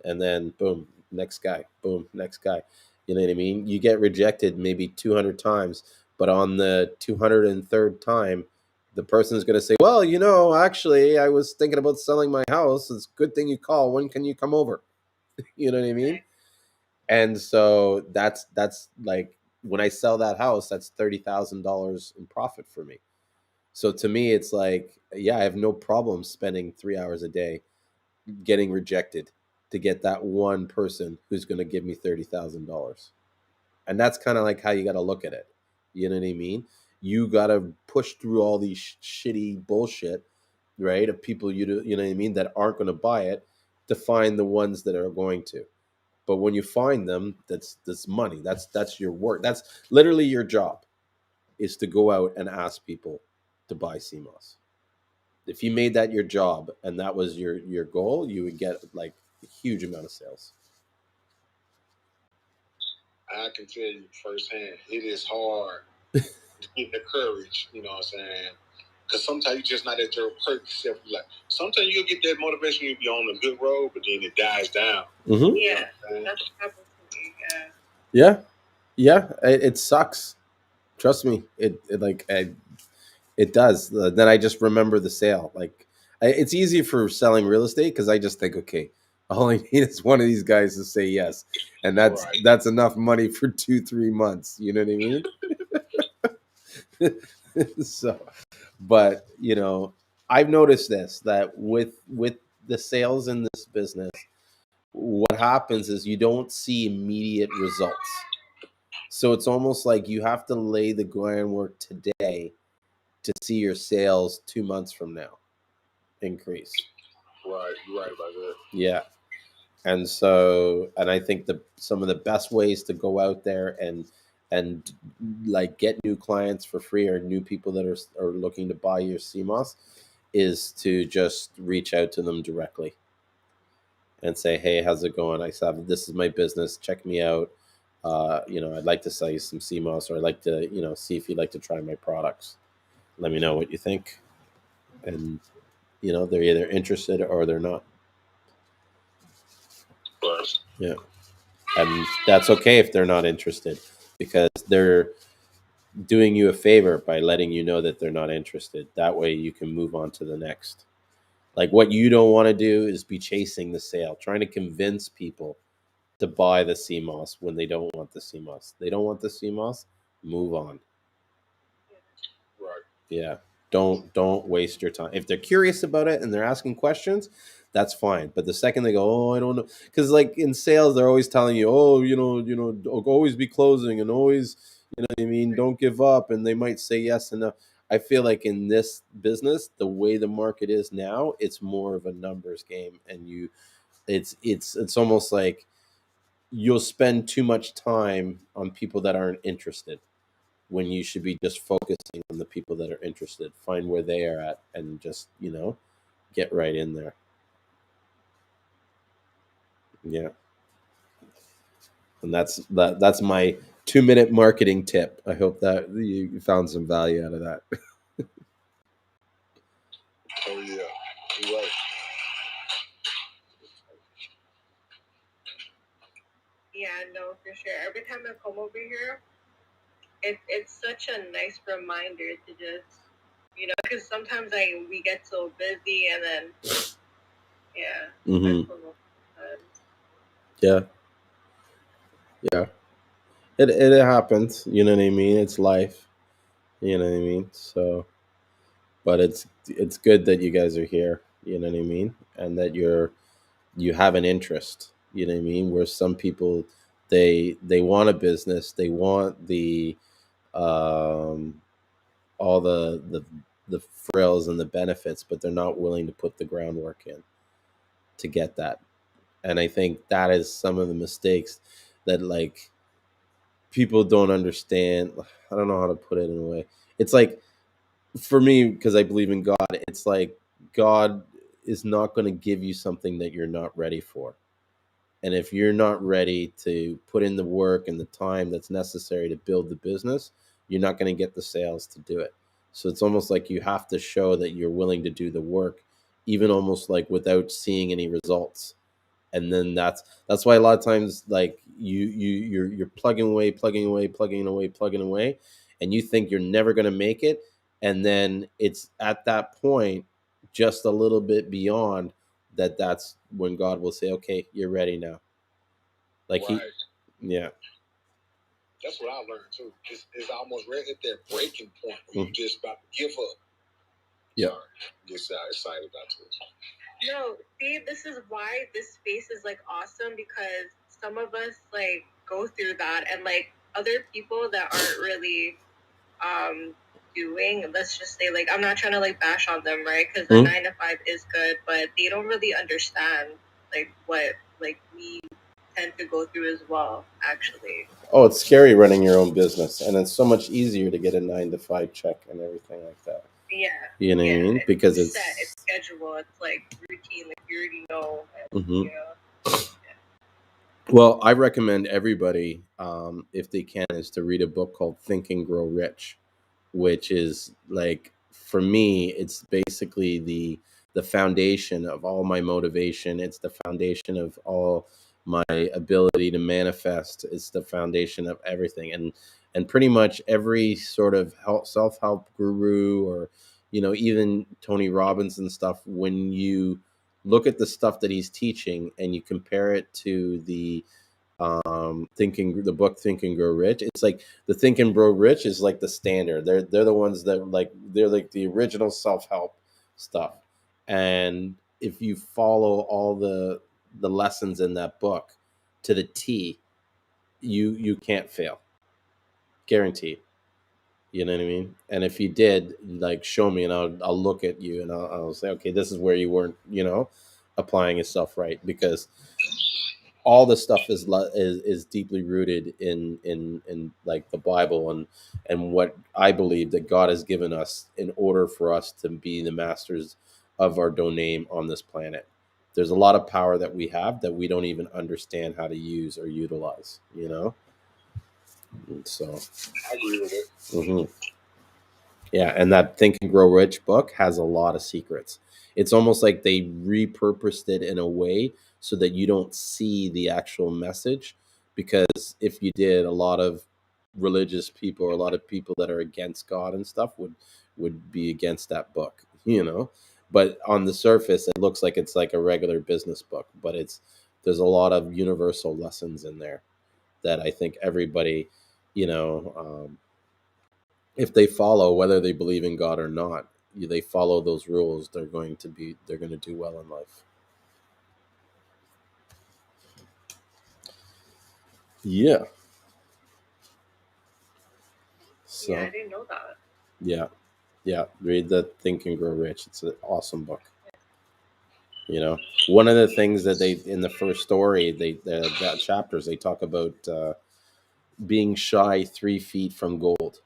And then boom, next guy. Boom, next guy. You know what I mean? You get rejected maybe 200 times, but on the 203rd time, the person's going to say, "Well, actually, I was thinking about selling my house. It's a good thing you call. When can you come over?" You know what I mean? And so that's like, when I sell that house, that's $30,000 in profit for me. So to me, it's like, yeah, I have no problem spending 3 hours a day getting rejected to get that one person who's going to give me $30,000. And that's kind of like how you got to look at it. You know what I mean? You got to push through all these shitty bullshit, right? Of people you know what I mean, that aren't going to buy it, to find the ones that are going to. But when you find them, that's money. That's your work. That's literally your job, is to go out and ask people to buy CMOS. If you made that your job and that was your goal, you would get like a huge amount of sales.
I can tell you firsthand, it is hard to get the courage, you know what I'm saying? Because sometimes you're just not at your perfect self. Like, sometimes you'll get that motivation, you'll be on a good road, but then it dies down.
Mm-hmm.
Yeah, that's happened to me.
Yeah, yeah. It sucks. Trust me. It does. Then I just remember the sale. Like, it's easy for selling real estate because I just think, okay, all I need is one of these guys to say yes, and that's enough money for 2-3 months. You know what I mean? So, but I've noticed this, that with the sales in this business, what happens is you don't see immediate results. So it's almost like you have to lay the groundwork today to see your sales 2 months from now increase.
Right, you're right about that.
Yeah. And I think some of the best ways to go out there and like get new clients for free, or new people that are looking to buy your CMOS, is to just reach out to them directly and say, "Hey, how's it going? This is my business. Check me out. I'd like to sell you some CMOS, or I'd like to, see if you'd like to try my products." let me know what you think. And they're either interested or they're not. Yeah. And that's okay if they're not interested, because they're doing you a favor by letting you know that they're not interested. That way you can move on to the next. Like, what you don't want to do is be chasing the sale, trying to convince people to buy the Seamoss when they don't want the Seamoss. They don't want the Seamoss, move on.
Right.
Yeah. Don't waste your time. If they're curious about it and they're asking questions, that's fine. But the second they go, oh, I don't know, because like in sales, they're always telling you, oh, always be closing and always, what I mean, don't give up. And they might say yes and no. I feel like in this business, the way the market is now, it's more of a numbers game, and it's almost like you'll spend too much time on people that aren't interested, when you should be just focusing on the people that are interested. Find where they are at and just, get right in there. Yeah. And that's my 2-minute marketing tip. I hope that you found some value out of that.
Oh yeah, you're right.
Yeah, no, for sure. Every time I come over here, it's such a nice reminder to just, because sometimes we get so busy and then, yeah.
Mm-hmm. Yeah. Yeah. It happens. You know what I mean? It's life. You know what I mean? So, but it's good that you guys are here. You know what I mean? And that you have an interest. You know what I mean? Where some people, they want a business, they want the um, all the frills and the benefits, but they're not willing to put the groundwork in to get that. And I think that is some of the mistakes that, like, people don't understand. I don't know how to put it in a way. It's like, for me, because I believe in God, it's like God is not going to give you something that you're not ready for. And if you're not ready to put in the work and the time that's necessary to build the business, you're not going to get the sales to do it. So it's almost like you have to show that you're willing to do the work, even almost like without seeing any results. And then that's why a lot of times, like, you're plugging away, plugging away, plugging away, plugging away, and you think you're never going to make it. And then it's at that point, just a little bit beyond that, that's when God will say, okay, you're ready now. Like,
right.
Yeah.
That's what I learned too. It's almost right at that breaking point where you just about to give up.
Yeah.
Sorry, get excited about this.
No, see, this is why this space is like awesome, because some of us like go through that, and like other people that aren't really doing, let's just say, like, I'm not trying to like bash on them, right? Because the 9 to 5 is good, but they don't really understand like what like we tend to go through as well, actually.
Oh, it's scary running your own business, and it's so much easier to get a 9 to 5 check and everything like that.
Yeah.
You know what I mean? Because it's
set, it's schedule, it's like routine, like you already know.
Mm-hmm.
You know?
Well, I recommend everybody, if they can, is to read a book called Think and Grow Rich, which is, like, for me, it's basically the foundation of all my motivation. It's the foundation of all my ability to manifest. It's the foundation of everything. And pretty much every sort of self-help guru, or even Tony Robbins and stuff, when you look at the stuff that he's teaching and you compare it to the book Think and Grow Rich, it's like the Think and Grow Rich is like the standard. They're the ones that, like, they're like the original self-help stuff. And if you follow all the lessons in that book to the T, you can't fail, guaranteed. You know what I mean? And if you did, like, show me, and I'll look at you, and I'll say, okay, this is where you weren't, applying yourself right, because all the stuff is deeply rooted in like the Bible, and what I believe that God has given us in order for us to be the masters of our domain on this planet. There's a lot of power that we have that we don't even understand how to use or utilize. And so
I agree with it.
Mm-hmm. Yeah, and that Think and Grow Rich book has a lot of secrets. It's almost like they repurposed it in a way so that you don't see the actual message. Because if you did, a lot of religious people or a lot of people that are against God and stuff would be against that book, you know. But on the surface, it looks like it's like a regular business book, but there's a lot of universal lessons in there that I think everybody, you know, if they follow, whether they believe in God or not, they follow those rules, they're going to do well in life. Yeah. So
Yeah, I didn't know that.
yeah, yeah. Read the Think and Grow Rich. It's an awesome book. You know, one of the things that they in the first story, that chapters they talk about being shy 3 feet from gold,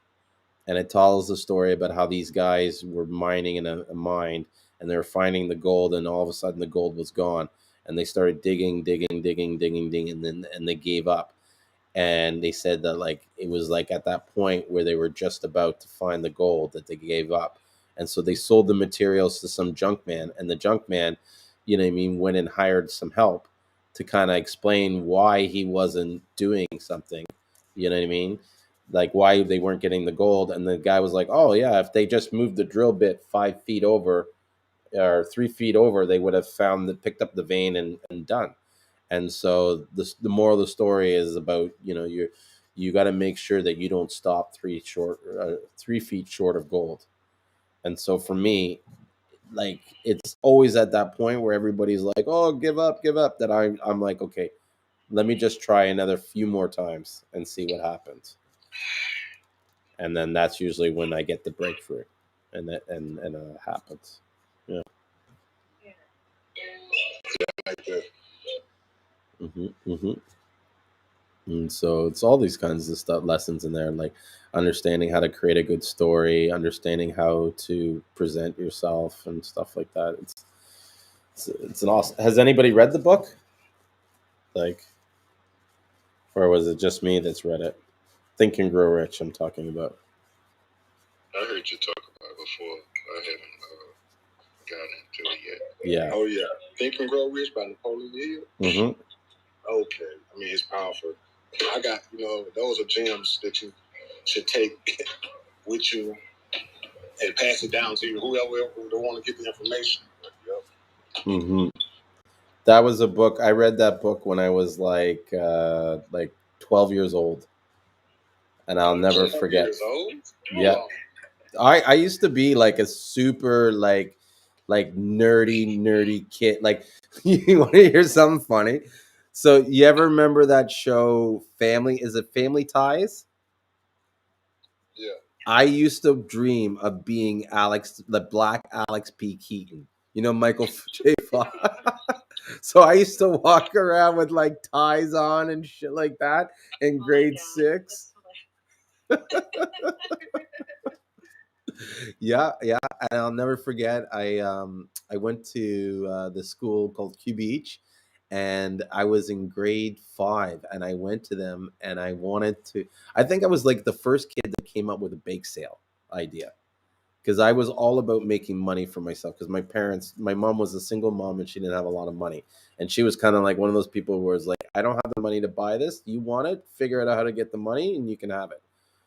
and it tells the story about how these guys were mining in a mine, and they were finding the gold, and all of a sudden the gold was gone, and they started digging, and they gave up. And they said that like it was like at that point where they were just about to find the gold that they gave up. And so they sold the materials to some junk man, and the junk man, you know what I mean, went and hired some help to kind of explain why he wasn't doing something, you know what I mean, like why they weren't getting the gold. And the guy was like, oh yeah, if they just moved the drill bit 5 feet over or 3 feet over, they would have picked up the vein and done. And so the moral of the story is about, you know, you got to make sure that you don't stop 3 feet short of gold. And so for me, like it's always at that point where everybody's like, oh, give up, that I'm like, okay, let me just try another few more times and see what happens. And then that's usually when I get the breakthrough, and that and happens. Yeah.
Like that.
Mm-hmm. And so it's all these kinds of stuff, lessons in there, like understanding how to create a good story, understanding how to present yourself, and stuff like that. It's an awesome. Has anybody read the book? Like, or was it just me that's read it? Think and Grow Rich. I'm talking about.
I heard you talk about it before. I haven't gotten into it yet.
Yeah.
Oh yeah, Think and Grow Rich by Napoleon Hill.
Mm-hmm.
Okay, I mean it's powerful. I got, those are gems that you should take with you and pass it down to whoever don't want to get the information. Yep.
Mm-hmm. That was a book. I read that book when I was like 12 years old, and I'll never forget.
Years old?
Yeah.
Oh.
I used to be like a super like nerdy kid. Like, you want to hear something funny? So you ever remember that show Family? Is it Family Ties?
Yeah.
I used to dream of being the black Alex P. Keaton. You know, Michael J. Fox. So I used to walk around with like ties on and shit like that in grade 6. Yeah, and I'll never forget. I went to the school called Q Beach, and I was in grade 5, and I went to them, and I wanted to. I think I was like the first kid that came up with a bake sale idea, because I was all about making money for myself. Because my mom was a single mom, and she didn't have a lot of money, and she was kind of like one of those people where it's like, I don't have the money to buy this. You want it? Figure out how to get the money, and you can have it.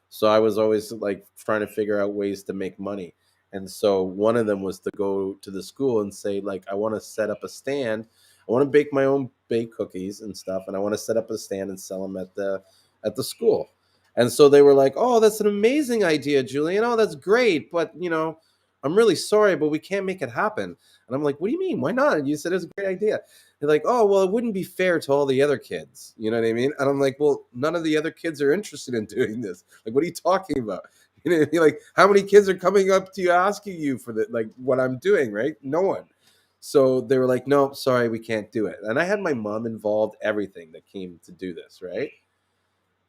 So I was always like trying to figure out ways to make money. And so one of them was to go to the school and say, like, I want to set up a stand. I want to bake my own baked cookies and stuff, and I want to set up a stand and sell them at the school. And so they were like, "Oh, that's an amazing idea, Julien. Oh, that's great, but I'm really sorry, but we can't make it happen." And I'm like, "What do you mean? Why not? And you said it was a great idea." They're like, "Oh, well, it wouldn't be fair to all the other kids." You know what I mean? And I'm like, "Well, none of the other kids are interested in doing this. Like, what are you talking about?" You know what I mean? Like, how many kids are coming up to you asking you for what I'm doing, right? No one. So they were like, "No, sorry, we can't do it." And I had my mom involved, everything that came to do this, right?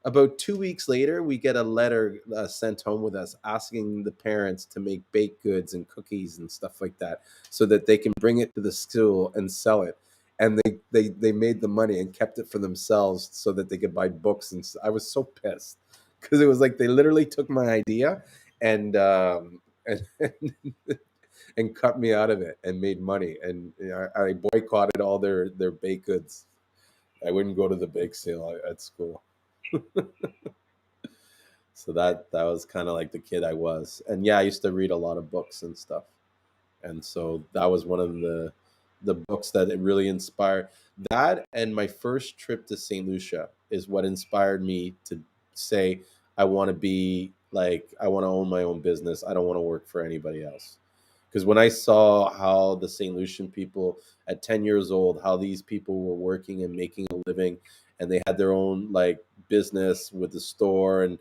About 2 weeks later, we get a letter sent home with us asking the parents to make baked goods and cookies and stuff like that so that they can bring it to the school and sell it. And they made the money and kept it for themselves so that they could buy books. And I was so pissed because it was like they literally took my idea and and and cut me out of it and made money. And I boycotted all their baked goods. I wouldn't go to the bake sale at school. So that was kind of like the kid I was. And yeah, I used to read a lot of books and stuff. And so that was one of the books that it really inspired. That and my first trip to St. Lucia is what inspired me to say I want to be like I want to own my own business. I don't want to work for anybody else. Because when I saw how the St. Lucian people at 10 years old, how these people were working and making a living, and they had their own like business with the store, and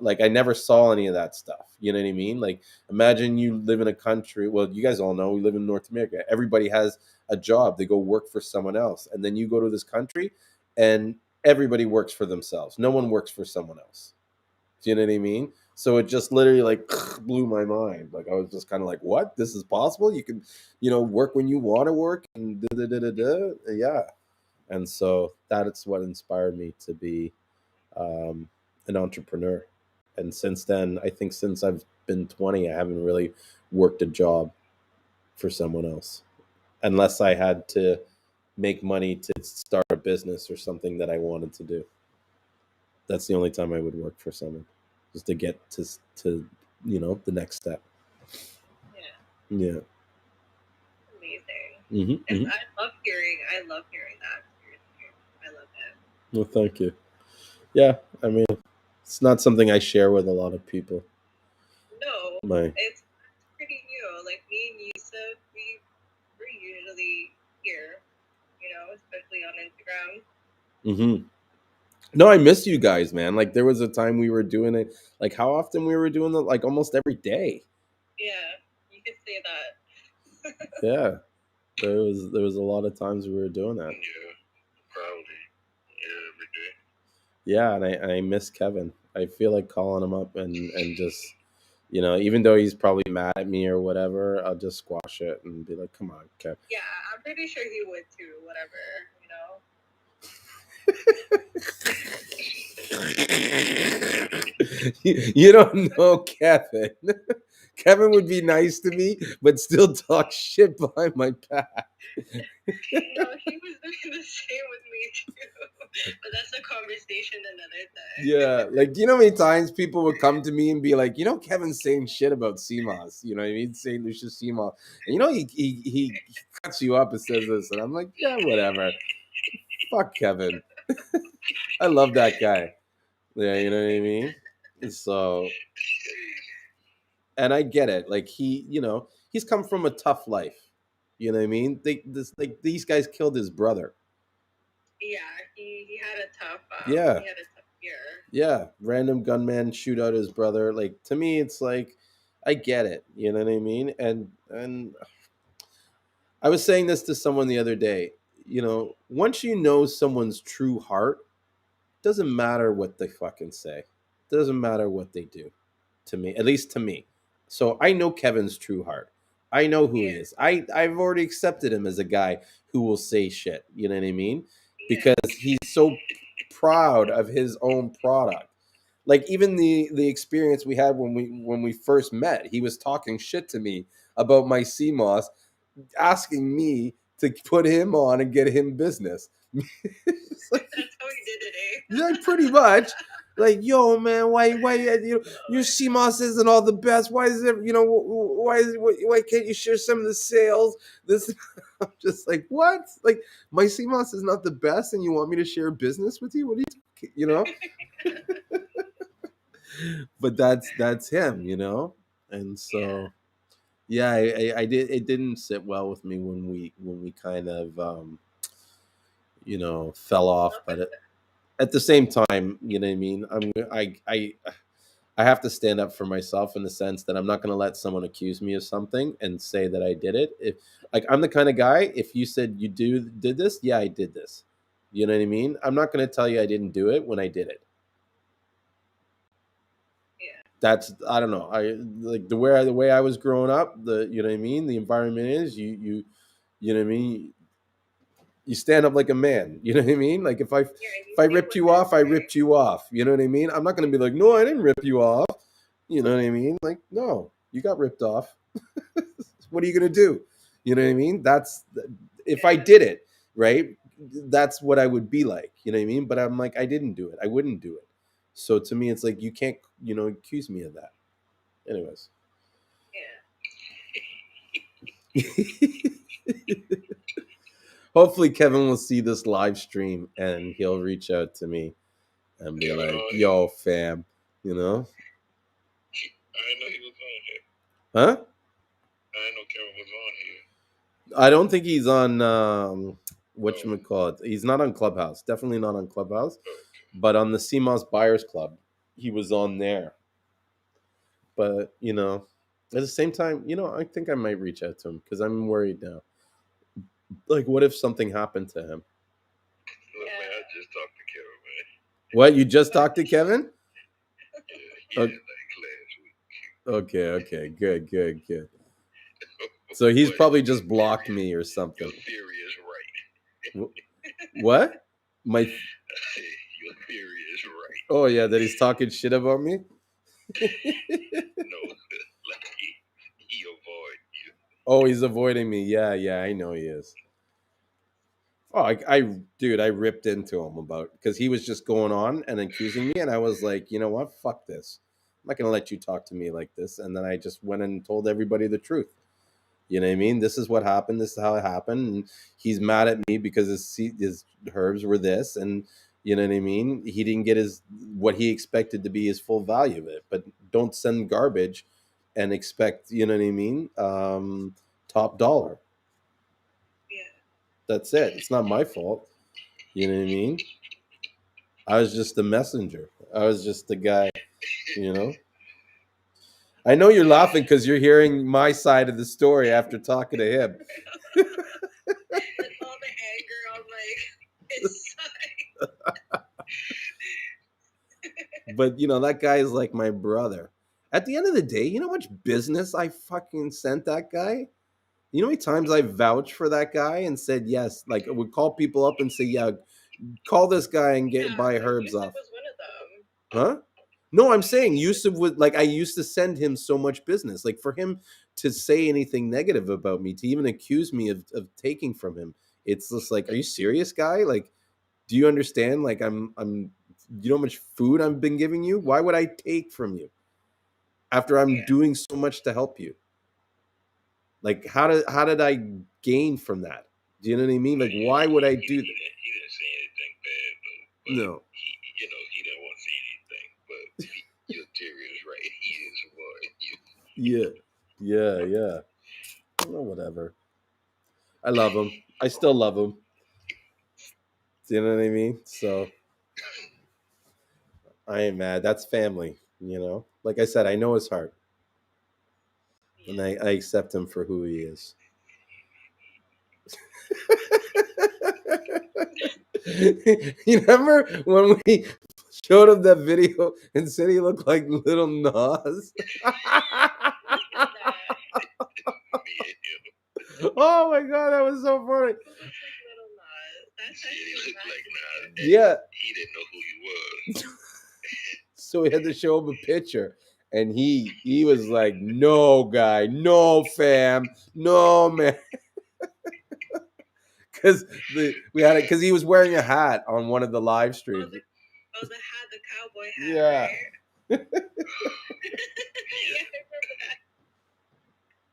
like I never saw any of that stuff. You know what I mean? Like imagine you live in a country. Well, you guys all know we live in North America. Everybody has a job. They go work for someone else, and then you go to this country, and everybody works for themselves. No one works for someone else. Do you know what I mean? So it just literally like blew my mind. Like I was just kind of like, "What? This is possible? You can, work when you want to work and da da da da da." Yeah. And so that's what inspired me to be um, an entrepreneur. And since then, I think since I've been 20, I haven't really worked a job for someone else, unless I had to make money to start a business or something that I wanted to do. That's the only time I would work for someone, just to get to the next step.
Yeah.
Yeah.
Amazing.
Mm-hmm, mm-hmm.
I love hearing that. I love it.
Well, thank you. Yeah, I mean, it's not something I share with a lot of people.
No, it's pretty new. Like me and Yusuf, we're usually here, especially on Instagram.
Mm-hmm. No, I miss you guys, man. Like there was a time we were doing it. Like how often we were doing it? Like almost every day.
Yeah, you could say that.
Yeah, there was a lot of times we were doing that.
Yeah, probably. Yeah, every day.
Yeah, and I miss Kevin. I feel like calling him up and just even though he's probably mad at me or whatever, I'll just squash it and be like, "Come on, Kev."
Yeah, I'm pretty sure he would too. Whatever,
You don't know Kevin. Kevin would be nice to me, but still talk shit behind my back.
No, he was doing the same with me too. But that's a conversation another time.
Yeah, like do you know how many times people would come to me and be like, Kevin's saying shit about Seamoss. You know what I mean? St. Lucian Seamoss. And he cuts you up and says this, and I'm like, yeah, whatever. Fuck Kevin. I love that guy. Yeah, you know what I mean? So, and I get it. Like he's come from a tough life. You know what I mean? These guys killed his brother.
Yeah, he had a tough.
Yeah.
He had a tough year.
Yeah, random gunman shoot out his brother. Like to me, it's like I get it. You know what I mean? And I was saying this to someone the other day. Once you know someone's true heart, doesn't matter what they fucking say. Doesn't matter what they do. To me, at least to me. So I know Kevin's true heart. I know who he is. I've already accepted him as a guy who will say shit. You know what I mean? Because he's so proud of his own product. Like even the experience we had when we first met, he was talking shit to me about my Seamoss, asking me to put him on and get him business.
Like, that's how he did it, eh?
Yeah, pretty much. Like, yo, man, why your Seamoss isn't all the best? Why is it, why can't you share some of the sales? This, I'm just like, what? Like, my Seamoss is not the best, and you want me to share business with you? What are you talking? But that's him, and so, yeah, I did. It didn't sit well with me when we kind of, fell off, but. At the same time, you know what I mean? I have to stand up for myself in the sense that I'm not going to let someone accuse me of something and say that I did it. If like I'm the kind of guy, if you said you did this, yeah, I did this. You know what I mean? I'm not going to tell you I didn't do it when I did it.
Yeah.
That's I don't know. I like the way I was growing up, you know what I mean? The environment is you know what I mean? You stand up like a man. You know what I mean? Like if I ripped you off, I ripped you off. You know what I mean? I'm not going to be like, no, I didn't rip you off. You know what I mean? Like, no, You got ripped off. What are you gonna do? You know what I mean? That's if I did it, right? That's what I would be like. You know what I mean? But I'm like, I didn't do it. I wouldn't do it. So to me, it's like you can't, accuse me of that. Anyways. Hopefully Kevin will see this live stream and he'll reach out to me and be like, yo, fam,
I didn't know he was on here.
Huh?
I didn't know Kevin was on here.
I don't think he's on whatchamacallit. He's not on Clubhouse. Definitely not on Clubhouse.
Okay.
But on the Seamoss Buyers Club, he was on there. But, at the same time, I think I might reach out to him because I'm worried now. Like, what if something happened to him?
Look, man, I just talked to Kevin, man.
What? You just talked to Kevin?
Yeah,
Okay.
like last week.
Okay. Good. So he's probably just blocked me or something.
Your theory is right.
What?
Your theory is right.
Oh, yeah, that he's talking shit about me?
No, like he avoid you.
Oh, he's avoiding me. Yeah, I know he is. Oh, dude, I ripped into him because he was just going on and accusing me, and I was like, you know what? Fuck this. I'm not gonna let you talk to me like this. And then I just went and told everybody the truth. You know what I mean? This is what happened. This is how it happened. And he's mad at me because his herbs were this, and you know what I mean? He didn't get what he expected to be his full value of it. But don't send garbage and expect, you know what I mean? Top dollar. That's it. It's not my fault. You know what I mean? I was just the messenger. I was just the guy, I know you're laughing because you're hearing my side of the story after talking to him.
All the anger on his side.
But, that guy is like my brother. At the end of the day, you know how much business I fucking sent that guy? You know how many times I vouched for that guy and said yes? Like, I would call people up and say, yeah, call this guy and buy herbs
Yusuf
off.
was one of them.
Huh? No, I'm saying Yusuf would, like, I used to send him so much business. Like, for him to say anything negative about me, to even accuse me of taking from him, it's just like, are you serious, guy? Like, do you understand? Like, you know how much food I've been giving you? Why would I take from you after I'm doing so much to help you? Like, how did I gain from that? Do you know what I mean? Like, why would I do that?
He didn't say anything bad, though.
No.
He didn't want to say anything, but your theory is right. He is avoiding you.
Yeah. Well, whatever. I love him. I still love him. Do you know what I mean? So I ain't mad. That's family, Like I said, I know his heart. And I accept him for who he is. You remember when we showed him that video and said he looked like Little Nas? Oh my god, that was so funny. Yeah.
He didn't know who he was.
So we had to show him a picture. And he was like, no, guy, no, fam, no, man. Because because he was wearing a hat on one of the live streams.
The hat, the cowboy hat.
Yeah.
Right? Yeah, I remember that.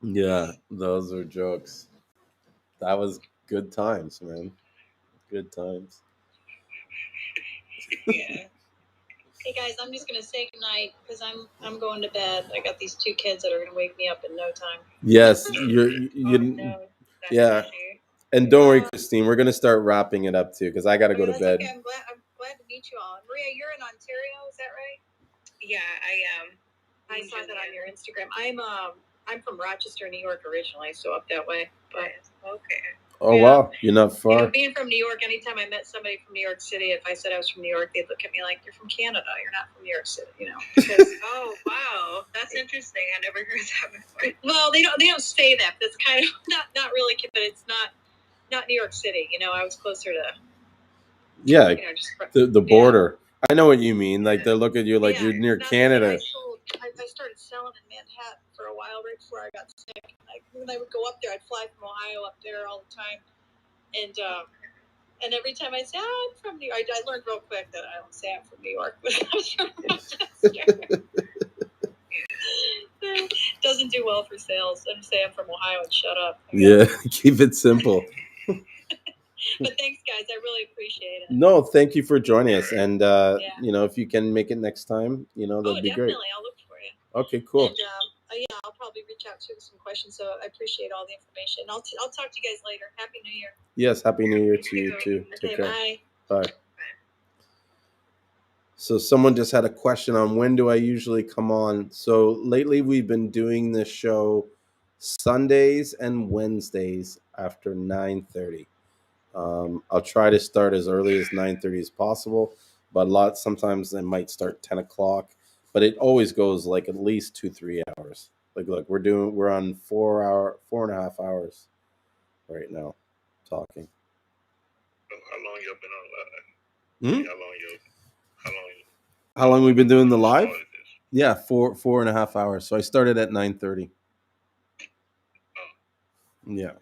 Yeah, those were jokes. That was good times, man. Good times.
Yeah.
Hey guys, I'm just gonna say goodnight because I'm going to bed. I got these two kids that are gonna wake me up in no time.
Yes,
No,
yeah. And don't worry, Christine, we're gonna start wrapping it up too because I gotta go to bed.
Okay. I'm glad to meet you all. Maria, you're in Ontario, is that right?
Yeah, I am.
I saw that on your Instagram. I'm from Rochester, New York originally, so up that way. But
okay.
Oh yeah. Wow, you're not far.
Being from New York, anytime I met somebody from New York City, if I said I was from New York, they'd look at me like, "You're from Canada. You're not from New York City," Because,
oh wow, that's interesting. I never heard that before.
Well, they don't say that. That's kind of not really, but it's not New York City. I was closer to.
Yeah, the border. Yeah. I know what you mean. Like they look at you like you're near Canada.
I started selling in Manhattan for a while I would go up there, I'd fly from Ohio up there all the time, and every time I say, I'm from New York, I learned real quick that I don't say I'm from New York, but I was from Rochester. Doesn't do well for sales. I'm saying I'm from Ohio and shut up.
Yeah, keep it simple.
But thanks, guys. I really appreciate it.
No, thank you for joining us. And, if you can make it next time, that'd be great.
Definitely. I'll look for you.
Okay, cool.
And, I'll probably reach out to you with some questions. So I appreciate all the information. I'll talk to you guys later. Happy New Year.
Yes, Happy New Year to you too. Take care.
Bye.
Bye. So someone just had a question on when do I usually come on. So lately we've been doing this show Sundays and Wednesdays after 9:30. I'll try to start as early as 9:30 as possible, but sometimes it might start 10 o'clock. But it always goes like at least 2-3 hours. Like, look, we're on 4.5 hours right now talking.
How long y'all been on live?
How long we've been doing the live? Yeah, 4.5 hours. So I started at 9:30. Yeah.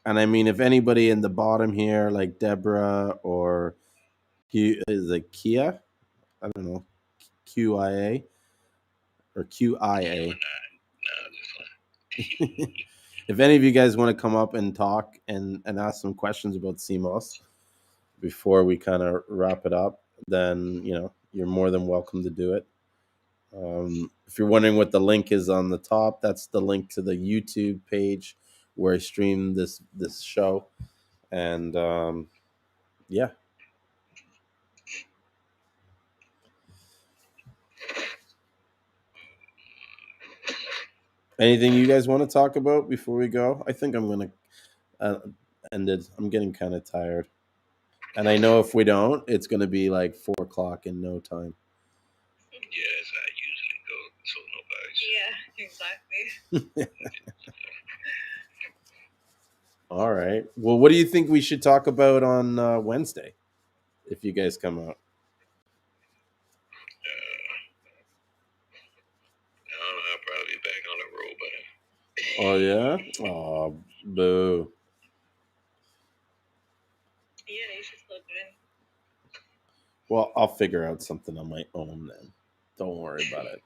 And I mean, if anybody in the bottom here, like Deborah or is it Kia? I don't know. QIA or QIA. If any of you guys want to come up and talk and ask some questions about Seamoss before we kind of wrap it up, then, you're more than welcome to do it. If you're wondering what the link is on the top, that's the link to the YouTube page where I stream this show. And yeah. Anything you guys want to talk about before we go? I think I'm going to end it. I'm getting kind of tired. And I know if we don't, it's going to be like 4 o'clock in no time.
Yes, I usually go, so
Yeah, exactly.
All right. Well, what do you think we should talk about on Wednesday if you guys come out?
I'll probably be back on the road by then.
Oh, yeah? Oh, boo.
Yeah, you should still do it.
Well, I'll figure out something on my own then. Don't worry about it.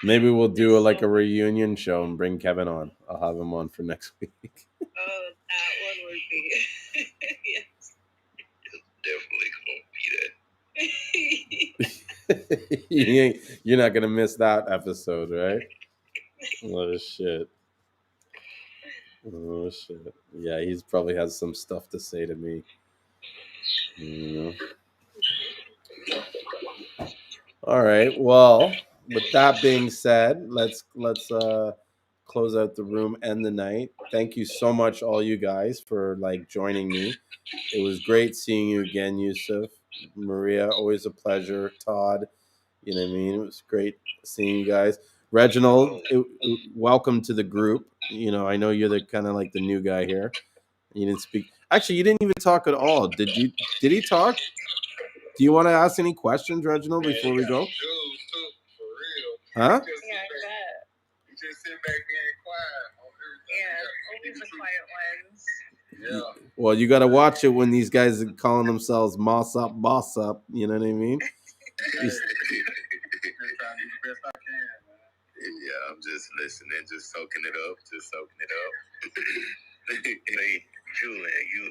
Maybe we'll do a reunion show and bring Kevin on. I'll have him on for next week.
Oh, that one would be. Yes.
Definitely gonna be that.
You're not going to miss that episode, right? Oh, shit. Oh, shit. Yeah, he's probably has some stuff to say to me. All right. Well, with that being said, let's close out the room and the night. Thank you so much, all you guys, for joining me. It was great seeing you again, Yusuf, Maria. Always a pleasure. Todd, you know what I mean. It was great seeing you guys. Reginald, welcome to the group. I know you're the kind of like the new guy here. You didn't speak. Actually, you didn't even talk at all. Did he talk? Do you want to ask any questions, Reginald, before we go? Huh?
Yeah, I bet.
You just sit back being quiet on everything.
Yeah, always the quiet ones.
Yeah.
Well, you got to watch it when these guys are calling themselves Moss Up, Boss Up. You know what I mean?
Yeah, I'm just listening, just soaking it up. Hey, Julien, you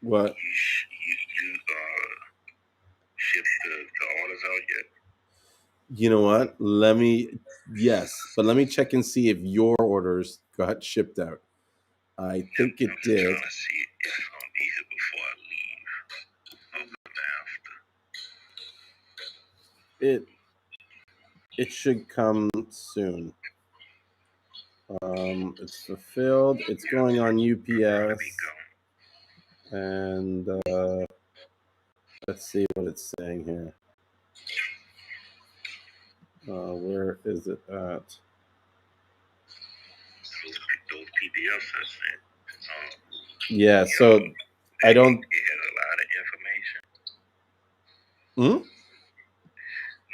What?
you shipped the orders out yet?
You know what? Yes, but let me check and see if your orders got shipped out. I think it did.
I'm trying to see if it's gonna be here before I leave.
It should come soon. It's fulfilled. It's going on UPS. And let's see what it's saying here. Where is it at?
Those PDFs I sent.
Yeah, so I don't.
It had a lot of information.
Hmm?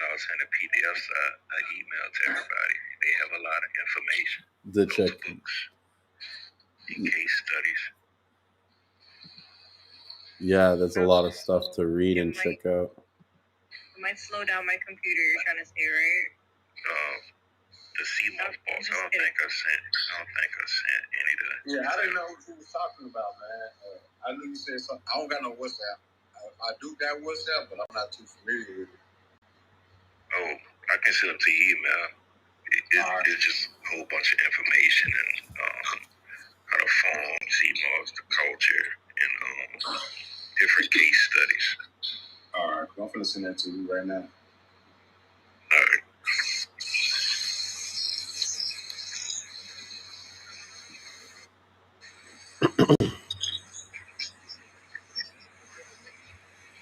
No,
I'll send the PDFs an email to everybody. They have a lot of information.
The check.
Books and case studies.
Yeah, there's a lot of stuff to read and check out.
It might slow down my computer. You're trying to say, right?
The Seamoss boss. I don't think I sent any of that.
Yeah, I didn't know what you was talking about, man. I knew you said something. I don't got no WhatsApp. I do got WhatsApp, but I'm not too familiar with it.
Oh, I can send them to your email. It's just a whole bunch of information and how to form Seamoss, the culture, and different case studies.
All right, I'm finna send that to you right now.
All right.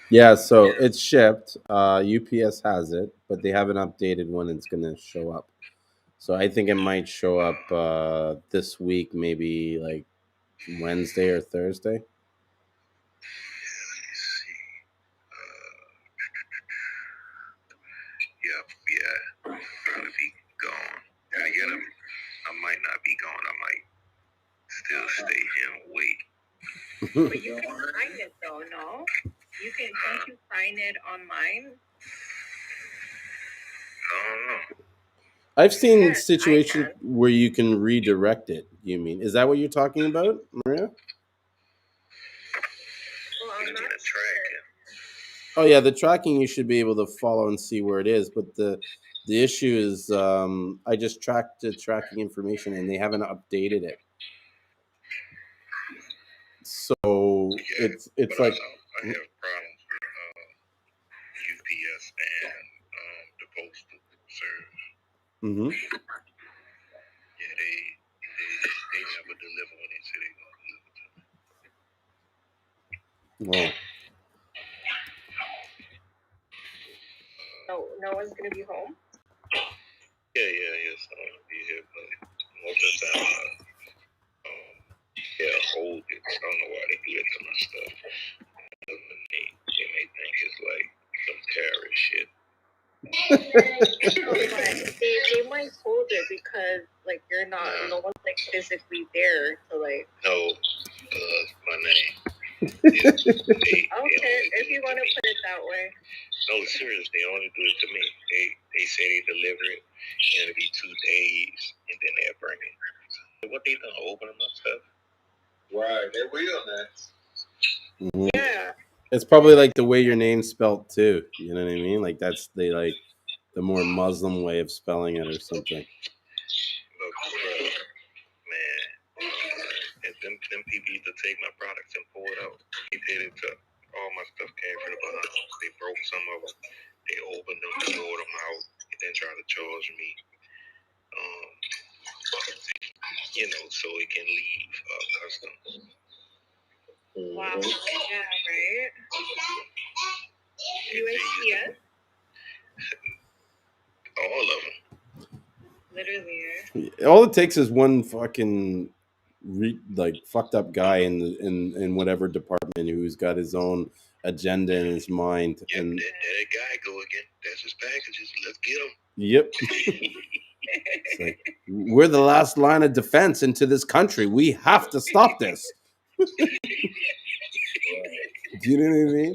Yeah, so it's shipped. UPS has it, but they haven't updated when it's gonna show up. So I think it might show up this week, maybe like Wednesday or Thursday.
Let me see. Yeah, probably be gone. And again, I might not be gone. I might still stay here and wait.
But you can sign it though, no? Can't you sign it online?
I don't know.
I've seen situations where you can redirect it. You mean, is that what you're talking about, Maria?
Well, I'm not
tracking.
Oh yeah, the tracking you should be able to follow and see where it is, but the issue is I just tracked the tracking information and they haven't updated it. So
Yeah,
it's like
I have problems with UPS and the postal service.
Mm-hmm.
Yeah, they never deliver when they say they're gonna deliver to me.
Well,
no one's gonna be home.
Yeah, someone will be here, but most of the time, hold it. I don't know why they do it to my stuff. They may think it's like some terrorist shit.
They might hold it because like you're not, no one's like physically there to like.
No, my name.
Okay, if you want to put it that way.
No, seriously, they only do it to me. They say they deliver it, and it'll be 2 days, and then they'll bring it. What they done? Open them up stuff?
Right, they will, man.
Mm-hmm.
Yeah.
It's probably like the way your name's spelled too. You know what I mean? Like that's the more Muslim way of spelling it or something.
Look, man, and them people used to take my products and pull it out. They did it to all my stuff came from the Bahamas. They broke some of them. They opened them, tore them out, and then tried to charge me. So it can leave customs.
Wow. Yeah, right? USPS?
All of them.
Literally.
All it takes is one fucking fucked up guy in whatever department who's got his own agenda in his mind.
Yep,
and
that guy go again. That's his packages. Let's get him.
Yep. It's like, we're the last line of defense into this country. We have to stop this. Do you know what I mean?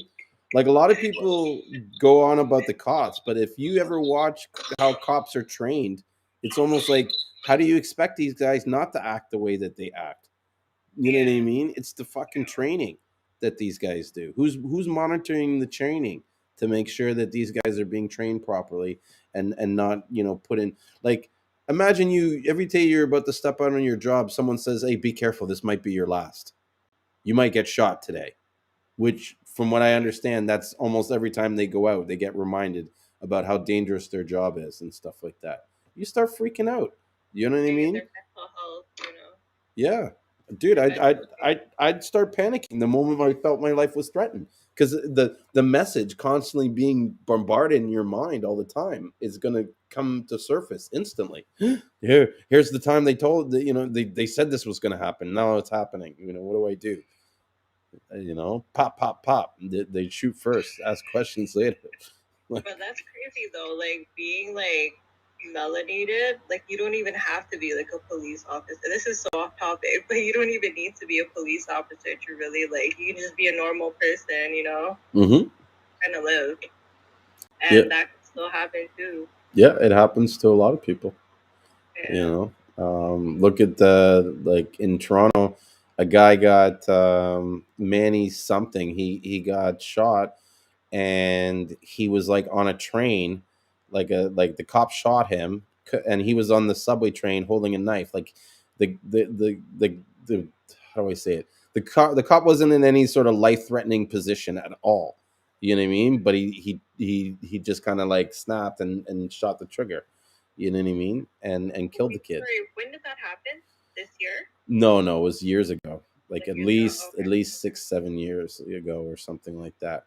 Like a lot of people go on about the cops, but if you ever watch how cops are trained, it's almost like, how do you expect these guys not to act the way that they act? You know what I mean? It's the fucking training that these guys do. Who's monitoring the training to make sure that these guys are being trained properly and not, put in, like, imagine you every day you're about to step out on your job, someone says, "Hey, be careful, this might be your last. You might get shot today." Which, from what I understand, that's almost every time they go out, they get reminded about how dangerous their job is and stuff like that. You start freaking out. You know what I mean?
Their mental health,
Yeah, dude, I'd start panicking the moment I felt my life was threatened, because the message constantly being bombarded in your mind all the time is going to come to surface instantly. Here's the time they told they said this was going to happen. Now it's happening. What do I do? Pop, pop, pop. They shoot first, ask questions later.
But that's crazy though, like being like melanated, like you don't even have to be like a police officer. This is so off topic, but you don't even need to be a police officer to really like, you can just be a normal person, you know, kind of live. And that can still happen too.
Yeah, it happens to a lot of people.
Yeah.
You know, look at the like in Toronto, a guy got Manny something. He got shot, and he was like on a train, like the cop shot him, and he was on the subway train holding a knife. Like the how do I say it? The cop wasn't in any sort of life threatening position at all. You know what I mean? But he just kind of like snapped and shot the trigger. You know what I mean? And killed the kid.
Sorry, when did that happen? This year?
No, it was years ago. Like at least
Okay.
at least 6-7 years ago or something like that.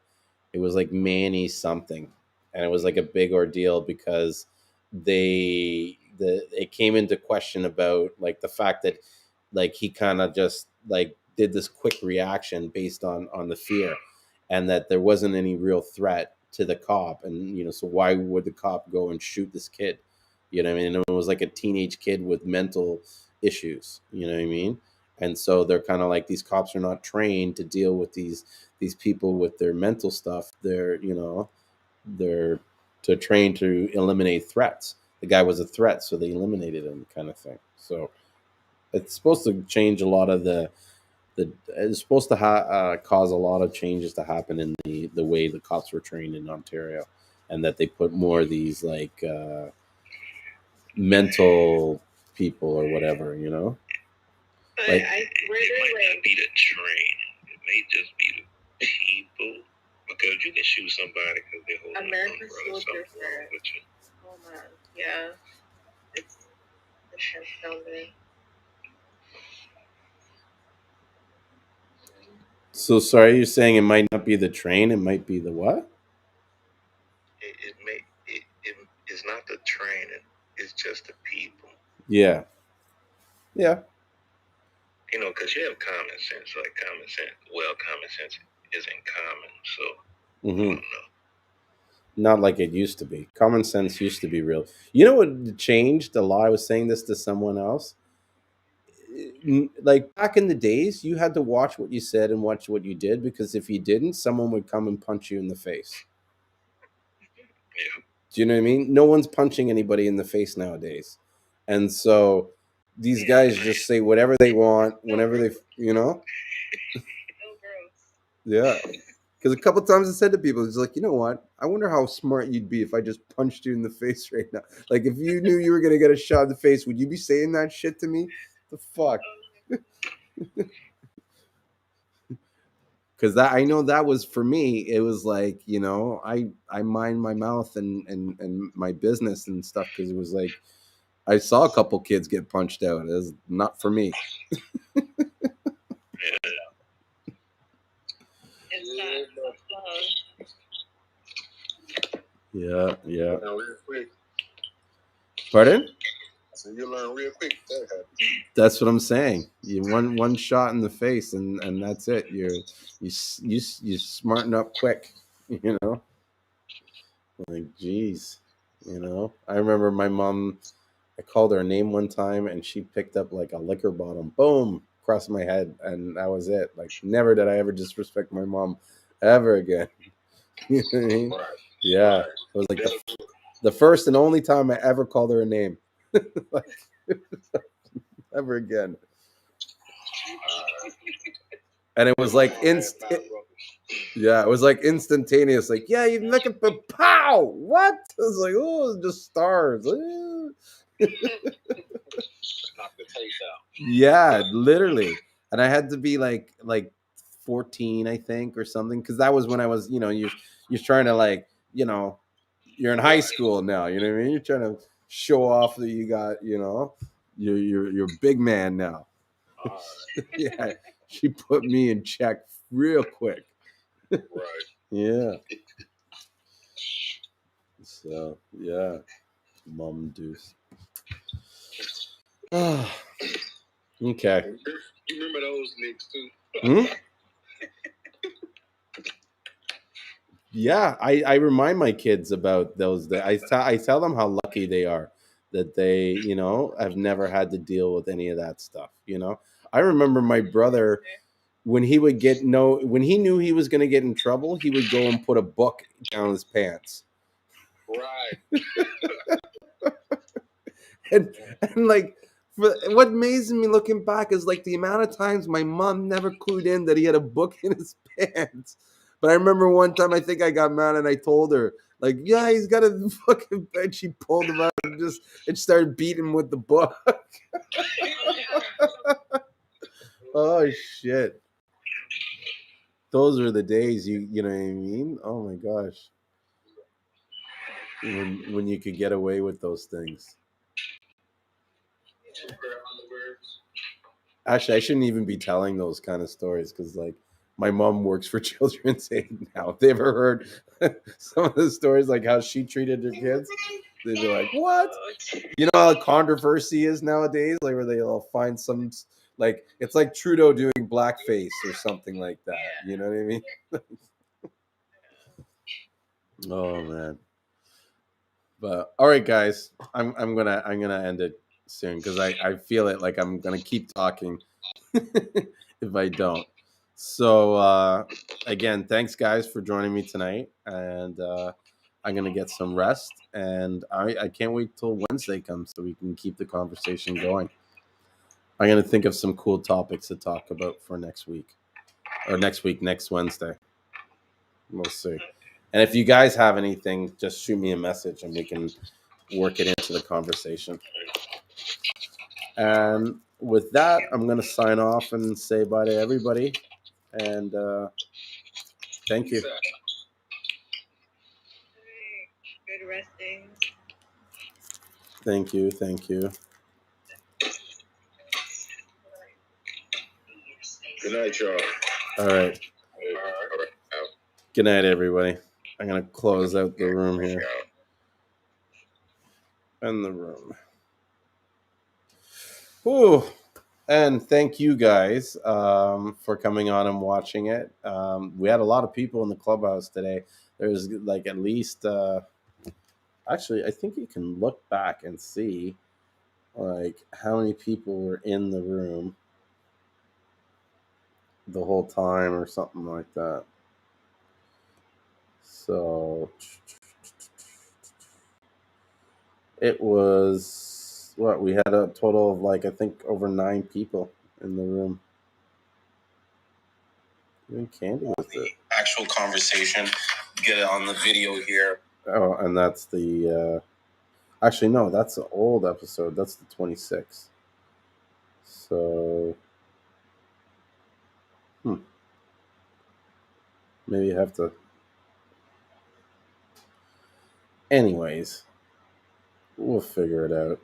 It was like Manny something, and it was like a big ordeal because it came into question about like the fact that like he kind of just like did this quick reaction based on the fear, and that there wasn't any real threat to the cop, and so why would the cop go and shoot this kid? You know what I mean? And it was like a teenage kid with mental issues. You know what I mean? And so they're kind of like, these cops are not trained to deal with these people with their mental stuff. They're trained to eliminate threats. The guy was a threat, so they eliminated him, kind of thing. So it's supposed to change a lot of the it's supposed to cause a lot of changes to happen in the way the cops were trained in Ontario, and that they put more of these like mental people or whatever,
But
like
it might not be the train. It may just be the people. Because you can shoot somebody because they're holding
America's
an umbrella.
so different. Oh man, yeah. It's intense down there.
So sorry, you're saying it might not be the train, it might be the what?
It's not the train, it's just the people.
Yeah.
Because you have common sense. Like common sense isn't common, so I don't know.
Not like it used to be. Common sense used to be real. You know what changed a lot? I was saying this to someone else. Like back in the days, you had to watch what you said and watch what you did, because if you didn't, someone would come and punch you in the face.
Yeah.
Do you know what I mean? No one's punching anybody in the face nowadays. And so these guys just say whatever they want, whenever they, Yeah. Because a couple times I said to people, it's like, you know what? I wonder how smart you'd be if I just punched you in the face right now. Like, if you knew you were going to get a shot in the face, would you be saying that shit to me? The fuck? Because I know that was for me. It was like, I mind my mouth and my business and stuff, because it was like, I saw a couple kids get punched out. It was not for me. Yeah. Pardon?
So you learn real quick.
That's what I'm saying. You one shot in the face, and that's it. You smarten up quick. Like, geez. I remember my mom. I called her name one time, and she picked up like a liquor bottle, boom, across my head, and that was it. Like, never did I ever disrespect my mom ever again. You know what I mean?
Right.
Yeah, it was like the first and only time I ever called her a name, like, ever again. And it was like yeah, it was like instantaneous. Like, yeah, you look at the pow. What? It was like, oh, just stars.
Knock the taste out.
Yeah, literally. And I had to be like 14, I think, or something, because that was when I was, you're trying to like, you're in high school now. You know what I mean? You're trying to show off that you got, you're a big man now. Yeah, she put me in check real quick.
Right.
Yeah. So yeah, mom deuce. Okay.
You remember those licks too?
Yeah, I remind my kids about those. I tell them how lucky they are that they, have never had to deal with any of that stuff. I remember my brother when he would when he knew he was going to get in trouble, he would go and put a book down his pants.
Right.
And like, what amazes me looking back is like the amount of times my mom never clued in that he had a book in his pants. But I remember one time I think I got mad and I told her, like, yeah, he's got a fucking bed. She pulled him out and started beating him with the book. Oh shit. Those were the days, you know what I mean? Oh my gosh. When you could get away with those things. Actually, I shouldn't even be telling those kind of stories because, like, my mom works for Children's Aid now. If they ever heard some of the stories, like how she treated her kids, they'd be like, "What?" You know how controversy is nowadays, like where they'll find some, like it's like Trudeau doing blackface or something like that. You know what I mean? Oh man. But all right, guys, I'm gonna end it soon because I feel it like I'm gonna keep talking if I don't. So again, thanks guys for joining me tonight, and I'm gonna get some rest, and I can't wait till Wednesday comes so we can keep the conversation going. I'm gonna think of some cool topics to talk about for next week, or next Wednesday. We'll see. And if you guys have anything, just shoot me a message and we can work it into the conversation. And with that, I'm going to sign off and say bye to everybody. And thank you.
Good resting.
Thank you. Thank you.
Good night, y'all.
All right. Good night, everybody. I'm going to close out the room here. And the room. Whew. And thank you guys for coming on and watching it. We had a lot of people in the clubhouse today. There's like at least, actually, I think you can look back and see like how many people were in the room the whole time or something like that. So it was we had a total of like I think over 9 people in the room. Even Candy was there. Actual conversation, get it on the video here. Oh, and that's the actually no, that's the old episode. That's the 26th. So maybe you have to. Anyways, we'll figure it out.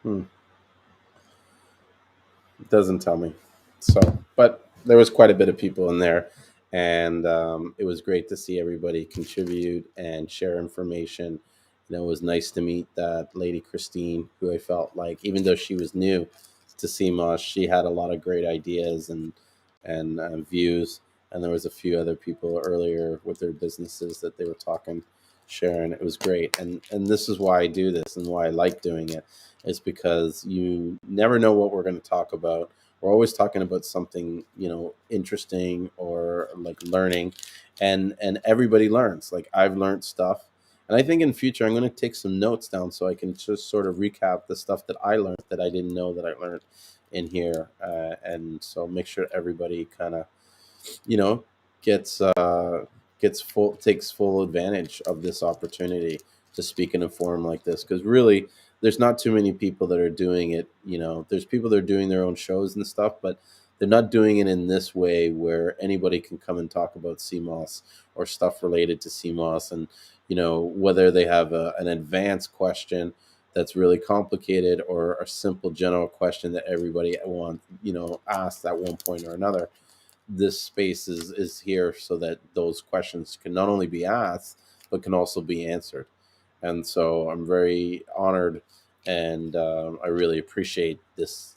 It doesn't tell me. So, but there was quite a bit of people in there, and it was great to see everybody contribute and share information. It was nice to meet that lady Christine, who I felt like, even though she was new to Seamoss, she had a lot of great ideas and views. And there was a few other people earlier with their businesses that they were talking, sharing. It was great, and this is why I do this and why I like doing it. Is because you never know what we're going to talk about. We're always talking about something, interesting or like learning, and everybody learns. Like I've learned stuff, and I think in future I'm going to take some notes down so I can just sort of recap the stuff that I learned that I didn't know that I learned in here, and so make sure everybody kind of, you know, gets takes full advantage of this opportunity to speak in a forum like this, because really there's not too many people that are doing it. There's people that are doing their own shows and stuff, but they're not doing it in this way where anybody can come and talk about Seamoss or stuff related to Seamoss, and whether they have an advanced question that's really complicated or a simple general question that everybody wants asked at one point or another. This space is here so that those questions can not only be asked but can also be answered. And so I'm very honored, and I really appreciate this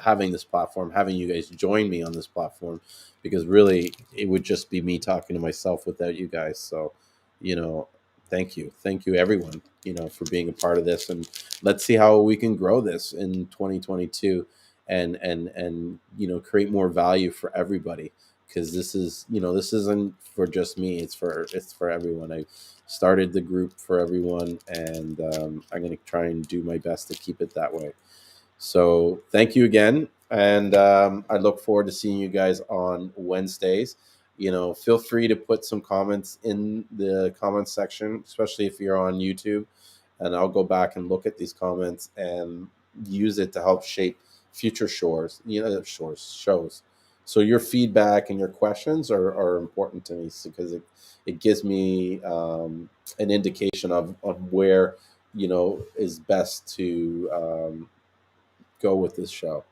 having this platform, having you guys join me on this platform, because really it would just be me talking to myself without you guys. So, you know, thank you everyone, you know, for being a part of this, and let's see how we can grow this in 2022, and you know, create more value for everybody, because this is, you know, this isn't for just me, it's for everyone. I started the group for everyone, and I'm going to try and do my best to keep it that way. So thank you again, and I look forward to seeing you guys on Wednesdays. You know, feel free to put some comments in the comments section, especially if you're on YouTube, and I'll go back and look at these comments and use it to help shape future shows. So your feedback and your questions are important to me, because it gives me an indication of where, you know, is best to go with this show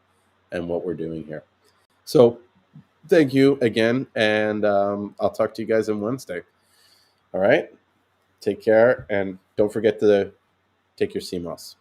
and what we're doing here. So thank you again, and I'll talk to you guys on Wednesday. All right, take care, and don't forget to take your Seamoss.